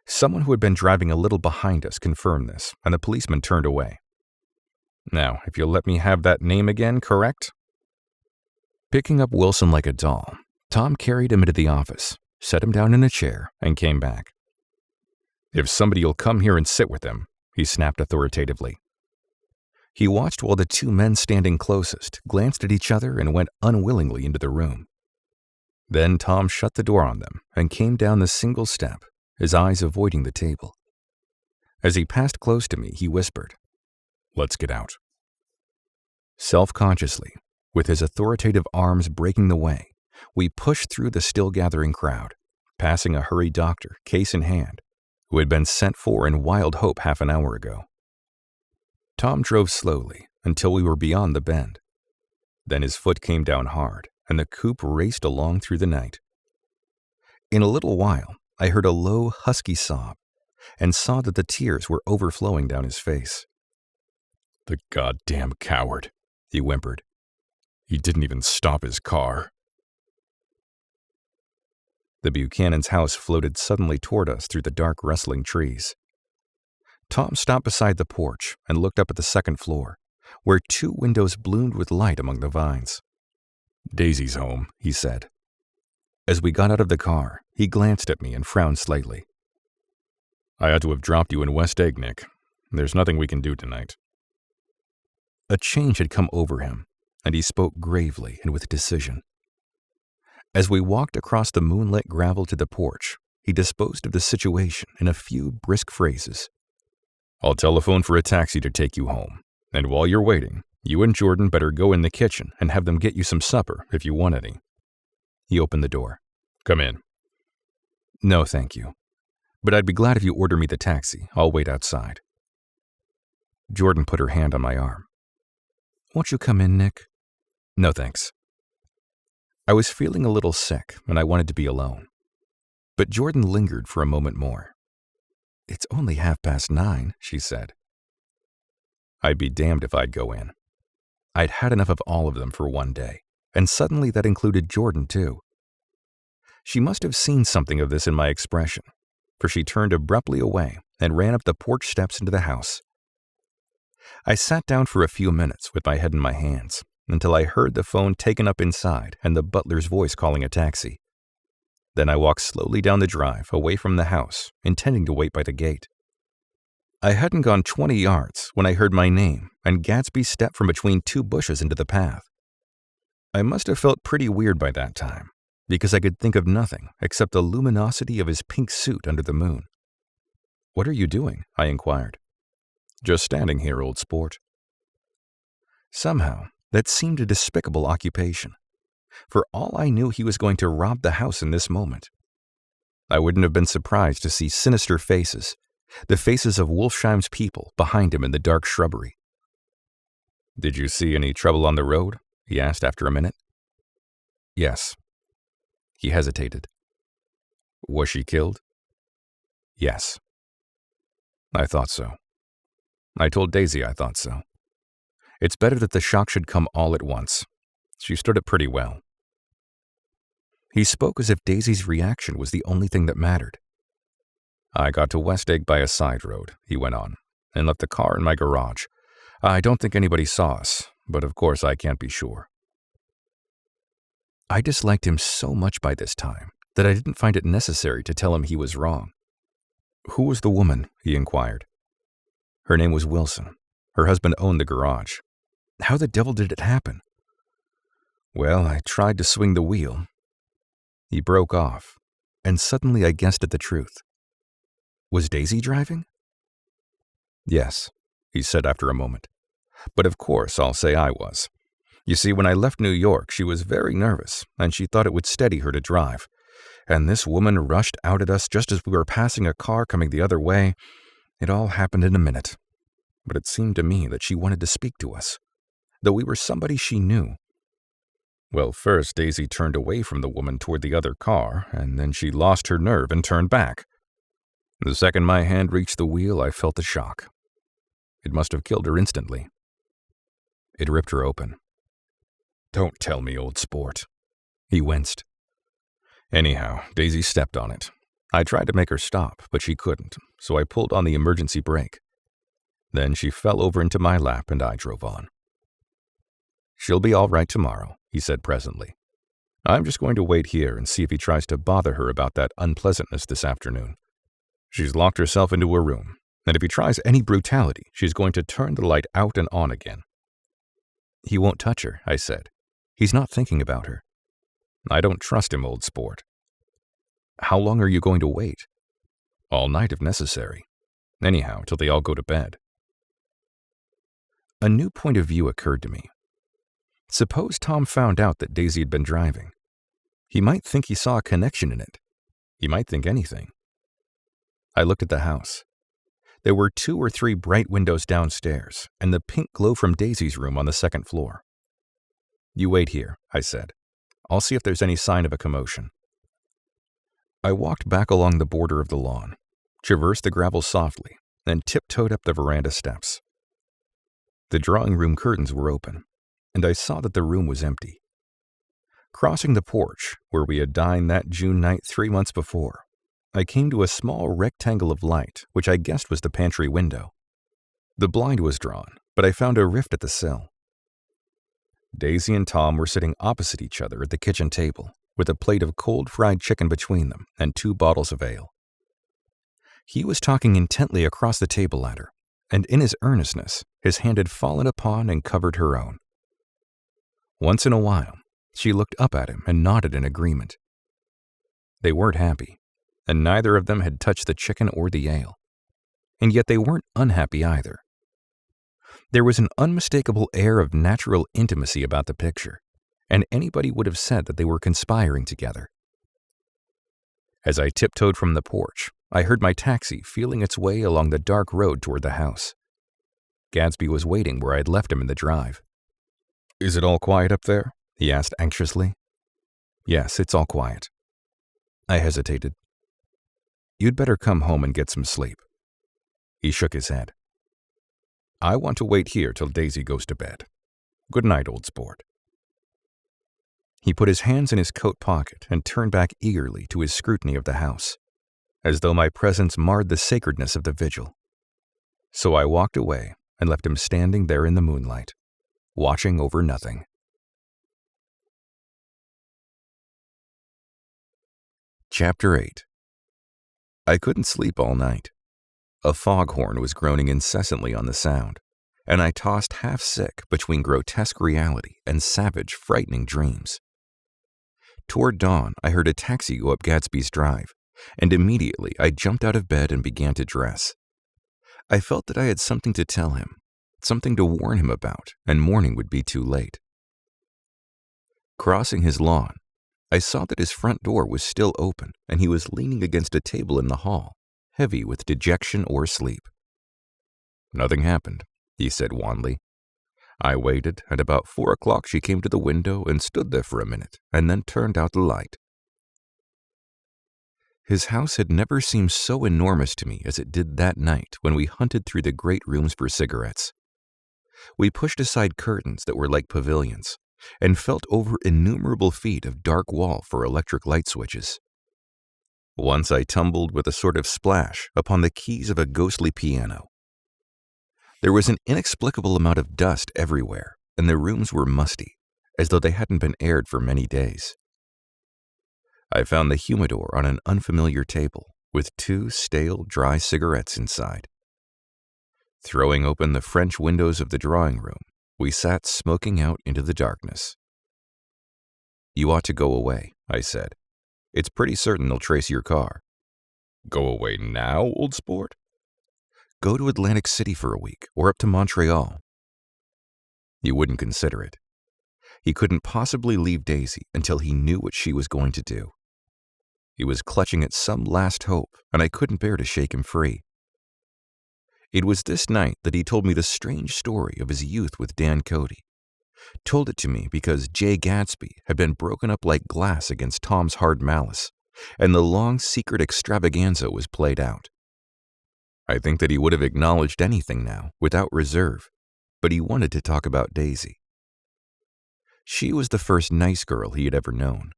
Someone who had been driving a little behind us confirmed this, and the policeman turned away. Now, if you'll let me have that name again, correct? Picking up Wilson like a doll, Tom carried him into the office, set him down in a chair, and came back. If somebody'll come here and sit with him, he snapped authoritatively. He watched while the two men standing closest glanced at each other and went unwillingly into the room. Then Tom shut the door on them and came down the single step, his eyes avoiding the table. As he passed close to me, he whispered, Let's get out. Self-consciously, with his authoritative arms breaking the way, we pushed through the still-gathering crowd, passing a hurried doctor, case in hand, who had been sent for in wild hope half an hour ago. Tom drove slowly until we were beyond the bend. Then his foot came down hard, and the coupe raced along through the night. In a little while, I heard a low, husky sob, and saw that the tears were overflowing down his face. The goddamn coward, he whimpered. He didn't even stop his car. The Buchanan's house floated suddenly toward us through the dark, rustling trees. Tom stopped beside the porch and looked up at the second floor, where two windows bloomed with light among the vines. Daisy's home, he said. As we got out of the car, he glanced at me and frowned slightly. I ought to have dropped you in West Egg, Nick. There's nothing we can do tonight. A change had come over him, and he spoke gravely and with decision. As we walked across the moonlit gravel to the porch, he disposed of the situation in a few brisk phrases. I'll telephone for a taxi to take you home, and while you're waiting, you and Jordan better go in the kitchen and have them get you some supper if you want any. He opened the door. Come in. No, thank you. But I'd be glad if you order me the taxi. I'll wait outside. Jordan put her hand on my arm. Won't you come in, Nick? No, thanks. I was feeling a little sick, and I wanted to be alone. But Jordan lingered for a moment more. It's only 9:30, she said. I'd be damned if I'd go in. I'd had enough of all of them for one day, and suddenly that included Jordan, too. She must have seen something of this in my expression, for she turned abruptly away and ran up the porch steps into the house. I sat down for a few minutes with my head in my hands, until I heard the phone taken up inside and the butler's voice calling a taxi. Then I walked slowly down the drive away from the house, intending to wait by the gate. I hadn't gone 20 yards when I heard my name and Gatsby step from between two bushes into the path. I must have felt pretty weird by that time, because I could think of nothing except the luminosity of his pink suit under the moon. What are you doing? I inquired. Just standing here, old sport. Somehow, that seemed a despicable occupation. For all I knew, he was going to rob the house in this moment. I wouldn't have been surprised to see sinister faces, the faces of Wolfsheim's people behind him in the dark shrubbery. "Did you see any trouble on the road?" he asked after a minute. "Yes." He hesitated. "Was she killed?" "Yes." I thought so. I told Daisy I thought so. It's better that the shock should come all at once. She stood it pretty well. He spoke as if Daisy's reaction was the only thing that mattered. "I got to West Egg by a side road," he went on, "and left the car in my garage. I don't think anybody saw us, but of course I can't be sure." I disliked him so much by this time that I didn't find it necessary to tell him he was wrong. "Who was the woman?" he inquired. "Her name was Wilson. Her husband owned the garage." "How the devil did it happen?" "Well, I tried to swing the wheel." He broke off, and suddenly I guessed at the truth. "Was Daisy driving?" "Yes," he said after a moment. "But of course I'll say I was. You see, when I left New York, she was very nervous, and she thought it would steady her to drive. And this woman rushed out at us just as we were passing a car coming the other way. It all happened in a minute. But it seemed to me that she wanted to speak to us, though we were somebody she knew. Well, first Daisy turned away from the woman toward the other car, and then she lost her nerve and turned back. The second my hand reached the wheel, I felt the shock. It must have killed her instantly. It ripped her open." "Don't tell me, old sport." He winced. "Anyhow, Daisy stepped on it. I tried to make her stop, but she couldn't, so I pulled on the emergency brake. Then she fell over into my lap and I drove on." "She'll be all right tomorrow," he said presently. "I'm just going to wait here and see if he tries to bother her about that unpleasantness this afternoon. She's locked herself into her room, and if he tries any brutality, she's going to turn the light out and on again." "He won't touch her," I said. "He's not thinking about her." "I don't trust him, old sport." "How long are you going to wait?" "All night if necessary. Anyhow, till they all go to bed." A new point of view occurred to me. Suppose Tom found out that Daisy had been driving. He might think he saw a connection in it. He might think anything. I looked at the house. There were 2 or 3 bright windows downstairs, and the pink glow from Daisy's room on the second floor. "You wait here," I said. "I'll see if there's any sign of a commotion." I walked back along the border of the lawn, traversed the gravel softly, and tiptoed up the veranda steps. The drawing room curtains were open, and I saw that the room was empty. Crossing the porch, where we had dined that June night 3 months before, I came to a small rectangle of light, which I guessed was the pantry window. The blind was drawn, but I found a rift at the sill. Daisy and Tom were sitting opposite each other at the kitchen table, with a plate of cold fried chicken between them and 2 bottles of ale. He was talking intently across the table ladder, and in his earnestness, his hand had fallen upon and covered her own. Once in a while, she looked up at him and nodded in agreement. They weren't happy, and neither of them had touched the chicken or the ale. And yet they weren't unhappy either. There was an unmistakable air of natural intimacy about the picture, and anybody would have said that they were conspiring together. As I tiptoed from the porch, I heard my taxi feeling its way along the dark road toward the house. Gatsby was waiting where I had left him in the drive. "Is it all quiet up there?" he asked anxiously. "Yes, it's all quiet." I hesitated. "You'd better come home and get some sleep." He shook his head. "I want to wait here till Daisy goes to bed. Good night, old sport." He put his hands in his coat pocket and turned back eagerly to his scrutiny of the house, as though my presence marred the sacredness of the vigil. So I walked away and left him standing there in the moonlight, watching over nothing. Chapter 8. I couldn't sleep all night. A foghorn was groaning incessantly on the sound, and I tossed half sick between grotesque reality and savage, frightening dreams. Toward dawn, I heard a taxi go up Gatsby's drive, and immediately I jumped out of bed and began to dress. I felt that I had something to tell him, something to warn him about, and morning would be too late. Crossing his lawn, I saw that his front door was still open, and he was leaning against a table in the hall, heavy with dejection or sleep. Nothing happened, he said wanly. I waited, and about 4 o'clock she came to the window and stood there for a minute, and then turned out the light. His house had never seemed so enormous to me as it did that night when we hunted through the great rooms for cigarettes. We pushed aside curtains that were like pavilions, and felt over innumerable feet of dark wall for electric light switches. Once I tumbled with a sort of splash upon the keys of a ghostly piano. There was an inexplicable amount of dust everywhere, and the rooms were musty, as though they hadn't been aired for many days. I found the humidor on an unfamiliar table, with 2 stale, dry cigarettes inside. Throwing open the French windows of the drawing room, we sat smoking out into the darkness. "You ought to go away," I said. "It's pretty certain they'll trace your car." Go away now, old sport? Go to Atlantic City for a week, or up to Montreal. He wouldn't consider it. He couldn't possibly leave Daisy until he knew what she was going to do. He was clutching at some last hope, and I couldn't bear to shake him free. It was this night that he told me the strange story of his youth with Dan Cody. Told it to me because Jay Gatsby had been broken up like glass against Tom's hard malice, and the long secret extravaganza was played out. I think that he would have acknowledged anything now, without reserve, but he wanted to talk about Daisy. She was the first nice girl he had ever known.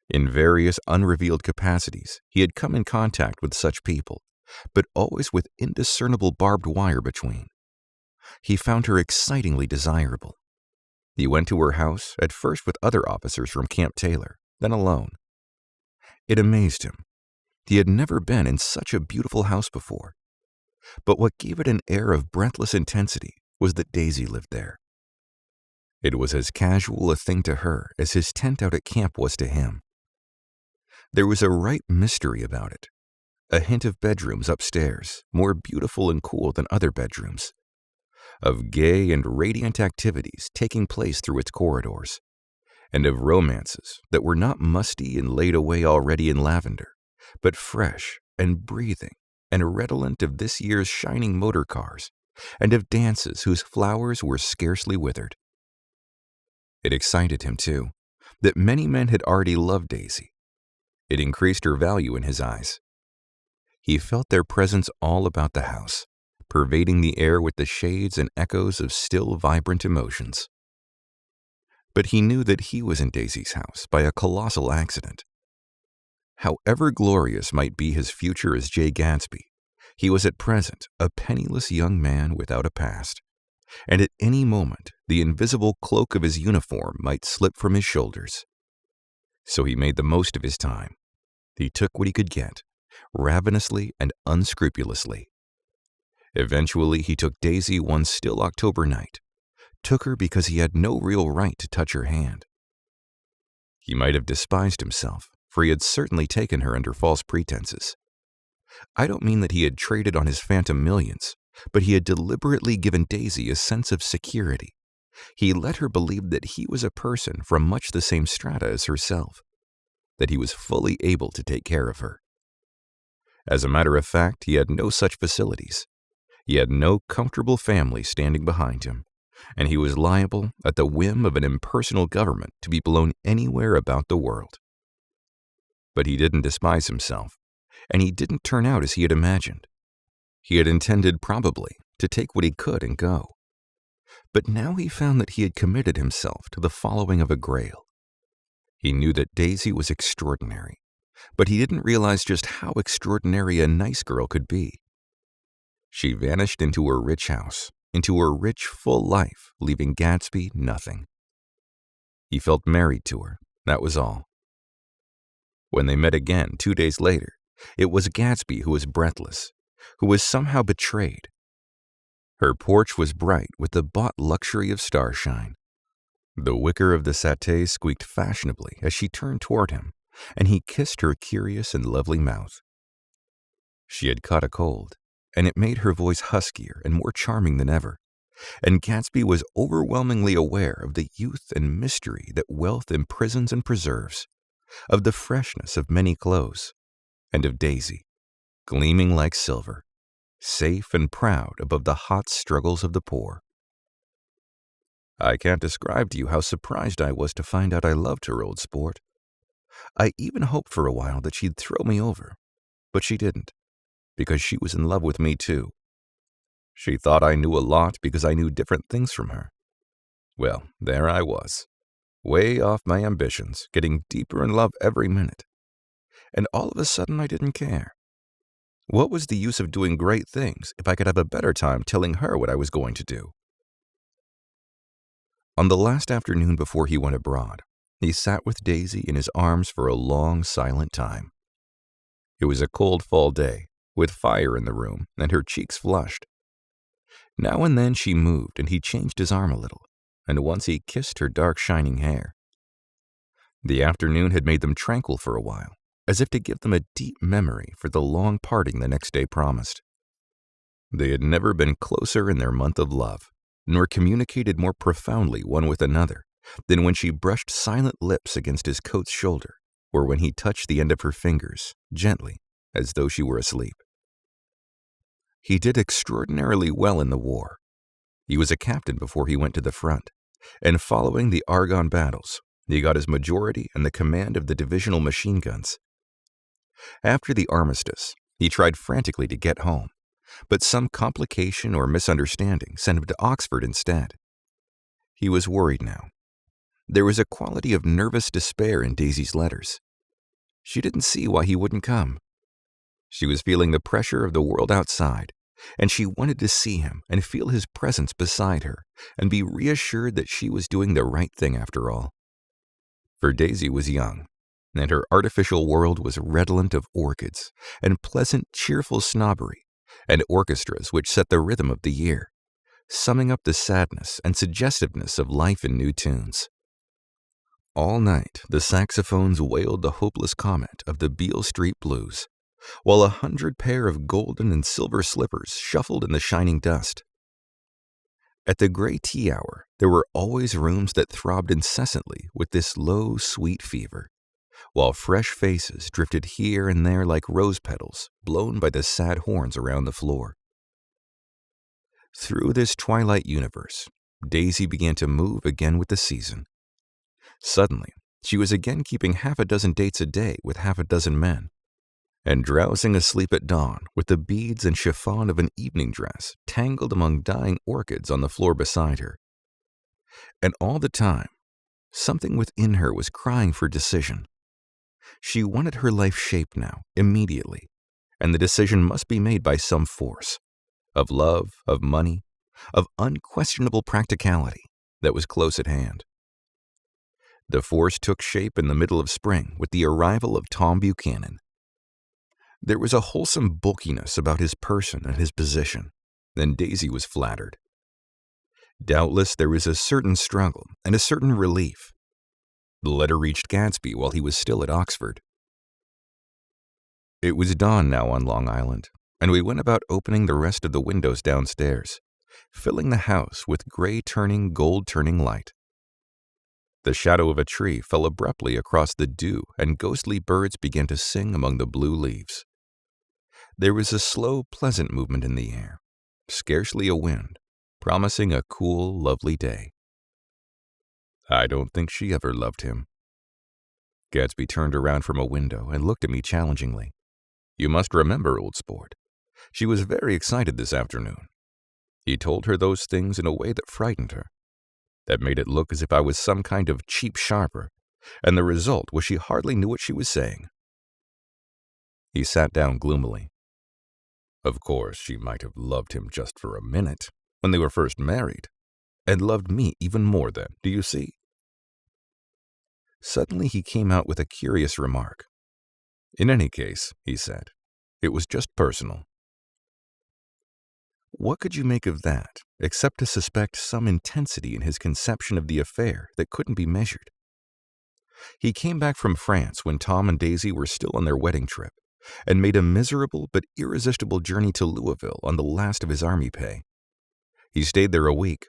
In various unrevealed capacities, he had come in contact with such people, but always with indiscernible barbed wire between. He found her excitingly desirable. He went to her house, at first with other officers from Camp Taylor, then alone. It amazed him. He had never been in such a beautiful house before. But what gave it an air of breathless intensity was that Daisy lived there. It was as casual a thing to her as his tent out at camp was to him. There was a right mystery about it, a hint of bedrooms upstairs, more beautiful and cool than other bedrooms, of gay and radiant activities taking place through its corridors, and of romances that were not musty and laid away already in lavender, but fresh and breathing and redolent of this year's shining motor cars, and of dances whose flowers were scarcely withered. It excited him, too, that many men had already loved Daisy. It increased her value in his eyes. He felt their presence all about the house, pervading the air with the shades and echoes of still vibrant emotions. But he knew that he was in Daisy's house by a colossal accident. However glorious might be his future as Jay Gatsby, he was at present a penniless young man without a past, and at any moment the invisible cloak of his uniform might slip from his shoulders. So he made the most of his time. He took what he could get, ravenously and unscrupulously. Eventually he took Daisy one still October night, took her because he had no real right to touch her hand. He might have despised himself, for he had certainly taken her under false pretenses. I don't mean that he had traded on his phantom millions, but he had deliberately given Daisy a sense of security. He let her believe that he was a person from much the same strata as herself, that he was fully able to take care of her. As a matter of fact, he had no such facilities. He had no comfortable family standing behind him, and he was liable, at the whim of an impersonal government, to be blown anywhere about the world. But he didn't despise himself, and he didn't turn out as he had imagined. He had intended, probably, to take what he could and go. But now he found that he had committed himself to the following of a grail. He knew that Daisy was extraordinary, but he didn't realize just how extraordinary a nice girl could be. She vanished into her rich house, into her rich, full life, leaving Gatsby nothing. He felt married to her, that was all. When they met again 2 days later, it was Gatsby who was breathless, who was somehow betrayed. Her porch was bright with the bought luxury of starshine. The wicker of the settee squeaked fashionably as she turned toward him, and he kissed her curious and lovely mouth. She had caught a cold, and it made her voice huskier and more charming than ever, and Gatsby was overwhelmingly aware of the youth and mystery that wealth imprisons and preserves. of the freshness of many clothes, and of Daisy, gleaming like silver, safe and proud above the hot struggles of the poor. I can't describe to you how surprised I was to find out I loved her, old sport. I even hoped for a while that she'd throw me over, but she didn't, because she was in love with me too. She thought I knew a lot because I knew different things from her. Well, there I was, way off my ambitions, getting deeper in love every minute. And all of a sudden I didn't care. What was the use of doing great things if I could have a better time telling her what I was going to do? On the last afternoon before he went abroad, he sat with Daisy in his arms for a long, silent time. It was a cold fall day, with fire in the room, and her cheeks flushed. Now and then she moved, and he changed his arm a little, and once he kissed her dark shining hair. The afternoon had made them tranquil for a while, as if to give them a deep memory for the long parting the next day promised. They had never been closer in their month of love, nor communicated more profoundly one with another than when she brushed silent lips against his coat's shoulder, or when he touched the end of her fingers, gently, as though she were asleep. He did extraordinarily well in the war. He was a captain before he went to the front, and following the Argonne battles, he got his majority and the command of the divisional machine guns. After the armistice, he tried frantically to get home, but some complication or misunderstanding sent him to Oxford instead. He was worried now. There was a quality of nervous despair in Daisy's letters. She didn't see why he wouldn't come. She was feeling the pressure of the world outside, and she wanted to see him and feel his presence beside her and be reassured that she was doing the right thing after all. For Daisy was young, and her artificial world was redolent of orchids and pleasant, cheerful snobbery and orchestras which set the rhythm of the year, summing up the sadness and suggestiveness of life in new tunes. All night, the saxophones wailed the hopeless comment of the Beale Street Blues, while 100 pair of golden and silver slippers shuffled in the shining dust. At the gray tea hour, there were always rooms that throbbed incessantly with this low, sweet fever, while fresh faces drifted here and there like rose petals blown by the sad horns around the floor. Through this twilight universe, Daisy began to move again with the season. Suddenly, she was again keeping half a dozen dates a day with half a dozen men, and drowsing asleep at dawn with the beads and chiffon of an evening dress tangled among dying orchids on the floor beside her. And all the time, something within her was crying for decision. She wanted her life shaped now, immediately, and the decision must be made by some force, of love, of money, of unquestionable practicality that was close at hand. The force took shape in the middle of spring with the arrival of Tom Buchanan. There was a wholesome bulkiness about his person and his position, and Daisy was flattered. Doubtless there was a certain struggle and a certain relief. The letter reached Gatsby while he was still at Oxford. It was dawn now on Long Island, and we went about opening the rest of the windows downstairs, filling the house with gray-turning, gold-turning light. The shadow of a tree fell abruptly across the dew, and ghostly birds began to sing among the blue leaves. There was a slow, pleasant movement in the air, scarcely a wind, promising a cool, lovely day. I don't think she ever loved him. Gatsby turned around from a window and looked at me challengingly. You must remember, old sport, she was very excited this afternoon. He told her those things in a way that frightened her, that made it look as if I was some kind of cheap sharper, and the result was she hardly knew what she was saying. He sat down gloomily. Of course, she might have loved him just for a minute, when they were first married, and loved me even more then, do you see? Suddenly he came out with a curious remark. In any case, he said, it was just personal. What could you make of that, except to suspect some intensity in his conception of the affair that couldn't be measured? He came back from France when Tom and Daisy were still on their wedding trip, and made a miserable but irresistible journey to Louisville on the last of his army pay. He stayed there a week,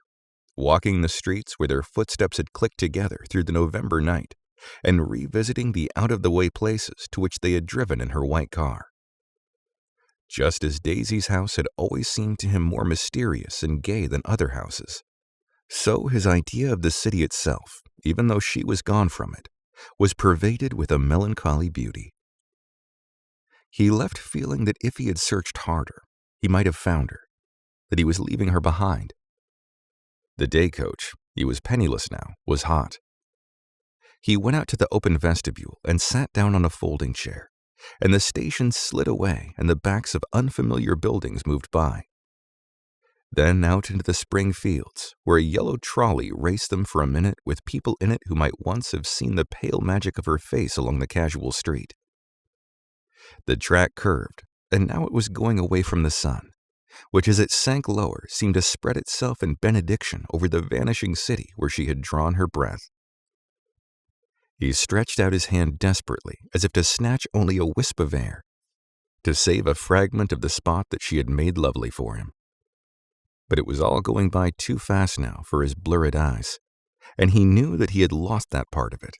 walking the streets where their footsteps had clicked together through the November night, and revisiting the out-of-the-way places to which they had driven in her white car. Just as Daisy's house had always seemed to him more mysterious and gay than other houses, so his idea of the city itself, even though she was gone from it, was pervaded with a melancholy beauty. He left feeling that if he had searched harder, he might have found her, that he was leaving her behind. The day coach, he was penniless now, was hot. He went out to the open vestibule and sat down on a folding chair, and the station slid away and the backs of unfamiliar buildings moved by. Then out into the spring fields, where a yellow trolley raced them for a minute with people in it who might once have seen the pale magic of her face along the casual street. The track curved, and now it was going away from the sun, which as it sank lower seemed to spread itself in benediction over the vanishing city where she had drawn her breath. He stretched out his hand desperately, as if to snatch only a wisp of air, to save a fragment of the spot that she had made lovely for him. But it was all going by too fast now for his blurred eyes, and he knew that he had lost that part of it,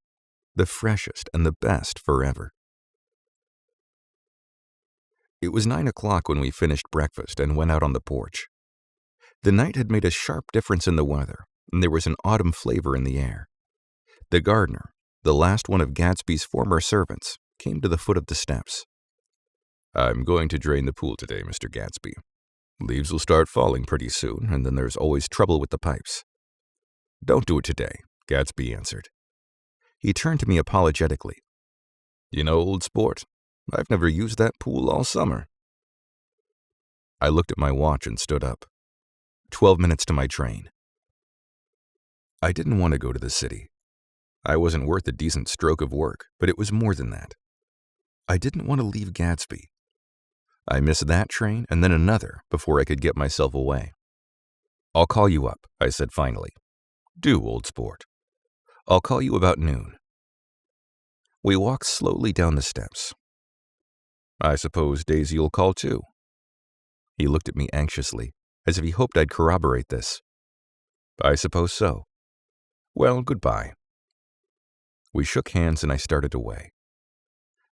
the freshest and the best forever. It was 9 o'clock when we finished breakfast and went out on the porch. The night had made a sharp difference in the weather, and there was an autumn flavor in the air. The gardener, the last one of Gatsby's former servants, came to the foot of the steps. "I'm going to drain the pool today, Mr. Gatsby. Leaves will start falling pretty soon, and then there's always trouble with the pipes." "Don't do it today," Gatsby answered. He turned to me apologetically. "You know, old sport, I've never used that pool all summer." I looked at my watch and stood up. 12 minutes to my train. I didn't want to go to the city. I wasn't worth a decent stroke of work, but it was more than that. I didn't want to leave Gatsby. I missed that train and then another before I could get myself away. "I'll call you up," I said finally. "Do, old sport. I'll call you about noon." We walked slowly down the steps. "I suppose Daisy'll call too." He looked at me anxiously, as if he hoped I'd corroborate this. "I suppose so. Well, goodbye." We shook hands and I started away.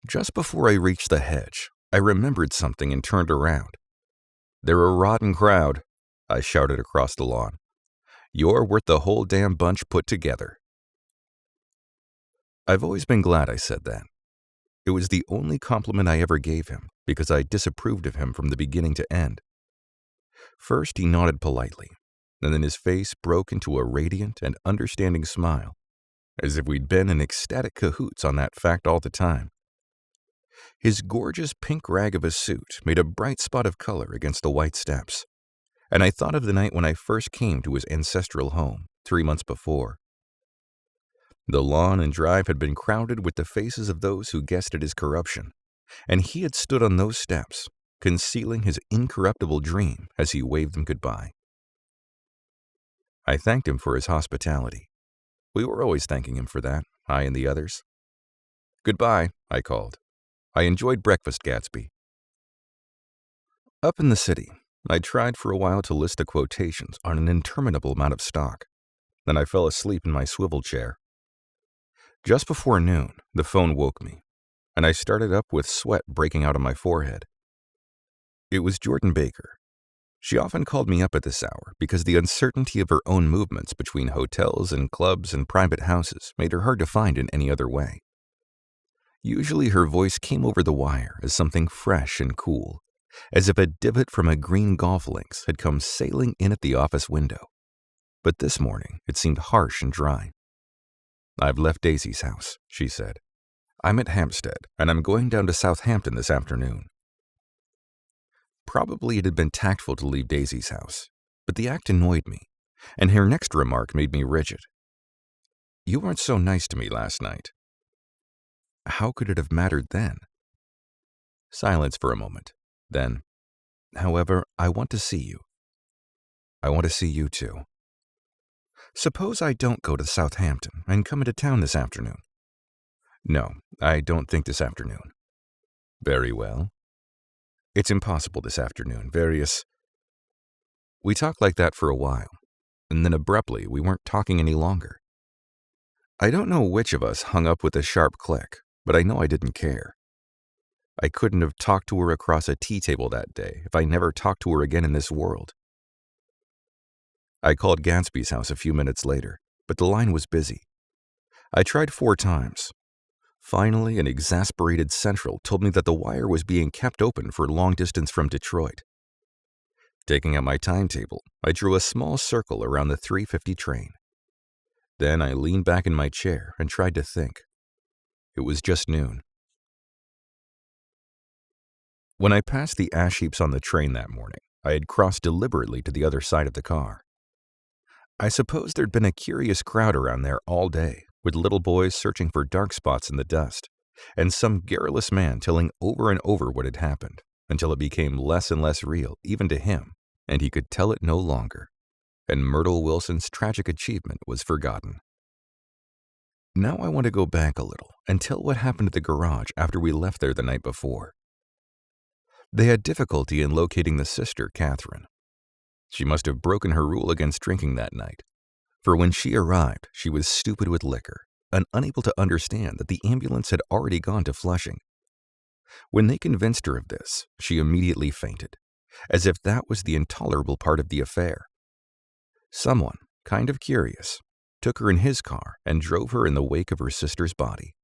Just before I reached the hedge, I remembered something and turned around. "They're a rotten crowd," I shouted across the lawn. "You're worth the whole damn bunch put together." I've always been glad I said that. It was the only compliment I ever gave him, because I disapproved of him from the beginning to end. First he nodded politely, and then his face broke into a radiant and understanding smile, as if we'd been in ecstatic cahoots on that fact all the time. His gorgeous pink rag of a suit made a bright spot of color against the white steps, and I thought of the night when I first came to his ancestral home, 3 months before. The lawn and drive had been crowded with the faces of those who guessed at his corruption, and he had stood on those steps, concealing his incorruptible dream as he waved them goodbye. I thanked him for his hospitality. We were always thanking him for that, I and the others. "Goodbye," I called. "I enjoyed breakfast, Gatsby." Up in the city, I tried for a while to list the quotations on an interminable amount of stock. Then I fell asleep in my swivel chair. Just before noon, the phone woke me, and I started up with sweat breaking out on my forehead. It was Jordan Baker. She often called me up at this hour because the uncertainty of her own movements between hotels and clubs and private houses made her hard to find in any other way. Usually her voice came over the wire as something fresh and cool, as if a divot from a green golf links had come sailing in at the office window. But this morning it seemed harsh and dry. "I've left Daisy's house," she said. "I'm at Hampstead, and I'm going down to Southampton this afternoon." Probably it had been tactful to leave Daisy's house, but the act annoyed me, and her next remark made me rigid. "You weren't so nice to me last night." How could it have mattered then? Silence for a moment. Then, "However, I want to see you." "I want to see you too." "Suppose I don't go to Southampton and come into town this afternoon?" "No, I don't think this afternoon." "Very well." "It's impossible this afternoon. We talked like that for a while, and then abruptly we weren't talking any longer. I don't know which of us hung up with a sharp click, but I know I didn't care. I couldn't have talked to her across a tea table that day if I never talked to her again in this world. I called Gatsby's house a few minutes later, but the line was busy. I tried 4 times. Finally, an exasperated central told me that the wire was being kept open for long distance from Detroit. Taking out my timetable, I drew a small circle around the 3:50 train. Then I leaned back in my chair and tried to think. It was just noon. When I passed the ash heaps on the train that morning, I had crossed deliberately to the other side of the car. I suppose there'd been a curious crowd around there all day, with little boys searching for dark spots in the dust, and some garrulous man telling over and over what had happened, until it became less and less real, even to him, and he could tell it no longer, and Myrtle Wilson's tragic achievement was forgotten. Now I want to go back a little and tell what happened at the garage after we left there the night before. They had difficulty in locating the sister, Catherine. She must have broken her rule against drinking that night, for when she arrived, she was stupid with liquor and unable to understand that the ambulance had already gone to Flushing. When they convinced her of this, she immediately fainted, as if that was the intolerable part of the affair. Someone, kind of curious, took her in his car and drove her in the wake of her sister's body.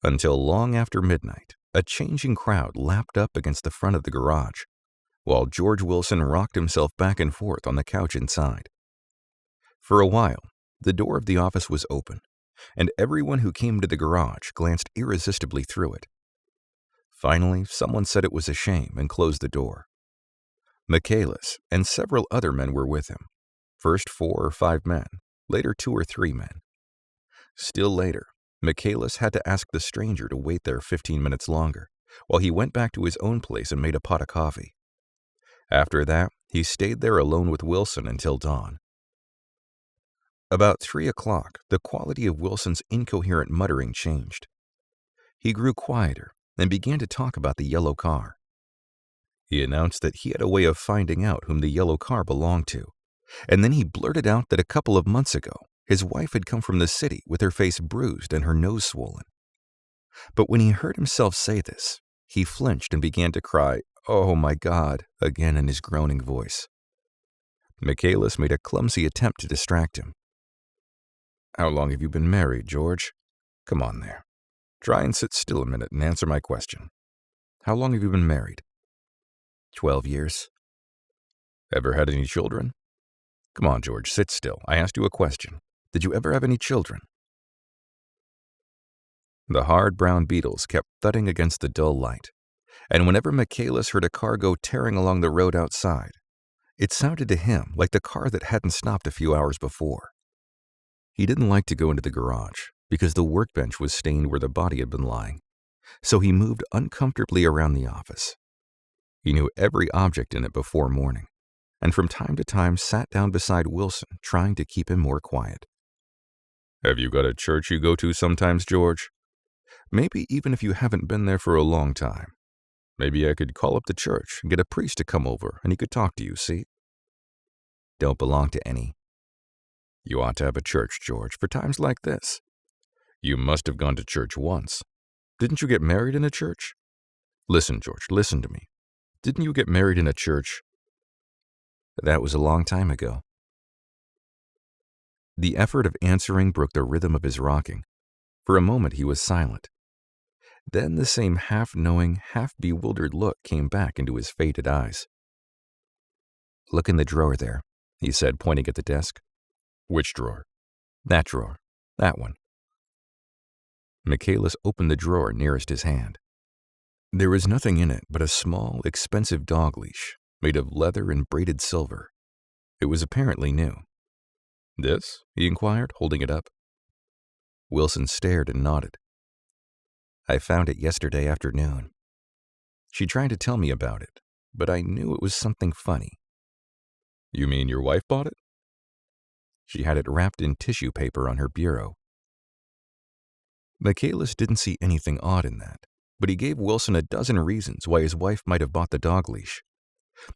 Until long after midnight, a changing crowd lapped up against the front of the garage, while George Wilson rocked himself back and forth on the couch inside. For a while, the door of the office was open, and everyone who came to the garage glanced irresistibly through it. Finally, someone said it was a shame and closed the door. Michaelis and several other men were with him. First 4 or 5 men, later 2 or 3 men. Still later, Michaelis had to ask the stranger to wait there 15 minutes longer, while he went back to his own place and made a pot of coffee. After that, he stayed there alone with Wilson until dawn. About 3 o'clock, the quality of Wilson's incoherent muttering changed. He grew quieter and began to talk about the yellow car. He announced that he had a way of finding out whom the yellow car belonged to, and then he blurted out that a couple of months ago, his wife had come from the city with her face bruised and her nose swollen. But when he heard himself say this, he flinched and began to cry, "Oh my God," again in his groaning voice. Michaelis made a clumsy attempt to distract him. "How long have you been married, George? Come on there. Try and sit still a minute and answer my question. How long have you been married?" 12 years. Ever had any children? Come on, George, sit still. I asked you a question. Did you ever have any children? The hard brown beetles kept thudding against the dull light, and whenever Michaelis heard a car go tearing along the road outside, it sounded to him like the car that hadn't stopped a few hours before. He didn't like to go into the garage because the workbench was stained where the body had been lying, so he moved uncomfortably around the office. He knew every object in it before morning, and from time to time sat down beside Wilson, trying to keep him more quiet. "Have you got a church you go to sometimes, George? Maybe even if you haven't been there for a long time. Maybe I could call up the church and get a priest to come over and he could talk to you, see?" "Don't belong to any." "You ought to have a church, George, for times like this. You must have gone to church once. Didn't you get married in a church? Listen, George, listen to me. Didn't you get married in a church?" "That was a long time ago." The effort of answering broke the rhythm of his rocking. For a moment he was silent. Then the same half-knowing, half-bewildered look came back into his faded eyes. "Look in the drawer there," he said, pointing at the desk. "Which drawer?" "That drawer. That one." Michaelis opened the drawer nearest his hand. There was nothing in it but a small, expensive dog leash, made of leather and braided silver. It was apparently new. "This?" he inquired, holding it up. Wilson stared and nodded. "I found it yesterday afternoon. She tried to tell me about it, but I knew it was something funny." "You mean your wife bought it?" "She had it wrapped in tissue paper on her bureau." Michaelis didn't see anything odd in that, but he gave Wilson a dozen reasons why his wife might have bought the dog leash.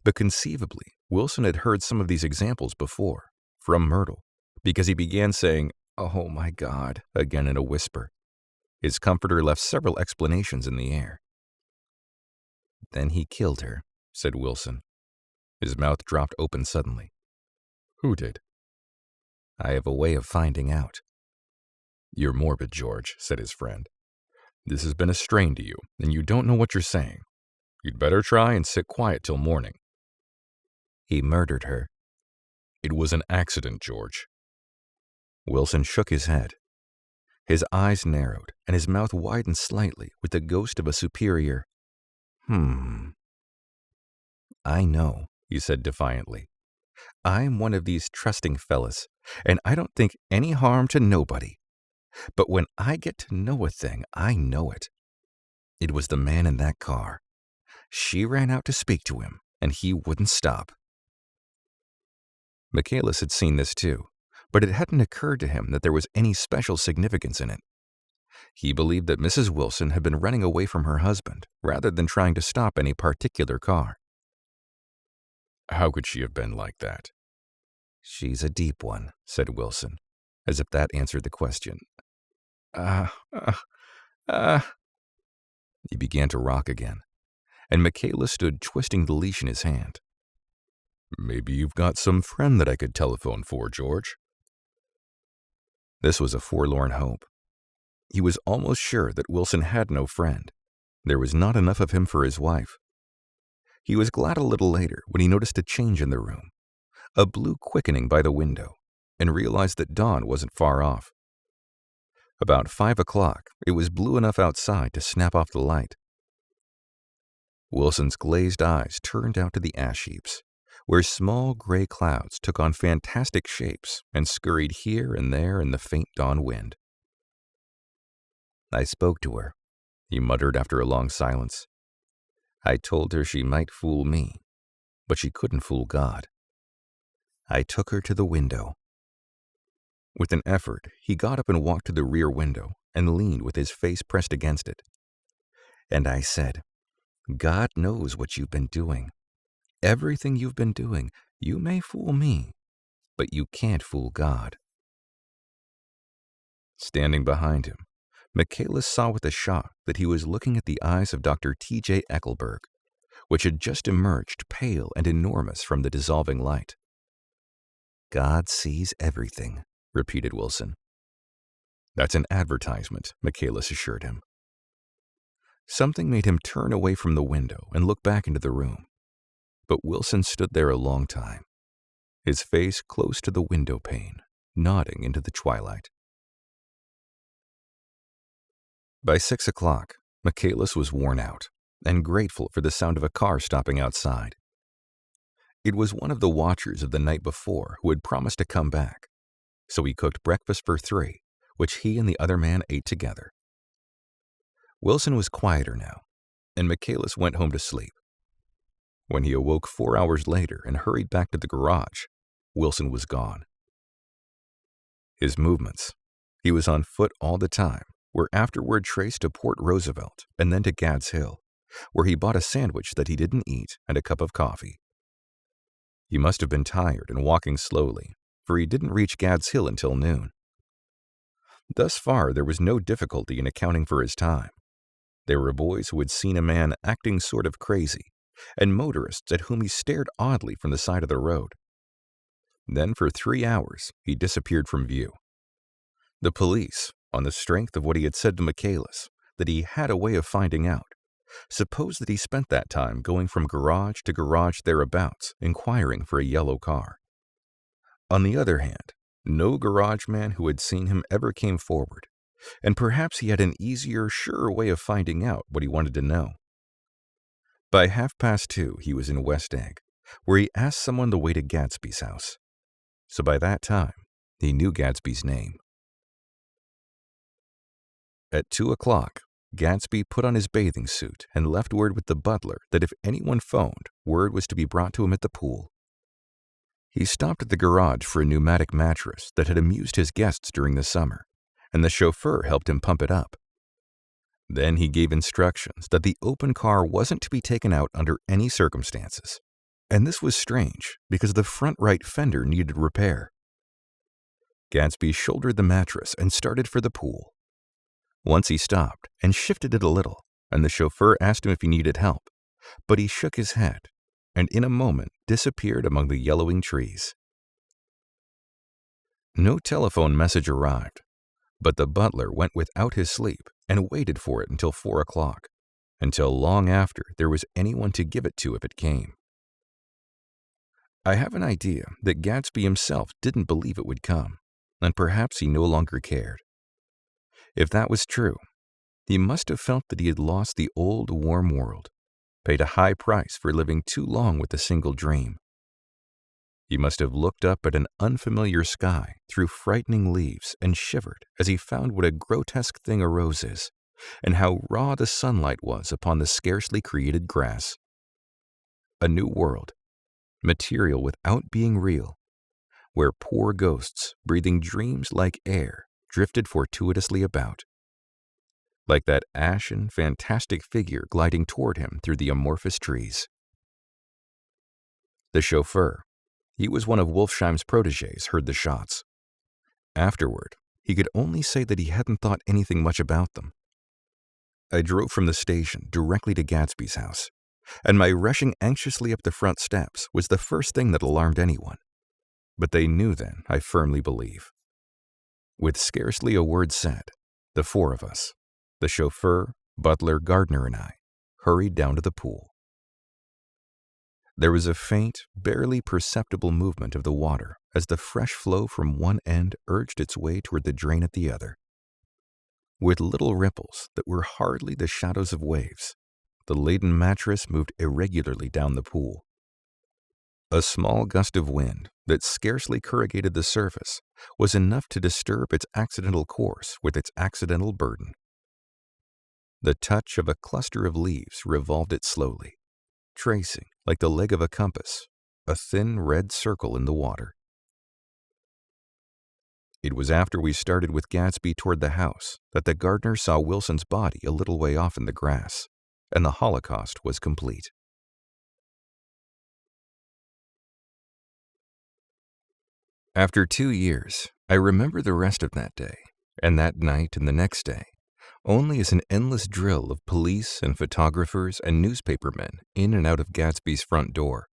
But conceivably, Wilson had heard some of these examples before, from Myrtle, because he began saying, "Oh my God," again in a whisper. His comforter left several explanations in the air. "Then he killed her," said Wilson. His mouth dropped open suddenly. Who did? "I have a way of finding out." You're morbid, George, said his friend. This has been a strain to you, and you don't know what you're saying. You'd better try and sit quiet till morning. "He murdered her." It was an accident, George. Wilson shook his head. His eyes narrowed, and his mouth widened slightly with the ghost of a superior, "I know," he said defiantly. "I'm one of these trusting fellas, and I don't think any harm to nobody. But when I get to know a thing, I know it. It was the man in that car. She ran out to speak to him, and he wouldn't stop." Michaelis had seen this too, but it hadn't occurred to him that there was any special significance in it. He believed that Mrs. Wilson had been running away from her husband rather than trying to stop any particular car. How could she have been like that? "She's a deep one," said Wilson, as if that answered the question. He began to rock again, and Michaela stood twisting the leash in his hand. Maybe you've got some friend that I could telephone for, George. This was a forlorn hope. He was almost sure that Wilson had no friend. There was not enough of him for his wife. He was glad a little later when he noticed a change in the room, a blue quickening by the window, and realized that dawn wasn't far off. About 5 o'clock, it was blue enough outside to snap off the light. Wilson's glazed eyes turned out to the ash heaps, where small gray clouds took on fantastic shapes and scurried here and there in the faint dawn wind. "I spoke to her," he muttered after a long silence. "I told her she might fool me, but she couldn't fool God. I took her to the window." With an effort, he got up and walked to the rear window and leaned with his face pressed against it. "And I said, God knows what you've been doing. Everything you've been doing, you may fool me, but you can't fool God." Standing behind him, Michaelis saw with a shock that he was looking at the eyes of Dr. T.J. Eckelberg, which had just emerged pale and enormous from the dissolving light. "God sees everything," repeated Wilson. "That's an advertisement," Michaelis assured him. Something made him turn away from the window and look back into the room. But Wilson stood there a long time, his face close to the window pane, nodding into the twilight. By 6 o'clock, Michaelis was worn out and grateful for the sound of a car stopping outside. It was one of the watchers of the night before who had promised to come back, so he cooked breakfast for 3, which he and the other man ate together. Wilson was quieter now, and Michaelis went home to sleep. When he awoke 4 hours later and hurried back to the garage, Wilson was gone. His movements, he was on foot all the time, were afterward traced to Port Roosevelt and then to Gads Hill, where he bought a sandwich that he didn't eat and a cup of coffee. He must have been tired and walking slowly, for he didn't reach Gads Hill until noon. Thus far, there was no difficulty in accounting for his time. There were boys who had seen a man acting sort of crazy, and motorists at whom he stared oddly from the side of the road. Then for 3 hours, he disappeared from view. The police, on the strength of what he had said to Michaelis, that he had a way of finding out, supposed that he spent that time going from garage to garage thereabouts, inquiring for a yellow car. On the other hand, no garage man who had seen him ever came forward, and perhaps he had an easier, surer way of finding out what he wanted to know. By 2:30, he was in West Egg, where he asked someone the way to Gatsby's house. So by that time, he knew Gatsby's name. At 2 o'clock, Gatsby put on his bathing suit and left word with the butler that if anyone phoned, word was to be brought to him at the pool. He stopped at the garage for a pneumatic mattress that had amused his guests during the summer, and the chauffeur helped him pump it up. Then he gave instructions that the open car wasn't to be taken out under any circumstances, and this was strange because the front right fender needed repair. Gatsby shouldered the mattress and started for the pool. Once he stopped and shifted it a little, and the chauffeur asked him if he needed help, but he shook his head and in a moment disappeared among the yellowing trees. No telephone message arrived, but the butler went without his sleep and waited for it until 4 o'clock, until long after there was anyone to give it to if it came. I have an idea that Gatsby himself didn't believe it would come, and perhaps he no longer cared. If that was true, he must have felt that he had lost the old warm world, paid a high price for living too long with a single dream. He must have looked up at an unfamiliar sky through frightening leaves and shivered as he found what a grotesque thing a rose is, and how raw the sunlight was upon the scarcely created grass. A new world, material without being real, where poor ghosts, breathing dreams like air, drifted fortuitously about. Like that ashen, fantastic figure gliding toward him through the amorphous trees. The chauffeur, he was one of Wolfsheim's protégés, heard the shots. Afterward, he could only say that he hadn't thought anything much about them. I drove from the station directly to Gatsby's house, and my rushing anxiously up the front steps was the first thing that alarmed anyone. But they knew then, I firmly believe. With scarcely a word said, the four of us, the chauffeur, butler, gardener, and I, hurried down to the pool. There was a faint, barely perceptible movement of the water as the fresh flow from one end urged its way toward the drain at the other. With little ripples that were hardly the shadows of waves, the laden mattress moved irregularly down the pool. A small gust of wind that scarcely corrugated the surface was enough to disturb its accidental course with its accidental burden. The touch of a cluster of leaves revolved it slowly, tracing, like the leg of a compass, a thin red circle in the water. It was after we started with Gatsby toward the house that the gardener saw Wilson's body a little way off in the grass, and the Holocaust was complete. After 2 years, I remember the rest of that day, and that night and the next day, only as an endless drill of police and photographers and newspapermen in and out of Gatsby's front door.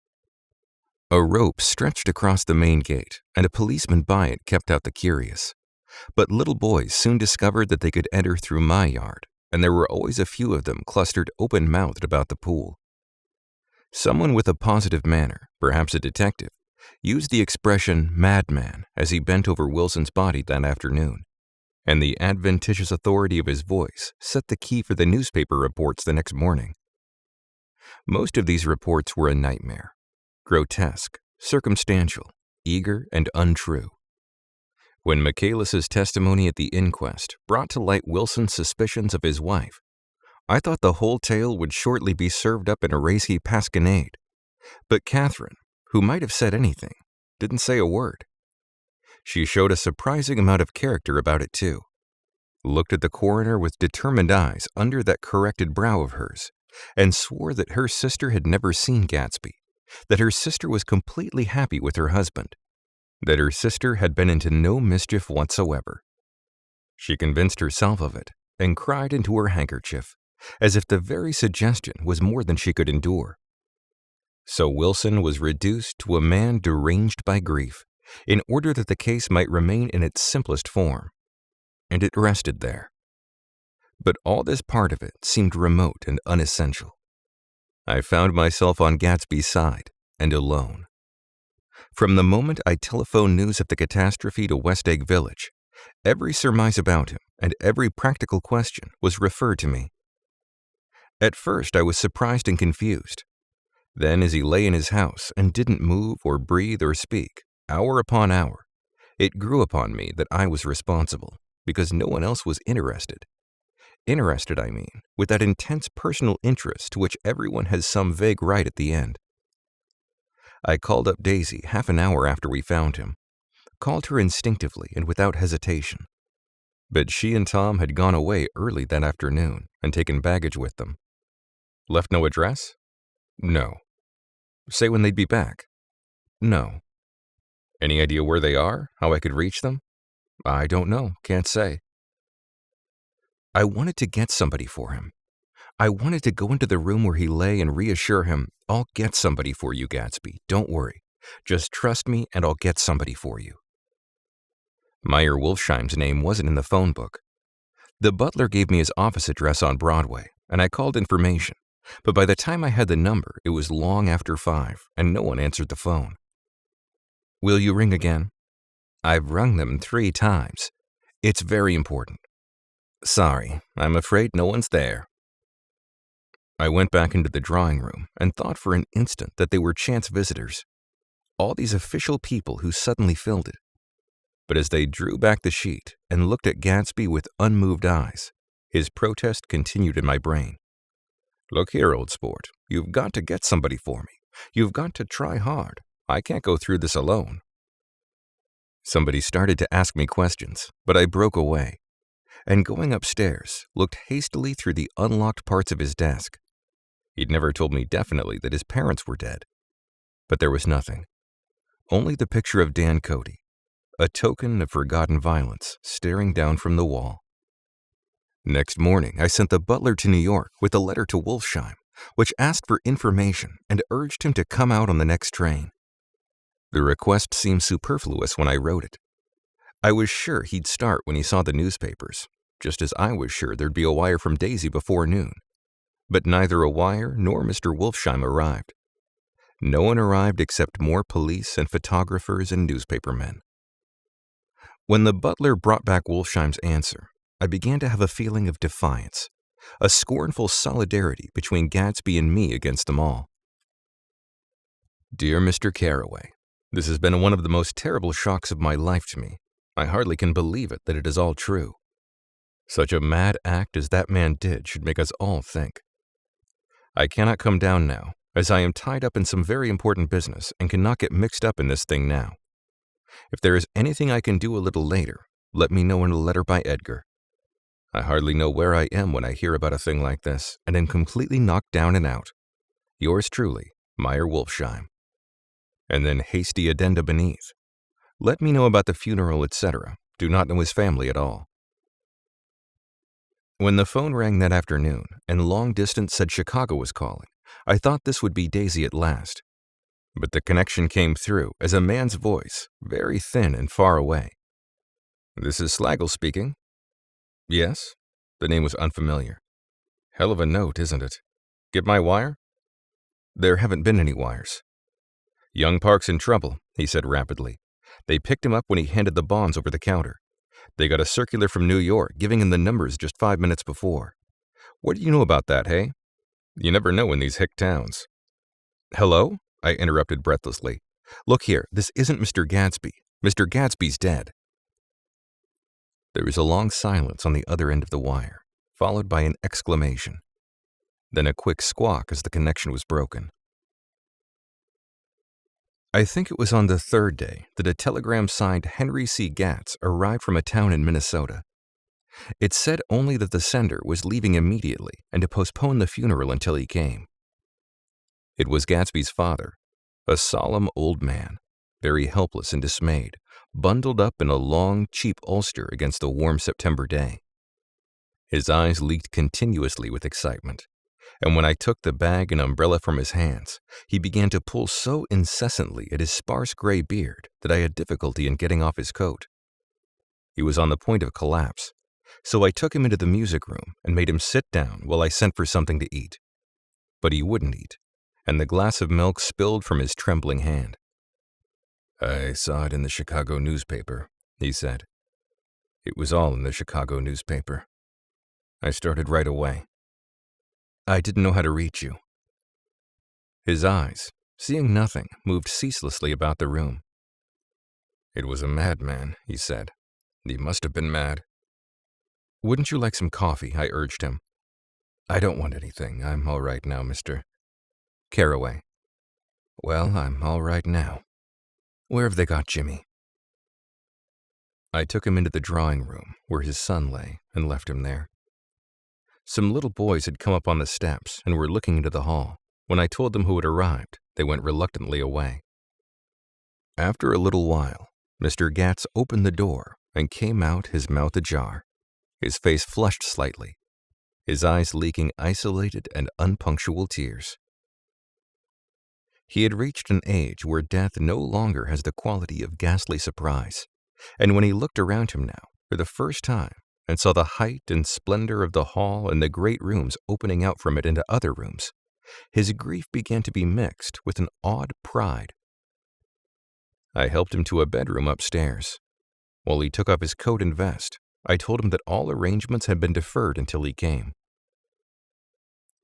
A rope stretched across the main gate, and a policeman by it kept out the curious. But little boys soon discovered that they could enter through my yard, and there were always a few of them clustered open-mouthed about the pool. Someone with a positive manner, perhaps a detective, used the expression madman as he bent over Wilson's body that afternoon, and the adventitious authority of his voice set the key for the newspaper reports the next morning. Most of these reports were a nightmare, grotesque, circumstantial, eager, and untrue. When Michaelis's testimony at the inquest brought to light Wilson's suspicions of his wife, I thought the whole tale would shortly be served up in a racy pasquinade. But Catherine, who might have said anything, didn't say a word. She showed a surprising amount of character about it too, looked at the coroner with determined eyes under that corrected brow of hers, and swore that her sister had never seen Gatsby, that her sister was completely happy with her husband, that her sister had been into no mischief whatsoever. She convinced herself of it and cried into her handkerchief, as if the very suggestion was more than she could endure. So Wilson was reduced to a man deranged by grief, in order that the case might remain in its simplest form. And it rested there. But all this part of it seemed remote and unessential. I found myself on Gatsby's side, and alone. From the moment I telephoned news of the catastrophe to West Egg Village, every surmise about him and every practical question was referred to me. At first I was surprised and confused. Then, as he lay in his house and didn't move or breathe or speak, hour upon hour, it grew upon me that I was responsible, because no one else was interested. Interested, I mean, with that intense personal interest to which everyone has some vague right at the end. I called up Daisy half an hour after we found him, called her instinctively and without hesitation. But she and Tom had gone away early that afternoon and taken baggage with them. Left no address? No. Say when they'd be back? No. Any idea where they are? How I could reach them? I don't know, can't say. I wanted to get somebody for him. I wanted to go into the room where he lay and reassure him, I'll get somebody for you, Gatsby, don't worry. Just trust me and I'll get somebody for you. Meyer Wolfsheim's name wasn't in the phone book. The butler gave me his office address on Broadway, and I called information, but by the time I had the number, it was long after 5, and no one answered the phone. Will you ring again? I've rung them 3 times. It's very important. Sorry, I'm afraid no one's there. I went back into the drawing room and thought for an instant that they were chance visitors. All these official people who suddenly filled it. But as they drew back the sheet and looked at Gatsby with unmoved eyes, his protest continued in my brain. Look here, old sport, you've got to get somebody for me. You've got to try hard. I can't go through this alone. Somebody started to ask me questions, but I broke away, and going upstairs, looked hastily through the unlocked parts of his desk. He'd never told me definitely that his parents were dead. But there was nothing. Only the picture of Dan Cody, a token of forgotten violence, staring down from the wall. Next morning, I sent the butler to New York with a letter to Wolfsheim, which asked for information and urged him to come out on the next train. The request seemed superfluous when I wrote it. I was sure he'd start when he saw the newspapers, just as I was sure there'd be a wire from Daisy before noon. But neither a wire nor Mr. Wolfsheim arrived. No one arrived except more police and photographers and newspapermen. When the butler brought back Wolfsheim's answer, I began to have a feeling of defiance, a scornful solidarity between Gatsby and me against them all. Dear Mr. Carraway, this has been one of the most terrible shocks of my life to me. I hardly can believe it that it is all true. Such a mad act as that man did should make us all think. I cannot come down now, as I am tied up in some very important business and cannot get mixed up in this thing now. If there is anything I can do a little later, let me know in a letter by Edgar. I hardly know where I am when I hear about a thing like this, and am completely knocked down and out. Yours truly, Meyer Wolfsheim. And then hasty addenda beneath. Let me know about the funeral, etc. Do not know his family at all. When the phone rang that afternoon, and long distance said Chicago was calling, I thought this would be Daisy at last. But the connection came through as a man's voice, very thin and far away. This is Slagle speaking. Yes? The name was unfamiliar. Hell of a note, isn't it? Get my wire? There haven't been any wires. Young Park's in trouble, he said rapidly. They picked him up when he handed the bonds over the counter. They got a circular from New York giving him the numbers just 5 minutes before. What do you know about that, hey? You never know in these hick towns. Hello? I interrupted breathlessly. Look here, this isn't Mr. Gatsby. Mr. Gatsby's dead. There was a long silence on the other end of the wire, followed by an exclamation. Then a quick squawk as the connection was broken. I think it was on the 3rd day that a telegram signed Henry C. Gatz arrived from a town in Minnesota. It said only that the sender was leaving immediately and to postpone the funeral until he came. It was Gatsby's father, a solemn old man, very helpless and dismayed, bundled up in a long, cheap ulster against a warm September day. His eyes leaked continuously with excitement, and when I took the bag and umbrella from his hands, he began to pull so incessantly at his sparse gray beard that I had difficulty in getting off his coat. He was on the point of collapse, so I took him into the music room and made him sit down while I sent for something to eat. But he wouldn't eat, and the glass of milk spilled from his trembling hand. I saw it in the Chicago newspaper, he said. It was all in the Chicago newspaper. I started right away. I didn't know how to reach you. His eyes, seeing nothing, moved ceaselessly about the room. It was a madman, he said. He must have been mad. Wouldn't you like some coffee? I urged him. I don't want anything. I'm all right now, Mr. Carraway. Well, I'm all right now. Where have they got Jimmy? I took him into the drawing room where his son lay and left him there. Some little boys had come up on the steps and were looking into the hall. When I told them who had arrived, they went reluctantly away. After a little while, Mr. Gatz opened the door and came out, his mouth ajar, his face flushed slightly, his eyes leaking isolated and unpunctual tears. He had reached an age where death no longer has the quality of ghastly surprise, and when he looked around him now, for the first time, and saw the height and splendor of the hall and the great rooms opening out from it into other rooms, his grief began to be mixed with an odd pride. I helped him to a bedroom upstairs. While he took off his coat and vest, I told him that all arrangements had been deferred until he came.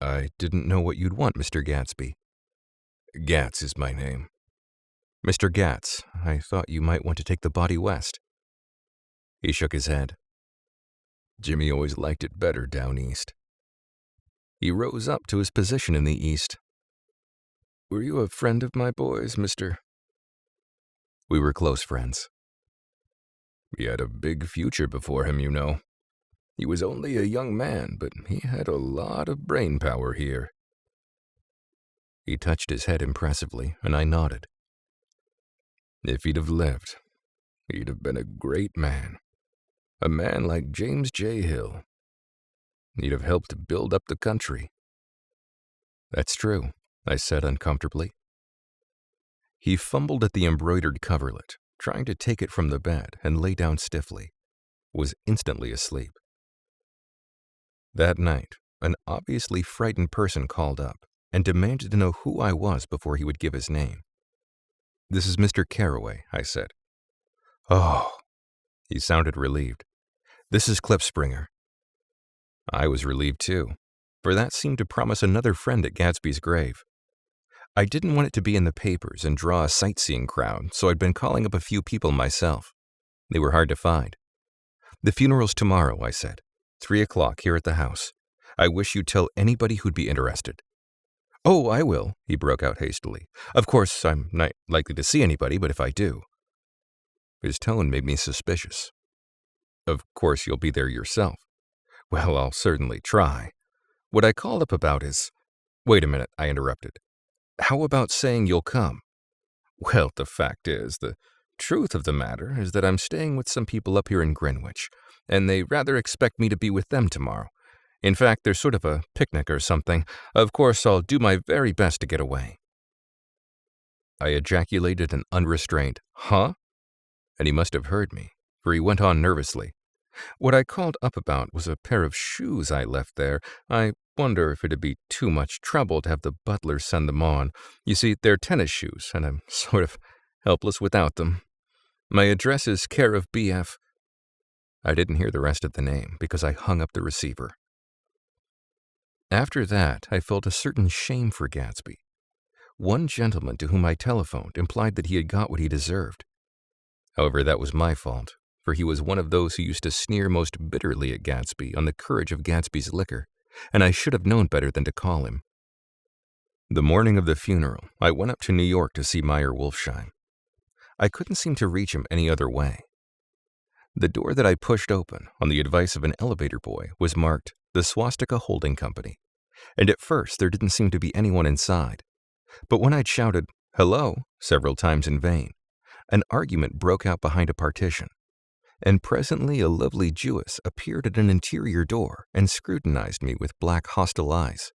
"I didn't know what you'd want, Mr. Gatsby." "Gats is my name." "Mr. Gats, I thought you might want to take the body west." He shook his head. "Jimmy always liked it better down east." He rose up to his position in the east. "Were you a friend of my boy's, Mr.?" "We were close friends." "He had a big future before him, you know. He was only a young man, but he had a lot of brain power here." He touched his head impressively, and I nodded. "If he'd have lived, he'd have been a great man. A man like James J. Hill. He'd have helped build up the country." "That's true," I said uncomfortably. He fumbled at the embroidered coverlet, trying to take it from the bed, and lay down stiffly, was instantly asleep. That night, an obviously frightened person called up and demanded to know who I was before he would give his name. "This is Mr. Carraway," I said. "Oh," he sounded relieved. "This is Klipspringer." I was relieved too, for that seemed to promise another friend at Gatsby's grave. I didn't want it to be in the papers and draw a sightseeing crowd, so I'd been calling up a few people myself. They were hard to find. "The funeral's tomorrow," I said. 3 o'clock here at the house. I wish you'd tell anybody who'd be interested." "Oh, I will," he broke out hastily. "Of course, I'm not likely to see anybody, but if I do." His tone made me suspicious. "Of course you'll be there yourself." "Well, I'll certainly try. What I called up about is—" "Wait a minute," I interrupted. "How about saying you'll come?" "Well, the fact is, the truth of the matter is that I'm staying with some people up here in Greenwich, and they rather expect me to be with them tomorrow. In fact, there's sort of a picnic or something. Of course, I'll do my very best to get away." I ejaculated an unrestrained, "Huh?" And he must have heard me, for he went on nervously. "What I called up about was a pair of shoes I left there. I wonder if it'd be too much trouble to have the butler send them on. You see, they're tennis shoes, and I'm sort of helpless without them. My address is care of B.F." I didn't hear the rest of the name because I hung up the receiver. After that, I felt a certain shame for Gatsby. One gentleman to whom I telephoned implied that he had got what he deserved. However, that was my fault, for he was one of those who used to sneer most bitterly at Gatsby on the courage of Gatsby's liquor, and I should have known better than to call him. The morning of the funeral, I went up to New York to see Meyer Wolfsheim. I couldn't seem to reach him any other way. The door that I pushed open, on the advice of an elevator boy, was marked the Swastika Holding Company, and at first there didn't seem to be anyone inside. But when I'd shouted, "Hello," several times in vain, an argument broke out behind a partition, and presently a lovely Jewess appeared at an interior door and scrutinized me with black hostile eyes.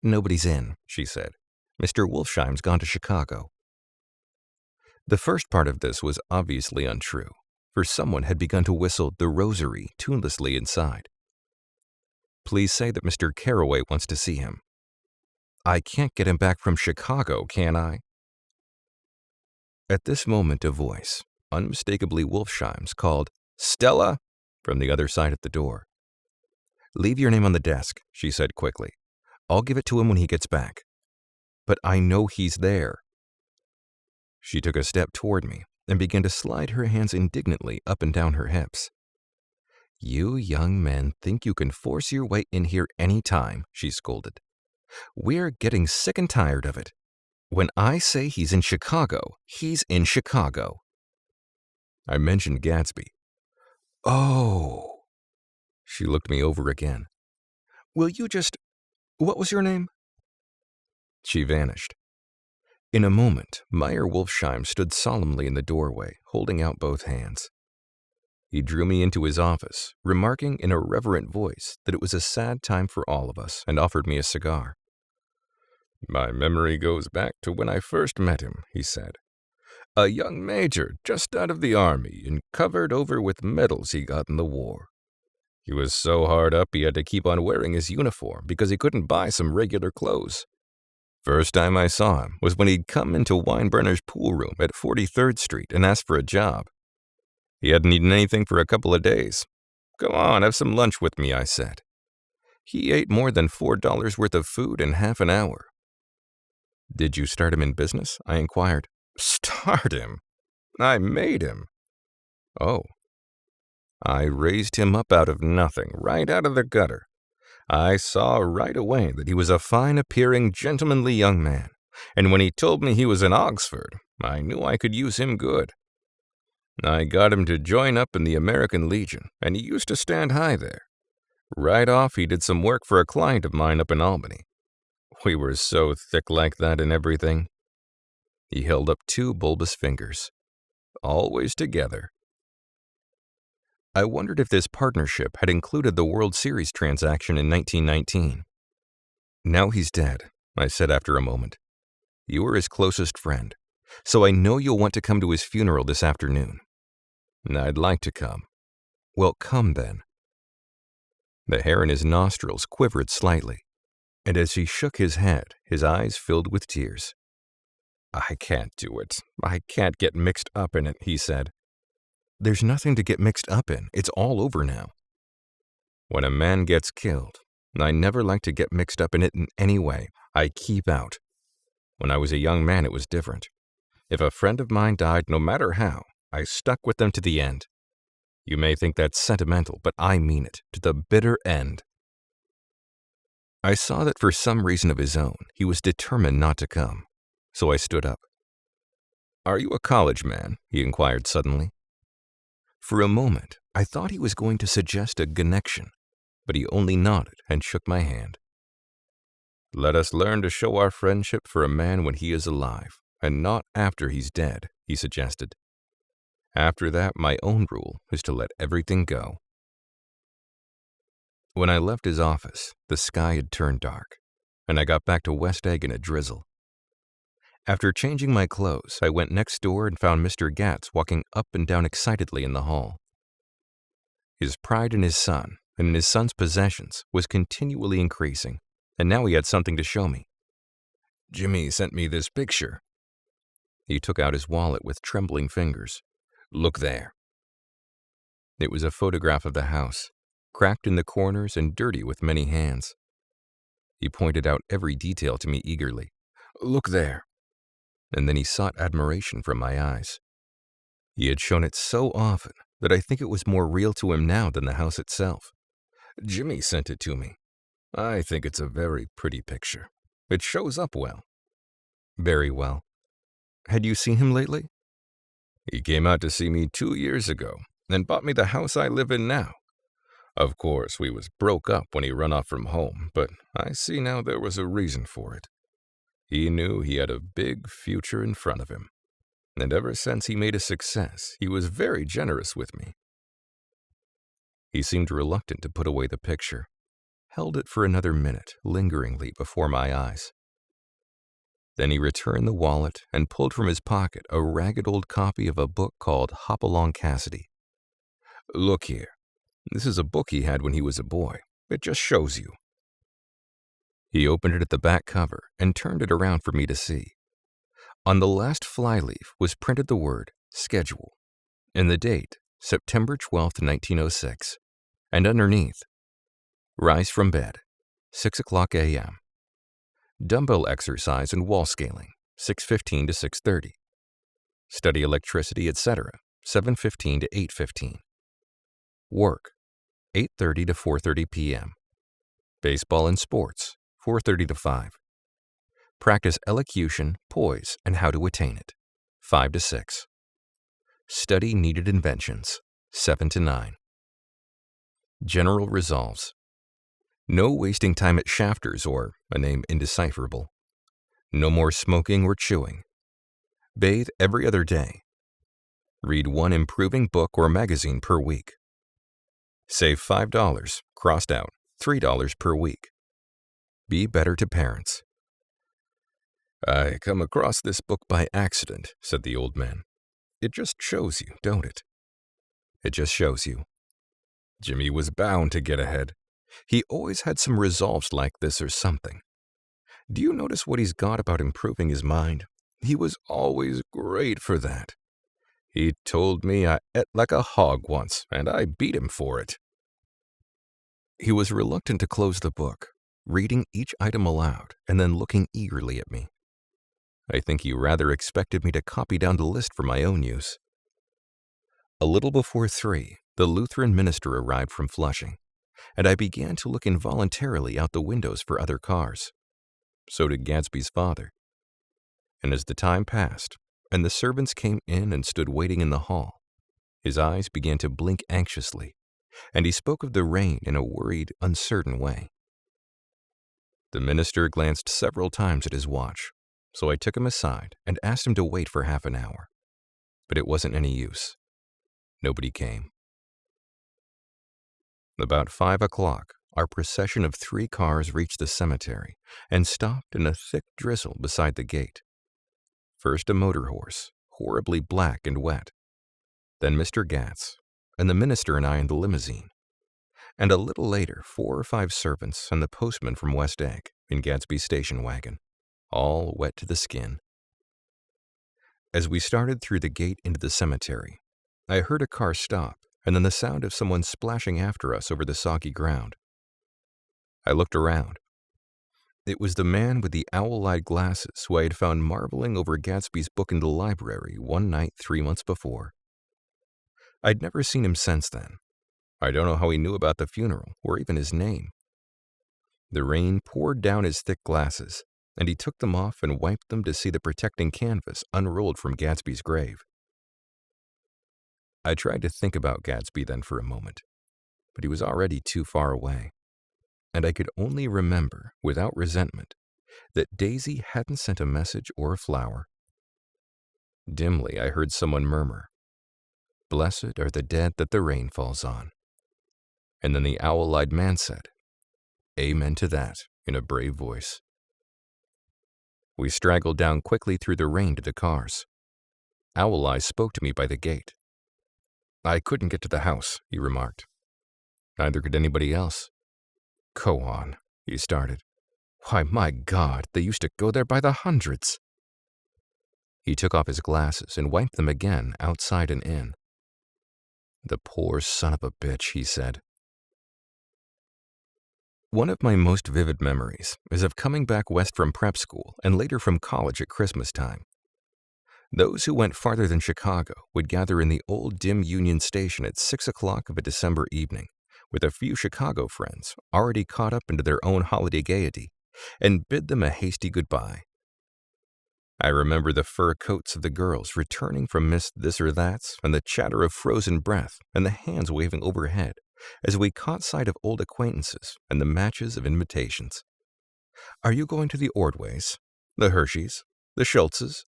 "Nobody's in," she said. "Mr. Wolfsheim's gone to Chicago." The first part of this was obviously untrue, for someone had begun to whistle The Rosary tunelessly inside. "Please say that Mr. Carraway wants to see him." "I can't get him back from Chicago, can I?" At this moment a voice, unmistakably Wolfsheim's, called, "Stella!" from the other side of the door. "Leave your name on the desk," she said quickly. "I'll give it to him when he gets back." "But I know he's there." She took a step toward me and began to slide her hands indignantly up and down her hips. "You young men think you can force your way in here any time," she scolded. "We're getting sick and tired of it. When I say he's in Chicago, he's in Chicago." I mentioned Gatsby. "Oh." She looked me over again. "Will you what was your name?" She vanished. In a moment, Meyer Wolfsheim stood solemnly in the doorway, holding out both hands. He drew me into his office, remarking in a reverent voice that it was a sad time for all of us, and offered me a cigar. "My memory goes back to when I first met him," he said. "A young major just out of the army and covered over with medals he got in the war. He was so hard up he had to keep on wearing his uniform because he couldn't buy some regular clothes. First time I saw him was when he'd come into Weinbrenner's pool room at 43rd Street and asked for a job. He hadn't eaten anything for a couple of days. 'Come on, have some lunch with me,' I said. He ate more than $4 worth of food in half an hour." "Did you start him in business?" I inquired. "Start him? I made him." "Oh." "I raised him up out of nothing, right out of the gutter. I saw right away that he was a fine-appearing, gentlemanly young man, and when he told me he was in Oxford, I knew I could use him good. I got him to join up in the American Legion, and he used to stand high there. Right off, he did some work for a client of mine up in Albany. We were so thick like that and everything." He held up 2 bulbous fingers. "Always together." I wondered if this partnership had included the World Series transaction in 1919. "Now he's dead," I said after a moment. "You were his closest friend, so I know you'll want to come to his funeral this afternoon." "I'd like to come." "Well, come then." The hair in his nostrils quivered slightly, and as he shook his head, his eyes filled with tears. "I can't do it. I can't get mixed up in it," he said. "There's nothing to get mixed up in. It's all over now." "When a man gets killed, I never like to get mixed up in it in any way. I keep out. When I was a young man, it was different. If a friend of mine died, no matter how, I stuck with them to the end. You may think that's sentimental, but I mean it, to the bitter end." I saw that for some reason of his own, he was determined not to come, so I stood up. "Are you a college man?" he inquired suddenly. For a moment, I thought he was going to suggest a connection, but he only nodded and shook my hand. "Let us learn to show our friendship for a man when he is alive, and not after he's dead," he suggested. "After that, my own rule is to let everything go." When I left his office, the sky had turned dark, and I got back to West Egg in a drizzle. After changing my clothes, I went next door and found Mr. Gatz walking up and down excitedly in the hall. His pride in his son and in his son's possessions was continually increasing, and now he had something to show me. "Jimmy sent me this picture." He took out his wallet with trembling fingers. "Look there." It was a photograph of the house, cracked in the corners and dirty with many hands. He pointed out every detail to me eagerly. "Look there." And then he sought admiration from my eyes. He had shown it so often that I think it was more real to him now than the house itself. "Jimmy sent it to me. I think it's a very pretty picture. It shows up well." "Very well. Had you seen him lately?" "He came out to see me 2 years ago and bought me the house I live in now. Of course, we was broke up when he run off from home, but I see now there was a reason for it. He knew he had a big future in front of him, and ever since he made a success, he was very generous with me." He seemed reluctant to put away the picture, held it for another minute, lingeringly before my eyes. Then he returned the wallet and pulled from his pocket a ragged old copy of a book called Hopalong Cassidy. "Look here. This is a book he had when he was a boy. It just shows you." He opened it at the back cover and turned it around for me to see. On the last flyleaf was printed the word schedule, and the date, September 12th, 1906, and underneath, rise from bed, 6 o'clock a.m. Dumbbell exercise and wall scaling, 6:15 to 6:30. Study electricity, etc., 7:15 to 8:15. Work, 8:30 to 4:30 p.m. Baseball and sports, 4:30 to 5. Practice elocution, poise, and how to attain it, 5 to 6. Study needed inventions, 7 to 9. General resolves. No wasting time at Shafters or a name indecipherable. No more smoking or chewing. Bathe every other day. Read one improving book or magazine per week. Save $5, crossed out, $3 per week. Be better to parents. I come across this book by accident, said the old man. It just shows you, don't it? It just shows you. Jimmy was bound to get ahead. He always had some resolves like this or something. Do you notice what he's got about improving his mind? He was always great for that. He told me I ate like a hog once, and I beat him for it. He was reluctant to close the book, reading each item aloud and then looking eagerly at me. I think he rather expected me to copy down the list for my own use. A little before 3, the Lutheran minister arrived from Flushing, and I began to look involuntarily out the windows for other cars. So did Gatsby's father. And as the time passed, and the servants came in and stood waiting in the hall, his eyes began to blink anxiously, and he spoke of the rain in a worried, uncertain way. The minister glanced several times at his watch, so I took him aside and asked him to wait for half an hour. But it wasn't any use. Nobody came. About 5 o'clock, our procession of 3 cars reached the cemetery and stopped in a thick drizzle beside the gate. First a motor horse, horribly black and wet. Then Mr. Gats, and the minister and I in the limousine. And a little later, 4 or 5 servants and the postman from West Egg in Gatsby's station wagon, all wet to the skin. As we started through the gate into the cemetery, I heard a car stop and then the sound of someone splashing after us over the soggy ground. I looked around. It was the man with the owl-eyed glasses who I had found marveling over Gatsby's book in the library one night 3 months before. I'd never seen him since then. I don't know how he knew about the funeral or even his name. The rain poured down his thick glasses, and he took them off and wiped them to see the protecting canvas unrolled from Gatsby's grave. I tried to think about Gatsby then for a moment, but he was already too far away, and I could only remember, without resentment, that Daisy hadn't sent a message or a flower. Dimly I heard someone murmur, "Blessed are the dead that the rain falls on." And then the owl-eyed man said, "Amen to that," in a brave voice. We straggled down quickly through the rain to the cars. Owl Eyes spoke to me by the gate. "I couldn't get to the house," he remarked. Neither could anybody else. "Go on," he started. "Why, my God, they used to go there by the hundreds." He took off his glasses and wiped them again outside and in. "The poor son of a bitch," he said. One of my most vivid memories is of coming back west from prep school and later from college at Christmas time. Those who went farther than Chicago would gather in the old dim Union Station at 6 o'clock of a December evening with a few Chicago friends already caught up into their own holiday gaiety and bid them a hasty goodbye. I remember the fur coats of the girls returning from Miss This or That's and the chatter of frozen breath and the hands waving overhead as we caught sight of old acquaintances and the matches of invitations. "Are you going to the Ordways, the Hershey's, the Schultz's?"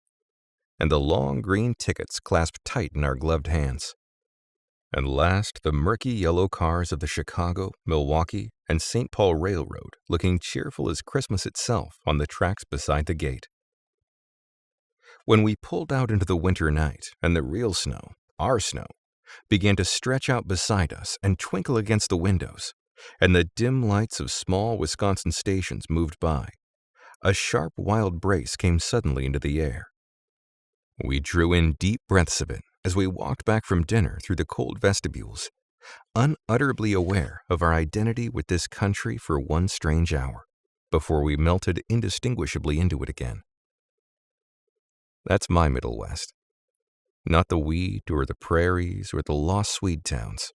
And the long green tickets clasped tight in our gloved hands. And last, the murky yellow cars of the Chicago, Milwaukee, and St. Paul Railroad looking cheerful as Christmas itself on the tracks beside the gate. When we pulled out into the winter night and the real snow, our snow, began to stretch out beside us and twinkle against the windows, and the dim lights of small Wisconsin stations moved by, a sharp wild brace came suddenly into the air. We drew in deep breaths of it as we walked back from dinner through the cold vestibules, unutterably aware of our identity with this country for one strange hour, before we melted indistinguishably into it again. That's my Middle West. Not the wheat or the prairies or the lost Swede towns,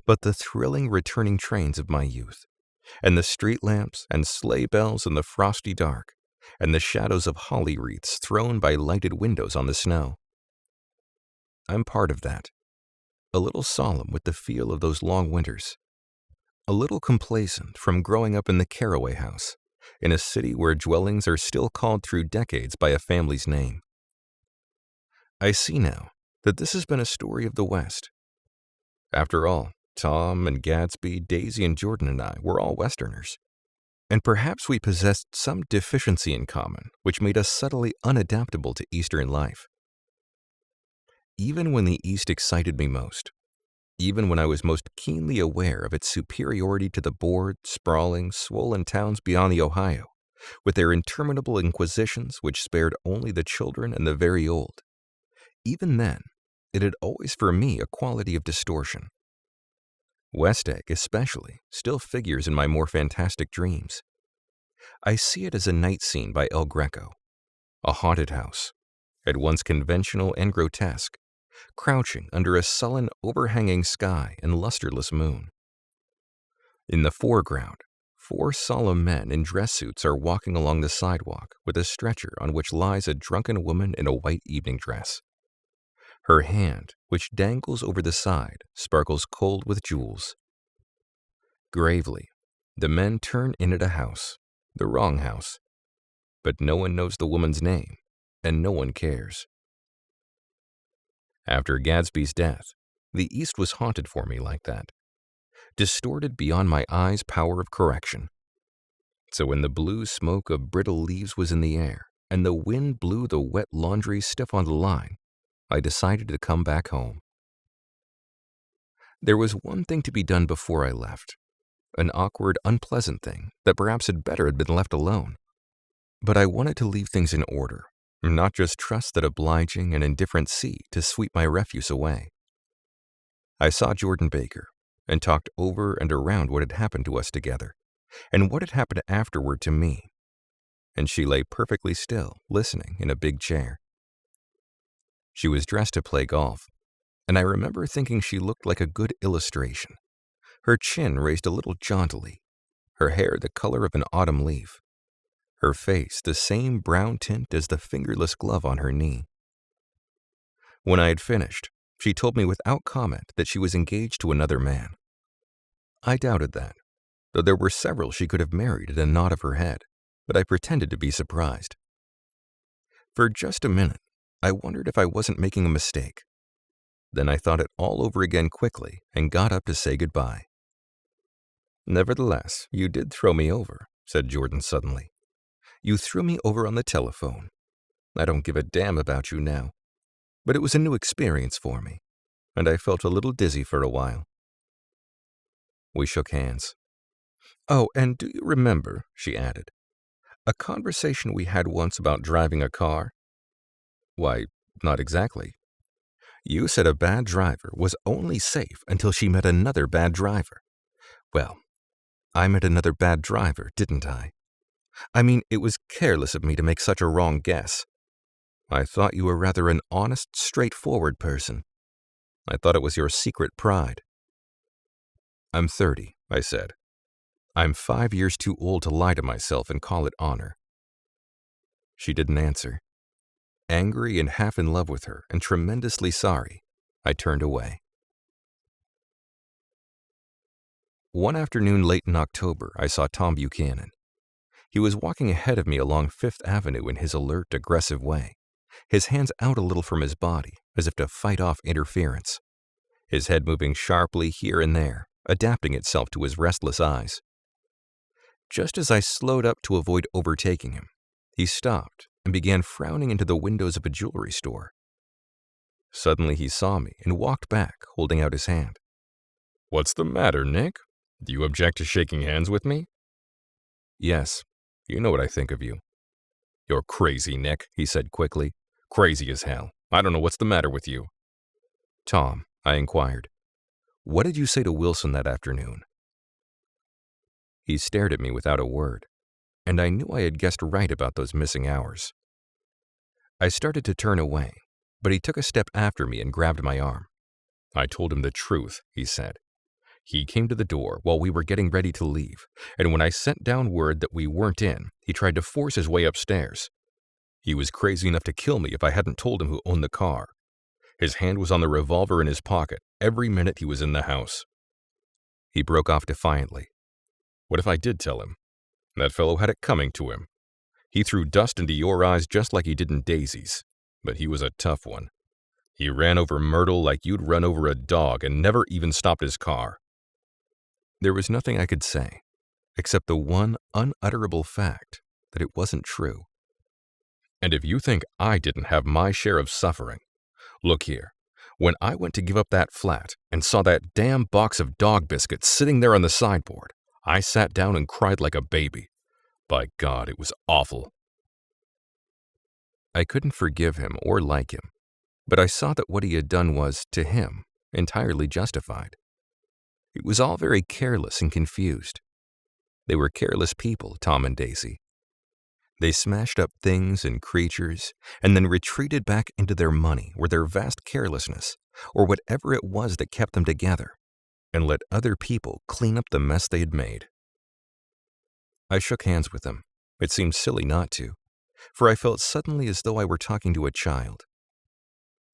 but the thrilling returning trains of my youth, and the street lamps and sleigh bells in the frosty dark, and the shadows of holly wreaths thrown by lighted windows on the snow. I'm part of that, a little solemn with the feel of those long winters, a little complacent from growing up in the Carraway house, in a city where dwellings are still called through decades by a family's name. I see now that this has been a story of the West. After all, Tom and Gatsby, Daisy and Jordan and I were all Westerners. And perhaps we possessed some deficiency in common, which made us subtly unadaptable to Eastern life. Even when the East excited me most, even when I was most keenly aware of its superiority to the bored, sprawling, swollen towns beyond the Ohio, with their interminable inquisitions which spared only the children and the very old, even then, it had always for me a quality of distortion. West Egg, especially, still figures in my more fantastic dreams. I see it as a night scene by El Greco, a haunted house, at once conventional and grotesque, crouching under a sullen, overhanging sky and lusterless moon. In the foreground, 4 solemn men in dress suits are walking along the sidewalk with a stretcher on which lies a drunken woman in a white evening dress. Her hand, which dangles over the side, sparkles cold with jewels. Gravely, the men turn in at a house, the wrong house, but no one knows the woman's name, and no one cares. After Gatsby's death, the East was haunted for me like that, distorted beyond my eyes' power of correction. So when the blue smoke of brittle leaves was in the air, and the wind blew the wet laundry stiff on the line, I decided to come back home. There was one thing to be done before I left, an awkward, unpleasant thing that perhaps had better have been left alone. But I wanted to leave things in order, not just trust that obliging and indifferent sea to sweep my refuse away. I saw Jordan Baker and talked over and around what had happened to us together, and what had happened afterward to me. And she lay perfectly still, listening in a big chair. She was dressed to play golf, and I remember thinking she looked like a good illustration. Her chin raised a little jauntily, her hair the color of an autumn leaf, her face the same brown tint as the fingerless glove on her knee. When I had finished, she told me without comment that she was engaged to another man. I doubted that, though there were several she could have married at a nod of her head, but I pretended to be surprised. For just a minute, I wondered if I wasn't making a mistake. Then I thought it all over again quickly and got up to say goodbye. "Nevertheless, you did throw me over," said Jordan suddenly. "You threw me over on the telephone. I don't give a damn about you now. But it was a new experience for me, and I felt a little dizzy for a while." We shook hands. "Oh, and do you remember," she added, "a conversation we had once about driving a car?" "Why, not exactly." "You said a bad driver was only safe until she met another bad driver. Well, I met another bad driver, didn't I? I mean, it was careless of me to make such a wrong guess. I thought you were rather an honest, straightforward person. I thought it was your secret pride." "I'm 30, I said. "I'm 5 years too old to lie to myself and call it honor." She didn't answer. Angry and half in love with her and tremendously sorry, I turned away. One afternoon late in October, I saw Tom Buchanan. He was walking ahead of me along Fifth Avenue in his alert, aggressive way, his hands out a little from his body, as if to fight off interference, his head moving sharply here and there, adapting itself to his restless eyes. Just as I slowed up to avoid overtaking him, he stopped and began frowning into the windows of a jewelry store. Suddenly he saw me and walked back, holding out his hand. "What's the matter, Nick? Do you object to shaking hands with me?" "Yes, you know what I think of you." "You're crazy, Nick," he said quickly. "Crazy as hell. I don't know what's the matter with you." "Tom," I inquired, "what did you say to Wilson that afternoon?" He stared at me without a word, and I knew I had guessed right about those missing hours. I started to turn away, but he took a step after me and grabbed my arm. "I told him the truth," he said. "He came to the door while we were getting ready to leave, and when I sent down word that we weren't in, he tried to force his way upstairs. He was crazy enough to kill me if I hadn't told him who owned the car. His hand was on the revolver in his pocket every minute he was in the house." He broke off defiantly. "What if I did tell him? That fellow had it coming to him. He threw dust into your eyes just like he did in Daisy's, but he was a tough one. He ran over Myrtle like you'd run over a dog and never even stopped his car." There was nothing I could say, except the one unutterable fact that it wasn't true. "And if you think I didn't have my share of suffering, look here. When I went to give up that flat and saw that damn box of dog biscuits sitting there on the sideboard, I sat down and cried like a baby. By God, it was awful." I couldn't forgive him or like him, but I saw that what he had done was, to him, entirely justified. It was all very careless and confused. They were careless people, Tom and Daisy. They smashed up things and creatures and then retreated back into their money or their vast carelessness or whatever it was that kept them together and let other people clean up the mess they had made. I shook hands with him. It seemed silly not to, for I felt suddenly as though I were talking to a child.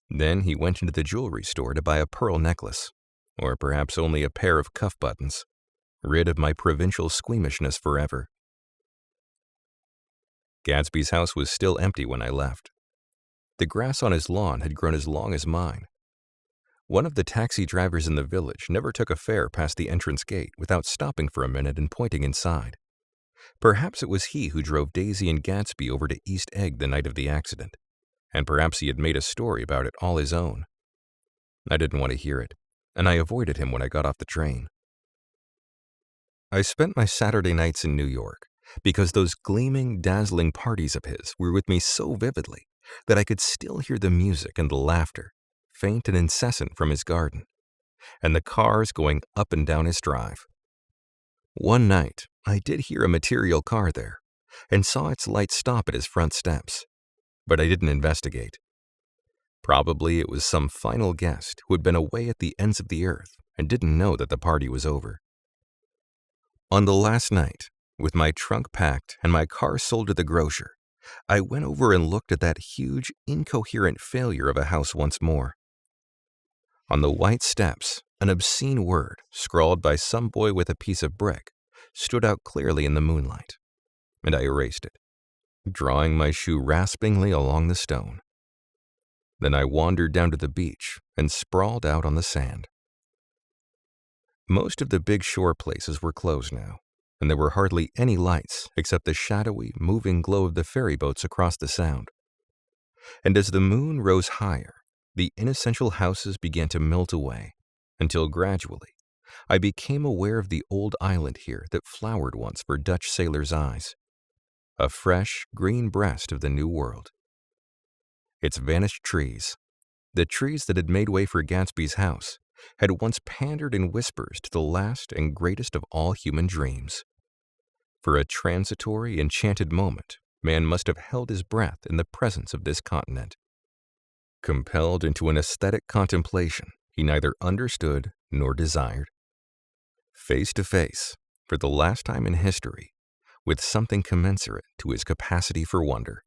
Then he went into the jewelry store to buy a pearl necklace, or perhaps only a pair of cuff buttons, rid of my provincial squeamishness forever. Gatsby's house was still empty when I left. The grass on his lawn had grown as long as mine. One of the taxi drivers in the village never took a fare past the entrance gate without stopping for a minute and pointing inside. Perhaps it was he who drove Daisy and Gatsby over to East Egg the night of the accident, and perhaps he had made a story about it all his own. I didn't want to hear it, and I avoided him when I got off the train. I spent my Saturday nights in New York because those gleaming, dazzling parties of his were with me so vividly that I could still hear the music and the laughter, faint and incessant from his garden, and the cars going up and down his drive. One night, I did hear a material car there, and saw its light stop at his front steps, but I didn't investigate. Probably it was some final guest who had been away at the ends of the earth and didn't know that the party was over. On the last night, with my trunk packed and my car sold to the grocer, I went over and looked at that huge, incoherent failure of a house once more. On the white steps, an obscene word, scrawled by some boy with a piece of brick, stood out clearly in the moonlight, and I erased it, drawing my shoe raspingly along the stone. Then I wandered down to the beach and sprawled out on the sand. Most of the big shore places were closed now, and there were hardly any lights except the shadowy, moving glow of the ferry boats across the sound. And as the moon rose higher, the inessential houses began to melt away, until gradually I became aware of the old island here that flowered once for Dutch sailors' eyes, a fresh, green breast of the New World. Its vanished trees, the trees that had made way for Gatsby's house, had once pandered in whispers to the last and greatest of all human dreams. For a transitory, enchanted moment, man must have held his breath in the presence of this continent. Compelled into an aesthetic contemplation he neither understood nor desired. Face to face, for the last time in history, with something commensurate to his capacity for wonder.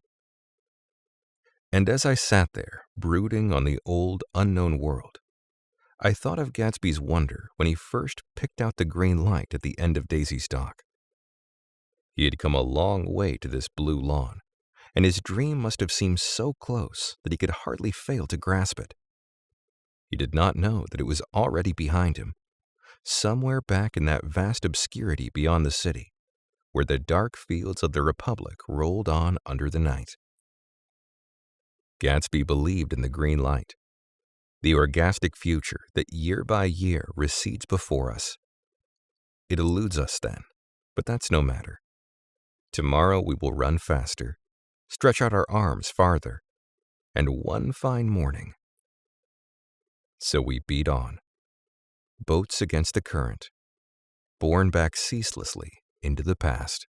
And as I sat there, brooding on the old, unknown world, I thought of Gatsby's wonder when he first picked out the green light at the end of Daisy's dock. He had come a long way to this blue lawn, and his dream must have seemed so close that he could hardly fail to grasp it. He did not know that it was already behind him, somewhere back in that vast obscurity beyond the city, where the dark fields of the Republic rolled on under the night. Gatsby believed in the green light, the orgastic future that year by year recedes before us. It eludes us then, but that's no matter. Tomorrow we will run faster, stretch out our arms farther, and one fine morning. So we beat on, boats against the current, borne back ceaselessly into the past.